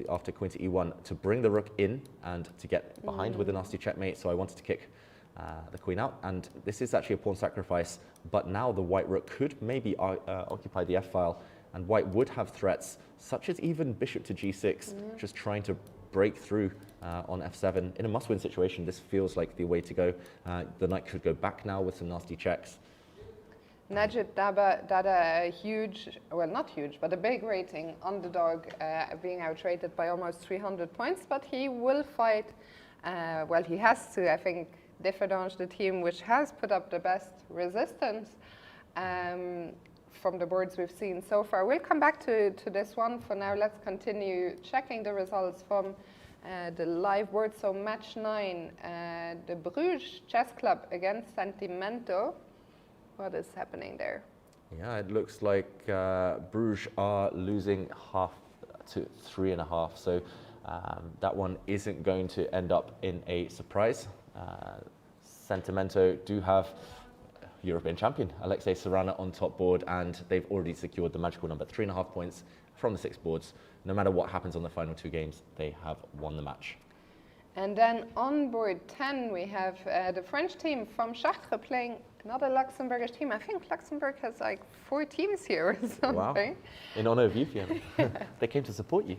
after queen to e1, to bring the rook in and to get behind with a nasty checkmate, so I wanted to kick the queen out, and this is actually a pawn sacrifice, but now the white rook could maybe occupy the f-file, and white would have threats, such as even bishop to g6, just trying to break through on f7. In a must-win situation, this feels like the way to go. The knight could go back now with some nasty checks. Najib Dada, a huge, well not huge, but a big rating, underdog, being outrated by almost 300 points, but he will fight, well he has to, I think, Differdange, the team which has put up the best resistance from the boards we've seen so far. We'll come back to this one. For now, let's continue checking the results from the live board. So match 9, the Bruges Chess Club against Sentimento. What is happening there? Yeah, it looks like Bruges are losing half to 3.5. So that one isn't going to end up in a surprise. Sentimento do have European champion Alexei Serrana on top board, and they've already secured the magical number 3.5 points from the 6 boards. No matter what happens on the final 2 games, they have won the match. And then on board 10, we have the French team from Chartres playing another Luxembourgish team. I think Luxembourg has like 4 teams here or something. Wow. In honor of you, Fiona. They came to support you.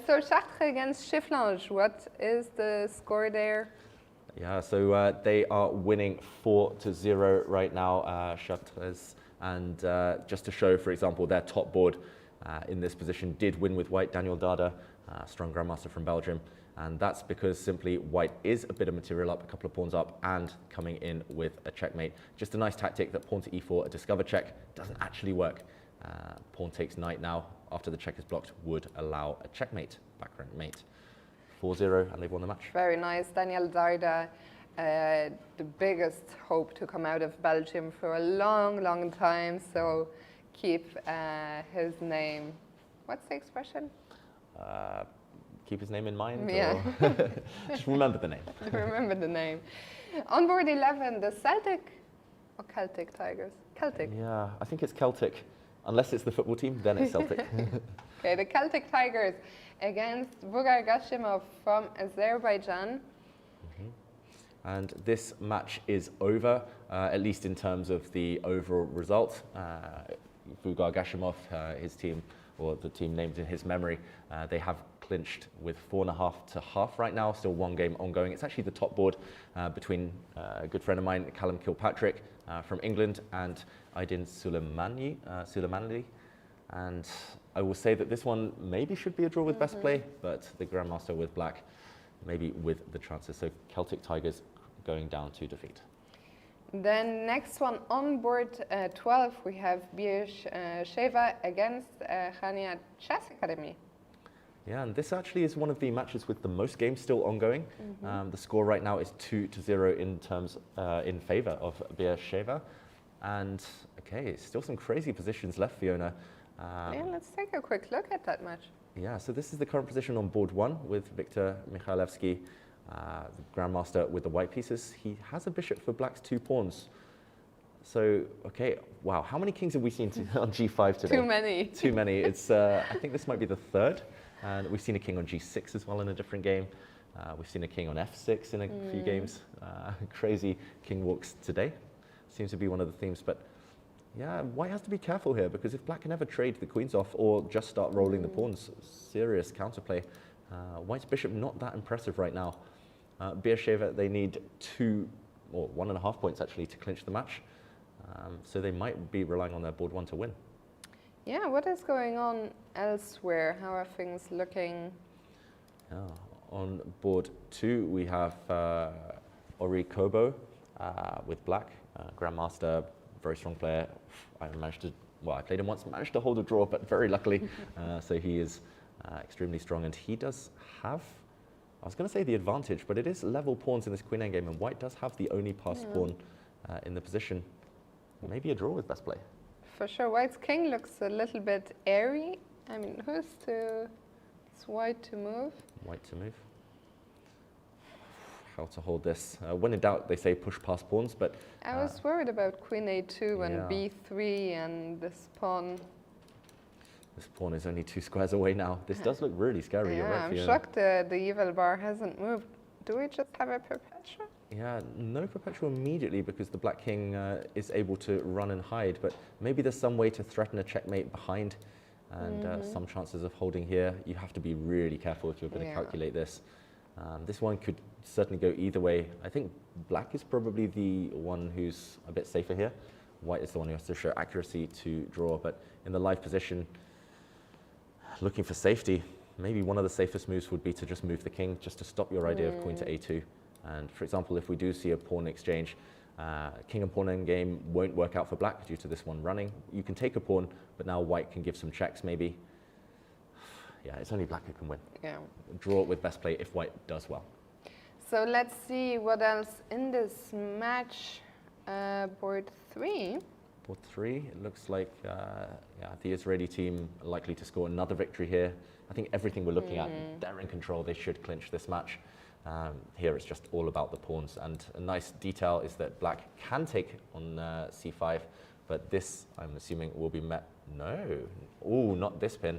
So Chartres against Chifflange, what is the score there? Yeah, so they are winning 4-0 right now, Chartres. And just to show, for example, their top board in this position did win with white, Daniel Dada, strong grandmaster from Belgium. And that's because simply white is a bit of material up, a couple of pawns up, and coming in with a checkmate. Just a nice tactic that pawn to e4, a discover check, doesn't actually work. Pawn takes knight now, after the check is blocked, would allow a checkmate, background mate. 4-0, and they've won the match. Very nice. Daniel Darda, the biggest hope to come out of Belgium for a long, long time. So keep his name. What's the expression? Keep his name in mind? Yeah. Or just remember the name. Remember the name. On board 11, the Celtic or Celtic Tigers? Celtic. Yeah, I think it's Celtic. Unless it's the football team, then it's Celtic. Okay, the Celtic Tigers against Vugar Gashimov from Azerbaijan. And this match is over, at least in terms of the overall result. Vugar Gashimov, his team, or the team named in his memory, they have clinched with 4.5 to half right now, still 1 game ongoing. It's actually the top board between a good friend of mine, Callum Kilpatrick from England, and Aydin Suleimani. And I will say that this one maybe should be a draw with best play, but the Grandmaster with black, maybe with the chances. So Celtic Tigers going down to defeat. Then next one on board 12, we have Beersheva against Khania Chess Academy. Yeah, and this actually is one of the matches with the most games still ongoing. The score right now is 2-0 in terms in favour of Beersheva. And okay, still some crazy positions left, Fiona. Yeah, let's take a quick look at that match. Yeah, so this is the current position on board 1 with Viktor Mikhailevsky, the Grandmaster with the white pieces. He has a bishop for black's 2 pawns. So, okay, wow, how many kings have we seen on g5 today? Too many. Too many. It's, I think this might be the 3rd. And we've seen a king on g6 as well in a different game. We've seen a king on f6 in a few games. Crazy king walks today. Seems to be one of the themes. But yeah, white has to be careful here, because if black can ever trade the queens off or just start rolling the pawns, serious counterplay. White's bishop not that impressive right now. Beersheva, they need 2 or 1.5 points actually to clinch the match. So they might be relying on their board 1 to win. Yeah, what is going on elsewhere? How are things looking? On board 2, we have Ori Kobo with black, Grandmaster, very strong player. I played him once, managed to hold a draw, but very luckily. So he is extremely strong, and he does have, I was going to say the advantage, but it is level pawns in this queen endgame, and white does have the only passed pawn in the position. Maybe a draw with best play. For sure, white's king looks a little bit airy. I mean, it's white to move. White to move. How to hold this. When in doubt, they say push past pawns, but... I was worried about queen a2 and b3 and this pawn. This pawn is only 2 squares away now. This does look really scary. Yeah, You're right, I'm Fiona. shocked the evil bar hasn't moved. Do we just have a perpetual? Yeah, no perpetual immediately, because the black king is able to run and hide, but maybe there's some way to threaten a checkmate behind, and some chances of holding here. You have to be really careful if you're going to calculate this. This one could certainly go either way. I think black is probably the one who's a bit safer here. White is the one who has to show accuracy to draw, but in the live position, looking for safety, maybe one of the safest moves would be to just move the king, just to stop your idea of queen to a2. And for example, if we do see a pawn exchange, king and pawn endgame won't work out for black due to this one running. You can take a pawn, but now white can give some checks maybe. yeah, it's only black who can win. Yeah. Draw with best play if white does well. So let's see what else in this match. Board 3. Board 3, it looks like yeah, the Israeli team are likely to score another victory here. I think everything we're looking at, they're in control. They should clinch this match. Here it's just all about the pawns. And a nice detail is that black can take on c5, but this, I'm assuming, will be met. No. Oh, not this pin.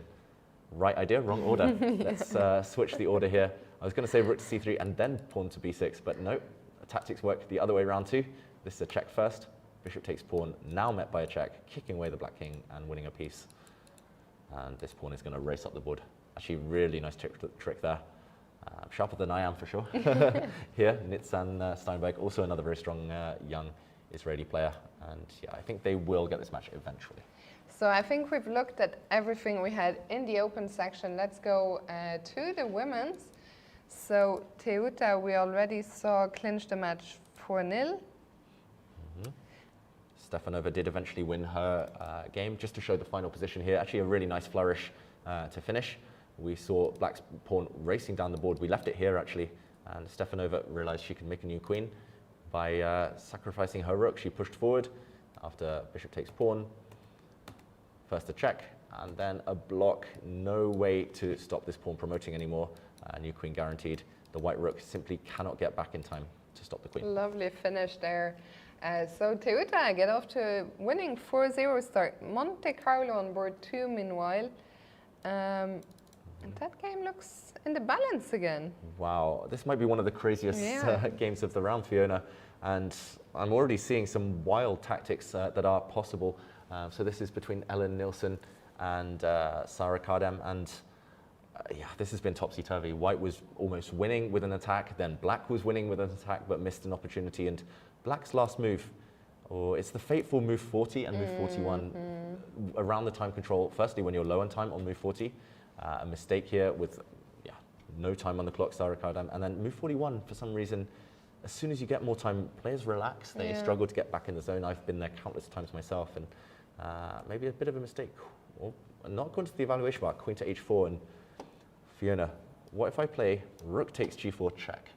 Right idea, wrong order. Let's switch the order here. I was going to say rook to c3 and then pawn to b6, but no. Tactics work the other way around too. This is a check first. Bishop takes pawn, now met by a check, kicking away the black king and winning a piece. And this pawn is going to race up the board. Actually, really nice trick there. Sharper than I am, for sure. Here, Nitzan Steinberg, also another very strong young Israeli player. And yeah, I think they will get this match eventually. So I think we've looked at everything we had in the open section. Let's go to the women's. So Teuta, we already saw clinch the match 4-0. Stefanova did eventually win her game. Just to show the final position here, actually a really nice flourish to finish. We saw black's pawn racing down the board. We left it here actually, and Stefanova realized she could make a new queen by sacrificing her rook. She pushed forward after bishop takes pawn. First a check, and then a block. No way to stop this pawn promoting anymore. New queen guaranteed. The white rook simply cannot get back in time to stop the queen. Lovely finish there. So Teuta get off to a winning 4-0 start. Monte Carlo on board 2 meanwhile. And that game looks in the balance again. Wow, this might be one of the craziest games of the round, Fiona. And I'm already seeing some wild tactics that are possible. So this is between Ellen Nilsson and Sarah Kardem. And yeah, this has been topsy-turvy. White was almost winning with an attack, then black was winning with an attack, but missed an opportunity. And black's last move, or it's the fateful move 40 and move 41, around the time control. Firstly, when you're low on time on move 40, a mistake here with no time on the clock, Sarah Kardam. And then move 41, for some reason, as soon as you get more time, players relax. They struggle to get back in the zone. I've been there countless times myself, and maybe a bit of a mistake. Well, not going to the evaluation bar, queen to h4, and Fiona, what if I play rook takes g4 check?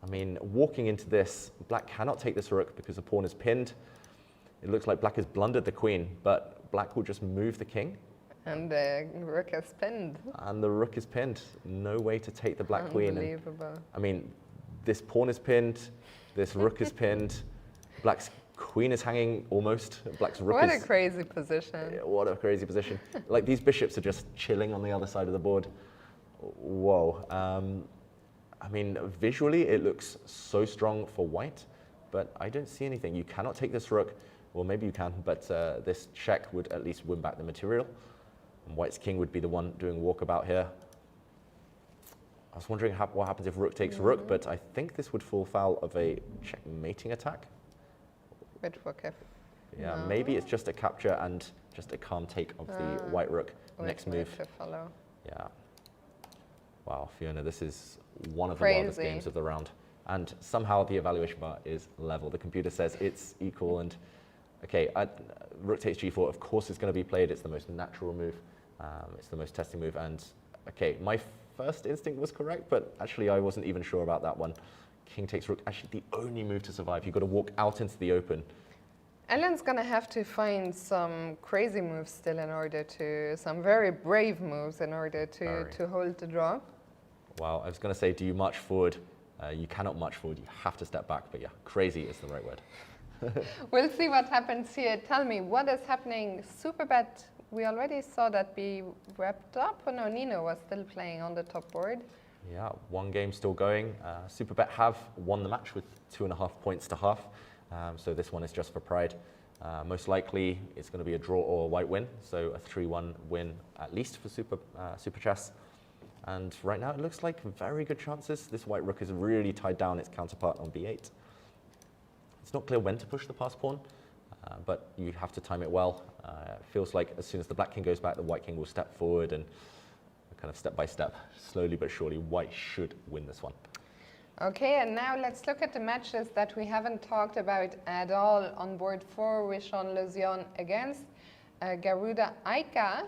I mean, walking into this, black cannot take this rook because the pawn is pinned. It looks like black has blundered the queen, but black will just move the king. And the rook is pinned. And the rook is pinned. No way to take the black queen. Unbelievable. I mean, this pawn is pinned, this rook is pinned, black's queen is hanging almost, black's rook What is... a crazy position. What a crazy position. Like, these bishops are just chilling on the other side of the board. Whoa. I mean, visually, it looks so strong for white, but I don't see anything. You cannot take this rook. Well, maybe you can, but this check would at least win back the material. And white's king would be the one doing walkabout here. I was wondering what happens if rook takes rook, but I think this would fall foul of a checkmating attack. Which rook if? Yeah, maybe it's just a capture and just a calm take of the white rook. Next move. To follow. Yeah. Wow, Fiona, this is one of the wildest games of the round. And somehow the evaluation bar is level. The computer says it's equal, and okay, rook takes g4, of course it's going to be played. It's the most natural move. It's the most testing move. And okay, my first instinct was correct, but actually I wasn't even sure about that one. King takes rook, actually the only move to survive. You've got to walk out into the open. Ellen's going to have to find some crazy moves still in order to, some very brave moves in order to hold the draw. Wow, I was going to say, do you march forward? You cannot march forward, you have to step back, but yeah, crazy is the right word. We'll see what happens here. Tell me, what is happening? Superbet, we already saw that be wrapped up, or no, Nino was still playing on the top board. Yeah, one game still going. Superbet have won the match with 2.5 points to half, so this one is just for pride. Most likely it's going to be a draw or a white win, so a 3-1 win at least for Super Chess. And right now it looks like very good chances. This white rook is really tied down its counterpart on b8. It's not clear when to push the pass pawn, but you have to time it well. It feels like as soon as the black king goes back, the white king will step forward, and kind of step by step, slowly but surely, white should win this one. Okay, and now let's look at the matches that we haven't talked about at all. On board 4, Rishon Lezion against Garuda Aika.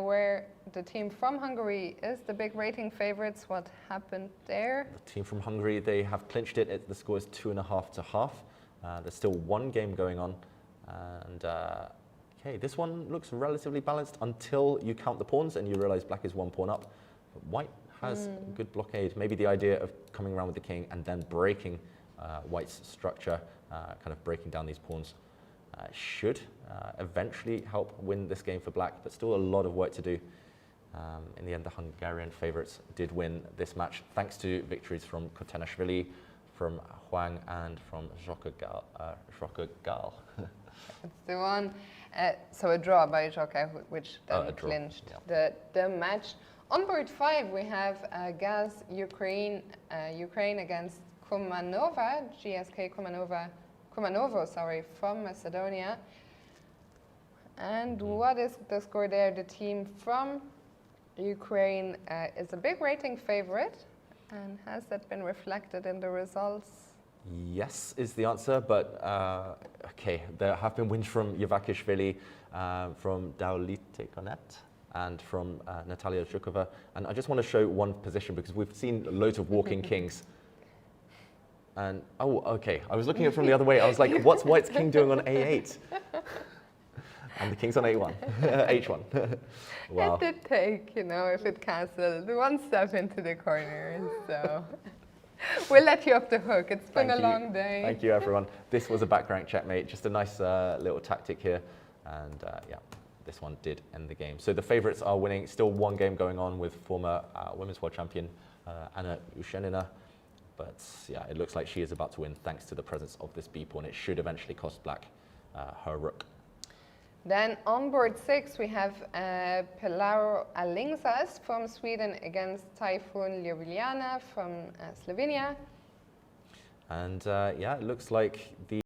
where the team from Hungary is the big rating favorites. What happened there? The team from Hungary, they have clinched it. The score is 2.5 to half. There's still one game going on. And okay, this one looks relatively balanced until you count the pawns and you realize black is 1 pawn up. But white has a good blockade. Maybe the idea of coming around with the king and then breaking white's structure, kind of breaking down these pawns, should eventually help win this game for black, but still a lot of work to do. In the end, the Hungarian favourites did win this match, thanks to victories from Kotenashvili, from Huang, and from Zsokagal. It's the one. So a draw by Zsoka, which then clinched the match. On board 5, we have Gaz Ukraine against Kumanova, GSK Kumanovo, sorry, from Macedonia. And what is the score there? The team from Ukraine is a big rating favorite. And has that been reflected in the results? Yes, is the answer. But okay, there have been wins from Yevakishvili, from Daulite Konet, and from Natalia Zhukova. And I just want to show one position because we've seen loads of walking kings. And, oh, okay, I was looking at it from the other way. I was like, what's white's king doing on A8? And the king's on A1, H1. Wow. It did take, if it castled, one step into the corner, so we'll let you off the hook. It's been a long day. Thank you, everyone. This was a back rank checkmate, just a nice little tactic here. And yeah, this one did end the game. So the favorites are winning. Still one game going on with former Women's World Champion Anna Ushenina. But yeah, it looks like she is about to win thanks to the presence of this B pawn. It should eventually cost black her rook. Then on board 6, we have Pelaro Alingsas from Sweden against Typhoon Ljubljana from Slovenia. And yeah, it looks like the